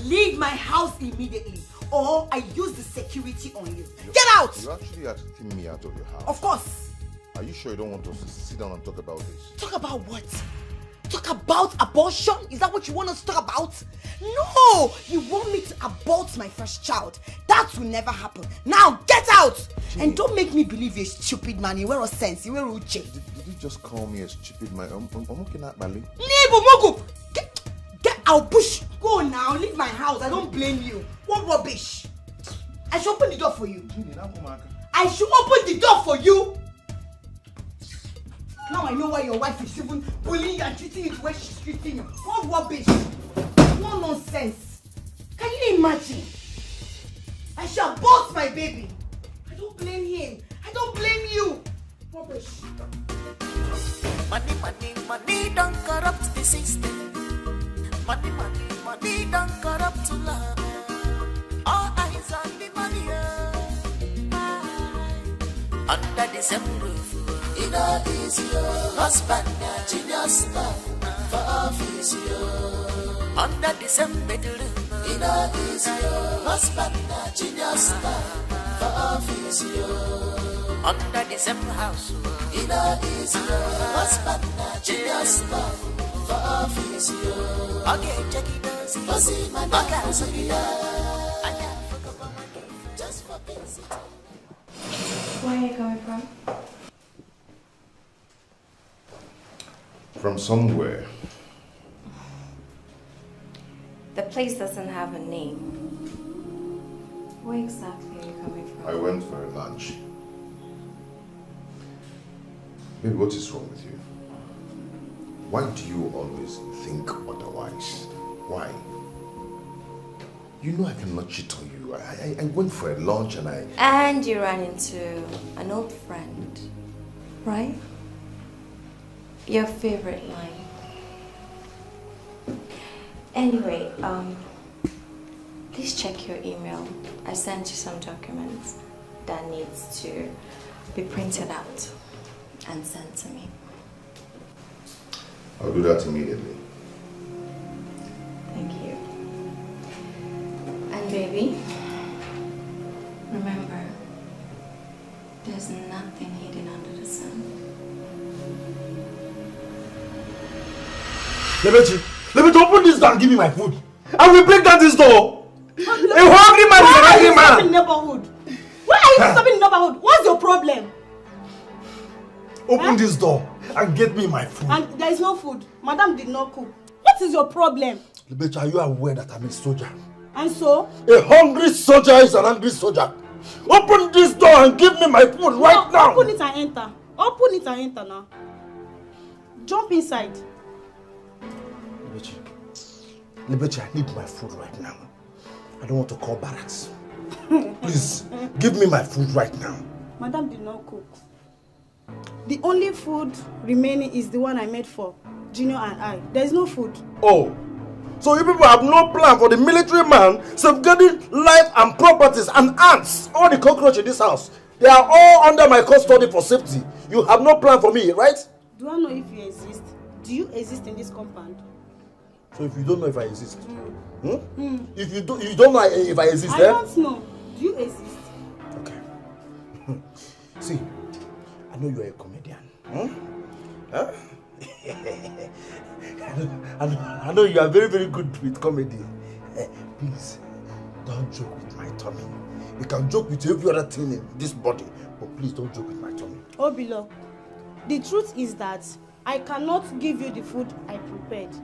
Leave my house immediately, or I use the security on you. Get out! You're actually asking me out of your house. Of course. Are you sure you don't want us to sit down and talk about this? Talk about what? Talk about abortion? Is that what you want us to talk about? No! You want me to abort my first child. That will never happen. Now, get out! Gee. And don't make me believe you're a stupid man. You wear a sense. You wear a uche. Did you just call me a stupid man? I'm looking at Mali. Get out, push. Go now, leave my house. I don't blame you. What rubbish? I should open the door for you. I should open the door for you. Now I know why your wife is even bullying you and treating you the way she's treating you. What rubbish? What nonsense? Can you imagine? I shall abort my baby. I don't blame him. I don't blame you. Rubbish. Money, money, money don't corrupt the system. Money, money, money don't corrupt love. All eyes on the money. Under the same roof, it all is your husband, genius stuff for office. Under the same bedroom, it all is your husband, genius stuff for office. Under the same house, it all is your husband, genius stuff for office. Okay, check it out. See my house. I can't forget about my gift just for visiting. Where are you coming from? From somewhere. The place doesn't have a name. Where exactly are you coming from? I went for a lunch. Baby, what is wrong with you? Why do you always think otherwise? Why? You know I cannot cheat on you. I went for a lunch and And you ran into an old friend, right? Your favorite line. Anyway, please check your email. I sent you some documents that needs to be printed out and sent to me. I'll do that immediately. Thank you. And baby, remember, there's nothing hidden under the sun. Lebechi, open this door and give me my food. I will break down this door. A hungry man is a hungry man. In neighborhood? Why are you stopping in the neighborhood? What's your problem? Open this door and get me my food. And there is no food. Madam did not cook. What is your problem? Lebechi, are you aware that I'm a soldier? And so? A hungry soldier is an angry soldier. Open this door and give me my food right now. Open it and enter. Open it and enter now. Jump inside. Lebechi, I need my food right now. I don't want to call barracks. Please, give me my food right now. Madam did not cook. The only food remaining is the one I made for Junior and I. There is no food. Oh, so you people have no plan for the military man safeguarding life and properties and ants, all the cockroaches in this house. They are all under my custody for safety. You have no plan for me, right? Do I know if you exist? Do you exist in this compound? So if you don't know if I exist, if you don't know if I exist, I don't know. Do you exist? Okay. See, I know you're a comedian. Huh? I know you are very, very good with comedy. Please, don't joke with my tummy. You can joke with every other thing in this body, but please don't joke with my tummy. Obilo, the truth is that I cannot give you the food I prepared.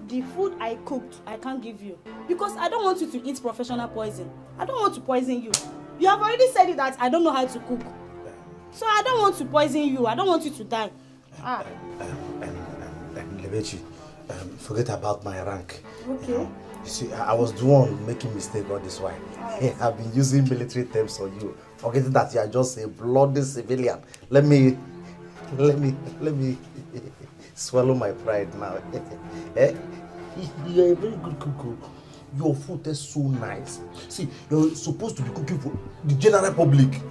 The food I cooked, I can't give you. Because I don't want you to eat professional poison. I don't want to poison you. You have already said it that I don't know how to cook. So I don't want to poison you. I don't want you to die. Lebechi, forget about my rank. Okay. You see, I was the one making mistake all this while. I've been using military terms on you, forgetting that you are just a bloody civilian. Let me swallow my pride now. You're a very good cook. Your food is so nice. See, you're supposed to be cooking for the general public,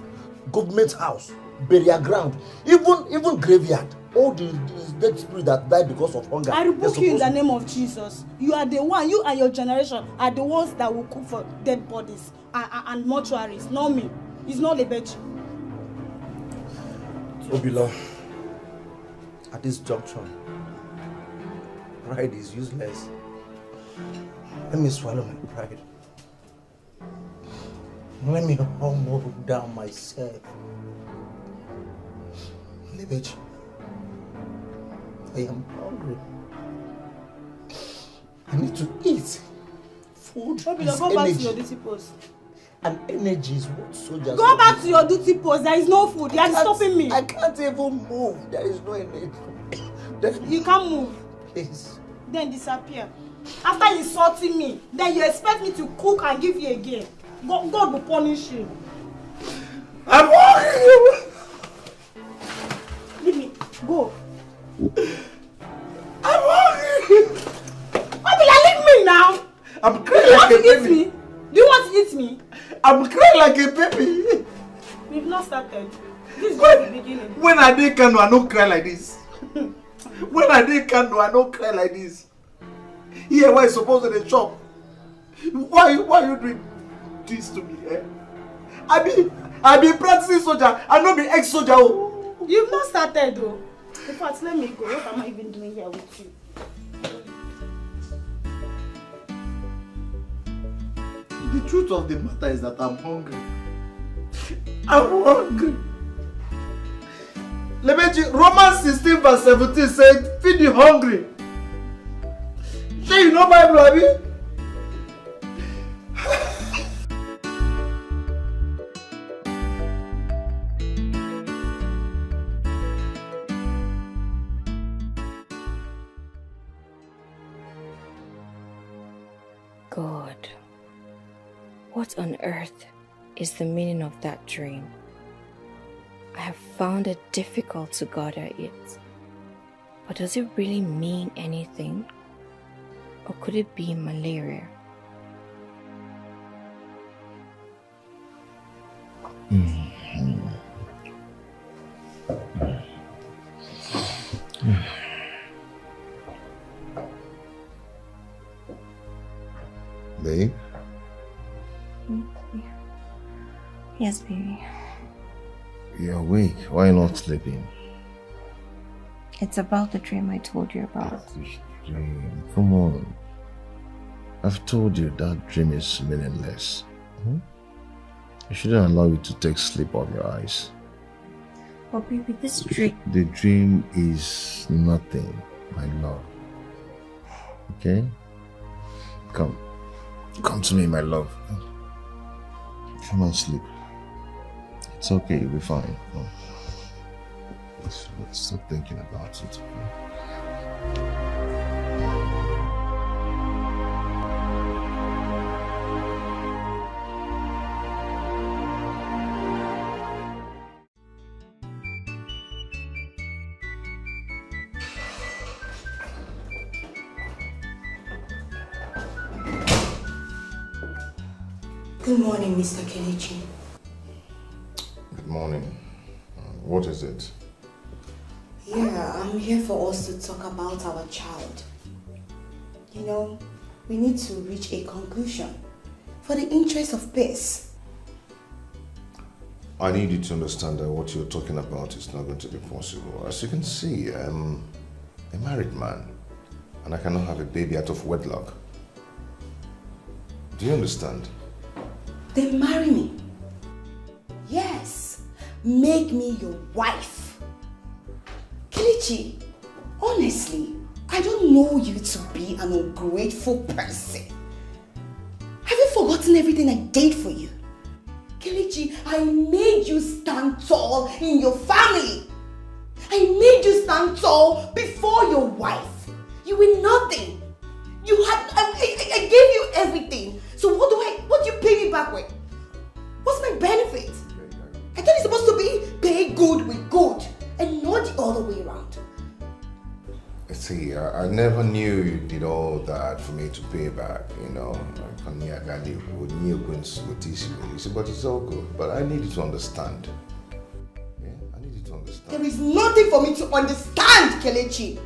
government house, burial ground, even graveyard. All the dead spirits that died because of hunger. I rebuke you in the name of Jesus. You are the one, you and your generation are the ones that will cook for dead bodies and mortuaries, not me. It's not Lebechi. Obilo, at this junction, pride is useless. Let me swallow my pride. Let me humble down myself. Lebechi, I am hungry. I need to eat. Food is Obilo, go back to your duty post. And energy is what soldiers Go back to your duty post. There is no food. You are stopping me. I can't even move. There is no energy. You can't move. Please. Then disappear. After insulting me, then you expect me to cook and give you again. God will punish you. I'm hungry. Leave me. Go. I'm hungry. Obila, leave me now. I'm crying like a baby. Me? Do you want to eat me? I'm crying like a baby. We've not started. This is just the beginning. When I did Kano, I don't cry like this. When I did Kano, I don't cry like this. Here, why you supposed to chop? Why you doing this to me? Eh? I be practicing soldier. I not be ex-soldier. You've not started though. In fact, let me go. What am I even doing here with you? The truth of the matter is that I'm hungry. I'm hungry. Lebechi, Romans 16 verse 17 said, feed the hungry. Say you know Bible, Abi? God, what on earth is the meaning of that dream? I have found it difficult to gather it. But does it really mean anything? Or could it be malaria? Babe? Yes, baby. You're awake. Why not sleeping? It's about the dream I told you about. Dream. Come on. I've told you that dream is meaningless. You shouldn't allow it to take sleep off your eyes. But baby, this dream... The dream is nothing, my love. Okay? Come. Come to me, my love. Come and sleep. It's okay, you'll be fine. Let's stop thinking about it. Good morning, Mr. Kelechi. Good morning. What is it? Yeah, I'm here for us to talk about our child. You know, we need to reach a conclusion for the interest of peace. I need you to understand that what you're talking about is not going to be possible. As you can see, I'm a married man and I cannot have a baby out of wedlock. Do you understand? Then marry me. Yes, make me your wife. Kelechi, honestly, I don't know you to be an ungrateful person. Have you forgotten everything I did for you? Kelechi, I made you stand tall in your family. I made you stand tall before your wife. You were nothing. You had, I gave you everything. So what do you pay me back with? What's my benefit? I thought it's supposed to be pay good with good and not the other way around. See, I never knew you did all that for me to pay back, you know. But it's all good. But I need you to understand. Yeah, I need you to understand. There is nothing for me to understand, Kelechi.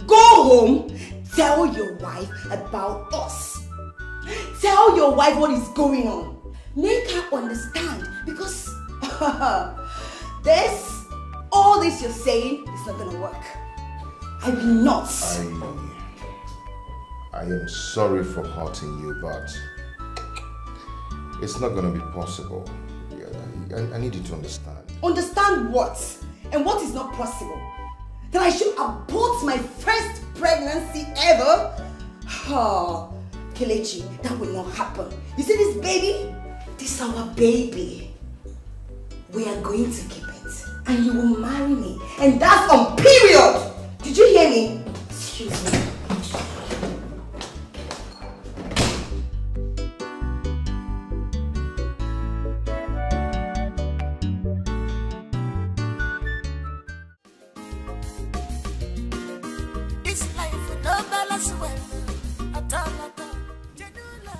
Go home, tell your wife about us. Tell your wife what is going on. Make her understand, because all this you're saying is not gonna work. I will not. I am sorry for hurting you, but it's not gonna be possible. I need you to understand. Understand what? And what is not possible? That I should abort my first pregnancy ever? Kelechi, that will not happen. You see this baby? This is our baby. We are going to keep it. And you will marry me. And that's on period! Did you hear me? Excuse me.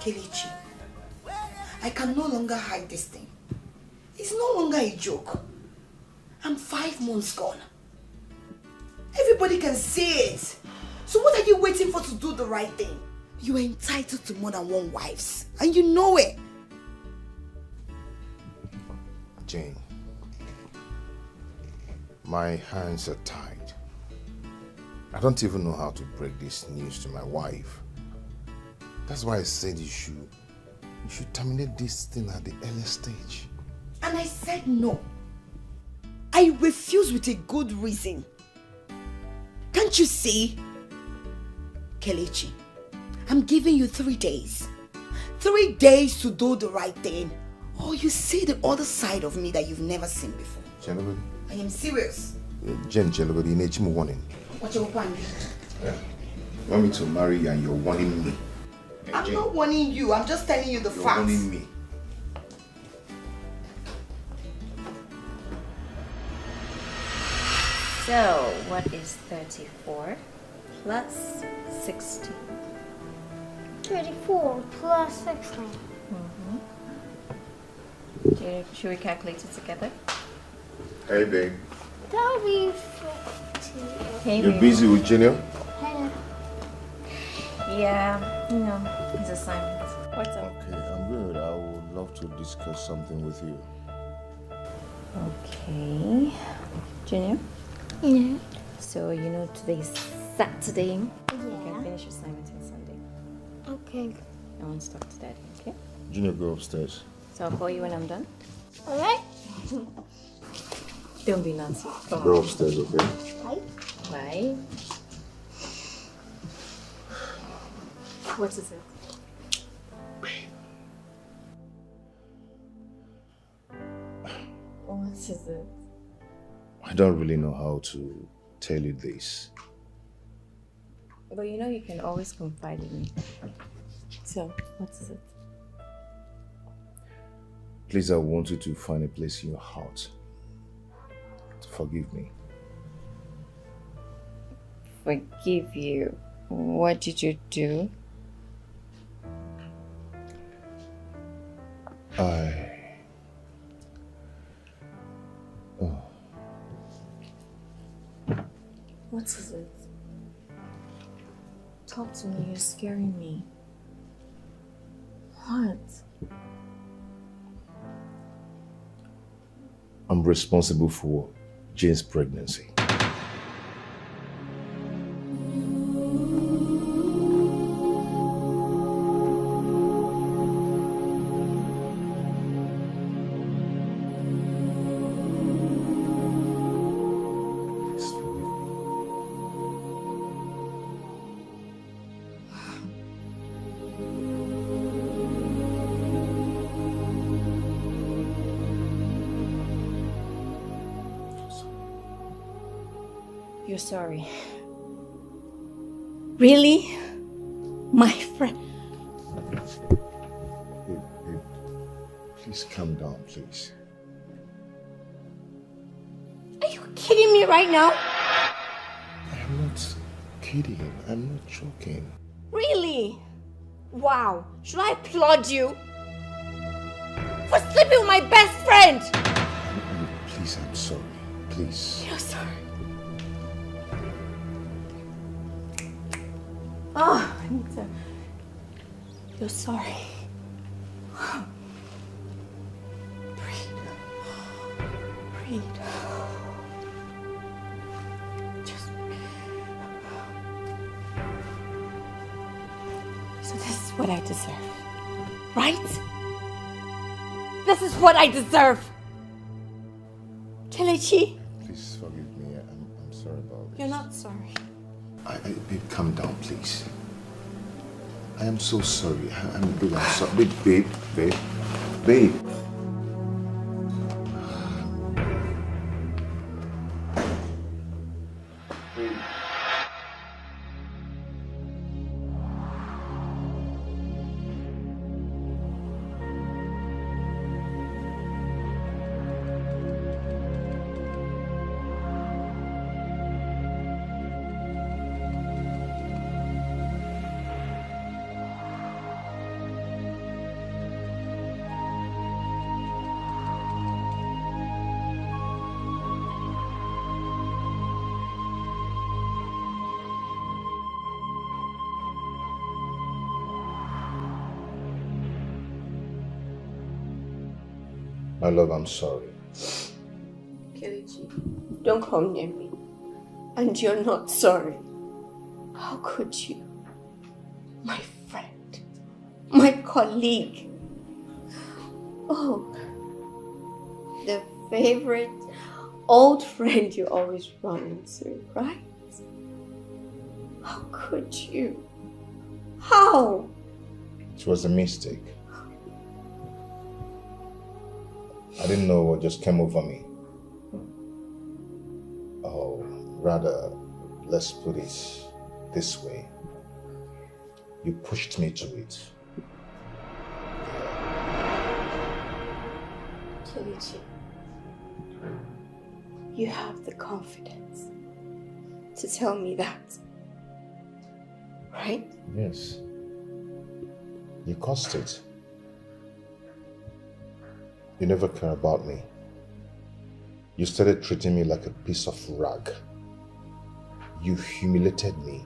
Kelechi, I can no longer hide this thing. It's no longer a joke. I'm 5 months gone. Everybody can see it. So what are you waiting for to do the right thing? You are entitled to more than one wife, and you know it. Jane, my hands are tied. I don't even know how to break this news to my wife. That's why I said you should terminate this thing at the early stage. And I said no. I refuse with a good reason. Can't you see? Kelechi, I'm giving you 3 days. 3 days to do the right thing. Or you see the other side of me that you've never seen before. Jelogodi. I am serious. Jen, Jelogodi, you need warning. What you want? Yeah. You want me to marry you and you're warning me? I'm Jane, not warning you. I'm just telling you the facts. You're warning me. So, what is 34 plus 16? 34 plus 16. Should we calculate it together? Hey, babe. That'll be 50. Hey, you're busy with Junior? Hey. Yeah, you know, his assignments. What's up? Okay, I'm good. I would love to discuss something with you. Okay. Junior? Yeah. So, you know, today's Saturday. Yeah. You can finish your assignment on Sunday. Okay. I want to talk to Daddy, okay? Junior, go upstairs. So I'll call you when I'm done? Alright. Don't be naughty. Go upstairs, okay? Bye. Bye. What is it? What is it? I don't really know how to tell you this. But you know you can always confide in me. So, what is it? Please, I want you to find a place in your heart to forgive me. Forgive you? What did you do? What is it? Talk to me, you're scaring me. What? I'm responsible for Jane's pregnancy. You're sorry. Really? My friend. Babe, please calm down, please. Are you kidding me right now? I'm not kidding. I'm not joking. Really? Wow. Should I applaud you? For sleeping with my best friend! Please, I'm sorry. Please. You're sorry. Oh, Anita. You're sorry. Breathe. Breathe. Just... So this is what I deserve, right? This is what I deserve. Kelechi. Please forgive me. I'm sorry about this. You're not sorry. Babe, calm down, please. I am so sorry. I'm sorry. Babe. My love, I'm sorry. Kelechi, don't come near me. And you're not sorry. How could you? My friend. My colleague. Oh. The favorite old friend you always run into, right? How could you? How? It was a mistake. I didn't know what just came over me. Oh, rather, let's put it this way. You pushed me to it. Kelechi, you have the confidence to tell me that, right? Yes. You caused it. You never cared about me. You started treating me like a piece of rag. You humiliated me.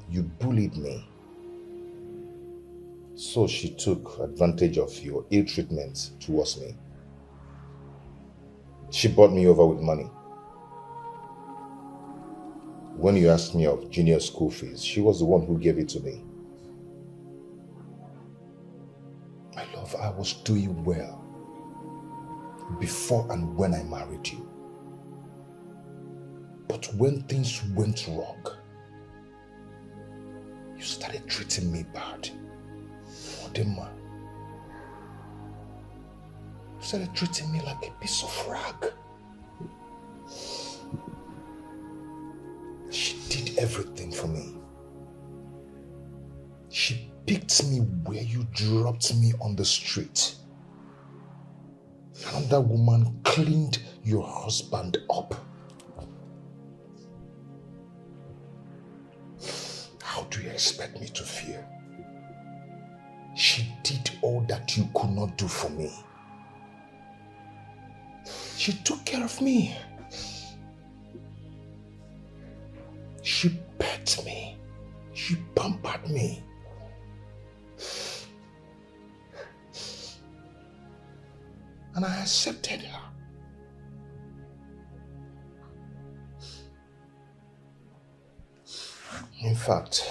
You bullied me. So she took advantage of your ill treatment towards me. She bought me over with money. When you asked me of junior school fees, she was the one who gave it to me. My love, I was doing well before and when I married you. But when things went wrong, you started treating me bad. Odema. You started treating me like a piece of rag. She did everything for me. She picked me where you dropped me on the street. Another woman cleaned your husband up. How do you expect me to feel? She did all that you could not do for me. She took care of me. She pet me. She pampered me. And I accepted her. fact,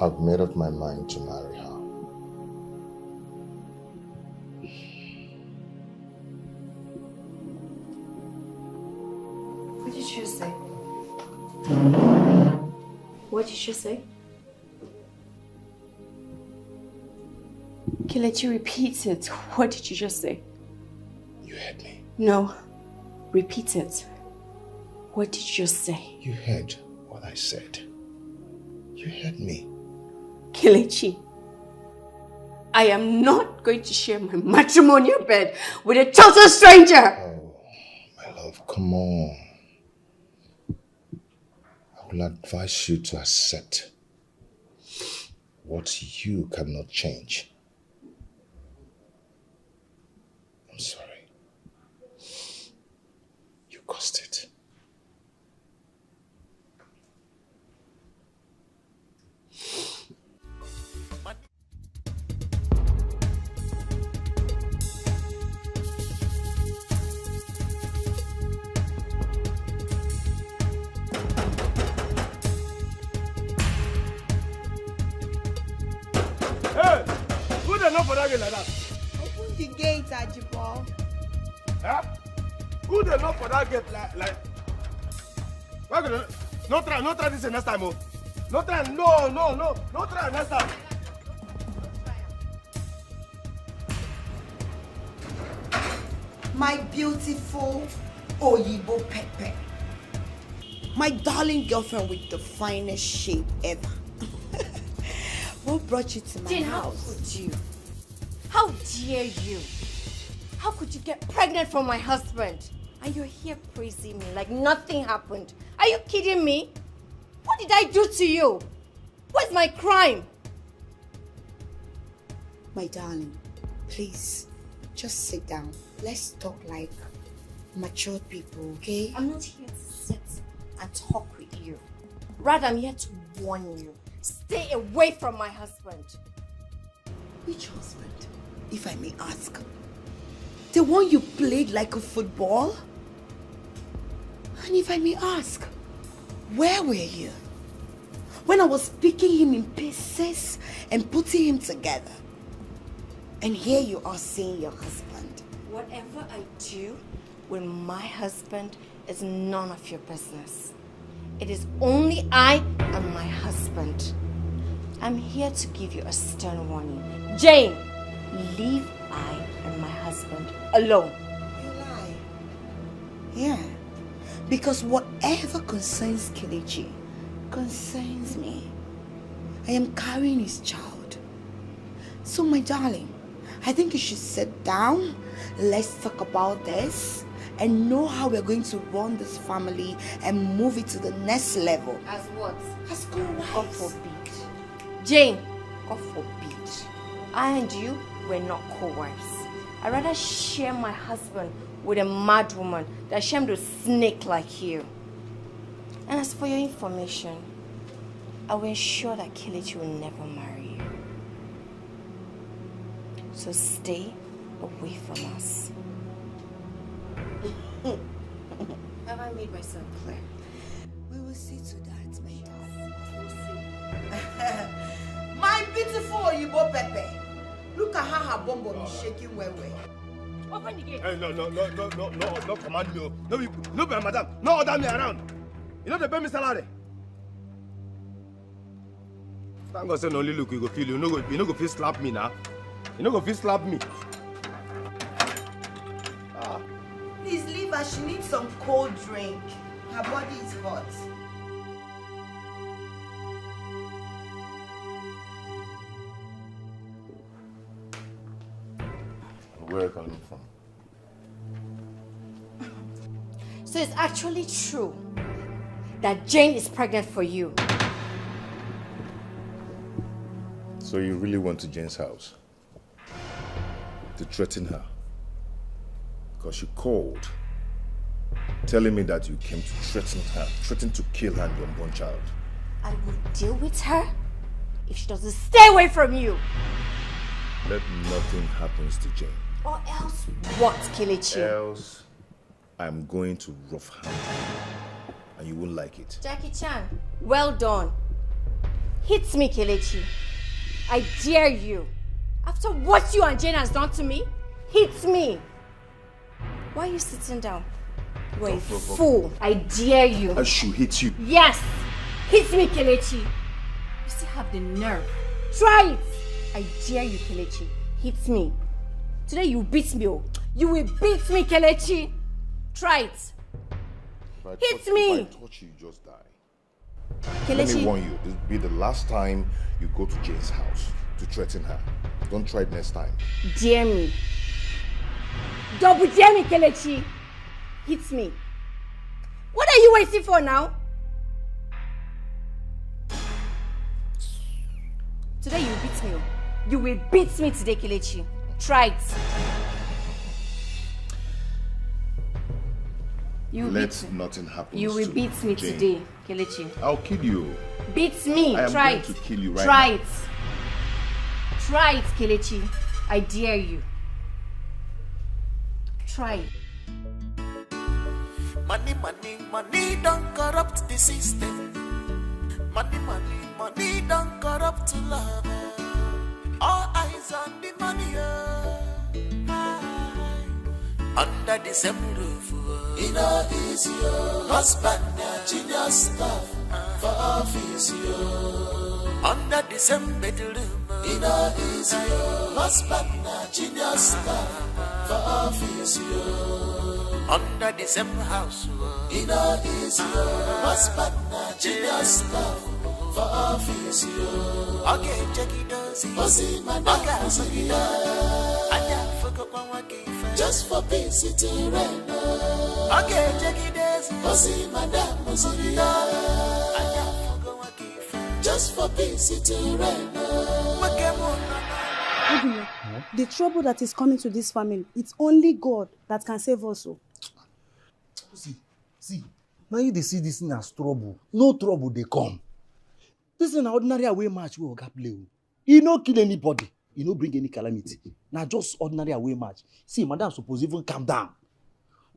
I've made up my mind to marry her. What did you say? What did you say? Kelechi, repeat it. What did you just say? You heard me. No. Repeat it. What did you just say? You heard what I said. You heard me. Kelechi, I am not going to share my matrimonial bed with a total stranger. Oh, my love, come on. I will advise you to accept what you cannot change. I'm sorry. You caused it. Not for that girl like that. Open the gate, Ajibo. Huh? Who they not for that gate like? Why gonna no try this next time, oh. No try, no try next time. My beautiful Oyibo Pepe. My darling girlfriend with the finest shape ever. What brought you to my Jane, house? how could you? How dare you? How could you get pregnant from my husband? And you're here praising me like nothing happened. Are you kidding me? What did I do to you? What's my crime? My darling, please, just sit down. Let's talk like mature people, okay? I'm not here to sit and talk with you. Rather, I'm here to warn you. Stay away from my husband. Which husband, if I may ask? The one you played like a football? And if I may ask, where were you when I was picking him in pieces and putting him together? And here you are saying your husband. Whatever I do with my husband is none of your business. It is only I and my husband. I'm here to give you a stern warning. Jane, leave I and my husband alone. You lie. Yeah. Because whatever concerns Kelechi concerns me. I am carrying his child. So my darling, I think you should sit down. Let's talk about this and know how we're going to run this family and move it to the next level. As what? As co-wives. God forbid. Jane, God forbid. I and you were not co-wives. I'd rather share my husband with a mad woman than share him with a snake like you. And as for your information, I will ensure that Kelechi will never marry you. So stay away from us. Have I made myself clear? We will see to that, my darling. We'll see. My beautiful Oyibo Pepe. Look at how her bum is shaking well. Open the gate. Hey, no, command me. No, madam. No order me around. You know they pay me salary. Thank God say no only look you go feel you. You no go feel slap me now. You no go feel slap me. Please leave her. She needs some cold drink. Her body is hot. Where are you coming from? So it's actually true that Jane is pregnant for you. So you really went to Jane's house to threaten her? Because she called, telling me that you came to threaten her, threaten to kill her and your unborn child. I will deal with her if she doesn't stay away from you. Let nothing happen to Jane. Or else what, Kelechi? Else, I'm going to rough hand you. and you won't like it. Jackie Chan, well done. Hit me, Kelechi. I dare you. After what you and Jane has done to me, hit me. Why are you sitting down? You're a fool. I dare you. I should hit you. Yes. Hit me, Kelechi. You still have the nerve. Try it. I dare you, Kelechi. Hit me. Today you beat me, oh. You will beat me, Kelechi. Try it. Hit me. If I touch you, you just die. Kelechi. Let me warn you, this will be the last time you go to Jane's house to threaten her. Don't try it next time. Dare me. Double dare me, Kelechi. Hit me. What are you waiting for now? Today you beat me. You will beat me today, Kelechi. Try it. Let nothing happen. You will beat me Jane. today, Kelechi. I'll kill you. Beat me. I am Try going it. to kill you right Try now. it. Try it, Kelechi. I dare you. Try it. Money, money, money don't corrupt the system. Money, money, money don't corrupt love. All eyes on the money. Under the same roof. In a easy husband, genius stuff for office. Under the same bedroom. In a easy husband, genius stuff for office. Under the same house. In a easy husband, genius stuff for office. Okay, check it out. Just for peace to reign. Okay, check it out. Madam, just for peace to reign. The trouble that is coming to this family, it's only God that can save us. See, now you they see this thing as trouble. No trouble they come. This is an ordinary away match we Oga play. He no kill anybody. He no bring any calamity. Now just ordinary away match. See, madam suppose even calm down.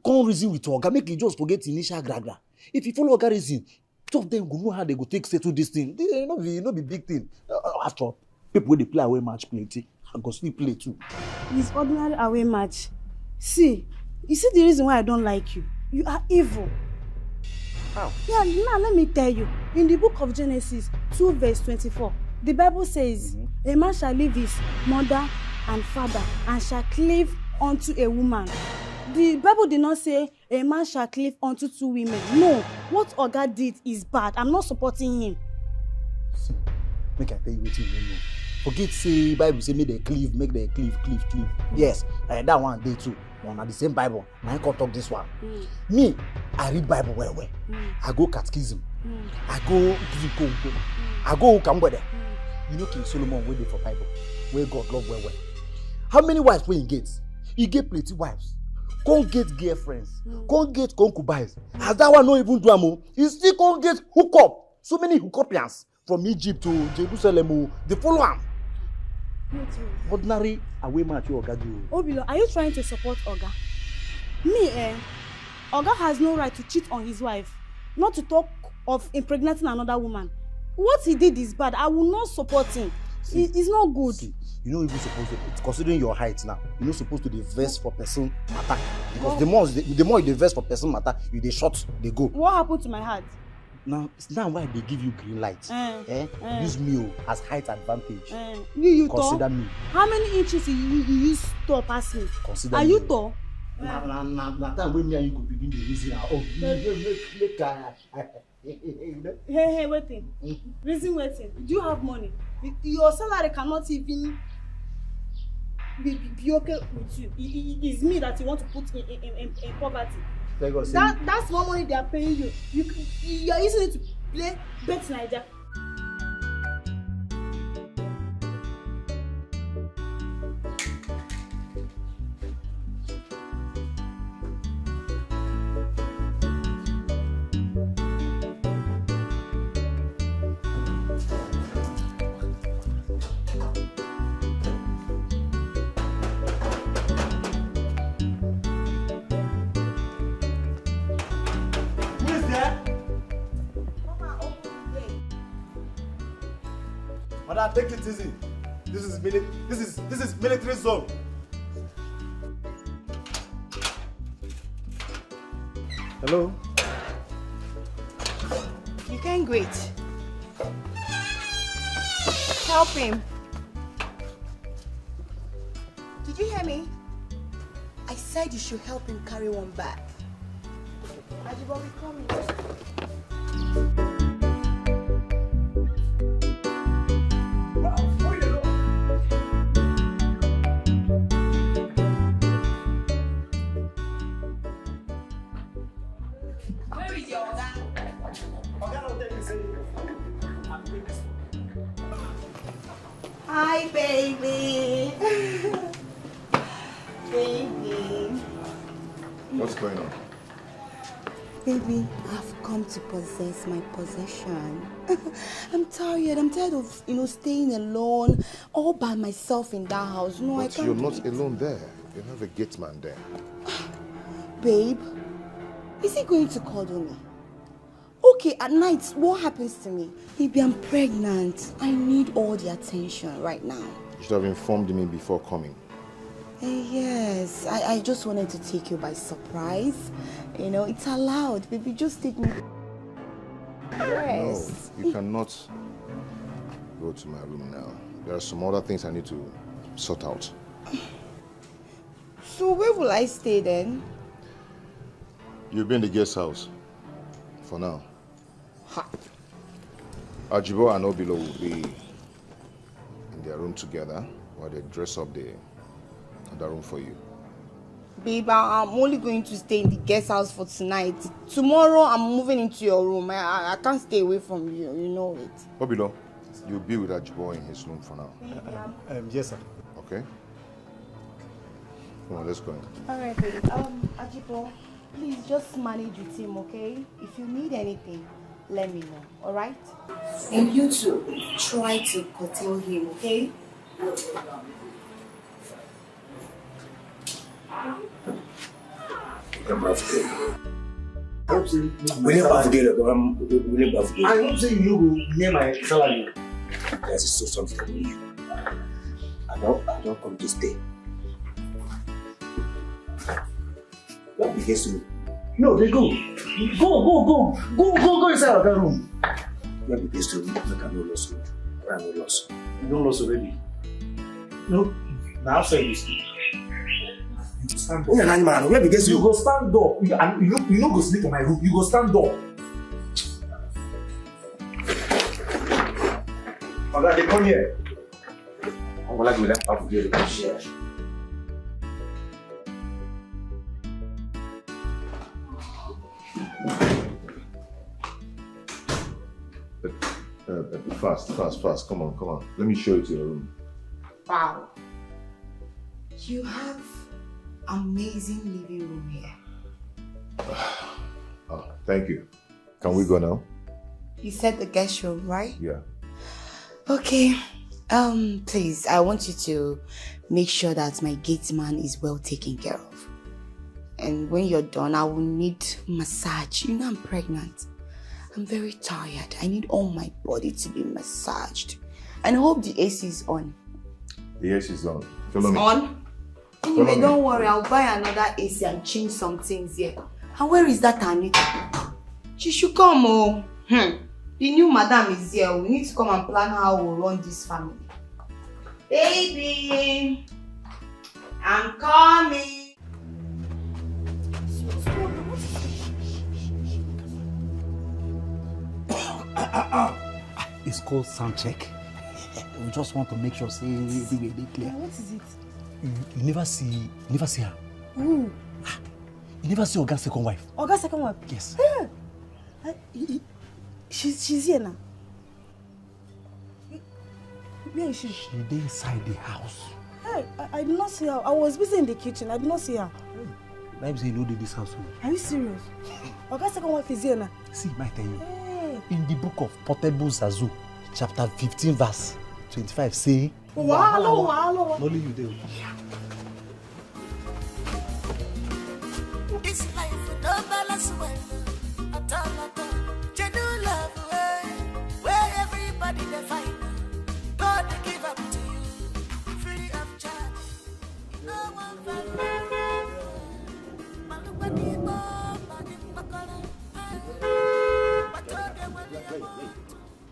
Come reason with Oga. Make you just forget initial gragra. If you follow Oga reason, two of them go know how they go take settle this thing. They no be big thing. After all, people when they play away match plenty. I go still play too. It's ordinary away match. See, you see the reason why I don't like you. You are evil. How? Yeah, now let me tell you. In the book of Genesis 2 verse 24, the Bible says, a man shall leave his mother and father and shall cleave unto a woman. The Bible did not say a man shall cleave unto two women. No, what Oga did is bad. I'm not supporting him. See, make I tell you what you know. Forget say Bible say make they cleave, make they cleave. Yes, that one day too. One at the same Bible. Now I can talk this one. Me, I read Bible well. I go catechism. I go Kambwede. You know King Solomon waiting for Bible. Where God love well. How many wives will he get? He get plenty wives. Can't get girlfriends. Can't get concubines. As that one not even do amo. He still can't get hook up. So many hookupians from Egypt to Jerusalem. They follow him. Ordinary away match you Oga do. Obilo, are you trying to support Oga? Me, Oga has no right to cheat on his wife. Not to talk of impregnating another woman. What he did is bad. I will not support him. It's not good. See, you're not even supposed to, considering your height now, you're not supposed to divest for person matter. Because the more you divest for person matter, you they short, they go. What happened to my heart? Now, it's now why they give you green light. Use me as height advantage. You consider tall? me. How many inches you use tall pass me? Consider Are me. you tall? Now time when me and you could begin the reason. Hey, waiting. Reason waiting. Do you have money? Your salary cannot even be okay with you. It's me that you want to put in poverty. That's what money they are paying you. You are using it to play Bet Niger. brother, take it easy. This is military zone. Hello? You can't wait. Help him. Did you hear me? I said you should help him carry one bag. Ajibo, we coming. Where is your Oga? Hi, baby. Baby. What's going on? Baby, I've come to possess my possession. I'm tired of, staying alone, all by myself in that house. No, But I can't. you're not alone there. You have a gate man there. Babe, is he going to cuddle me? Okay, at night, what happens to me? Baby, I'm pregnant. I need all the attention right now. You should have informed me before coming. Yes, I just wanted to take you by surprise. It's allowed. Baby, just take me. Yes. No, you cannot go to my room now. There are some other things I need to sort out. So where will I stay then? You'll be in the guest house for now. Ajibo and Obilo will be in their room together while they dress up the room for you. Babe, I'm only going to stay in the guest house for tonight. Tomorrow, I'm moving into your room. I can't stay away from you. You know it. Obilo, you'll be with Ajibo in his room for now. Yes, sir. Okay? Come on, let's go. All right, babe. Ajibo, please just manage with him, okay? If you need anything, let me know, all right? And you too, try to curtail him, okay? I'm saying you will name my salary. That is so something for you. I don't come to stay. What begins to no, they go. Go inside of that room. What begins to make a no loss. I no loss. You don't loss already. No, now outside this. Stand up. Yeah, man, where begins you go stand up. You no go sleep in my room. You go stand up. Okay, they come here. I'm gonna go let up here. Fast. Come on. Let me show you to your room. Wow. You have amazing living room here. Oh, thank you. Can we go now? You said the guest room, right? Yeah. Okay. Please, I want you to make sure that my gate man is well taken care of. And when you're done, I will need massage. You know I'm pregnant. I'm very tired. I need all my body to be massaged. And I hope the AC is on. The AC is on. Follow me. On? Anyway, don't worry. I'll buy another AC and change some things here. And where is that Anita? She should come, oh. The new madam is here. We need to come and plan how we'll run this family. Baby, I'm coming. It's called sound check. We just want to make sure say everywhere they clear. What is it? You never see her. Who? You never see Oga's second wife. Oga's second wife? Yes. She's here now. Where is she? She's inside the house. Hey, I did not see her. I was busy in the kitchen. I did not see her. Let me say you know this house. Are you serious? Oga's second wife is here now. See, I tell you. Hey. In the book of Portable Zazu, chapter 15, verse 25, say, Wow. Only you do. This life don't balance well at all. Genuine love, where everybody they find. God give up to you, free of charge. No one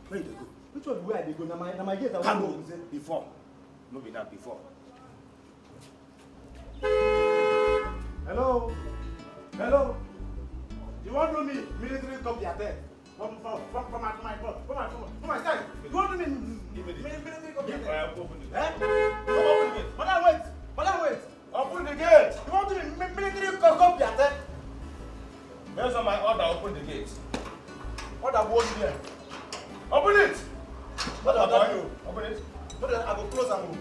Where they go? Which one where they go? Now my gate. Come on, before. No be that before. Hello? Hello? You want to me military copy attack? From my side. You want to me military copy attack? Eh? Open the gate. Madam, wait. Madam, wait. Open the gate. You want to me military copy attack? Based on my order, open the gate. Order won't here. Open it. What about you? Open it. But I will close and move.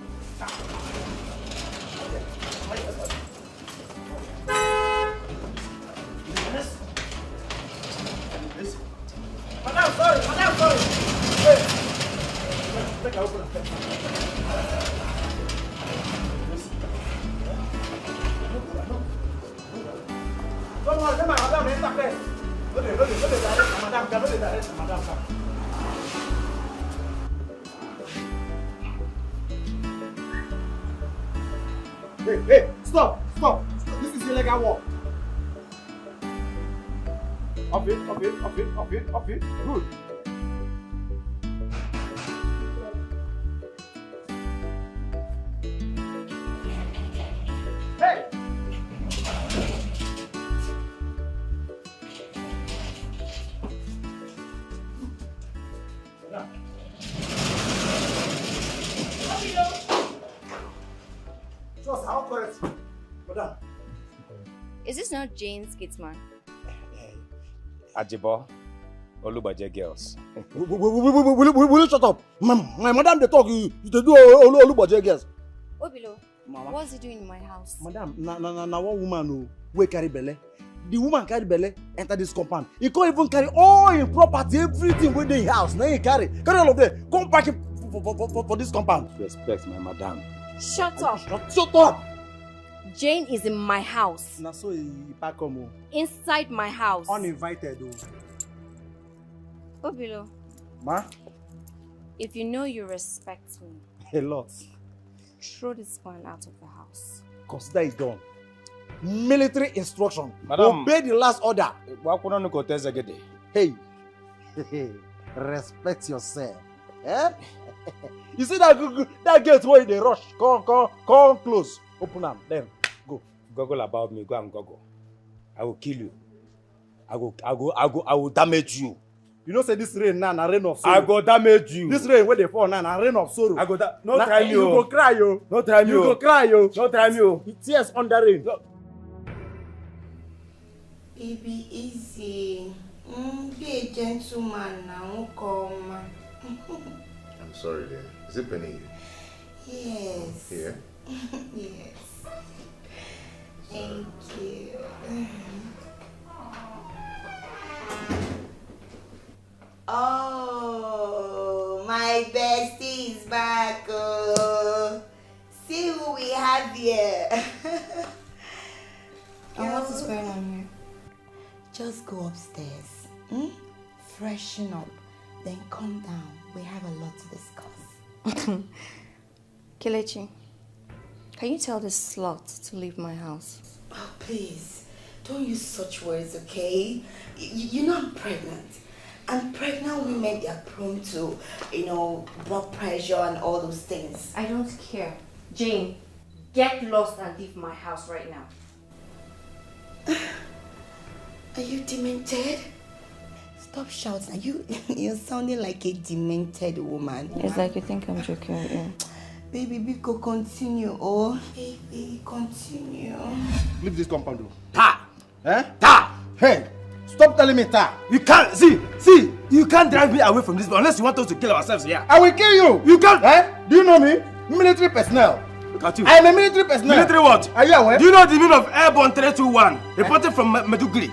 Madam, sorry. Madam, sorry. Wait. Take a open. Don't worry, madam, enter place. Go there, direct, madam, go there, direct, madam. Hey, stop. This is illegal work. Up it. Good. Hey! Just how correct, madam. Is this not Jane's kids man? Ajibo, Olubaje girls. Will you shut up? My madam, they talk, you do Olubaje girls. Obilo, what's he doing in my house? Madam, na one woman who will carry belle. The woman carry belle, enter this compound. He can't even carry all his property, everything within the house. Now he carry all of them. Come back for this compound. Respect my madam. Shut up. Shut up. Jane is in my house. Na so he pack come. Inside my house. Uninvited. Obilo. Ma? If you know you respect me. A lot. Throw this man out of the house. Consider it done. Military instruction. Madam. Obey the last order. Hey. Respect yourself. Eh? You see that gate where they rush. Come close. Open them. Then go. Goggle about me. Go and goggle. I will kill you. I will damage you. You know say this rain now, rain of sorrow. I go damage you. This rain where they fall now, rain of sorrow. I go no try me. You go cry yo. No try me. You go cry yo. No try me. Tears under rain. Baby, easy. Be a gentleman now. Come. I'm sorry, dear. Is it paining you? Yes. Here? Yes. Thank you. Oh, my bestie is back. Oh. See who we have here. And what is going on here? Just go upstairs. Freshen up. Then come down. We have a lot to discuss. Kelechi, can you tell this slut to leave my house? Oh, please. Don't use such words, okay? You're not pregnant. And pregnant women, they are prone to, blood pressure and all those things. I don't care. Jane, get lost and leave my house right now. Are you demented? Stop shouting. You're sounding like a demented woman. It's like you think I'm joking. Yeah. Baby, Biko, continue. Oh, baby, continue. Leave this compound. Ta! Eh? Ta! Hey! Stop telling me ta! You can't see. You can't drive me away from this unless you want us to kill ourselves here. I will kill you. You can't. Eh? Do you know me? Military personnel. Look at you. I am a military personnel. Military what? Are you aware? Do you know the meaning of Airborne 321? Reporting from Meduguri.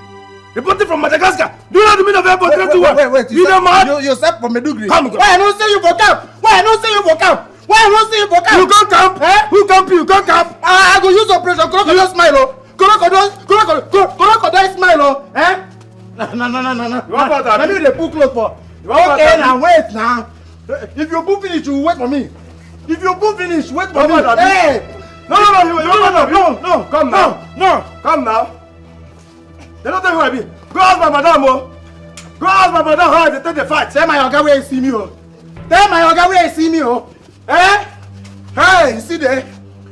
Reporting from Madagascar. Do you know the meaning of Airborne 321? Wait. You know mad? You said from Meduguri. Come. Why I don't say you for camp? Why I don't say you for camp? You go camp? Eh? Who camp you? Go camp? I go use operation Crocodile Smile. Crocodile Smile. Eh? No. You want water? Let me the book close for. Okay, now wait now. If you book finish, you wait for me. If you put finish, wait for me. Hey! No, come now. Come now. They don't tell you who I be. Go ask my madam, oh. Go ask my madam how they take the fight. Tell my oga where you see me, oh. Tell my oga where you see me, oh. Eh? Hey, you see there?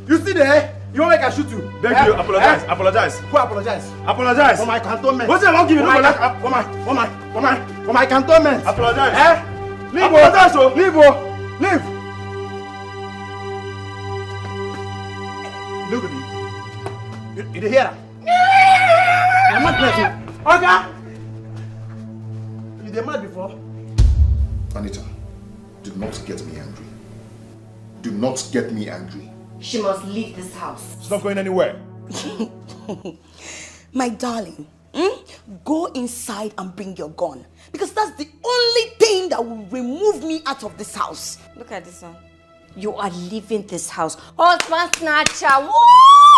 You see there? You want make I shoot you? Thank you. Apologize. Apologize. Who apologize? Apologize. For my cantonment. What's it? I'll give you for my cantonment. Apologize. Eh? Leave, apologize, oh. Leave, oh. Leave. Look at me. You hear that? I'm not playing. Okay. You did mad before? Anita, do not get me angry. Do not get me angry. She must leave this house. She's not going anywhere. My darling, go inside and bring your gun. Because that's the only thing that will remove me out of this house. Look at this one. You are leaving this house. Husband snatcher! Woo!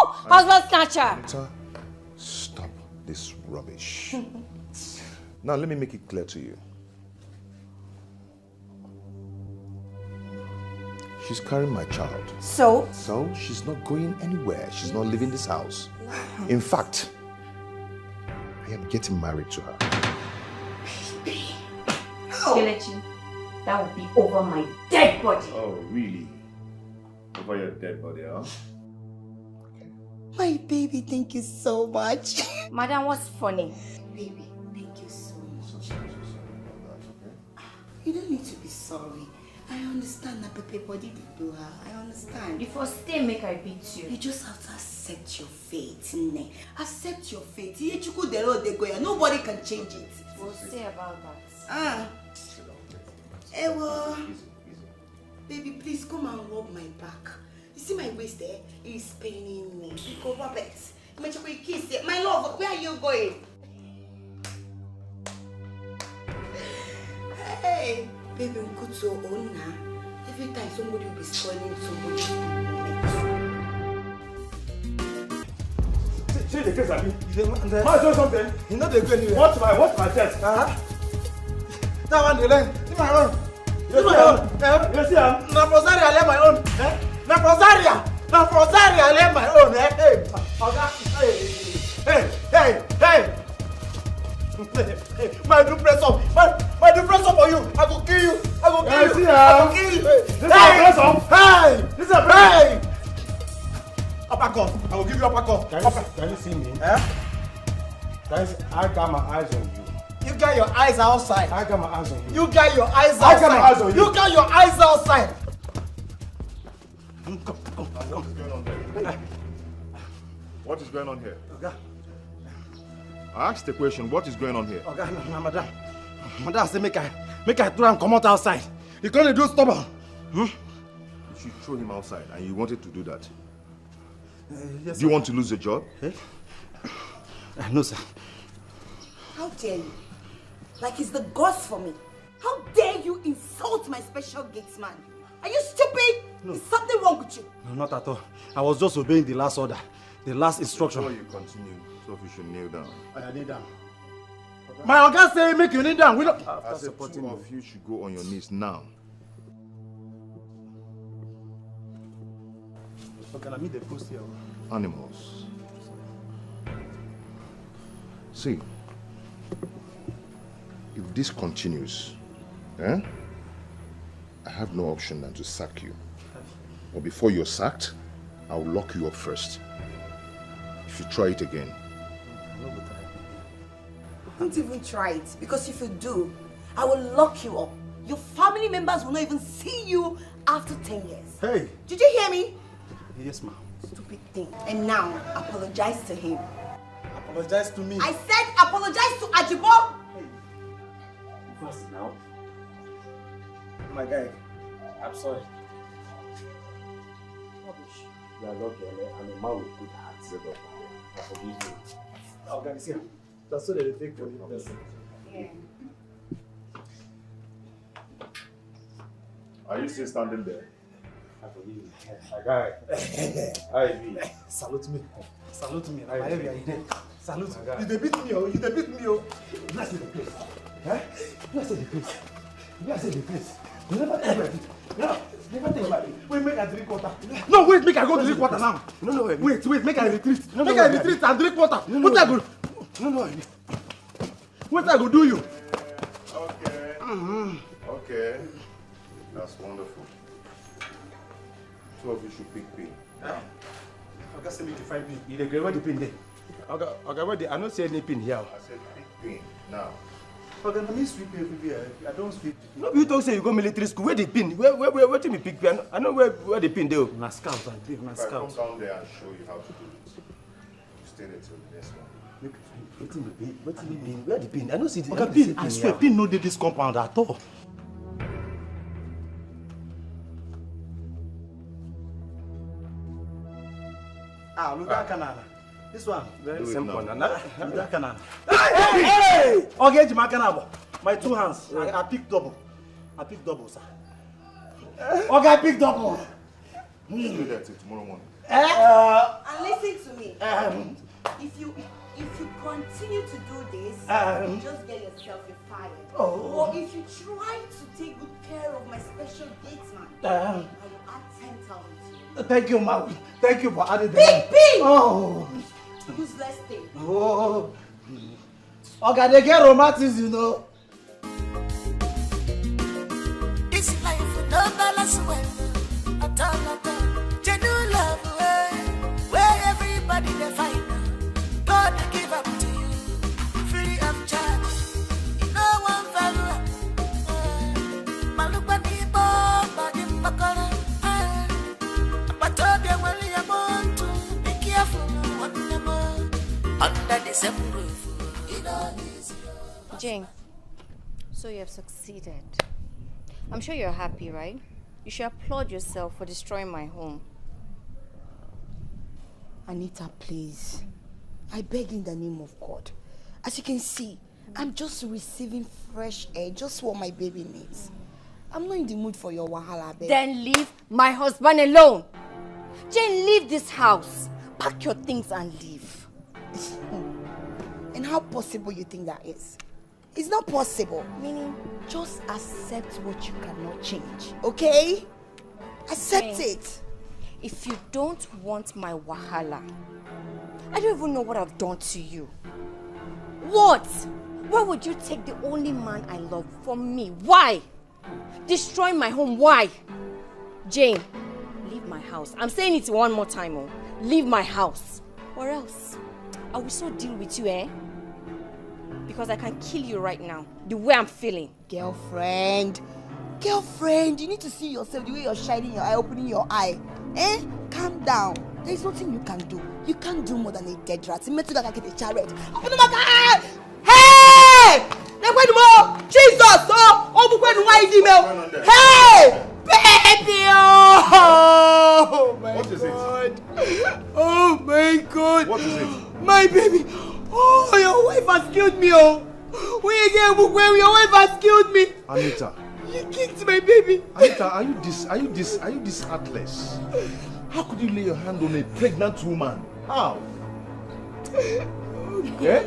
Husband snatcher! Anita, stop this rubbish. Now let me make it clear to you. She's carrying my child. So? So she's not going anywhere. She's not leaving this house. In fact, I am getting married to her. Kelechi, that would be over my dead body. Oh, really? Over your dead body, huh? My baby, thank you so much. Madam, what's funny? Baby, thank you so much. You don't need to be sorry. I understand that Pepe body did do her. I understand. If you stay, make I beat you. You just have to accept your fate, Nne. Accept your fate. Nobody can change it. We'll see about that. Ah. Ewa. Baby, please come and rub my back. You see my waist there? It is paining me. Go rub it. Kiss it. My love, where are you going? Hey. Baby, we could so own now. Every time somebody will be spoiling somebody's moment. See the case, Abi. Might do something. You know they go anywhere. What's my test? That one the lane. See my own. You see him? Na Rosaria, I left my own. Na Rosaria, I left my own. Hey, my new press up. My new press up for you. I will kill you. I will kill you. I will kill you. This is a press up. Hey, this is a press up. Uppercut. I will give you uppercut. Can you see me? Guys, I got my eyes on you. You got your eyes outside. I got my eyes on you. You got your eyes outside. I got my eyes on you. You got your eyes outside. Come. What is going on there? What is going on here? Okay. I asked the question, what is going on here? Okay, madam. Madam say make I throw him come out outside. He gonna do stubborn. You should throw him outside, and you wanted to do that. Yes, do you want to lose your job? No, sir. How dare you? Like it's the gods for me. How dare you insult my special gates man? Are you stupid? No. Is something wrong with you? No, not at all. I was just obeying the last order, the last instruction. Before you continue, so you should kneel down. I kneel down. My oga say make you kneel down. We don't. I said two of you should go on your knees now. Okay, let me the post here. Animals. See, if this continues, I have no option than to sack you. But before you're sacked, I'll lock you up first. If you try it again. Don't even try it, because if you do, I will lock you up. Your family members will not even see you after 10 years. Hey! Did you hear me? Yes, ma'am. Stupid thing. And now, apologize to him. Apologize to me. I said apologize to Ajibo! First now. My guy, I'm sorry. You are lucky, and a man with good heart. I forgive you. Oh, God, see, that's what they take for you. Yeah. Are you still standing there? I forgive you. My guy. How you be? Salute me. Salute me. My area is there. Salute. You dey beat me, oh. You dey beat me, oh. Bless the place. Bless the place. Bless the place. You never think about it. No, never think about it. Wait, make I drink water. No, wait, make I go drink water now. No, wait, make I retreat. No, make I retreat and drink water. What I go? No. What I go do you? Okay. Okay. That's wonderful. Two of you should pick pin. I send me to find pin. You dey where the pin there? Okay, where I don't see any pin here. I said pick pin now. Okay, I mean sweep everywhere. I don't sweep. No, you talk say you go military school. Where the pin? Where do me pick pin? I know where the pin there. Na scout, I believe. Na Come scout. down there and show you how to do it. You stay there till the next one. What's the pin? Where the pin? I don't see the Okay, pin. I swear, pin no dey this compound at all. Look at Canada. This one. Very simple. Look at Canada. Hey! Okay, Jima Canada. My two hands. I pick double. Sir. Okay, I pick double. Stay there till tomorrow morning. And listen to me. If you continue to do this, you just get yourself fired. Or if you try to take good care of my special gatesman, I will add 10,000 to you. Thank you, ma. Thank you for adding Big! Oh. Useless thing. Oh. Okay, they get romantics, you know. This life will not balance well. At all. Genuine love, where everybody they find. God will give up to you, free of charge. No one value. Malupa ni bomba ni mpakara. But obia wali ya montu. Be careful, one number. Under the same roof. Jane, so you have succeeded. I'm sure you're happy, right? You should applaud yourself for destroying my home. Anita, please. I beg in the name of God. As you can see, I'm just receiving fresh air, just what my baby needs. I'm not in the mood for your wahala, babe. Then leave my husband alone. Jane, leave this house. Pack your things and leave. And how possible you think that is? It's not possible. Meaning, just accept what you cannot change, okay? Accept it. If you don't want my wahala, I don't even know what I've done to you. What? Why would you take the only man I love from me? Why? Destroy my home, why? Jane, leave my house. I'm saying it one more time, oh. Leave my house. Or else, I will so deal with you, eh? Because I can kill you right now, the way I'm feeling. Girlfriend, you need to see yourself, the way you're shining your eye, opening your eye. Eh? Calm down. There's nothing you can do. You can't do more than a dead rat. You meant to like get a chariot. Open my car! Hey! Jesus! Hey! Baby! Oh my God! Oh my God! What is it? My baby! Oh, your wife has killed me! Oh! When your wife has killed me! Anita. You kicked my baby! Anita, are you this heartless? How could you lay your hand on a pregnant woman? How? Yeah?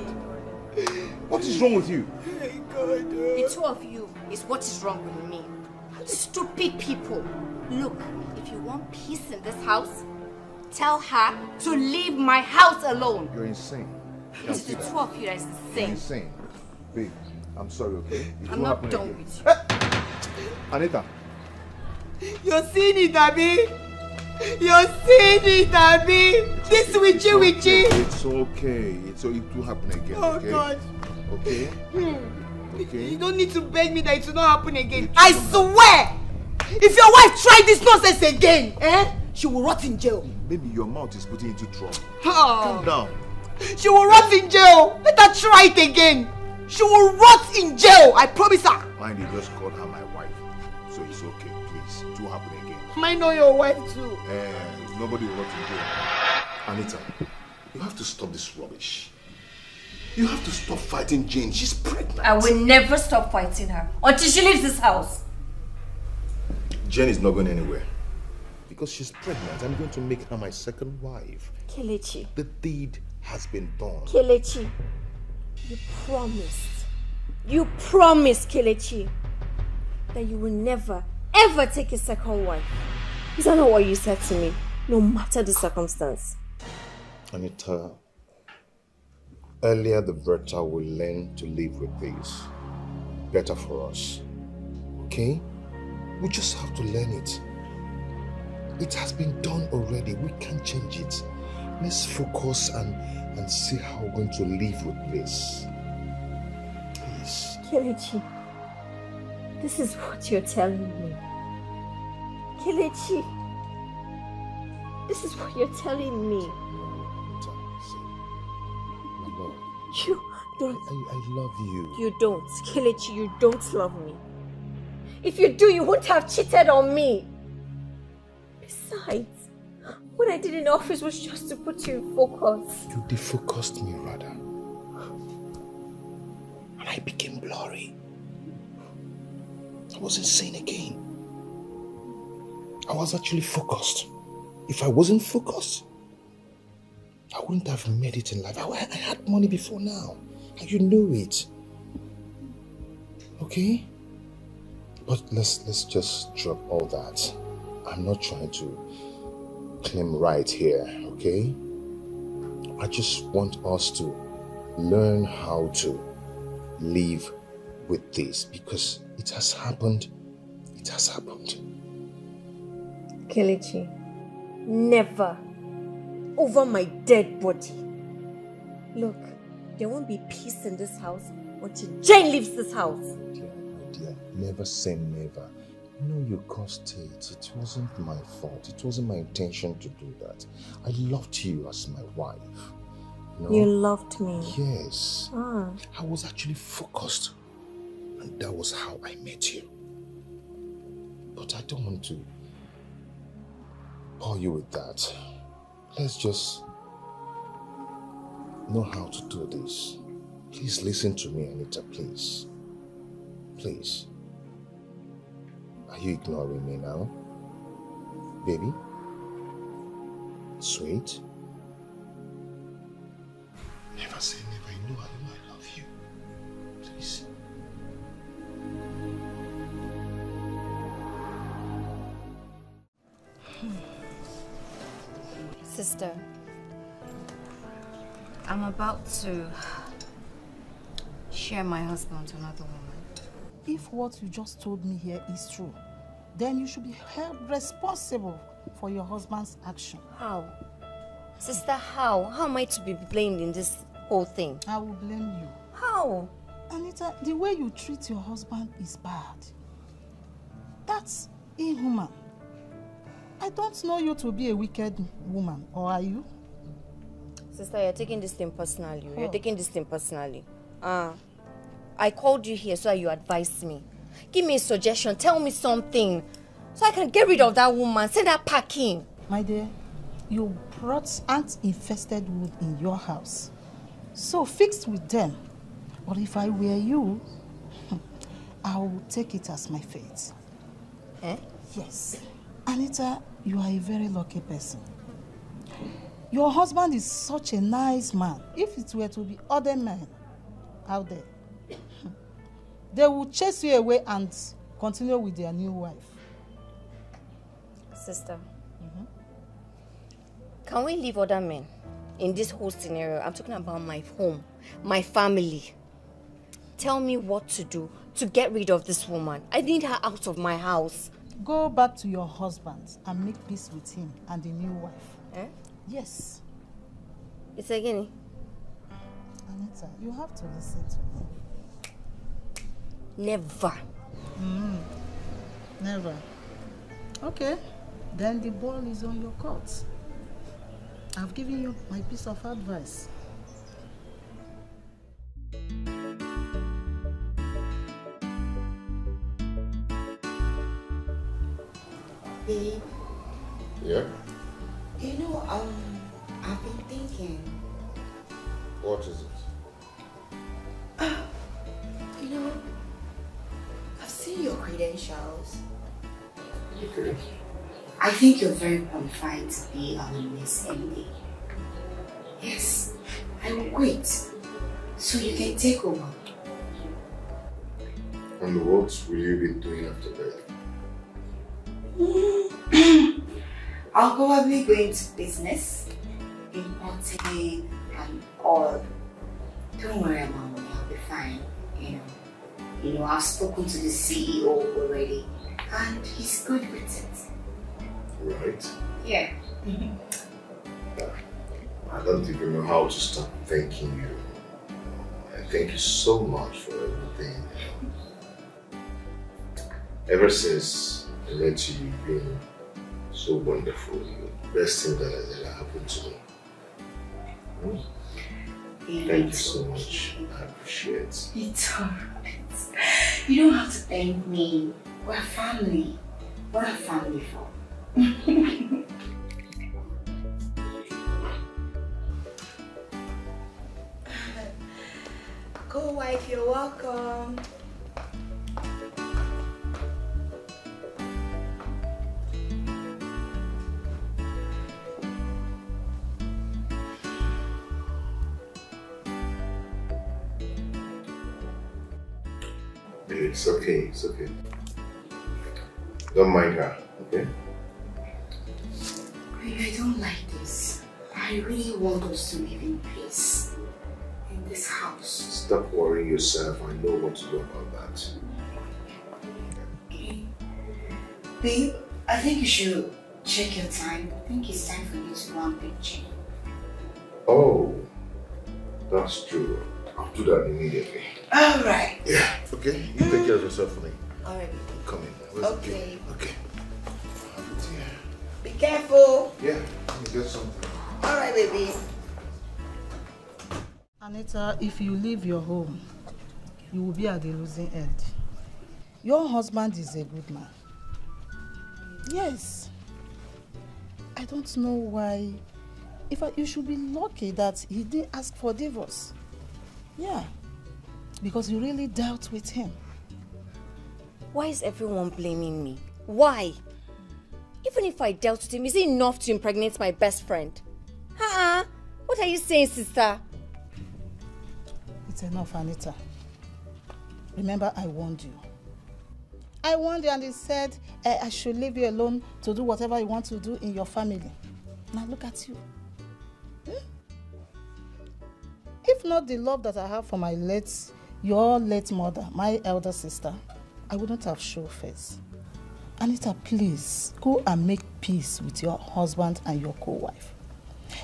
What is wrong with you? The two of you is what is wrong with me. Stupid people. Look, if you want peace in this house, tell her to leave my house alone. You're insane. It's the two of you that is You're insane. insane. Babe, I'm sorry, okay? It I'm won't not happen done again. with you. Anita. You're seeing it, Abby. You're seeing it, Abby. This witchy. It's okay. It will happen again, Oh, okay? God. Okay? Okay? You don't need to beg me that it will not happen again. I swear! If your wife tried this nonsense again, she will rot in jail. Baby, your mouth is putting you into trouble. Oh. Calm down. She will rot in jail. Let her try it again. She will rot in jail. I promise her. Mind you, just called her my wife. So it's okay, please. It will happen again. I know your wife too. Nobody will rot in jail. Anita, you have to stop this rubbish. You have to stop fighting Jane. She's pregnant. I will never stop fighting her until she leaves this house. Jane is not going anywhere. Because she's pregnant, I'm going to make her my second wife. Kelechi. The deed has been done. Kelechi, you promised. You promised, Kelechi. that you will never, ever take a second wife. Is that not what you said to me? No matter the circumstance. Anita, earlier the better we learn to live with this. Better for us. Okay? We just have to learn it. It has been done already. We can't change it. Let's focus and see how we're going to live with this. Please. Kelechi, this is what you're telling me. Kelechi, this is what you're telling me. You don't. I love you. You don't. Kelechi, you don't love me. If you do, you wouldn't have cheated on me. Besides, what I did in the office was just to put you in focus. You defocused me, rather. And I became blurry. I wasn't sane again. I was actually focused. If I wasn't focused, I wouldn't have made it in life. I had money before now. And you know it. Okay? But let's just drop all that. I'm not trying to claim right here, okay? I just want us to learn how to live with this because it has happened. It has happened. Kelechi, never over my dead body. Look, there won't be peace in this house until Jane leaves this house. Dear, never say never. You know you caused it. It wasn't my fault. It wasn't my intention to do that. I loved you as my wife. You loved me? Yes. I was actually focused. And that was how I met you. But I don't want to bore you with that. Let's just know how to do this. Please listen to me, Anita, please. Please. Are you ignoring me now? Baby? Sweet? Never say never. You know I love you. Please. Sister, I'm about to share my husband to another woman. If what you just told me here is true, then you should be held responsible for your husband's action. How? Sister, how? How am I to be blamed in this whole thing? I will blame you. How? Anita, the way you treat your husband is bad. That's inhuman. I don't know you to be a wicked woman, or are you? Sister, you're taking this thing personally. You're taking this thing personally. I called you here so that you advised me. Give me a suggestion. Tell me something. So I can get rid of that woman. Send her packing. My dear, you brought ant-infested wood in your house. So fix with them. But if I were you, I would take it as my fate. Eh? Yes. Anita, you are a very lucky person. Your husband is such a nice man. If it were to be other men out there, they will chase you away and continue with their new wife. Sister, can we leave other men in this whole scenario? I'm talking about my home, my family. Tell me what to do to get rid of this woman. I need her out of my house. Go back to your husband and make peace with him and the new wife. Eh? Yes. It's a guinea. Anita, you have to listen to me. Never. Never. Okay. Then the ball is on your court. I've given you my piece of advice. Babe. Yeah? You know, I've been thinking. What is it? You know, I've seen your credentials. Okay. I think you're very qualified to be Miss MD. Yes, I will quit so you can take over. And what will you be doing after that? I'll probably go into business, importing and all. Don't worry about me, I'll be fine. You know, I've spoken to the CEO already, and he's good with it. Right? Yeah. I don't even know how to start thanking you. I thank you so much for everything. Ever since I met you, you've been so wonderful. You're the best thing that has ever happened to me. Thank you so much. I appreciate it. It's alright. You don't have to thank me. We're family. What are family for? Co-wife, you're welcome. It's okay, it's okay. Don't mind her, okay? I don't like this. I really want us to live in peace in this house. Stop worrying yourself. I know what to do about that. Okay. Babe, I think you should check your time. I think it's time for you to go and picture. Oh, that's true. I'll do that immediately. Alright. Yeah. Okay, you take care of yourself for me. Alright. Come in. Okay. Okay. Have it here. Be careful. Yeah, let me get something. Alright, baby. Anita, if you leave your home, you will be at the losing end. Your husband is a good man. Yes. I don't know why. You should be lucky that he didn't ask for divorce. Yeah. Because you really dealt with him. Why is everyone blaming me? Why? Even if I dealt with him, is it enough to impregnate my best friend? What are you saying, sister? It's enough, Anita. Remember, I warned you. I warned you and he said I should leave you alone to do whatever you want to do in your family. Now look at you. If not the love that I have for your late mother, my elder sister, I wouldn't have shown face. Anita, please, go and make peace with your husband and your co-wife.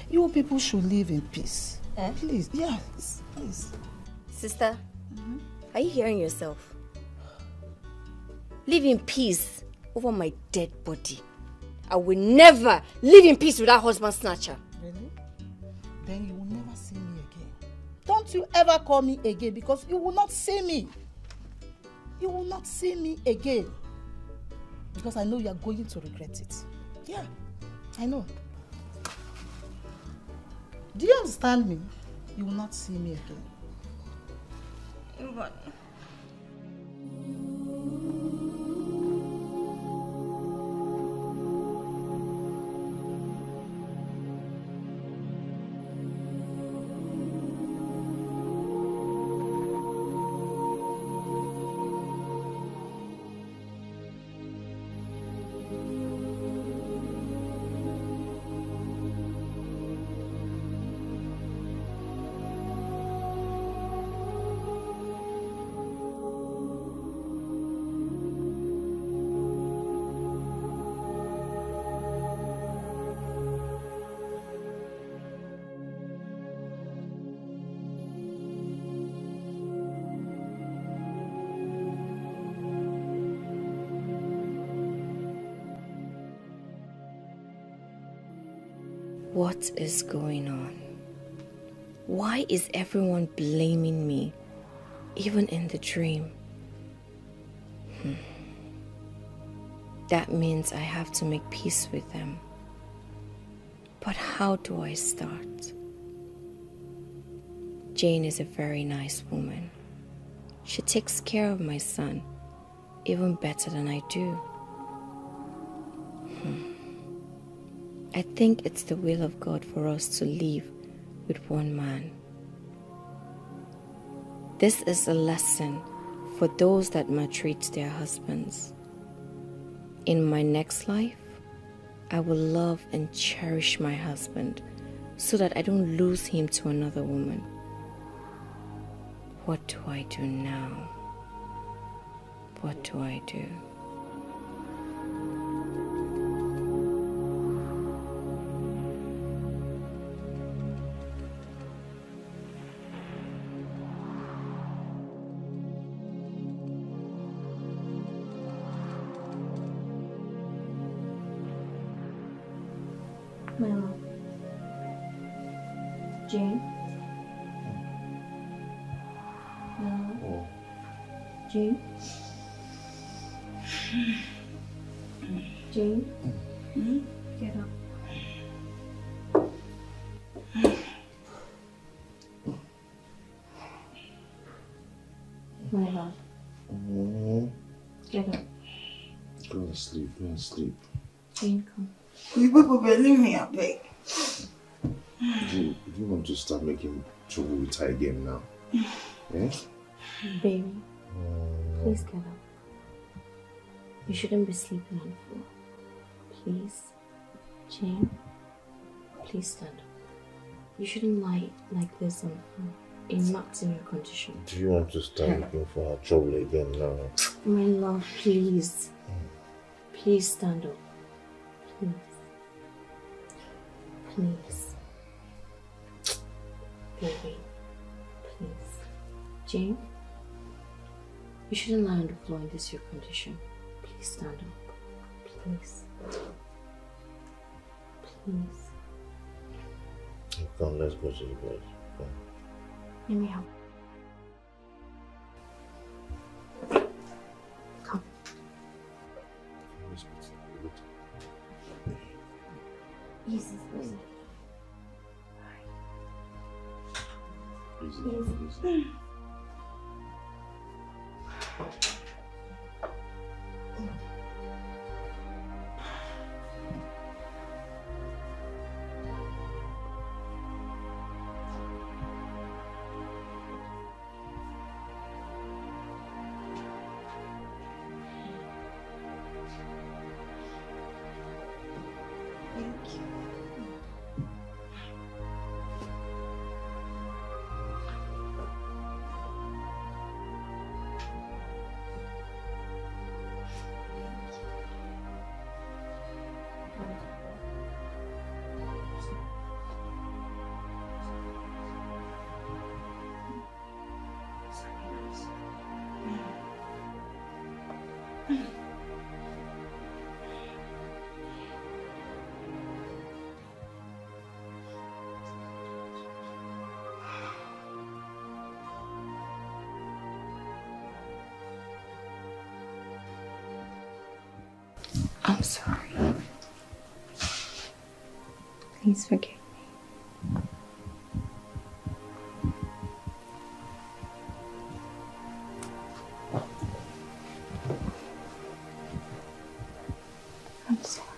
You people should live in peace. Please, yes, please. Sister, are you hearing yourself? Live in peace over my dead body. I will never live in peace with that husband snatcher. Really? Then you will never see me again. Don't you ever call me again because you will not see me. You will not see me again. Because I know you are going to regret it. Yeah, I know. Do you understand me? You will not see me again. But what is going on? Why is everyone blaming me, even in the dream? That means I have to make peace with them. But how do I start? Jane is a very nice woman. She takes care of my son even better than I do. I think it's the will of God for us to live with one man. This is a lesson for those that maltreat their husbands. In my next life, I will love and cherish my husband so that I don't lose him to another woman. What do I do now? What do I do? My love. Jane? My love. Jane? Jane? Get up. My love. Get up. Go to sleep, go to sleep. Jane, come. You people believe me, I beg. Do you want to start making trouble with her again now? Eh? Baby, please get up. You shouldn't be sleeping on the floor. Please. Jane, please stand up. You shouldn't lie like this on the floor. It's not in your condition. Do you want to start looking for her trouble again now? My love, please. Please stand up. Please. Please. Baby. Please. Jane, you shouldn't lie on the floor in this your condition. Please stand up. Please. Please. Come, let's go to the bed. Come. Let me help. Come. Easy, easy. Easy. I'm sorry. Please forgive me. I'm sorry.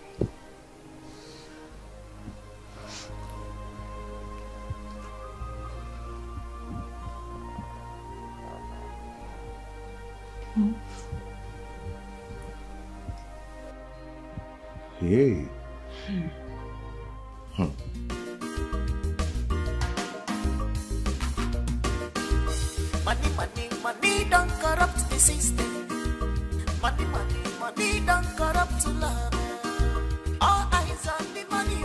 Hey. Money, money, money don't corrupt the system. Money, money, money don't corrupt love. All eyes on the money.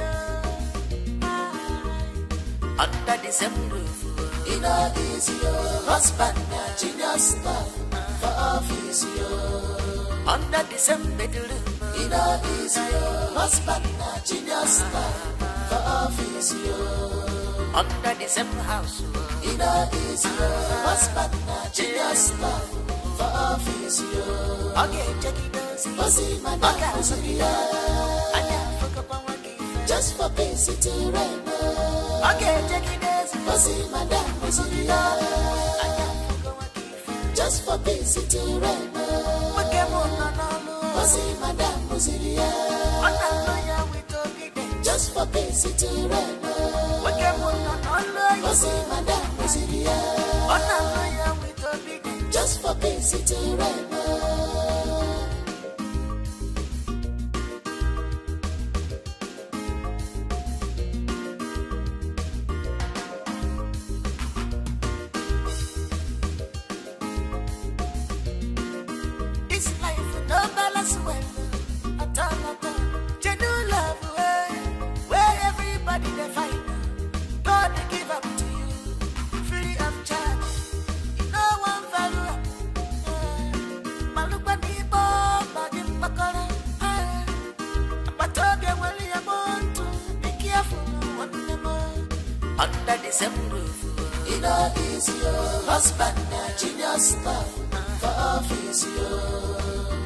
Under the same roof, in a easy husband, genius stuff for office. Under the same bedroom, in a easy husband, genius stuff for office. Under the same house, in a easy husband, genius stuff for office. Okay, check it out. Just for basic to rent. Okay, check it out. Just for basic to rent. Just for basic to rent. Just for visiting This life no balance well. At all. Genuine love where everybody they find. God they give up to you, free of charge. No one value. Malupa ni bomba di pakora. Batoge wali ya montu. Be careful one more. Under the same roof, it all is your husband, genius stuff for office you.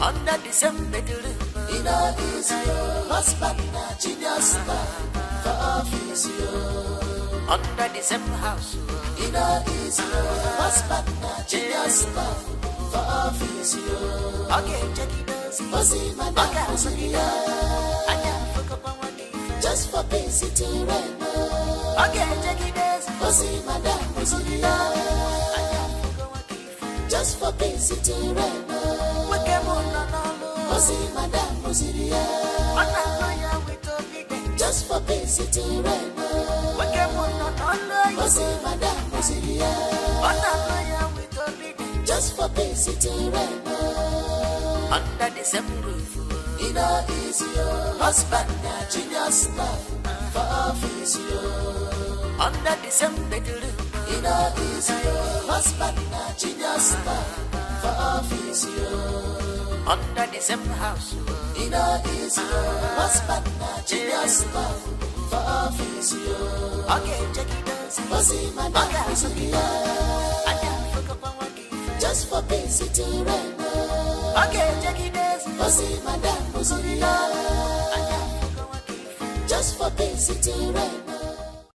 Under the same bedroom, it all is your husband, genius stuff for office you. Under the same house, it all is your husband, genius stuff for office you. Okay, check it out. Just for visiting right now. Okay, check it out. Just for visiting right now. Just for visiting right now. Just for visiting right now. Under the same roof, it all is your husband, genius stuff for office you. Under the same bedroom, it all is your husband, genius stuff for office you. Under the same house, it all is your husband, genius stuff for office you. Okay, check it out. Just for visiting right now. Okay, check it out. Just for visiting right now.